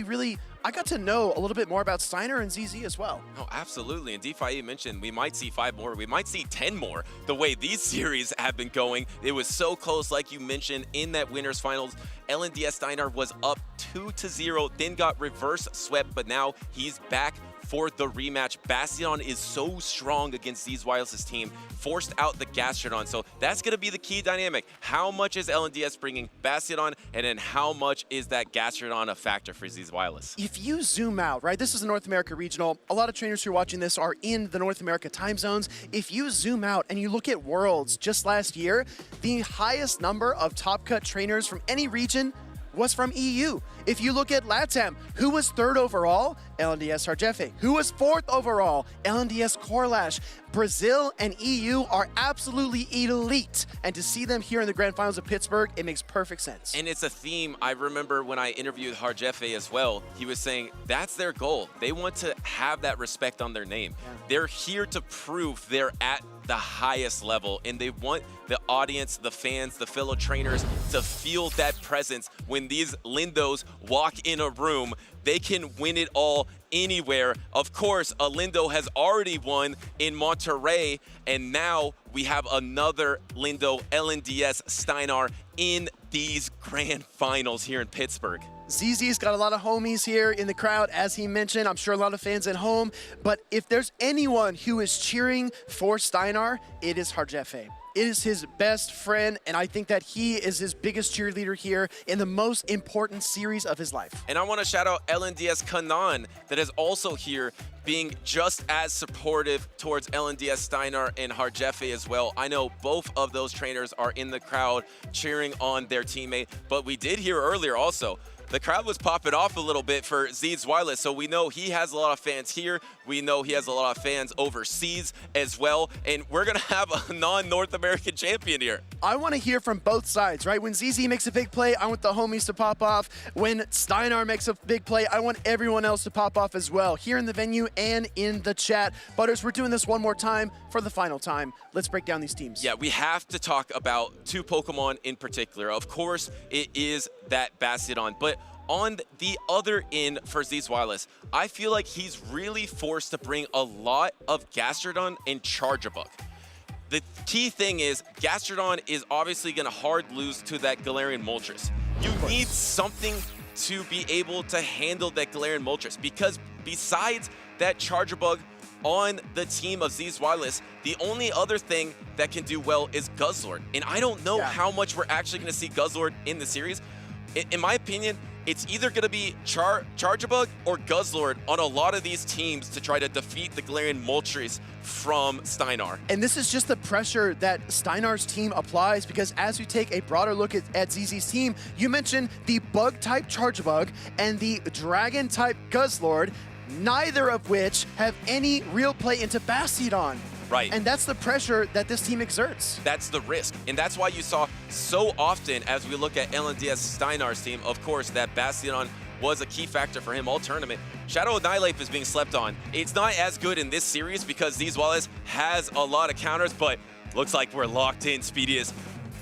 Speaker 6: I got to know a little bit more about Steinar and ZZ as well.
Speaker 7: Oh, absolutely. And DeFi mentioned we might see 5 more. We might see 10 more the way these series have been going. It was so close, like you mentioned, in that winners finals. LNDS Steinar was up 2-0, then got reverse swept, but now he's back for the rematch. Bastion is so strong against Zweillous' team, forced out the Gastrodon. So that's going to be the key dynamic. How much is LNDS bringing Bastion, and then how much is that Gastrodon a factor for Zweillous?
Speaker 6: If you zoom out, right, this is a North America regional. A lot of trainers who are watching this are in the North America time zones. If you zoom out and you look at Worlds just last year, the highest number of top cut trainers from any region was from EU. If you look at LATAM, who was 3rd overall? LNDS Harjefe. Who was 4th overall? LNDS Corlash. Brazil and EU are absolutely elite. And to see them here in the grand finals of Pittsburgh, it makes perfect sense.
Speaker 7: And it's a theme. I remember when I interviewed Harjefe as well, he was saying that's their goal. They want to have that respect on their name. Yeah. They're here to prove they're at the highest level, and they want the audience, the fans, the fellow trainers to feel that presence. When these Lindos walk in a room, they can win it all anywhere. Of course, a Lindo has already won in Monterrey, and now we have another Lindo, LNDS Steinar, in these grand finals here in Pittsburgh.
Speaker 6: ZZ's got a lot of homies here in the crowd, as he mentioned. I'm sure a lot of fans at home. But if there's anyone who is cheering for Steinar, it is Harjefe. It is his best friend, and I think that he is his biggest cheerleader here in the most important series of his life.
Speaker 7: And I want to shout out LNDS Kanan, that is also here, being just as supportive towards LNDS Steinar and Harjefe as well. I know both of those trainers are in the crowd cheering on their teammate, but we did hear earlier also, the crowd was popping off a little bit for Zweillous, so we know he has a lot of fans here. We know he has a lot of fans overseas as well, and we're going to have a non-North American champion here.
Speaker 6: I want to hear from both sides, right? When ZZ makes a big play, I want the homies to pop off. When Steinar makes a big play, I want everyone else to pop off as well, here in the venue and in the chat. Butters, we're doing this one more time for the final time. Let's break down these teams.
Speaker 7: Yeah, we have to talk about 2 Pokemon in particular. Of course, it is that Bastion, but on the other end for Zweillous, I feel like he's really forced to bring a lot of Gastrodon and Charjabug. The key thing is Gastrodon is obviously going to hard lose to that Galarian Moltres. You need something to be able to handle that Galarian Moltres, because besides that Charjabug on the team of Zweillous, the only other thing that can do well is Guzzlord. And I don't know how much we're actually going to see Guzzlord in the series. In my opinion, it's either going to be Charjabug or Guzzlord on a lot of these teams to try to defeat the Galarian Moltres from Steinar.
Speaker 6: And this is just the pressure that Steinar's team applies, because as we take a broader look at ZZ's team, you mentioned the Bug-type Charjabug and the Dragon-type Guzzlord, neither of which have any real play into Bastiodon.
Speaker 7: Right.
Speaker 6: And that's the pressure that this team exerts.
Speaker 7: That's the risk. And that's why you saw so often as we look at LNDS Steinar's team, of course, that Bastiodon was a key factor for him all tournament. Shadow Annihilate is being slept on. It's not as good in this series because Zweillous has a lot of counters, but looks like we're locked in, Speediest.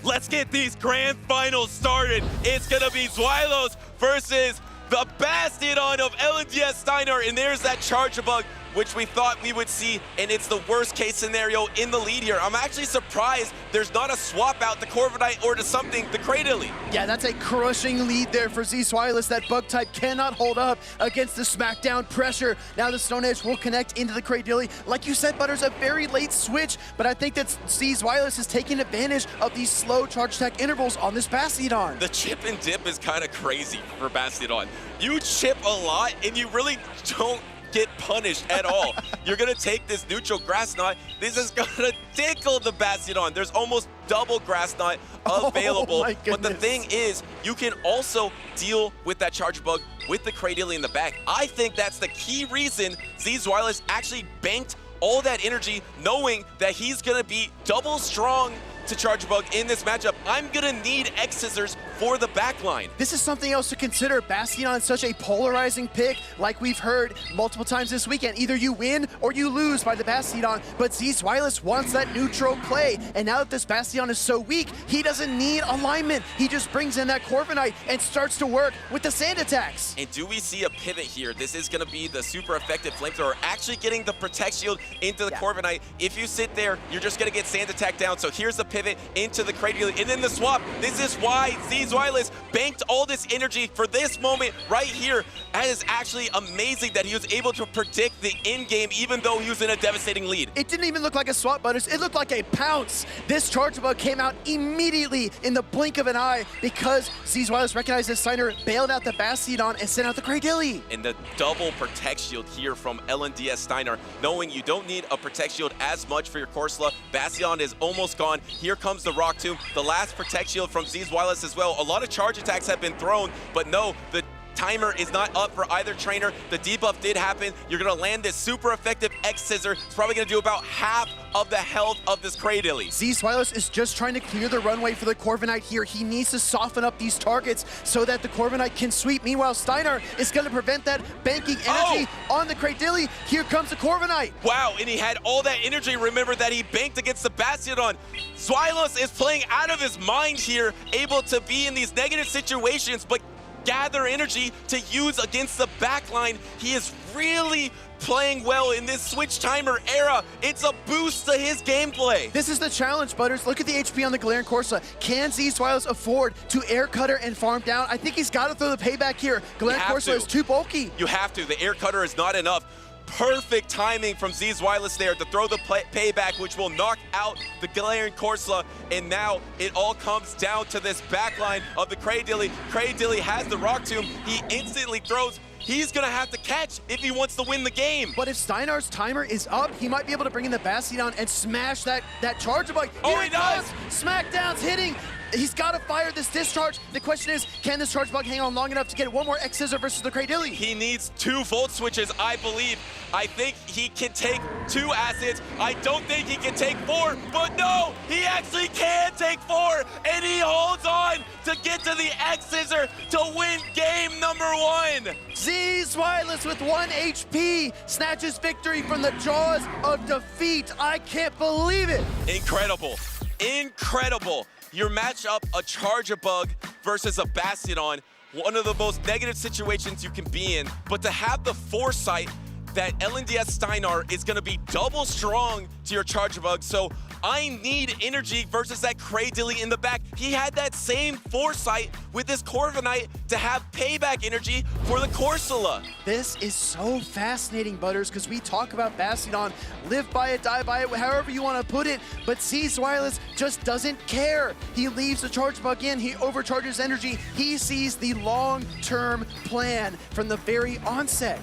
Speaker 7: Let's get these grand finals started. It's gonna be Zweillous versus the Bastiodon of LNDS Steinar, and there's that Charjabug, which we thought we would see, and it's the worst case scenario in the lead here. I'm actually surprised there's not a swap out to Corviknight or to something, the Cradily.
Speaker 6: Yeah, that's a crushing lead there for Zweillous. That bug type cannot hold up against the smackdown pressure. Now the Stone Edge will connect into the Cradily. Like you said, Butters, a very late switch, but I think that Zweillous is taking advantage of these slow charge attack intervals on this Bastiodon.
Speaker 7: The chip and dip is kind of crazy for Bastiodon. You chip a lot and you really don't get punished at all. You're gonna take this neutral Grass Knot. This is gonna tickle the Bastiodon. There's almost double Grass Knot available. But the thing is, you can also deal with that Charjabug with the Cradily in the back. I think that's the key reason Zweillous actually banked all that energy, knowing that he's gonna be double strong to Charjabug in this matchup. I'm gonna need X-Scissors for the backline.
Speaker 6: This is something else to consider. Bastiodon is such a polarizing pick, like we've heard multiple times this weekend. Either you win or you lose by the Bastiodon, but Zweillous wants that neutral play. And now that this Bastiodon is so weak, he doesn't need alignment. He just brings in that Corviknight and starts to work with the sand attacks.
Speaker 7: And do we see a pivot here? This is gonna be the super effective Flamethrower, actually getting the Protect Shield into the Corviknight. If you sit there, you're just gonna get sand attack down. So here's the pivot into the Cradily, and then the swap. This is why Zweillous banked all this energy for this moment right here. That is actually amazing that he was able to predict the end game even though he was in a devastating lead.
Speaker 6: It didn't even look like a swap, Butters. It looked like a pounce. This Charjabug came out immediately in the blink of an eye because Zweillous recognized that Steinar bailed out the Bastiodon and sent out the Cradily.
Speaker 7: And the double Protect Shield here from LNDS Steinar, knowing you don't need a Protect Shield as much for your Corsola. Bastiodon is almost gone. Here comes the Rock Tomb, the last Protect Shield from Zweillous as well. A lot of charge attacks have been thrown, but no, the timer is not up for either trainer. The debuff did happen. You're gonna land this super effective X-Scissor. It's probably gonna do about half of the health of this Cradily.
Speaker 6: Zweillous is just trying to clear the runway for the Corviknight here. He needs to soften up these targets so that the Corviknight can sweep. Meanwhile, Steinar is gonna prevent that banking energy on the Cradily. Here comes the Corviknight.
Speaker 7: Wow, and he had all that energy. Remember that he banked against the Bastiodon. Zweillous is playing out of his mind here, able to be in these negative situations, but gather energy to use against the backline. He is really playing well in this switch timer era. It's a boost to his gameplay.
Speaker 6: This is the challenge, Butters. Look at the HP on the Galarian Corsa. Can Zweillous afford to air cutter and farm down? I think he's got to throw the payback here. Galarian Corsa is too bulky.
Speaker 7: You have to. The air cutter is not enough. Perfect timing from Zweillous there to throw the payback, which will knock out the Galarian Corsola. And now it all comes down to this backline of the Cradily. Cradily has the Rock Tomb. He instantly throws. He's gonna have to catch if he wants to win the game.
Speaker 6: But if Steinar's timer is up, he might be able to bring in the Bastiodon and smash that Charjabug.
Speaker 7: Oh, he does!
Speaker 6: Smackdown's hitting. He's got to fire this discharge. The question is, can this Charjabug hang on long enough to get one more X-Scissor versus the Cradily?
Speaker 7: He needs 2 Volt Switches, I believe. I think he can take 2 acids. I don't think he can take 4, but no, he actually can take 4, and he holds on to get to the X-Scissor to win game number 1.
Speaker 6: Zweillous with 1 HP snatches victory from the jaws of defeat. I can't believe it.
Speaker 7: Incredible. Incredible. Your matchup, a Charjabug versus a Bastiodon, one of the most negative situations you can be in, but to have the foresight that LNDS Steinar is going to be double strong to your Charjabug. So I need energy versus that Cradilly in the back. He had that same foresight with this Corviknight to have payback energy for the Corsola.
Speaker 6: This is so fascinating, Butters, because we talk about Bastiodon, live by it, die by it, however you want to put it, but Zweillous just doesn't care. He leaves the charge bug in, he overcharges energy, he sees the long-term plan from the very onset.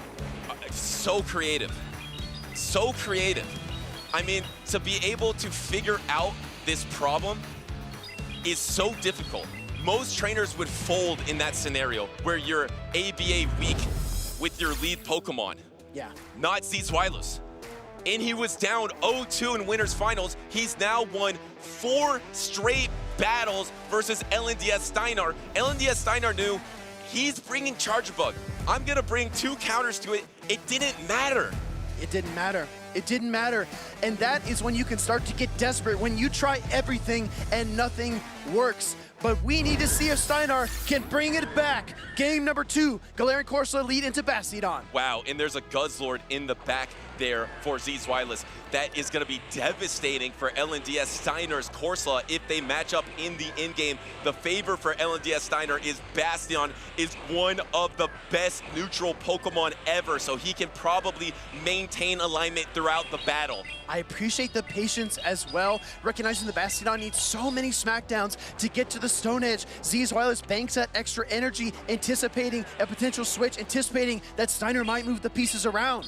Speaker 7: So creative. So creative. I mean, to be able to figure out this problem is so difficult. Most trainers would fold in that scenario where you're ABA weak with your lead Pokemon.
Speaker 6: Yeah.
Speaker 7: Not Zweillous. And he was down 0-2 in winners finals. He's now won 4 straight battles versus LNDS Steinar. LNDS Steinar knew he's bringing Charge Bug. I'm gonna bring 2 counters to it. It didn't matter.
Speaker 6: It didn't matter. It didn't matter. And that is when you can start to get desperate, when you try everything and nothing works. But we need to see if Steinar can bring it back. Game number 2, Galarian Corsola lead into Bastiodon.
Speaker 7: Wow, and there's a Guzzlord in the back there for Zweillous. That is going to be devastating for LNDS Steinar's Corsola if they match up in the in-game. The favor for LNDS Steinar is Bastiodon is one of the best neutral Pokemon ever, so he can probably maintain alignment throughout the battle.
Speaker 6: I appreciate the patience as well, recognizing the Bastiodon needs so many smackdowns to get to the Stone Edge. Zweillous banks that extra energy, anticipating a potential switch, anticipating that Steinar might move the pieces around.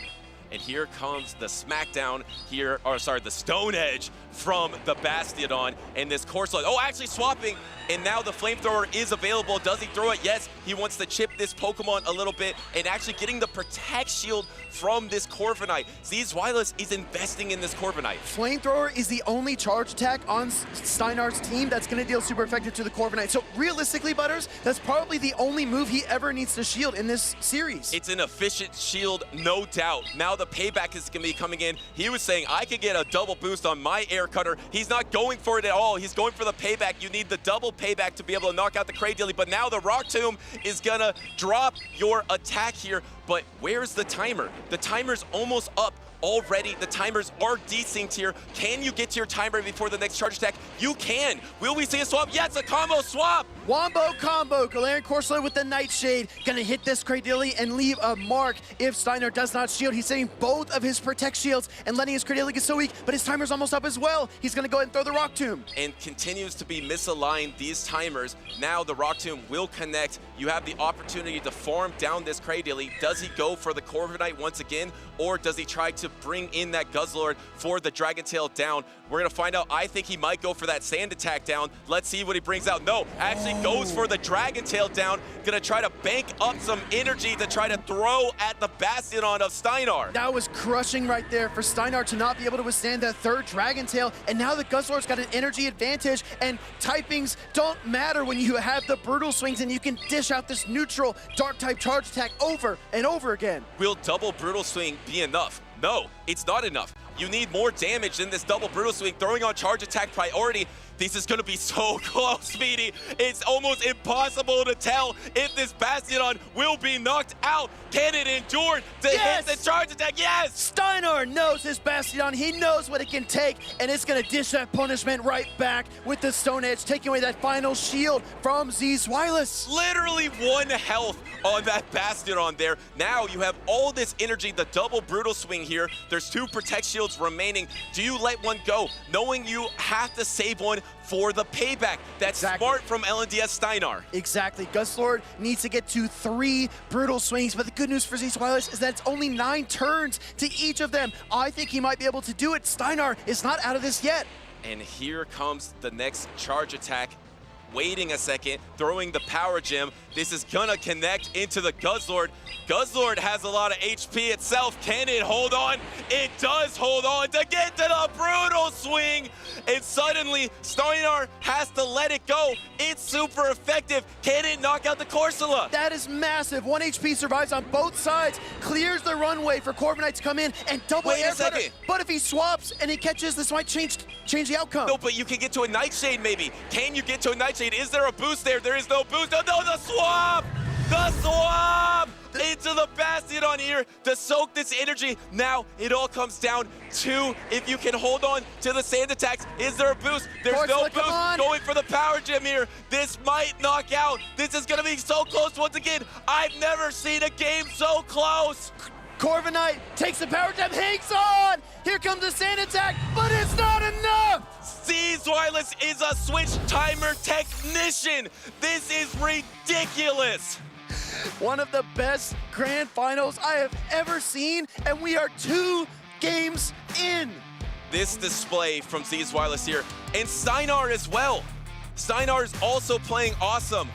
Speaker 7: And here comes the smackdown here, or sorry, the Stone Edge from the Bastiodon. And this Corsola, oh, actually swapping. And now the Flamethrower is available. Does he throw it? Yes, he wants to chip this Pokemon a little bit and actually getting the Protect Shield from this Corviknight. Zweillous is investing in this Corviknight.
Speaker 6: Flamethrower is the only charge attack on Steinar's team that's going to deal super effective to the Corviknight. So realistically, Butters, that's probably the only move he ever needs to shield in this series.
Speaker 7: It's an efficient shield, no doubt. Now the payback is going to be coming in. He was saying, I could get a double boost on my air cutter. He's not going for it at all. He's going for the payback. You need the double payback to be able to knock out the Cradilly, but now the Rock Tomb is going to drop your attack here. But where's the timer? The timer's almost up already. The timers are desynced here. Can you get to your timer before the next charge attack? You can. Will we see a swap? Yes, a combo swap.
Speaker 6: Wombo combo. Galarian Corsola with the Nightshade. Gonna hit this Cradilly and leave a mark if Steinar does not shield. He's setting both of his Protect Shields and letting his Cradilly get so weak, but his timer's almost up as well. He's gonna go ahead and throw the Rock Tomb.
Speaker 7: And continues to be misaligned, these timers. Now the Rock Tomb will connect. You have the opportunity to farm down this Cradilly. Does he go for the Corviknight once again, or does he try to bring in that Guzzlord for the Dragon Tail down? We're gonna find out. I think he might go for that Sand Attack down. Let's see what he brings out. No, actually goes for the Dragon Tail down. Gonna try to bank up some energy to try to throw at the Bastiodon of Steinar.
Speaker 6: That was crushing right there for Steinar to not be able to withstand that third Dragon Tail, and now the Guzzlord's got an energy advantage, and typings don't matter when you have the Brutal Swings and you can dish out this neutral Dark-type charge attack over and over again.
Speaker 7: Will double Brutal Swing be enough? No, it's not enough. You need more damage than this double Brutal Swing. Throwing on charge attack priority. This is going to be so close, Speedy. It's almost impossible to tell if this Bastiodon will be knocked out. Can it endure to hit the charge attack? Yes!
Speaker 6: Steinar knows his Bastiodon. He knows what it can take, and it's going to dish that punishment right back with the Stone Edge, taking away that final shield from Zweillous.
Speaker 7: Literally 1 health on that Bastiodon there. Now you have all this energy, the double Brutal Swing here. There's 2 Protect Shields remaining. Do you let one go, knowing you have to save one for the payback? That's smart from LNDS Steinar.
Speaker 6: Exactly. Guzzlord needs to get to 3 Brutal Swings, but the good news for Zweillous is that it's only 9 turns to each of them. I think he might be able to do it. Steinar is not out of this yet.
Speaker 7: And here comes the next charge attack. Waiting a second, throwing the Power Gem. This is gonna connect into the Guzzlord. Guzzlord has a lot of HP itself. Can it hold on? It does hold on to get to the Brutal Swing. And suddenly, Steinar has to let it go. It's super effective. Can it knock out the Corsola?
Speaker 6: That is massive. 1 HP survives on both sides. Clears the runway for Corviknight to come in and double air cutter. But if he swaps and he catches, this might change the outcome.
Speaker 7: No, but you can get to a Nightshade maybe. Can you get to a Nightshade? Is there a boost there? There is no boost. Oh, no, the swap! The swap! into the Bastion on here to soak this energy. Now it all comes down to if you can hold on to the sand attacks. Is there a boost? There's no boost. Going for the power gem here. This might knock out. This is gonna be so close once again. I've never seen a game so close.
Speaker 6: Corviknight takes the power gem, hangs on! Here comes the sand attack, but it's not enough!
Speaker 7: Zweillous is a switch timer technician. This is ridiculous.
Speaker 6: One of the best grand finals I have ever seen, and we are 2 games in.
Speaker 7: This display from Zweillous here, and Steinar as well. Steinar is also playing awesome.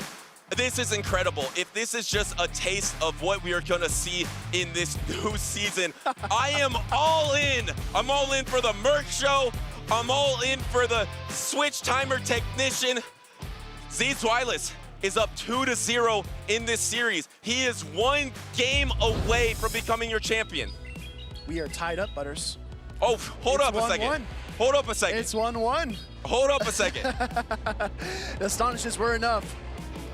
Speaker 7: This is incredible. If this is just a taste of what we are gonna see in this new season, I am all in. I'm all in for the merch show. I'm all in for the switch timer technician. Zweillous is up 2-0 in this series. He is 1 game away from becoming your champion.
Speaker 6: We are tied up, Butters.
Speaker 7: Oh, hold up a
Speaker 6: 1-1.
Speaker 7: second. Hold up a second.
Speaker 6: It's 1-1.
Speaker 7: Hold up a second.
Speaker 6: The astonishes were enough.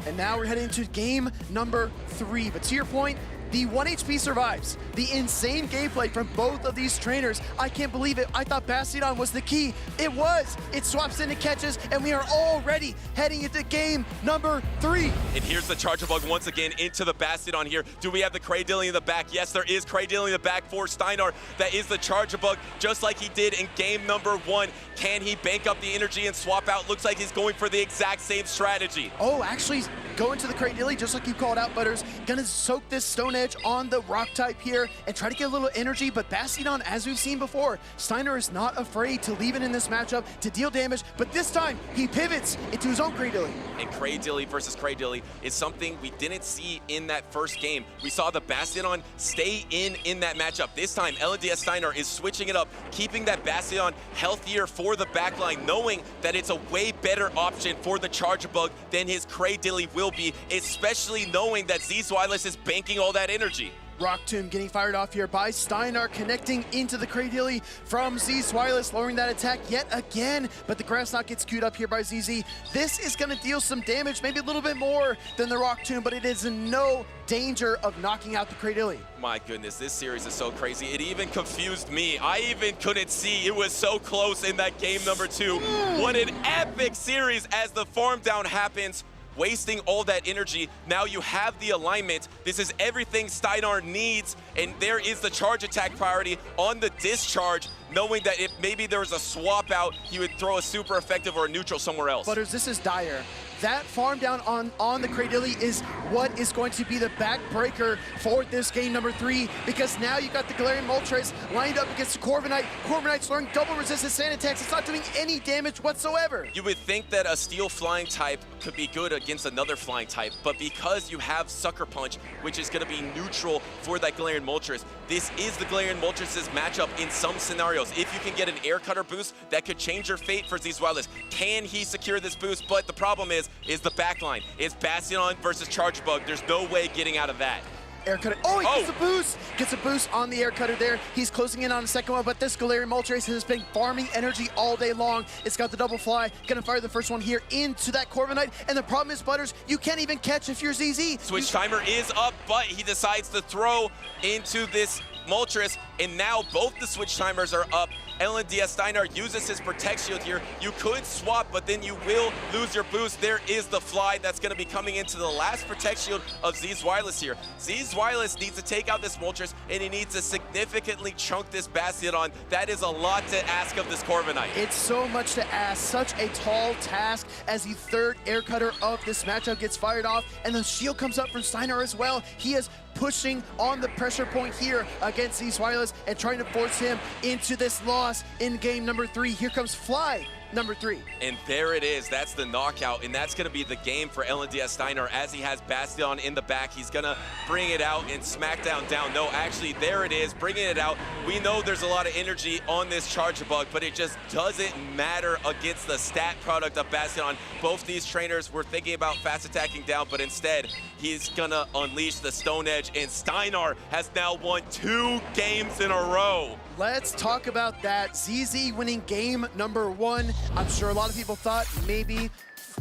Speaker 6: And now we're heading into game number 3. But to your point, the 1 HP survives. The insane gameplay from both of these trainers. I can't believe it. I thought Bastion was the key. It was. It swaps into catches, and we are already heading into game number 3.
Speaker 7: And here's the Charger Bug once again into the Bastion here. Do we have the Cradilly in the back? Yes, there is Cradilly in the back for Steinar. That is the Charger Bug, just like he did in game number 1. Can he bank up the energy and swap out? Looks like he's going for the exact same strategy.
Speaker 6: Oh, actually going to the Cradilly, just like you called out, Butters. Gonna soak this Stone Edge on the rock type here and try to get a little energy, but Bastion, as we've seen before, Steinar is not afraid to leave it in this matchup to deal damage, but this time he pivots into his own Cradilly.
Speaker 7: And Cradilly versus Cradilly is something we didn't see in that first game. We saw the Bastion stay in that matchup. This time, LNDS Steinar is switching it up, keeping that Bastion healthier for the backline, knowing that it's a way better option for the Charger Bug than his Cradilly will be, especially knowing that Zweillous is banking all that energy.
Speaker 6: Rock Tomb getting fired off here by Steinar, connecting into the Cradilly from Zweillous, lowering that attack yet again, but the Grass Knot gets queued up here by ZZ. This is going to deal some damage, maybe a little bit more than the Rock Tomb, but it is in no danger of knocking out the Cradilly.
Speaker 7: My goodness, this series is so crazy. It even confused me. I even couldn't see. It was so close in that game number 2. What an epic series as the farm down happens, wasting all that energy. Now you have the alignment. This is everything Steinar needs, and there is the charge attack priority on the discharge, knowing that if maybe there was a swap out, he would throw a super effective or a neutral somewhere else.
Speaker 6: Butters, this is dire. That farm down on the Cradilly is what is going to be the backbreaker for this game number 3, because now you got the Galarian Moltres lined up against the Corviknight. Corviknight's learning double resistance sand attacks. It's not doing any damage whatsoever.
Speaker 7: You would think that a steel flying type could be good against another flying type, but because you have Sucker Punch, which is going to be neutral for that Galarian Moltres, this is the Galarian Moltres' matchup in some scenarios. If you can get an Air Cutter boost, that could change your fate for Zweillous. Can he secure this boost? But the problem is the backline. It's Bastion versus Charger Bug. There's no way getting out of that.
Speaker 6: Air Cutter. Oh, he gets a boost! Gets a boost on the Air Cutter there. He's closing in on the second one, but this Galarian Moltres has been farming energy all day long. It's got the double fly. Gonna fire the first one here into that Corviknight. And the problem is, Butters, you can't even catch if you're ZZ.
Speaker 7: Switch timer is up, but he decides to throw into this Moltres, and now both the switch timers are up. LNDS Steinar uses his Protect Shield here. You could swap, but then you will lose your boost. There is the fly that's going to be coming into the last Protect Shield of Zweillous here. Zweillous needs to take out this Moltres, and he needs to significantly chunk this Bastion. That is a lot to ask of this Corviknight.
Speaker 6: It's so much to ask. Such a tall task as the third Air Cutter of this matchup gets fired off, and the shield comes up from Steinar as well. He is pushing on the pressure point here against Zweillous and trying to force him into this loss in game number 3. Here comes Fly number 3.
Speaker 7: And there it is. That's the knockout, and that's going to be the game for LNDS Steinar as he has Bastion in the back. He's going to bring it out and Smackdown down. No, actually, there it is, bringing it out. We know there's a lot of energy on this Charger Bug, but it just doesn't matter against the stat product of Bastion. Both these trainers were thinking about fast attacking down, but instead, he's going to unleash the Stone Edge, and Steinar has now won 2 games in a row.
Speaker 6: Let's talk about that. ZZ winning game number 1. I'm sure a lot of people thought maybe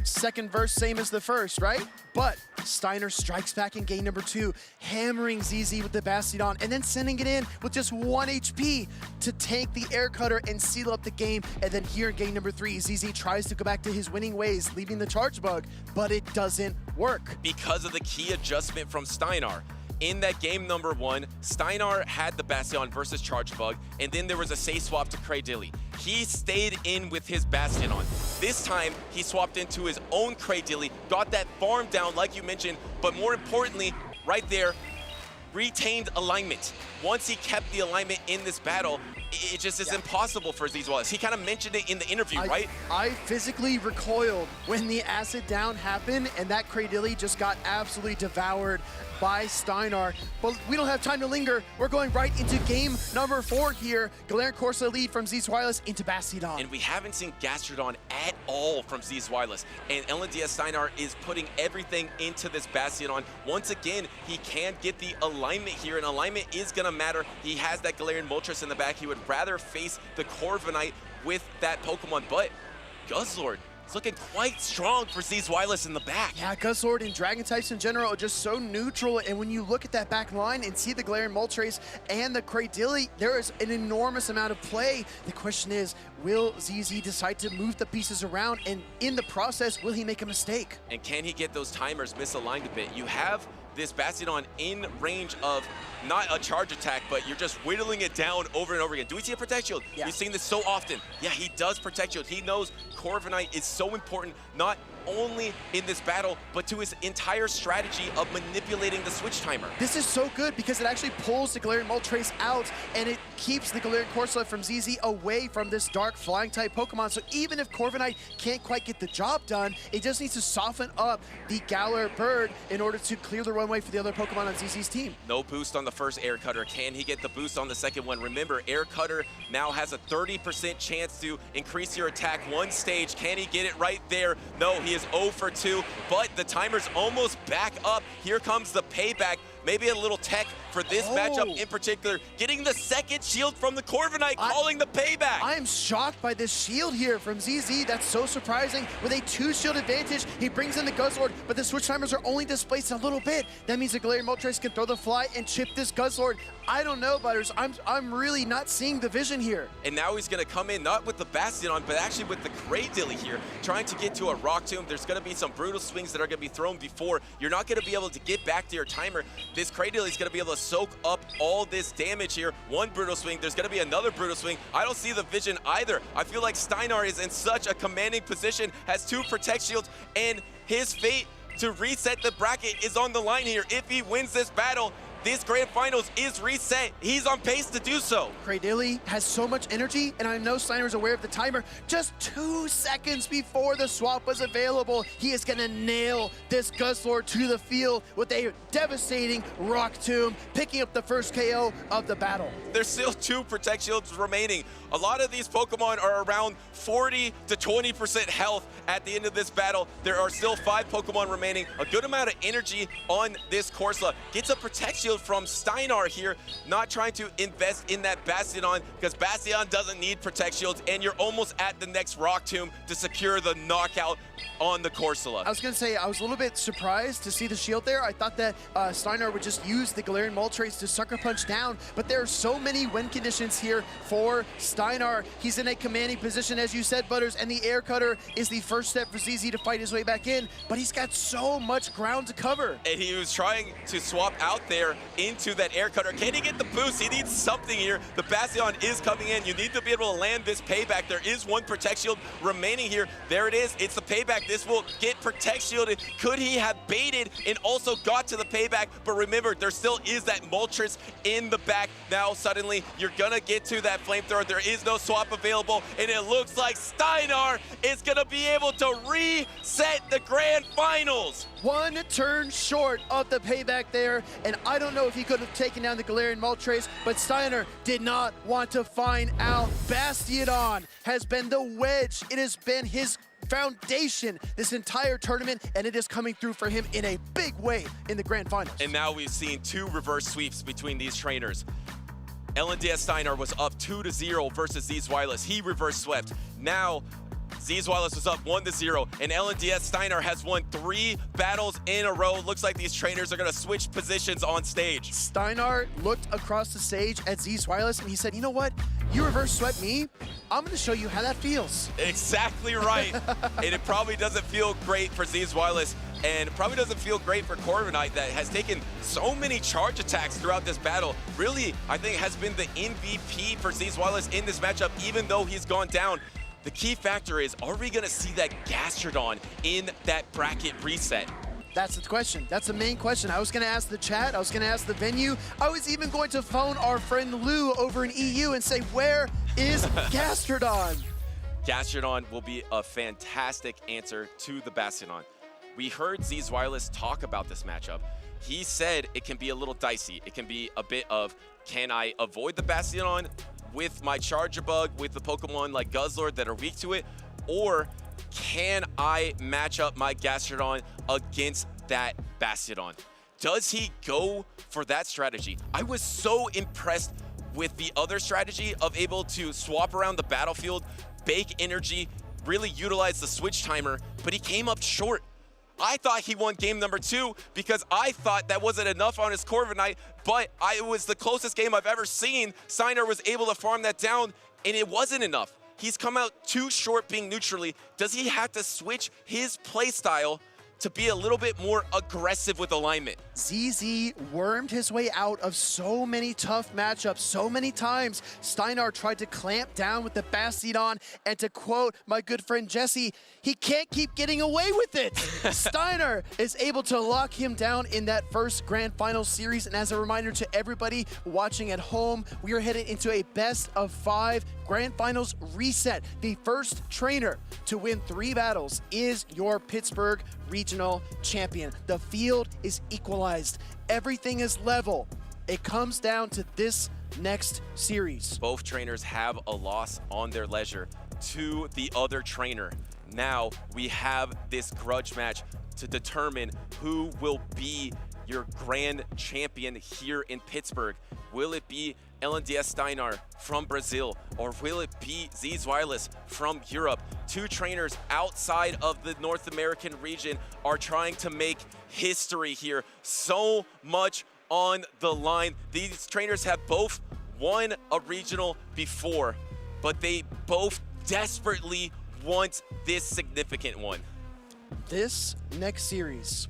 Speaker 6: second verse same as the first, right? But Steinar strikes back in game number 2, hammering ZZ with the Bastion, and then sending it in with just 1 HP to tank the air cutter and seal up the game. And then here in game number 3, ZZ tries to go back to his winning ways, leaving the charge bug, but it doesn't work.
Speaker 7: Because of the key adjustment from Steinar. In that game number 1, Steinar had the Bastion versus Charge Bug, and then there was a say swap to Cradilly. He stayed in with his Bastion. This time, he swapped into his own Cradilly, got that farm down like you mentioned, but more importantly, right there, retained alignment. Once he kept the alignment in this battle, it just is impossible for Zweillous. He kind of mentioned it in the interview, right?
Speaker 6: I physically recoiled when the acid down happened, and that Cradilly just got absolutely devoured by Steinar. But we don't have time to linger. We're going right into game number 4 here. Galarian Corsa lead from Zweillous into Bastion.
Speaker 7: And we haven't seen Gastrodon at all from Zweillous. And LNDS Steinar is putting everything into this Bastion. Once again, he can get the alignment here, and alignment is going to matter. He has that Galarian Moltres in the back. He would rather face the Corviknight with that Pokemon, but Guzzlord, it's looking quite strong for Zweillous in the back.
Speaker 6: Yeah, Guzzlord and Dragon types in general are just so neutral, and when you look at that back line and see the Galarian Moltres and the Cradilly, there is an enormous amount of play. The question is, will ZZ decide to move the pieces around, and in the process, will he make a mistake?
Speaker 7: And can he get those timers misaligned a bit? You have this Bastion in range of not a charge attack, but you're just whittling it down over and over again. Do we see a Protect Shield?
Speaker 6: Yeah.
Speaker 7: We've seen this so often. Yeah, he does Protect Shield. He knows Corviknight is so important, not only in this battle, but to his entire strategy of manipulating the switch timer.
Speaker 6: This is so good because it actually pulls the Galarian Moltres out, and it keeps the Galarian Corsa from ZZ away from this dark flying type Pokemon. So even if Corviknight can't quite get the job done, it just needs to soften up the Galar Bird in order to clear the runway for the other Pokemon on ZZ's team.
Speaker 7: No boost on the first Air Cutter. Can he get the boost on the second one? Remember, Air Cutter now has a 30% chance to increase your attack 1 stage. Can he get it right there? No, he is 0 for 2, but the timer's almost back up. Here comes the payback. Maybe a little tech for this matchup in particular. Getting the second shield from the Corviknight, calling the payback.
Speaker 6: I am shocked by this shield here from ZZ. That's so surprising. With a 2-shield advantage, he brings in the Guzzlord, but the switch timers are only displaced a little bit. That means the Galarian Moltres can throw the fly and chip this Guzzlord. I don't know, Butters. I'm really not seeing the vision here.
Speaker 7: And now he's going to come in, not with the Bastion, but actually with the Cradilly here, trying to get to a Rock Tomb. There's going to be some brutal swings that are going to be thrown before. You're not going to be able to get back to your timer. This Cradilly is going to be able to soak up all this damage here. 1 brutal swing. There's going to be another brutal swing. I don't see the vision either. I feel like Steinar is in such a commanding position, has 2 Protect Shields, and his fate to reset the bracket is on the line here. If he wins this battle, this Grand Finals is reset. He's on pace to do so.
Speaker 6: Cradilly has so much energy, and I know Steiner's aware of the timer. Just 2 seconds before the swap was available, he is gonna nail this Guzzlord to the field with a devastating Rock Tomb, picking up the first KO of the battle.
Speaker 7: There's still 2 Protect Shields remaining. A lot of these Pokemon are around 40 to 20% health at the end of this battle. There are still 5 Pokemon remaining. A good amount of energy on this Corsa. Gets a Protect Shield from Steinar here, not trying to invest in that Bastion because Bastion doesn't need Protect Shields, and you're almost at the next Rock Tomb to secure the knockout on the Corsola.
Speaker 6: I was going to say, I was a little bit surprised to see the shield there. I thought that Steinar would just use the Galarian Moltres to sucker punch down, but there are so many win conditions here for Steinar. He's in a commanding position, as you said, Butters, and the Air Cutter is the first step for ZZ to fight his way back in, but he's got so much ground to cover.
Speaker 7: And he was trying to swap out there into that Air Cutter. Can he get the boost? He needs something here. The Bastion is coming in. You need to be able to land this payback. There is 1 Protect Shield remaining here. There it is. It's the payback. This will get Protect Shielded. Could he have baited and also got to the payback? But remember, there still is that Moltres in the back. Now, suddenly, you're going to get to that Flamethrower. There is no swap available, and it looks like Steinar is going to be able to reset the Grand Finals.
Speaker 6: 1 turn short of the payback there, and I don't know if he could have taken down the Galarian Moltres, but Steinar did not want to find out. Bastion has been the wedge. It has been his foundation this entire tournament, and it is coming through for him in a big way in the Grand Finals.
Speaker 7: And now we've seen 2 reverse sweeps between these trainers. LNDS Steinar was up 2-0 versus Zweillous. He reverse swept. Now, Zweillous was up 1-0, and LNDS Steinar has won 3 battles in a row. Looks like these trainers are gonna switch positions on stage.
Speaker 6: Steinar looked across the stage at Zweillous and he said, you know what? You reverse swept me, I'm gonna show you how that feels.
Speaker 7: Exactly right. And it probably doesn't feel great for Zweillous, and probably doesn't feel great for Corviknight that has taken so many charge attacks throughout this battle. Really, I think has been the MVP for Zweillous in this matchup, even though he's gone down. The key factor is, are we gonna see that Gastrodon in that bracket reset?
Speaker 6: That's the question. That's the main question. I was going to ask the chat. I was going to ask the venue. I was even going to phone our friend Lou over in EU and say, where is Gastrodon?
Speaker 7: Gastrodon will be a fantastic answer to the Bastion. We heard Zweillous talk about this matchup. He said it can be a little dicey. It can be a bit of, can I avoid the Bastion with my Charger Bug, with the Pokemon like Guzzlord that are weak to it, or can I match up my Gastrodon against that Bastion? Does he go for that strategy? I was so impressed with the other strategy of able to swap around the battlefield, bake energy, really utilize the switch timer, but he came up short. I thought he won game number 2 because I thought that wasn't enough on his Corviknight, but it was the closest game I've ever seen. Steinar was able to farm that down, and it wasn't enough. He's come out too short being neutrally. Does he have to switch his playstyle to be a little bit more aggressive with alignment?
Speaker 6: ZZ wormed his way out of so many tough matchups so many times. Steinar tried to clamp down with the Bastion, and to quote my good friend Jesse, he can't keep getting away with it. Steinar is able to lock him down in that first Grand Final series, and as a reminder to everybody watching at home, we are headed into a best of 5 Grand Finals reset. The first trainer to win 3 battles is your Pittsburgh regional champion. The field is equalized. Everything is level. It comes down to this next series.
Speaker 7: Both trainers have a loss on their leisure to the other trainer. Now we have this grudge match to determine who will be your grand champion here in Pittsburgh. Will it be LNDS Steinar from Brazil, or will it be Zweillous from Europe? 2 trainers outside of the North American region are trying to make history here. So much on the line. These trainers have both won a regional before, but they both desperately want this significant one.
Speaker 6: This next series,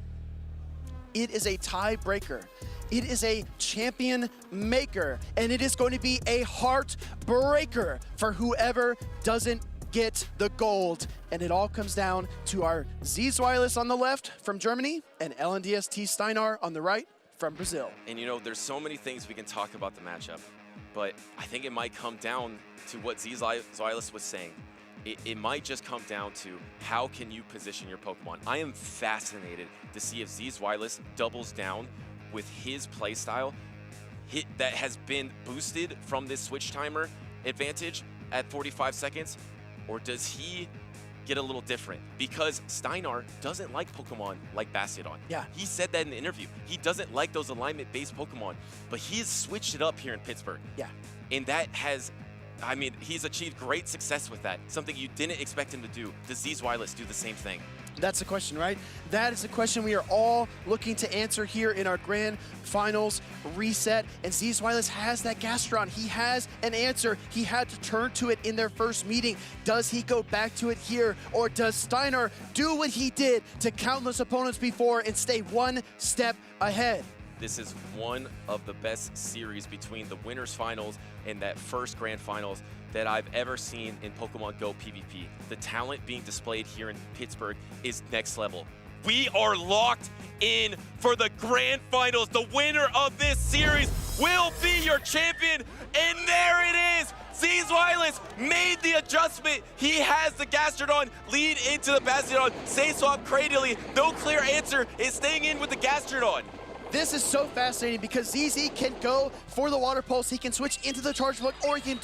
Speaker 6: it is a tiebreaker. It is a champion maker, and it is going to be a heartbreaker for whoever doesn't get the gold. And it all comes down to our Zweillous on the left from Germany and LNDS Steinar on the right from Brazil.
Speaker 7: And you know, there's so many things we can talk about the matchup, but I think it might come down to what Zweillous was saying. It might just come down to how can you position your Pokemon. I am fascinated to see if Zweillous doubles down with his playstyle that has been boosted from this switch timer advantage at 45 seconds, or does he get a little different? Because Steinar doesn't like Pokemon like Bastion.
Speaker 6: Yeah.
Speaker 7: He said that in the interview. He doesn't like those alignment-based Pokemon, but he's switched it up here in Pittsburgh.
Speaker 6: Yeah.
Speaker 7: And that has, I mean, he's achieved great success with that, something you didn't expect him to do. Does Zweillous do the same thing?
Speaker 6: That's the question, right? That is the question we are all looking to answer here in our Grand Finals reset. And Zweillous has that Gastrodon. He has an answer. He had to turn to it in their first meeting. Does he go back to it here? Or does Steinar do what he did to countless opponents before and stay one step ahead?
Speaker 7: This is one of the best series between the winners finals and that first grand finals that I've ever seen in Pokemon GO PvP. The talent being displayed here in Pittsburgh is next level. We are locked in for the grand finals. The winner of this series will be your champion, and there it is. Zweillous made the adjustment. He has the Gastrodon lead into the Bastion. Say swap Cradily. No clear answer is staying in with the Gastrodon.
Speaker 6: This is so fascinating because ZZ can go for the Water Pulse. He can switch into the Charge Book, or he can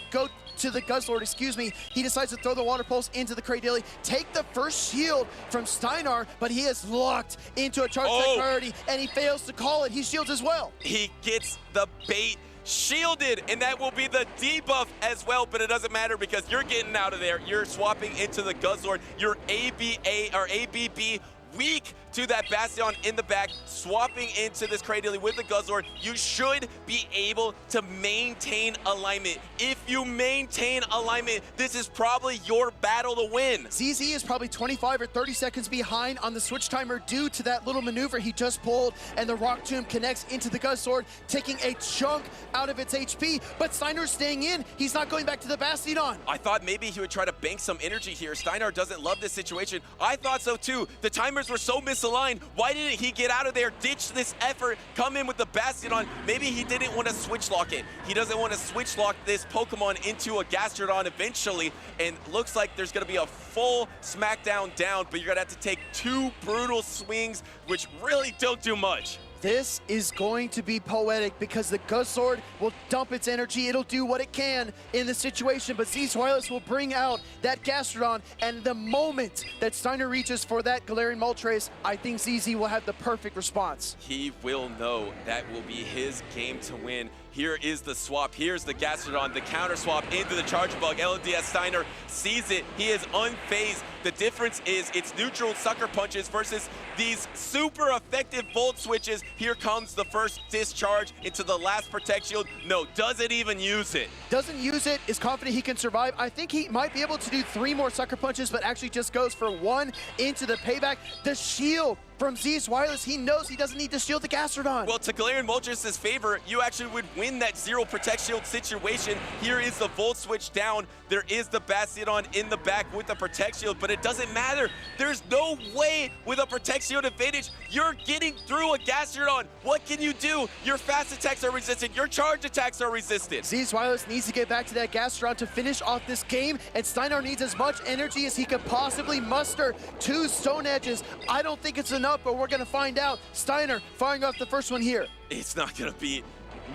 Speaker 6: go to the Guzzlord, excuse me. He decides to throw the Water Pulse into the Cradily, take the first shield from Steinar, but he is locked into a Charge Attack priority, and he fails to call it. He shields as well.
Speaker 7: He gets the bait shielded, and that will be the debuff as well, but it doesn't matter because you're getting out of there. You're swapping into the Guzzlord. You're ABB weak to that Bastion in the back, swapping into this Cradily with the Guzzlord. You should be able to maintain alignment. If you maintain alignment, this is probably your battle to win.
Speaker 6: ZZ is probably 25 or 30 seconds behind on the switch timer due to that little maneuver he just pulled, and the Rock Tomb connects into the Guzzlord, taking a chunk out of its HP, but Steinar's staying in. He's not going back to the Bastion.
Speaker 7: I thought maybe he would try to bank some energy here. Steinar doesn't love this situation. I thought so too. The timers were so misaligned. Why didn't he get out of there, ditch this effort, come in with the Bastion on? Maybe he didn't want to switch lock it. He doesn't want to switch lock this Pokemon into a Gastrodon eventually, and looks like there's going to be a full smackdown down, but you're going to have to take 2 brutal swings, which really don't do much.
Speaker 6: This is going to be poetic because the Guzzlord will dump its energy. It'll do what it can in this situation, but Zweillous will bring out that Gastrodon, and the moment that Steinar reaches for that Galarian Moltres, I think ZZ will have the perfect response.
Speaker 7: He will know that will be his game to win. Here is the swap. Here's the Gastrodon, the counter swap into the Charjabug. LNDS Steinar sees it. He is unfazed. The difference is it's neutral sucker punches versus these super effective Volt Switches. Here comes the first discharge into the last Protect Shield. No, doesn't even use it.
Speaker 6: Doesn't use it, is confident he can survive. I think he might be able to do 3 more sucker punches, but actually just goes for 1 into the payback. The shield from Zweillous, he knows he doesn't need to shield the Gastrodon.
Speaker 7: Well, to Galarian Moltres' favor, you actually would win that 0 Protect Shield situation. Here is the Volt Switch down. There is the Bastion in the back with the Protect Shield, but it doesn't matter. There's no way with a Protect Shield advantage. You're getting through a Gastrodon. What can you do? Your fast attacks are resisted. Your charge attacks are resisted.
Speaker 6: Zweillous needs to get back to that Gastrodon to finish off this game, and Steinar needs as much energy as he could possibly muster. 2 Stone Edges. I don't think it's enough, but we're going to find out. Steinar firing off the first one here.
Speaker 7: It's not going to be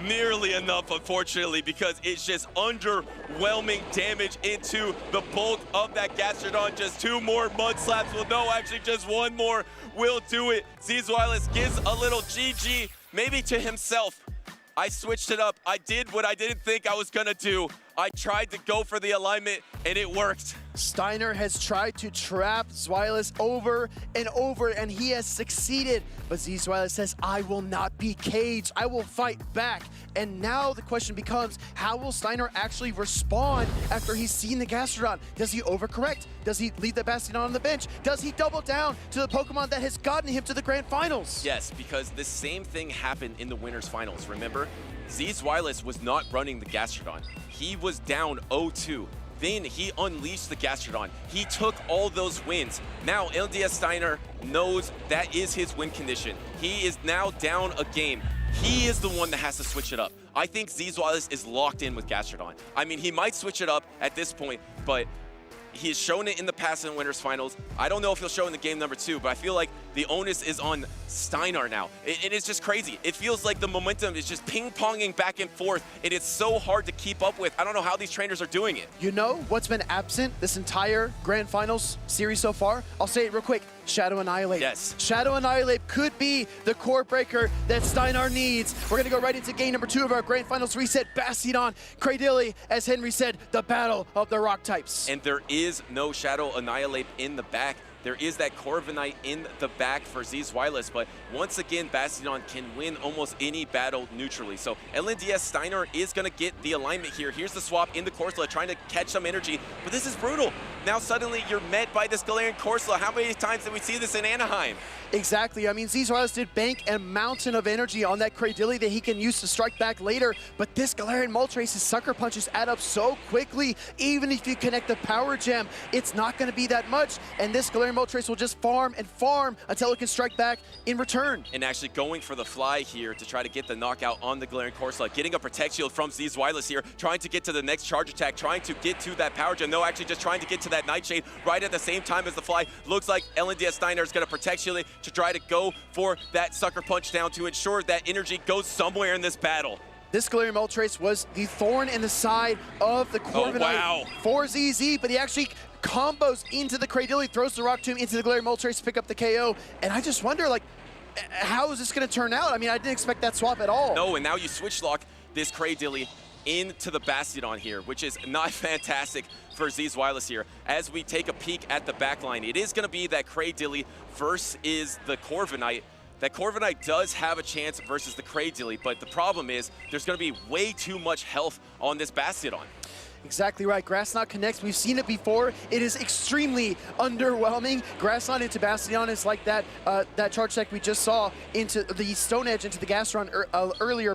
Speaker 7: nearly enough, unfortunately, because it's just underwhelming damage into the bulk of that Gastrodon. Just 2 more Mud Slaps. Well, no, actually just 1 more will do it. Zweillous gives a little GG, maybe to himself. I switched it up. I did what I didn't think I was going to do. I tried to go for the alignment, and it worked.
Speaker 6: Steinar has tried to trap Zweillous over and over, and he has succeeded. But Zweillous says, I will not be caged. I will fight back. And now the question becomes, how will Steinar actually respond after he's seen the Gastrodon? Does he overcorrect? Does he leave the Bastion on the bench? Does he double down to the Pokemon that has gotten him to the Grand Finals?
Speaker 7: Yes, because the same thing happened in the Winners Finals, remember? Zweillous was not running the Gastrodon. He was down 0-2. Then he unleashed the Gastrodon. He took all those wins. Now LDS Steinar knows that is his win condition. He is now down a game. He is the one that has to switch it up. I think Zweillous is locked in with Gastrodon. I mean, he might switch it up at this point, but he's shown it in the past in Winners Finals. I don't know if he'll show in the game number 2, but I feel like the onus is on Steinar now. It is just crazy. It feels like the momentum is just ping-ponging back and forth, and it's so hard to keep up with. I don't know how these trainers are doing it.
Speaker 6: You know what's been absent this entire Grand Finals series so far? I'll say it real quick. Shadow Annihilate.
Speaker 7: Yes.
Speaker 6: Shadow Annihilate could be the core breaker that Steinar needs. We're going to go right into game number 2 of our Grand Finals reset. Bastion, Cradily, as Henry said, the battle of the rock types.
Speaker 7: And there is no Shadow Annihilate in the back. There is that Corviknight in the back for Zweillous, but once again, Bastion can win almost any battle neutrally. So LNDS Steinar is going to get the alignment here. Here's the swap in the Corsola, trying to catch some energy, but this is brutal. Now suddenly you're met by this Galarian Corsola. How many times did we see this in Anaheim?
Speaker 6: Exactly. I mean, Zweillous did bank a mountain of energy on that Cradily that he can use to strike back later, but this Galarian Moltres' sucker punches add up so quickly. Even if you connect the Power Gem, it's not going to be that much, and this Galarian Moltres will just farm and farm until it can strike back in return.
Speaker 7: And actually going for the fly here to try to get the knockout on the Galarian Corsola, getting a Protect Shield from Zweillous here, trying to get to the next charge attack, trying to get to that Power Gem. No, actually just trying to get to that Nightshade right at the same time as the fly. Looks like LNDS Steinar is going to Protect Shield it to try to go for that Sucker Punch down to ensure that energy goes somewhere in this battle.
Speaker 6: This Galarian Moltres was the thorn in the side of the Corviknight for ZZ, but he actually combos into the Cradily, throws the Rock Tomb into the Galarian Moltres to pick up the KO. And I just wonder, like, how is this going to turn out? I mean, I didn't expect that swap at all.
Speaker 7: No, and now you switch lock. this Cradilly into the Bastiodon here, which is not fantastic for Zweillous here. As we take a peek at the backline, it is going to be that Cradilly versus the Corviknight. That Corviknight does have a chance versus the Cradilly, but the problem is there's going to be way too much health on this Bastiodon.
Speaker 16: Exactly right. Grass Knot connects. We've seen it before. It is extremely underwhelming. Grass Knot into Bastiodon is like that that charge deck we just saw into the Stone Edge into the Gastron earlier.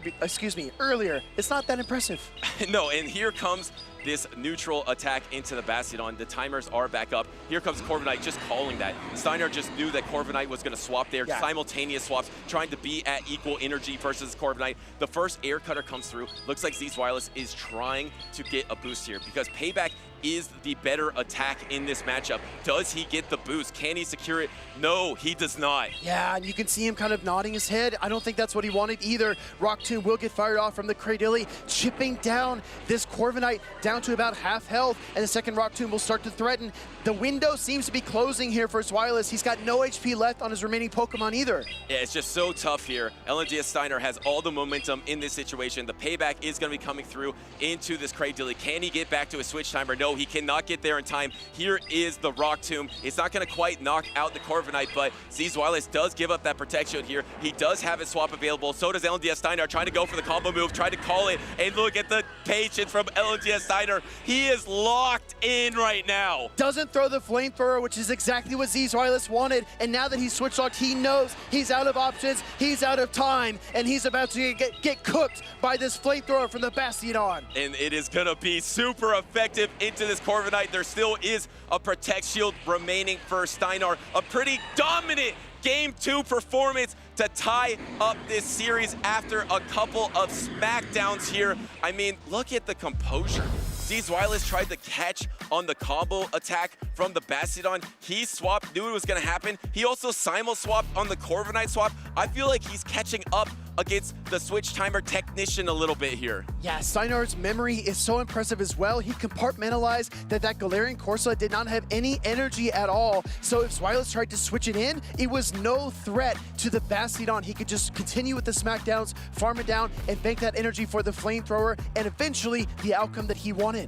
Speaker 16: Earlier. It's not that impressive.
Speaker 7: No, and here comes this neutral attack into the Bastiodon. The timers are back up. Here comes Corviknight just calling that. Steinar just knew that Corviknight was going to swap there. Yeah. Simultaneous swaps, trying to be at equal energy versus Corviknight. The first air cutter comes through. Looks like Zweillous is trying to get a boost here because Payback is the better attack in this matchup. Does he get the boost? Can he secure it? No, he does not.
Speaker 16: Yeah, and you can see him kind of nodding his head. I don't think that's what he wanted either. Rock Tomb will get fired off from the Cradilly, chipping down this Corviknight down to about half health, and the second Rock Tomb will start to threaten. The window seems to be closing here for Zweillous. He's got no HP left on his remaining Pokemon either.
Speaker 7: Yeah, it's just so tough here. LNDS Steinar has all the momentum in this situation. The Payback is going to be coming through into this Cradilly. Can he get back to a switch timer? No, he cannot get there in time. Here is the Rock Tomb. It's not going to quite knock out the Corviknight, but Zweillous does give up that protection here. He does have his swap available. So does LNDS Steinar, trying to go for the combo move, trying to call it, and look at the patience from LNDS Steinar. He is locked in right now.
Speaker 16: Doesn't throw the flamethrower, which is exactly what Zweillous wanted, and now that he's switch locked, he knows he's out of options, he's out of time, and he's about to get cooked by this flamethrower from the Bastiodon.
Speaker 7: And it is going to be super effective into this Corviknight. There still is a Protect Shield remaining for Steinar. A pretty dominant Game 2 performance to tie up this series after a couple of smackdowns here. I mean, look at the composure. Zweillous tried to catch on the combo attack from the Bastiodon. He swapped, knew it was going to happen. He also simul-swapped on the Corviknight swap. I feel like he's catching up against the switch timer technician a little bit here.
Speaker 16: Yeah, Steinar's memory is so impressive as well. He compartmentalized that Galarian Corsola did not have any energy at all. So if Zweillous tried to switch it in, it was no threat to the Bastiodon. He could just continue with the smackdowns, farm it down, and bank that energy for the flamethrower, and eventually the outcome that he wanted.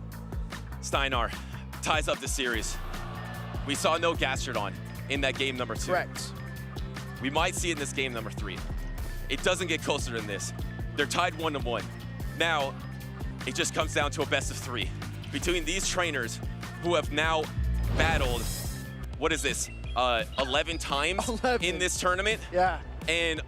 Speaker 7: Steinar ties up the series. We saw no Gastrodon in that game number 2.
Speaker 16: Correct.
Speaker 7: We might see it in this game number 3. It doesn't get closer than this. They're tied 1-1. Now, it just comes down to a best of 3 between these trainers who have now battled, what is this, 11 times 11. In this tournament?
Speaker 16: Yeah.
Speaker 7: And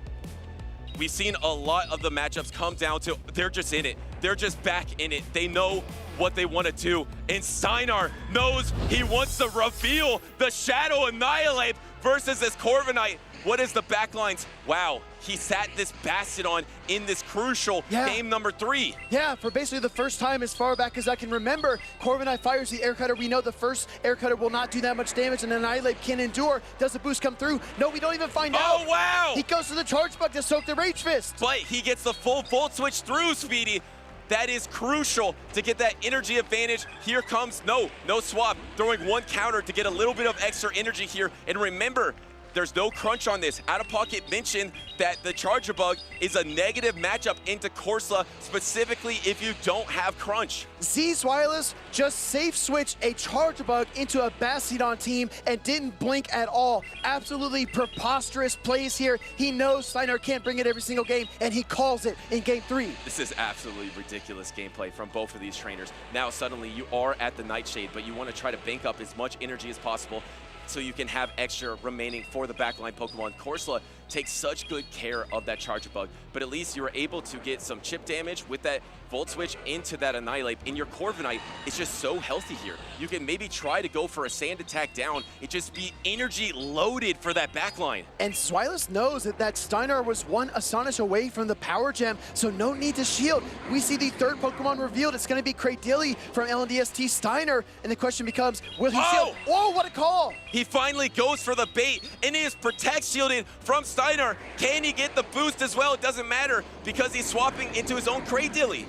Speaker 7: we've seen a lot of the matchups come down to, they're just in it. They're just back in it. They know what they want to do. And Steinar knows he wants to reveal the Shadow Annihilate versus this Corviknight. What is the backlines? Wow, he sat this Bastiodon in this crucial game number 3.
Speaker 16: Yeah, for basically the first time as far back as I can remember, Corviknight fires the air cutter. We know the first air cutter will not do that much damage, and Annihilate can endure. Does the boost come through? No, we don't even find out.
Speaker 7: Oh, wow!
Speaker 16: He goes to the Charge Bug to soak the Rage Fist.
Speaker 7: But he gets the full Volt Switch through, Speedy. That is crucial to get that energy advantage. Here comes, no swap, throwing one counter to get a little bit of extra energy here. And remember, there's no crunch on this. Out of Pocket mentioned that the Charger Bug is a negative matchup into Corsola, specifically if you don't have crunch.
Speaker 16: Zweillous just safe switched a Charger Bug into a Bastiodon team and didn't blink at all. Absolutely preposterous plays here. He knows Steinar can't bring it every single game, and he calls it in game 3.
Speaker 7: This is absolutely ridiculous gameplay from both of these trainers. Now suddenly you are at the Nightshade, but you want to try to bank up as much energy as possible so you can have extra remaining for the backline Pokemon. Corsola takes such good care of that Charger Bug, but at least you were able to get some chip damage with that Volt Switch into that Annihilate. In your Corviknight, it's just so healthy here. You can maybe try to go for a Sand Attack down and just be energy loaded for that backline.
Speaker 16: And Zweillous knows that Steinar was one Astonish away from the Power Gem, so no need to shield. We see the third Pokemon revealed. It's going to be Cradilly from LNDST Steinar, and the question becomes, will he shield? Whoa, what a call!
Speaker 7: He finally goes for the bait, and he is Protect shielded from Steinar. Can he get the boost as well? It doesn't matter because he's swapping into his own Cradilly.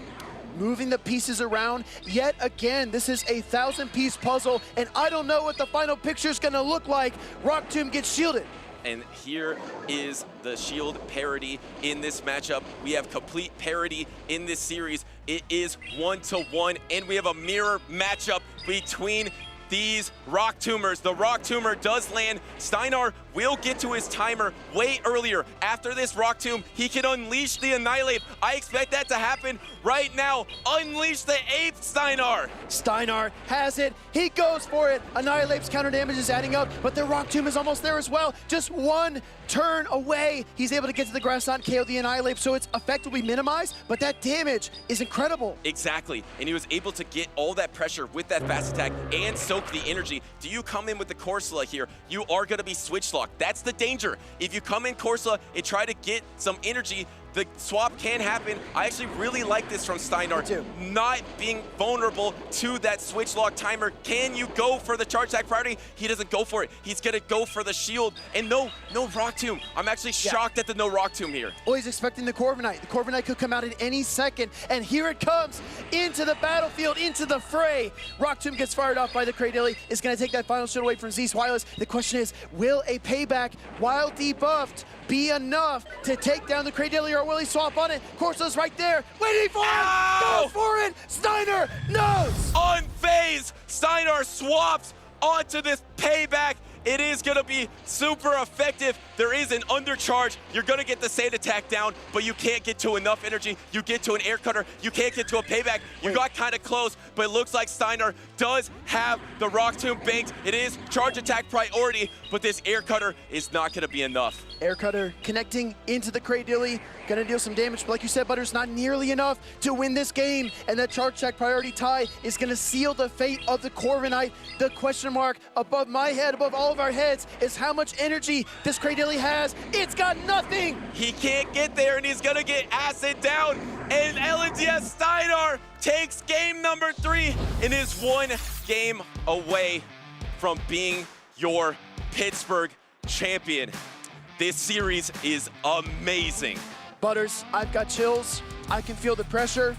Speaker 16: Moving the pieces around yet again. This is a 1,000-piece puzzle, and I don't know what the final picture is going to look like. Rock Tomb gets shielded.
Speaker 7: and here is the shield parity in this matchup. We have complete parity in this series. It is 1-1, and we have a mirror matchup between these Rock Tombers. The Rock Tomber does land. Steinar will get to his timer way earlier. After this Rock Tomb, he can unleash the Annihilate. I expect that to happen right now. Unleash the 8th Steinar.
Speaker 6: Steinar has it. He goes for it. Annihilate's counter damage is adding up, but the Rock Tomb is almost there as well. Just one turn away. He's able to get to the grass knot, KO the Annihilate, so its effect will be minimized, but that damage is incredible.
Speaker 7: Exactly, and he was able to get all that pressure with that fast attack and soak the energy. Do you come in with the Corsola here, you are going to be switch locked. That's the danger. If you come in Corsola and try to get some energy, the swap can happen. I actually really like this from Steinar, not being vulnerable to that switch lock timer. Can you go for the charge attack priority? He doesn't go for it. He's gonna go for the shield, and no Rock Tomb. I'm actually shocked at the no Rock Tomb here.
Speaker 6: Well, he's expecting the Corviknight. The Corviknight could come out at any second, and here it comes into the battlefield, into the fray. Rock Tomb gets fired off by the Cradilly. Is gonna take that final shield away from Zweillous. The question is, will a payback while debuffed be enough to take down the Cradilly, or will he swap on it? Corsola's right there, waiting for it! Go for it! Steinar knows!
Speaker 7: Unfazed, Steinar swaps onto this payback. It is going to be super effective. There is an undercharge. You're going to get the sand attack down, but you can't get to enough energy. You get to an air cutter. You can't get to a payback. You got kind of close, but it looks like Steinar does have the Rock Tomb banked. It is charge attack priority, but this air cutter is not going to be enough.
Speaker 6: Air cutter connecting into the Cradilly. Going to deal some damage, but like you said, Butters, not nearly enough to win this game. And that charge attack priority tie is going to seal the fate of the Corviknight. The question mark above my head, above all of our heads, is how much energy this Cradilly has. It's got nothing.
Speaker 7: He can't get there, and he's going to get acid down. And LNDS Steinar takes game number 3 and is 1 game away from being your Pittsburgh champion. This series is amazing.
Speaker 6: Butters, I've got chills. I can feel the pressure.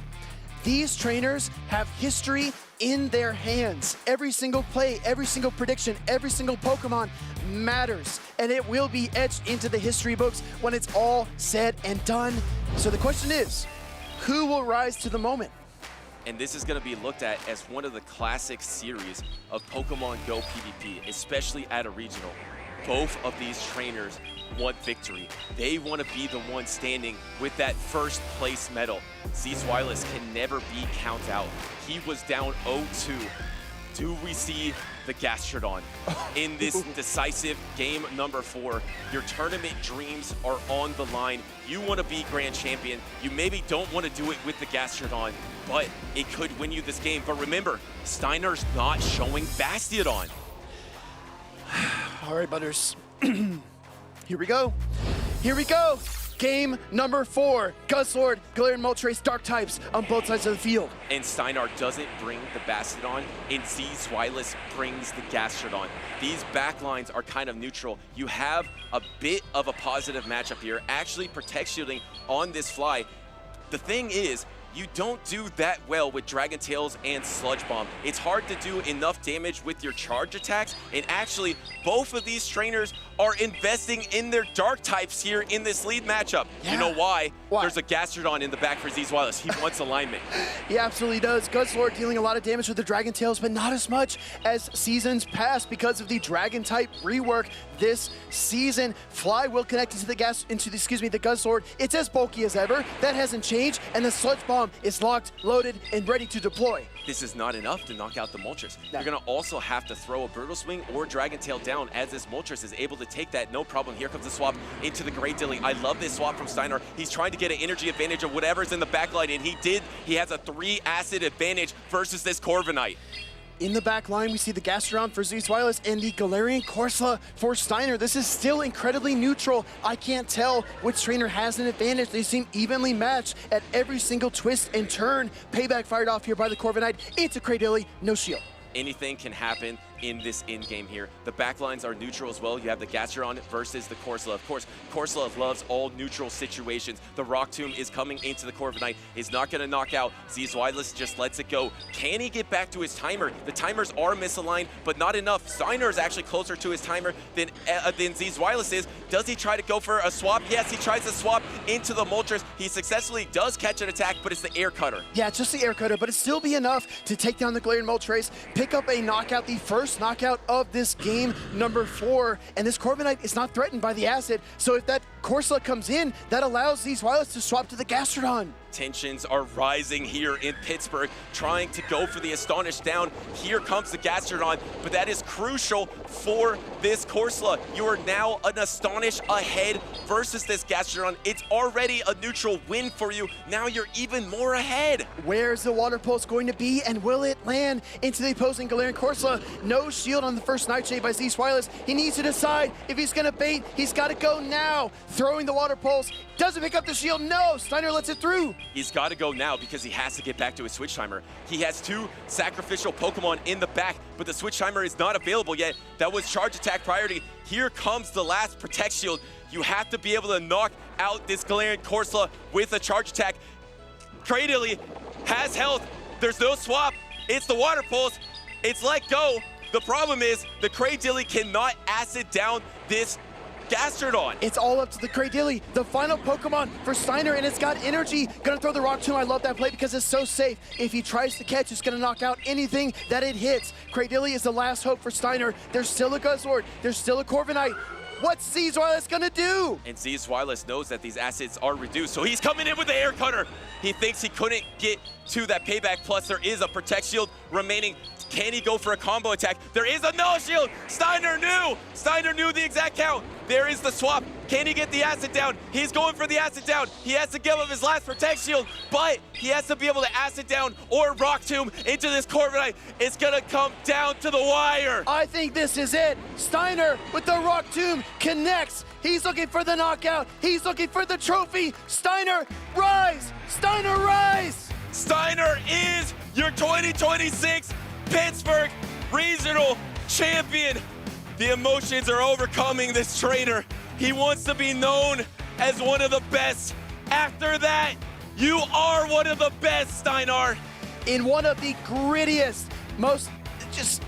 Speaker 6: These trainers have history in their hands. Every single play, every single prediction, every single Pokemon matters, and it will be etched into the history books when it's all said and done. So the question is, who will rise to the moment?
Speaker 7: And this is going to be looked at as one of the classic series of Pokemon GO PvP, especially at a regional. Both of these trainers want victory. They want to be the one standing with that first place medal. Zweillous can never be count out. He was down 0-2. Do we see the Gastrodon in this decisive game number 4? Your tournament dreams are on the line. You want to be grand champion. You maybe don't want to do it with the Gastrodon, but it could win you this game. But remember, Steinar's not showing Bastiodon.
Speaker 6: All right, Butters. Here we go. Here we go. Game number 4. Guzzlord, Galarian Moltres, Dark types on both sides of the field.
Speaker 7: And Steinar doesn't bring the Bastiodon, and Zweillous brings the Gastrodon. These backlines are kind of neutral. You have a bit of a positive matchup here, actually protect shielding on this fly. The thing is, you don't do that well with Dragon Tails and Sludge Bomb. It's hard to do enough damage with your charge attacks, and actually, both of these trainers are investing in their dark types here in this lead matchup. Yeah. You know why? There's a Gastrodon in the back for Zweillous. He wants alignment.
Speaker 6: He absolutely does. Guzzlord dealing a lot of damage with the Dragon Tails, but not as much as seasons past because of the Dragon type rework this season. Fly will connect into the Guzzlord. It's as bulky as ever. That hasn't changed, and the Sludge Bomb is locked, loaded, and ready to deploy.
Speaker 7: This is not enough to knock out the Moltres. You're going to also have to throw a Brutal Swing or Dragon Tail down, as this Moltres is able to take that, no problem. Here comes the swap into the Great Dilly. I love this swap from Steinar. He's trying to get an energy advantage of whatever's in the backline, and he did. He has a 3 acid advantage versus this Corviknight.
Speaker 6: In the back line, we see the Gastrodon for Zweillous and the Galarian Corsola for Steinar. This is still incredibly neutral. I can't tell which trainer has an advantage. They seem evenly matched at every single twist and turn. Payback fired off here by the Corviknight. It's a Cradilly, no shield.
Speaker 7: Anything can happen in this in-game here. The backlines are neutral as well. You have the Gastrodon versus the Corsola. Of course, Corsola loves all neutral situations. The Rock Tomb is coming into the Corviknight. Is not going to knock out. Zweillous just lets it go. Can he get back to his timer? The timers are misaligned, but not enough. Steinar is actually closer to his timer than Zweillous is. Does he try to go for a swap? Yes, he tries to swap into the Moltres. He successfully does catch an attack, but it's the air cutter.
Speaker 6: Yeah, just the air cutter, but it still be enough to take down the Galarian Moltres, pick up a knockout, the first knockout of this game, number 4, and this Corviknight is not threatened by the acid, so if that Corsola comes in, that allows these Zweillous to swap to the Gastrodon.
Speaker 7: Tensions are rising here in Pittsburgh, trying to go for the Astonish down. Here comes the Gastrodon, but that is crucial for this Corsola. You are now an Astonish ahead versus this Gastrodon. It's already a neutral win for you. Now you're even more ahead.
Speaker 6: Where's the Water Pulse going to be, and will it land into the opposing Galarian Corsola? No shield on the first Nightshade by Zweillous. He needs to decide if he's gonna bait. He's gotta go now. Throwing the Water Pulse, doesn't pick up the shield, no! Steinar lets it through.
Speaker 7: He's got to go now because he has to get back to his switch timer. He has 2 sacrificial Pokemon in the back, but the switch timer is not available yet. That was charge attack priority. Here comes the last Protect Shield. You have to be able to knock out this Galarian Corsola with a charge attack. Cradily has health. There's no swap. It's the Water Pulse. It's let go. The problem is the Cradily cannot acid down this Gastrodon.
Speaker 6: It's all up to the Cradily, the final Pokemon for Steinar, and it's got energy. Gonna throw the Rock Tomb. I love that play because it's so safe. If he tries to catch, it's gonna knock out anything that it hits. Cradily is the last hope for Steinar. There's still a Guzzlord. There's still a Corviknight. What's Zweillous gonna do?
Speaker 7: And Zweillous knows that these acids are reduced, so he's coming in with the air cutter. He thinks he couldn't get to that payback, plus there is a Protect Shield remaining. Can he go for a combo attack? There is a null shield. Steinar knew the exact count. There is the swap. Can he get the acid down? He's going for the acid down. He has to give up his last Protect Shield, but he has to be able to acid down or Rock Tomb into this Corviknight. It's gonna come down to the wire.
Speaker 6: I think this is it. Steinar with the Rock Tomb connects. He's looking for the knockout. He's looking for the trophy. Steinar, rise! Steinar, rise!
Speaker 7: Steinar is your 2026 Pittsburgh Regional Champion. The emotions are overcoming this trainer. He wants to be known as one of the best. After that, you are one of the best, Steinar.
Speaker 6: In one of the grittiest, most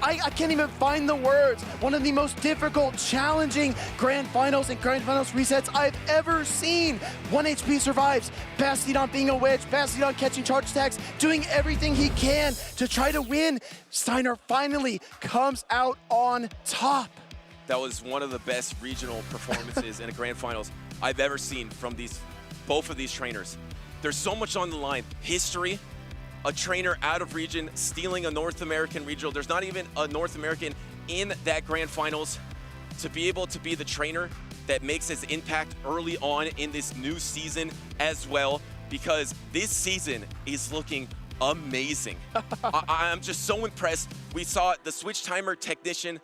Speaker 6: I can't even find the words. One of the most difficult, challenging Grand Finals and Grand Finals resets I've ever seen. 1 HP survives. Bastiodon being a wedge, Bastiodon catching charge attacks, doing everything he can to try to win. Steinar finally comes out on top.
Speaker 7: That was one of the best regional performances in a Grand Finals I've ever seen from both of these trainers. There's so much on the line. History, a trainer out of region stealing a North American regional. There's not even a North American in that Grand Finals. To be able to be the trainer that makes his impact early on in this new season as well, because this season is looking amazing. I'm just so impressed. We saw the switch timer technician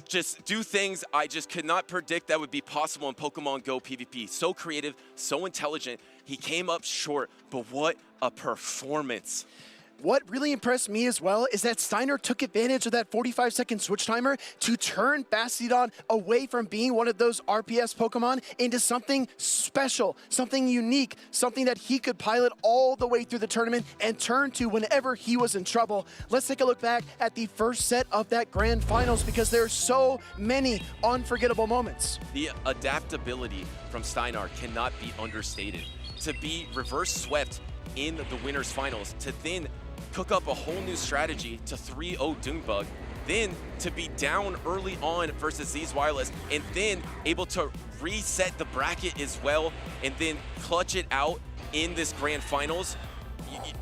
Speaker 7: just do things I just could not predict that would be possible in Pokemon GO PvP. So creative, so intelligent. He came up short, but what a performance.
Speaker 6: What really impressed me as well is that Steinar took advantage of that 45-second switch timer to turn Bastiodon away from being one of those RPS Pokemon into something special, something unique, something that he could pilot all the way through the tournament and turn to whenever he was in trouble. Let's take a look back at the first set of that Grand Finals because there are so many unforgettable moments.
Speaker 7: The adaptability from Steinar cannot be understated. To be reverse swept in the winners finals, to then cook up a whole new strategy to 3-0 DuneBug, then to be down early on versus Zweillous, and then able to reset the bracket as well, and then clutch it out in this Grand Finals.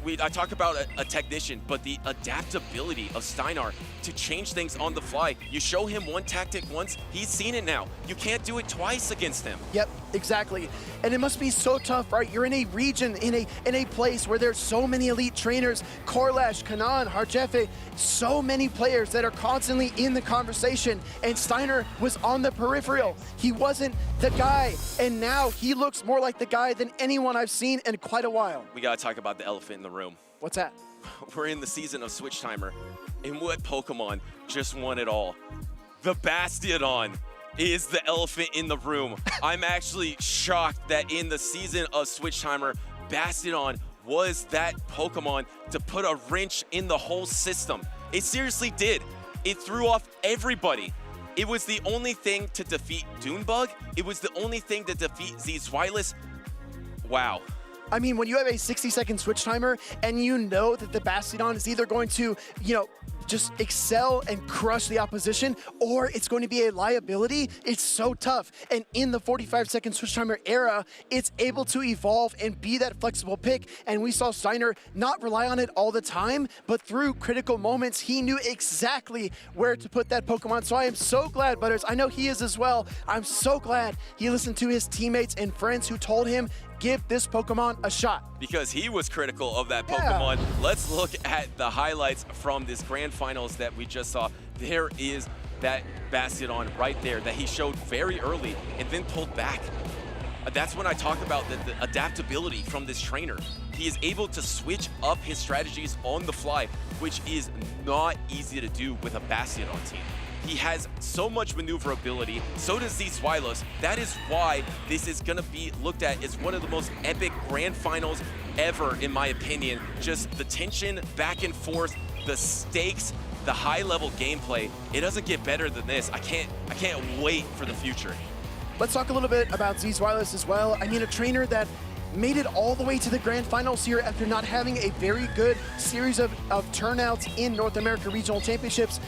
Speaker 7: I talk about a technician, but the adaptability of Steinar to change things on the fly. You show him one tactic once, he's seen it now. You can't do it twice against him.
Speaker 6: Yep, exactly. And it must be so tough, right? You're in a region, in a place where there's so many elite trainers, Corlash, Kanan, Harjefe, so many players that are constantly in the conversation. And Steinar was on the peripheral. He wasn't the guy. And now he looks more like the guy than anyone I've seen in quite a while.
Speaker 7: We gotta talk about the elephant in the room.
Speaker 6: What's that?
Speaker 7: We're in the season of Switch Timer. And what Pokemon just won it all? The Bastiodon is the elephant in the room. I'm actually shocked that in the season of Switch Timer, Bastiodon was that Pokemon to put a wrench in the whole system. It seriously did. It threw off everybody. It was the only thing to defeat DuneBug. It was the only thing to defeat Zweillous. Wow.
Speaker 16: I mean, when you have a 60-second switch timer and you know that the Bastiodon is either going to, just excel and crush the opposition, or it's going to be a liability, it's so tough. And in the 45-second switch timer era, it's able to evolve and be that flexible pick. And we saw Steinar not rely on it all the time, but through critical moments, he knew exactly where to put that Pokemon. So I am so glad, Butters, I know he is as well. I'm so glad he listened to his teammates and friends who told him, give this Pokemon a shot.
Speaker 7: Because he was critical of that Pokemon. Let's look at the highlights from this grand finals that we just saw. There is that Bastiodon right there that he showed very early and then pulled back. That's when I talk about the adaptability from this trainer. He is able to switch up his strategies on the fly, which is not easy to do with a Bastiodon team. He has so much maneuverability, so does Zweillous. That is why this is gonna be looked at as one of the most epic grand finals ever, in my opinion. Just the tension back and forth, the stakes, the high level gameplay. It doesn't get better than this. I can't wait for the future.
Speaker 16: Let's talk a little bit about Zweillous as well. I mean, a trainer that made it all the way to the grand finals here after not having a very good series of turnouts in North America Regional Championships.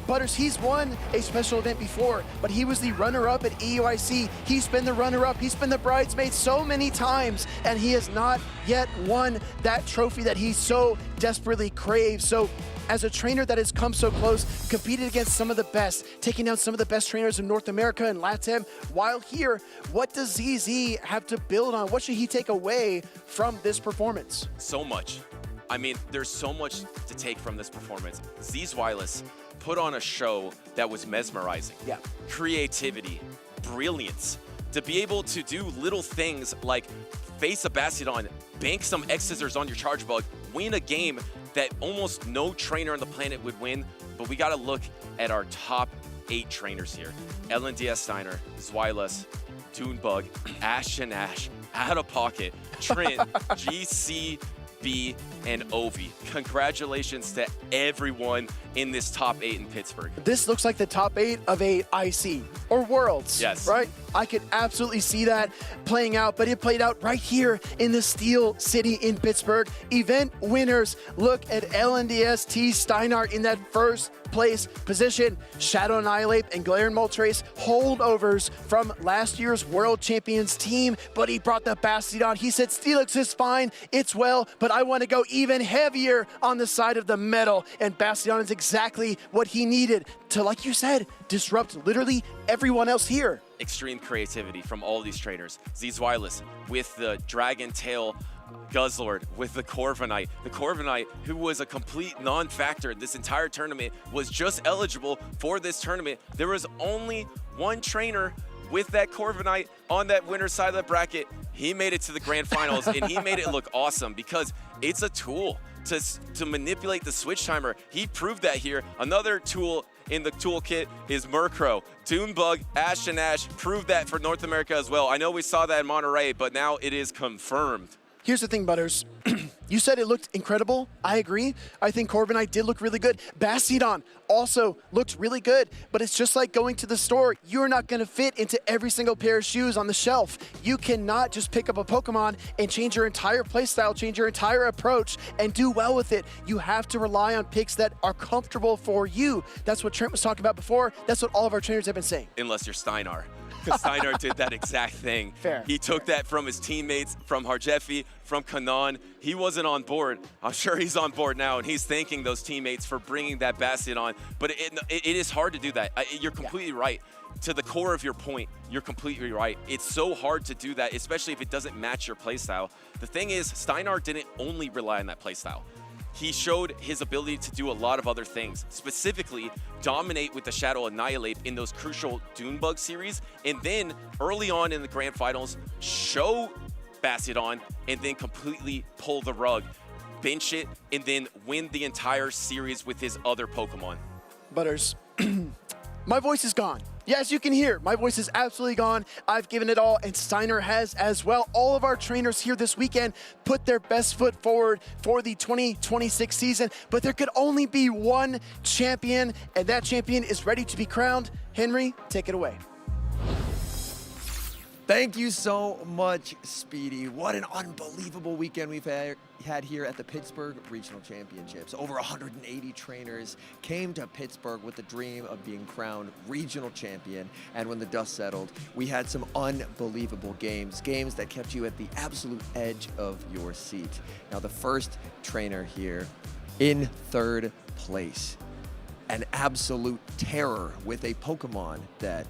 Speaker 16: Butters, he's won a special event before, but he was the runner-up at EUIC. He's been the runner-up, he's been the bridesmaid so many times, and he has not yet won that trophy that he so desperately craves. So as a trainer that has come so close, competed against some of the best, taking down some of the best trainers in North America and LATAM, while here, what does ZZ have to build on? What should he take away from this performance?
Speaker 7: So much. I mean, there's so much to take from this performance. Zweillous put on a show that was mesmerizing.
Speaker 16: Yeah.
Speaker 7: Creativity, brilliance. To be able to do little things like face a Bastiodon, bank some X-Scissors on your Charge Bug, win a game that almost no trainer on the planet would win. But we gotta look at our top 8 trainers here. LNDS Steinar, Zweillous, DuneBug, Ashton, Out of Pocket, Trent, GC, B, and Ovi. Congratulations to everyone in this top 8 in Pittsburgh.
Speaker 16: This looks like the top 8 of a IC or Worlds.
Speaker 7: Yes.
Speaker 16: Right? I could absolutely see that playing out, but it played out right here in the Steel City in Pittsburgh. Event winners, look at LNDS T Steinar in that first place position. Shadow Annihilate and Galarian Moltres, holdovers from last year's World Champions team, but he brought the Bastiodon. He said, Steelix is fine, it's well, but I want to go even heavier on the side of the metal. And Bastiodon is exactly what he needed to, like you said, disrupt literally everyone else here.
Speaker 7: Extreme creativity from all these trainers. Zweillous with the Dragon Tail Guzzlord, with the Corviknight. The Corviknight, who was a complete non-factor this entire tournament, was just eligible for this tournament. There was only one trainer with that Corviknight on that winner's side of the bracket. He made it to the grand finals, and he made it look awesome because it's a tool to manipulate the switch timer. He proved that here. Another tool in the toolkit is Murkrow. DuneBug, Ashton proved that for North America as well. I know we saw that in Monterey, but now it is confirmed.
Speaker 16: Here's the thing, Butters. You said it looked incredible. I agree. I think Corviknight did look really good. Bastiodon also looked really good, but it's just like going to the store. You're not going to fit into every single pair of shoes on the shelf. You cannot just pick up a Pokemon and change your entire playstyle, change your entire approach, and do well with it. You have to rely on picks that are comfortable for you. That's what Trent was talking about before. That's what all of our trainers have been saying.
Speaker 7: Unless you're Steinar. Because Steinar did that exact thing.
Speaker 16: Fair.
Speaker 7: He took that from his teammates, from Harjeffi, from Kanan. He wasn't on board. I'm sure he's on board now, and he's thanking those teammates for bringing that Bastiodon. But it is hard to do that. You're completely right. To the core of your point, you're completely right. It's so hard to do that, especially if it doesn't match your playstyle. The thing is, Steinar didn't only rely on that playstyle. He showed his ability to do a lot of other things, specifically dominate with the Shadow Annihilate in those crucial DuneBug series, and then early on in the grand finals, show Bastiodon and then completely pull the rug. bench it, and then win the entire series with his other Pokemon.
Speaker 6: Butters, my voice is gone. Yes, you can hear, my voice is absolutely gone. I've given it all, and Steinar has as well. All of our trainers here this weekend put their best foot forward for the 2026 season, but there could only be one champion, and that champion is ready to be crowned. Henry, take it away.
Speaker 2: Thank you so much, Speedy. What an unbelievable weekend we've had here at the Pittsburgh Regional Championships. Over 180 trainers came to Pittsburgh with the dream of being crowned regional champion. And when the dust settled, we had some unbelievable games that kept you at the absolute edge of your seat. Now, the first trainer here in third place, an absolute terror with a Pokemon that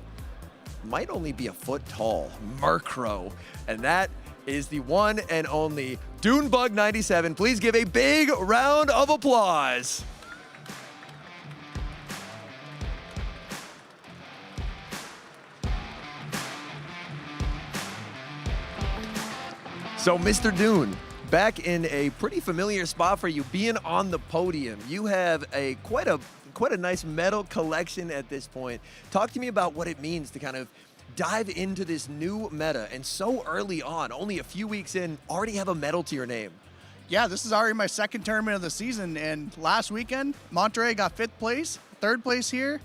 Speaker 2: might only be a foot tall, Murkrow, and that is the one and only DuneBug 97. Please give a big round of applause. So, Mr. Dune, back in a pretty familiar spot for you, being on the podium. You have quite a nice medal collection at this point. Talk to me about what it means to kind of dive into this new meta, and so early on, only a few weeks in, already have a medal to your name.
Speaker 18: Yeah, this is already my second tournament of the season, and last weekend, Monterey got 5th place, 3rd place here.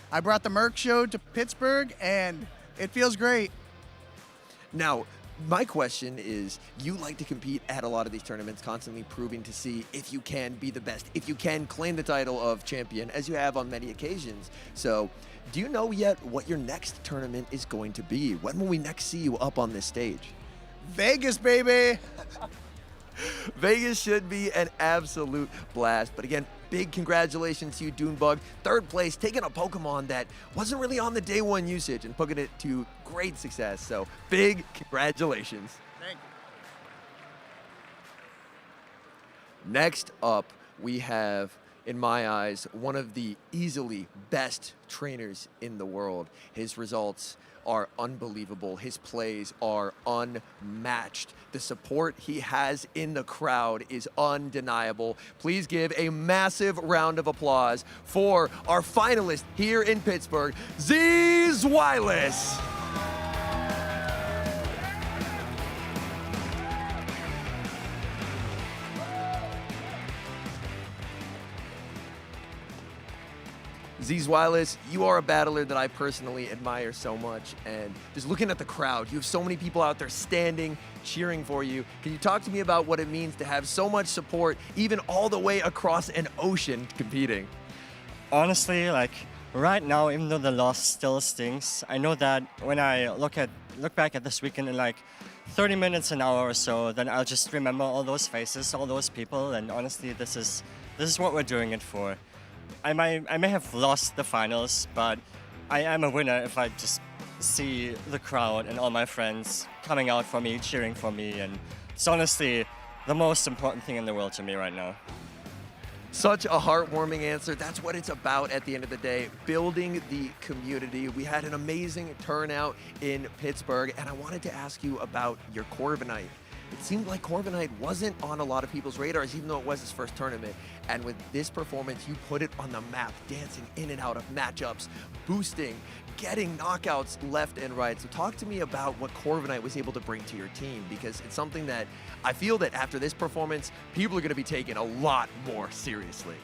Speaker 18: I brought the Merc Show to Pittsburgh, and it feels great.
Speaker 2: Now, my question is, you like to compete at a lot of these tournaments, constantly proving to see if you can be the best, if you can claim the title of champion, as you have on many occasions. So, do you know yet what your next tournament is going to be? When will we next see you up on this stage?
Speaker 18: Vegas, baby!
Speaker 2: Vegas should be an absolute blast. But again, big congratulations to you, DuneBug. 3rd place, taking a Pokemon that wasn't really on the day one usage and putting it to great success. So big congratulations.
Speaker 18: Thank you.
Speaker 2: Next up, we have, in my eyes, one of the easily best trainers in the world. His results are unbelievable. His plays are unmatched. The support he has in the crowd is undeniable. Please give a massive round of applause for our finalist here in Pittsburgh, Zweillous. Zweillous, you are a battler that I personally admire so much, and just looking at the crowd, you have so many people out there standing, cheering for you. Can you talk to me about what it means to have so much support, even all the way across an ocean competing?
Speaker 11: Honestly, like right now, even though the loss still stings, I know that when I look back at this weekend in like 30 minutes, an hour or so, then I'll just remember all those faces, all those people, and honestly, this is what we're doing it for. I may have lost the finals, but I am a winner if I just see the crowd and all my friends coming out for me, cheering for me, and it's honestly the most important thing in the world to me right now.
Speaker 2: Such a heartwarming answer. That's what it's about at the end of the day, building the community. We had an amazing turnout in Pittsburgh, and I wanted to ask you about your Corviknight. It seemed like Corviknight wasn't on a lot of people's radars, even though it was his first tournament. And with this performance, you put it on the map, dancing in and out of matchups, boosting, getting knockouts left and right. So talk to me about what Corviknight was able to bring to your team, because it's something that I feel that after this performance, people are going to be taken a lot more seriously.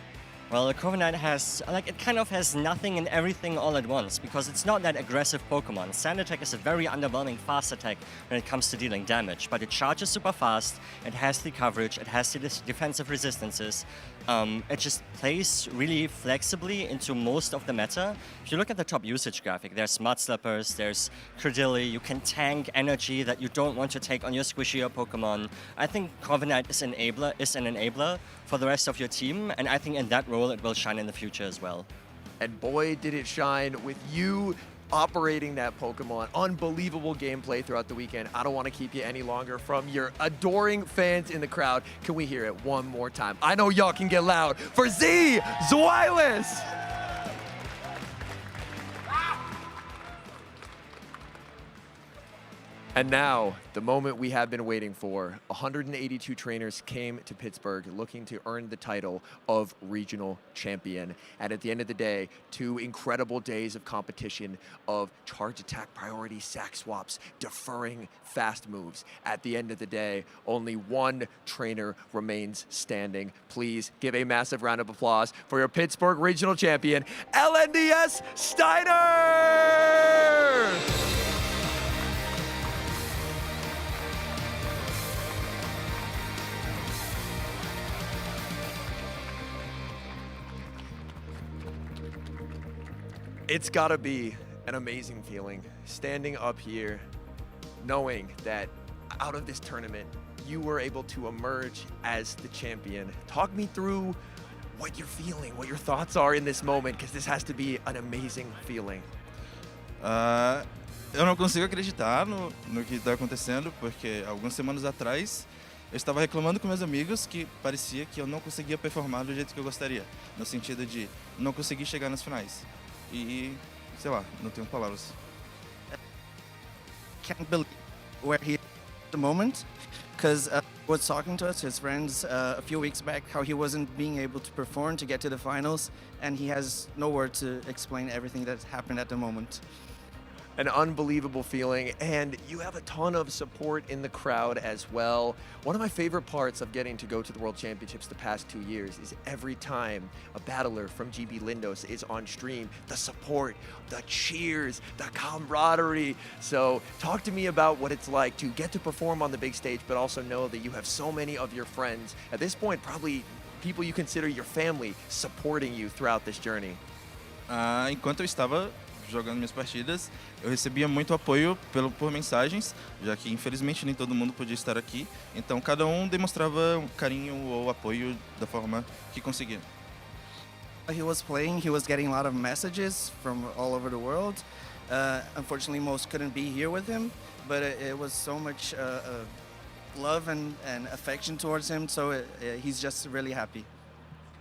Speaker 11: Well, the Corviknight it kind of has nothing and everything all at once, because it's not that aggressive Pokemon. Sand Attack is a very underwhelming fast attack when it comes to dealing damage, but it charges super fast, it has the coverage, it has the defensive resistances. It just plays really flexibly into most of the meta. If you look at the top usage graphic, there's Mudslappers, there's Credilli, you can tank energy that you don't want to take on your squishier Pokemon. I think Corviknight is an enabler for the rest of your team, and I think in that role it will shine in the future as well.
Speaker 2: And boy, did it shine with you operating that Pokemon. Unbelievable gameplay throughout the weekend. I don't want to keep you any longer. From your adoring fans in the crowd, can we hear it one more time? I know y'all can get loud for Zweillous. And now, the moment we have been waiting for. 182 trainers came to Pittsburgh looking to earn the title of regional champion. And at the end of the day, 2 incredible days of competition of charge attack priority, sack swaps, deferring fast moves. At the end of the day, only 1 trainer remains standing. Please give a massive round of applause for your Pittsburgh regional champion, LNDS Steinar! It's gotta be an amazing feeling standing up here knowing that out of this tournament you were able to emerge as the champion. Talk me through what you're feeling, what your thoughts are in this moment, because this has to be an amazing feeling.
Speaker 5: Eu não consigo acreditar no que está acontecendo, porque algumas semanas atrás eu estava reclamando com meus amigos que parecia que eu não conseguia performar do jeito que eu gostaria, no sentido de não conseguir chegar nas finais. E, sei lá, não tenho palavras.
Speaker 12: Can't believe where he is at the moment, because was talking to us, his friends, a few weeks back, how he wasn't being able to perform to get to the finals, and he has no word to explain everything that's happened at the moment.
Speaker 2: An unbelievable feeling, and you have a ton of support in the crowd as well. One of my favorite parts of getting to go to the World Championships the past 2 years is every time a battler from GB Lindos is on stream, the support, the cheers, the camaraderie. So talk to me about what it's like to get to perform on the big stage, but also know that you have so many of your friends, at this point probably people you consider your family, supporting you throughout this journey.
Speaker 5: Enquanto eu estava jogando minhas partidas, eu recebia muito apoio por mensagens, já que infelizmente nem todo mundo podia estar aqui, então cada um demonstrava um carinho ou apoio da forma que conseguia.
Speaker 12: He was playing, he was getting a lot of messages from all over the world. Unfortunately, most couldn't be here with him, but it was so much love and affection towards him, so he's just really happy.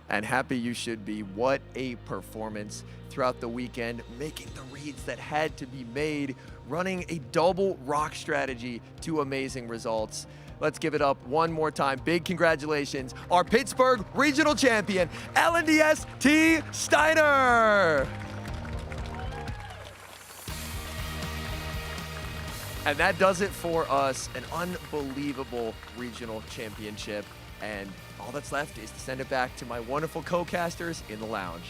Speaker 2: And happy you should be. What a performance throughout the weekend, making the reads that had to be made, running a double rock strategy to amazing results. Let's give it up one more time. Big congratulations, our Pittsburgh regional champion, LNDS T. Steinar. And that does it for us, an unbelievable regional championship. And all that's left is to send it back to my wonderful co-casters in the lounge.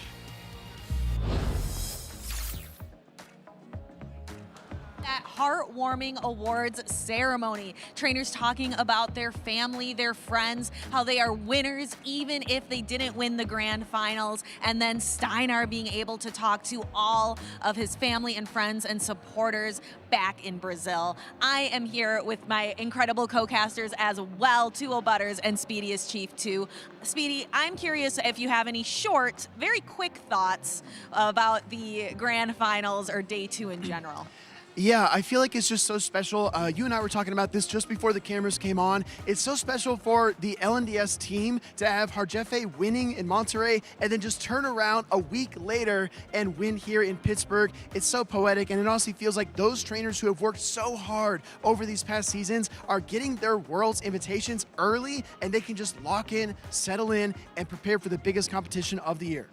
Speaker 1: That heartwarming awards ceremony. Trainers talking about their family, their friends, how they are winners even if they didn't win the grand finals, and then Steinar being able to talk to all of his family and friends and supporters back in Brazil. I am here with my incredible co-casters as well, Tuo Butters and Speedy is Chief 2. Speedy, I'm curious if you have any short, very quick thoughts about the grand finals or day 2 in general.
Speaker 16: Yeah, I feel like it's just so special. You and I were talking about this just before the cameras came on. It's so special for the LNDS team to have Hschirra winning in Monterrey and then just turn around a week later and win here in Pittsburgh. It's so poetic, and it honestly feels like those trainers who have worked so hard over these past seasons are getting their Worlds invitations early, and they can just lock in, settle in, and prepare for the biggest competition of the year.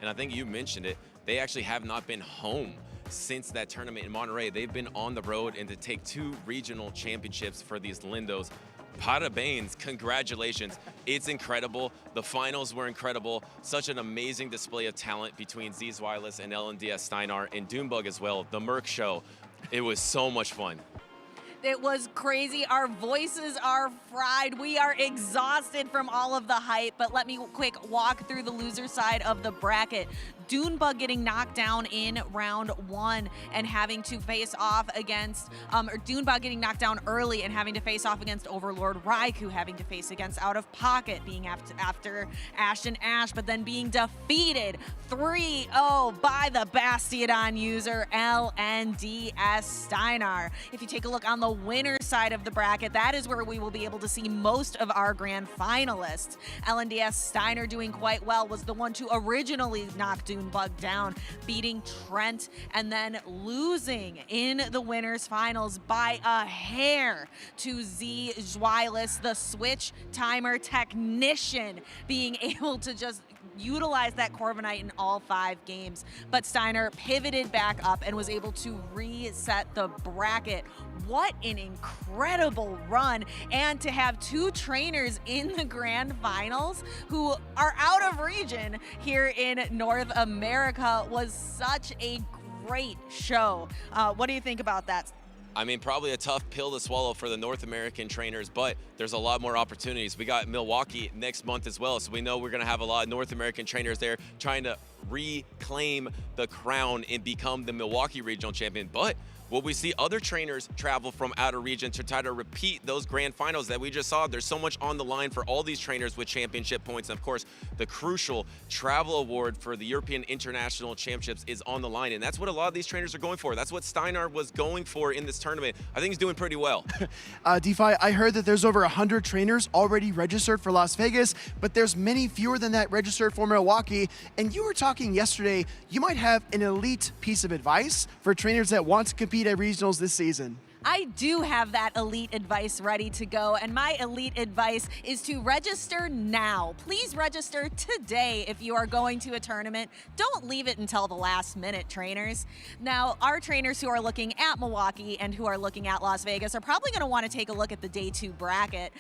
Speaker 4: And I think you mentioned it, they actually have not been home since that tournament in Monterrey. They've been on the road, and to take 2 regional championships for these Lindos, parabéns, congratulations. It's incredible. The finals were incredible. Such an amazing display of talent between Zweillous and LNDS Steinar, and DuneBug as well. The Merc show, it was so much fun.
Speaker 1: It was crazy. Our voices are fried. We are exhausted from all of the hype, but let me quick walk through the loser side of the bracket. DuneBug getting knocked down in round 1 and having to face off against, or DuneBug getting knocked down early and having to face off against Overlord Raichu, having to face against Out of Pocket, being after Ashton Ash, but then being defeated 3-0 by the Bastiodon user LNDS Steinar. If you take a look on the winner side of the bracket, that is where we will be able to see most of our grand finalists. LNDS Steinar doing quite well, was the one to originally knock DuneBug down, beating Trent, and then losing in the winners finals by a hair to Zweillous, the switch timer technician, being able to just utilize that Corviknight in all 5 games. But Steinar pivoted back up and was able to reset the bracket. What an incredible run. And to have 2 trainers in the grand finals who are out of region here in North America was such a great show. What do you think about that?
Speaker 7: I mean, probably a tough pill to swallow for the North American trainers, but there's a lot more opportunities. We got Milwaukee next month as well, so we know we're going to have a lot of North American trainers there trying to reclaim the crown and become the Milwaukee regional champion. But will we see other trainers travel from out of region to try to repeat those grand finals that we just saw? There's so much on the line for all these trainers with championship points. And of course, the crucial travel award for the European International Championships is on the line. And that's what a lot of these trainers are going for. That's what Steinar was going for in this tournament. I think he's doing pretty well.
Speaker 16: DeFi, I heard that there's over 100 trainers already registered for Las Vegas, but there's many fewer than that registered for Milwaukee. And you were talking yesterday, you might have an elite piece of advice for trainers that want to compete at regionals this season.
Speaker 1: I do have that elite advice ready to go, and my elite advice is to register now. Please register today if you are going to a tournament. Don't leave it until the last minute, trainers. Now, our trainers who are looking at Milwaukee and who are looking at Las Vegas are probably going to want to take a look at the Day 2 bracket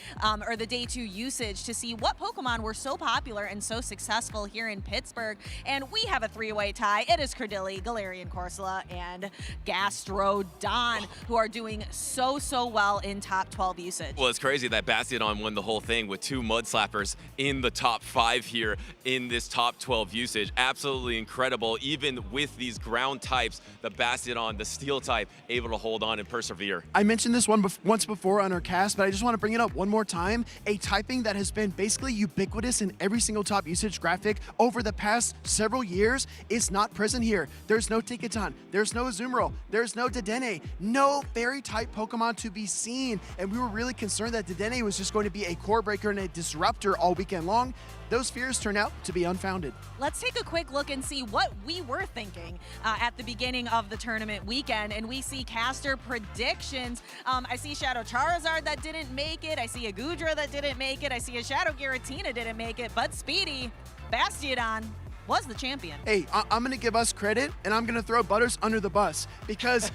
Speaker 1: or the Day 2 usage to see what Pokemon were so popular and so successful here in Pittsburgh. And we have a 3-way tie. It is Credilli, Galarian Corsola, and Gastrodon who are doing so well in top 12 usage.
Speaker 7: Well, it's crazy that Bastiodon won the whole thing with 2 Mud Slappers in the top 5 here in this top 12 usage. Absolutely incredible. Even with these ground types, the Bastiodon, the Steel type, able to hold on and persevere.
Speaker 16: I mentioned this one once before on our cast, but I just want to bring it up one more time. A typing that has been basically ubiquitous in every single top usage graphic over the past several years is not present here. There's no Ticketon, there's no Azumarill, there's no Dedenne, no Fairy type Pokemon to be seen, and we were really concerned that Dedenne was just going to be a core breaker and a disruptor all weekend long. Those fears turn out to be unfounded.
Speaker 1: Let's take a quick look and see what we were thinking at the beginning of the tournament weekend, and we see caster predictions. I see Shadow Charizard that didn't make it. I see a Goodra that didn't make it. I see a Shadow Giratina didn't make it, but Speedy, Bastiodon, was the champion.
Speaker 16: Hey, I'm going to give us credit, and I'm going to throw Butters under the bus because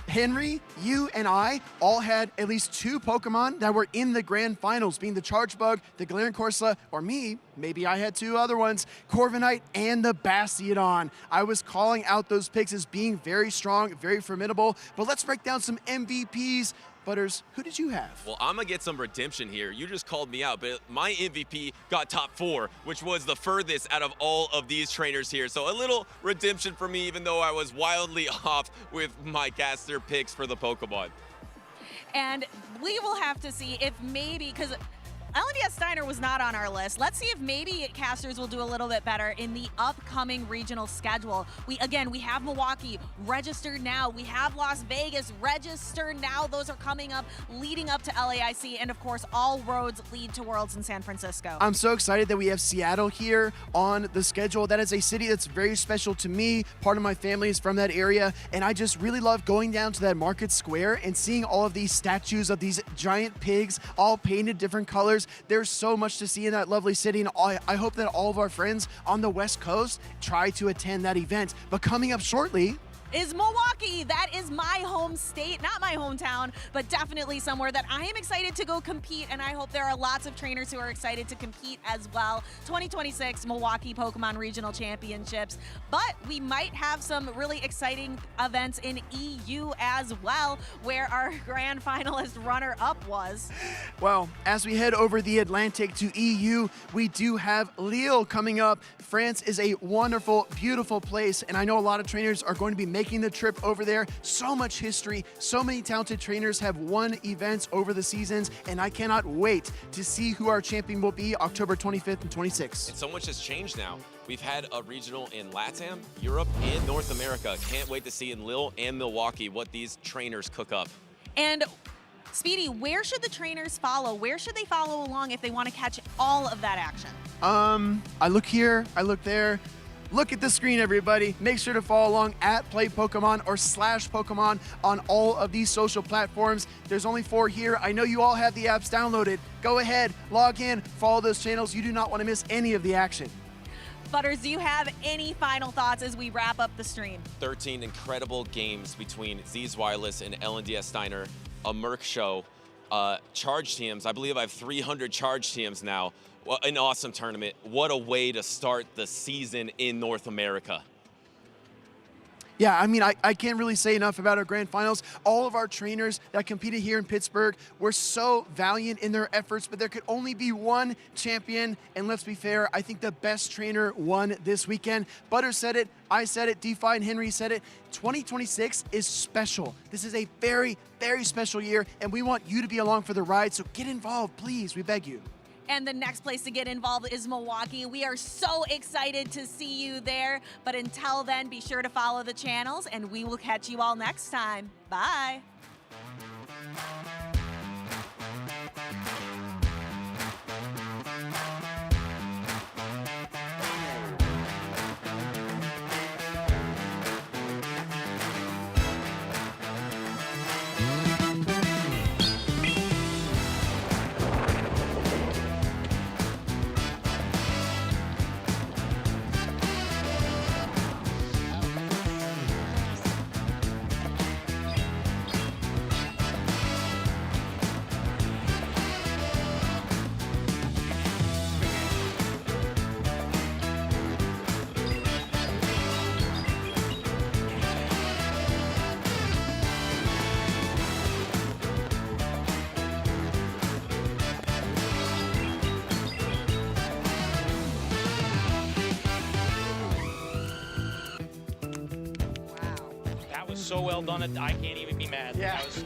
Speaker 16: Henry, you, and I all had at least 2 Pokemon that were in the grand finals, being the Chargebug, the Galarian Corsola, or me, maybe I had 2 other ones, Corviknight and the Bastiodon. I was calling out those picks as being very strong, very formidable, but let's break down some MVPs. Butters, who did you have?
Speaker 7: Well, I'm going to get some redemption here. You just called me out, but my MVP got top 4, which was the furthest out of all of these trainers here. So a little redemption for me, even though I was wildly off with my caster picks for the Pokemon.
Speaker 1: And we will have to see if maybe, because LNDS Steinar was not on our list. Let's see if maybe casters will do a little bit better in the upcoming regional schedule. We have Milwaukee registered now. We have Las Vegas registered now. Those are coming up, leading up to LAIC, and of course, all roads lead to Worlds in San Francisco.
Speaker 16: I'm so excited that we have Seattle here on the schedule. That is a city that's very special to me. Part of my family is from that area, and I just really love going down to that market square and seeing all of these statues of these giant pigs, all painted different colors. There's so much to see in that lovely city, and I hope that all of our friends on the West Coast try to attend that event. But coming up shortly
Speaker 1: is Milwaukee. That is my home state, not my hometown, but definitely somewhere that I am excited to go compete, and I hope there are lots of trainers who are excited to compete as well. 2026 Milwaukee Pokemon Regional Championships, but we might have some really exciting events in EU as well, where our grand finalist runner-up was.
Speaker 16: Well, as we head over the Atlantic to EU, we do have Lille coming up. France is a wonderful, beautiful place, and I know a lot of trainers are going to be making the trip over there. So much history, so many talented trainers have won events over the seasons, and I cannot wait to see who our champion will be October 25th and 26th.
Speaker 7: And so much has changed now. We've had a regional in LATAM, Europe, and North America. Can't wait to see in Lille and Milwaukee what these trainers cook up.
Speaker 1: And Speedy, where should the trainers follow? Where should they follow along if they want to catch all of that action?
Speaker 16: I look here, I look there. Look at the screen, everybody. Make sure to follow along at Play Pokemon or /Pokemon on all of these social platforms. There's only 4 here. I know you all have the apps downloaded. Go ahead, log in, follow those channels. You do not want to miss any of the action.
Speaker 1: Butters, do you have any final thoughts as we wrap up the stream?
Speaker 7: 13 incredible games between Zweillous and LNDS Steinar, a Merc show, charge teams. I believe I have 300 charge teams now. What an awesome tournament. What a way to start the season in North America.
Speaker 16: Yeah, I mean, I can't really say enough about our grand finals. All of our trainers that competed here in Pittsburgh were so valiant in their efforts, but there could only be one champion. And let's be fair, I think the best trainer won this weekend. Butter said it, I said it, DeFi and Henry said it. 2026 is special. This is a very, very special year, and we want you to be along for the ride, so get involved, please, we beg you.
Speaker 1: And the next place to get involved is Milwaukee. We are so excited to see you there. But until then, be sure to follow the channels, and we will catch you all next time. Bye.
Speaker 13: So well done, I can't even be mad.
Speaker 16: Yeah.
Speaker 13: That was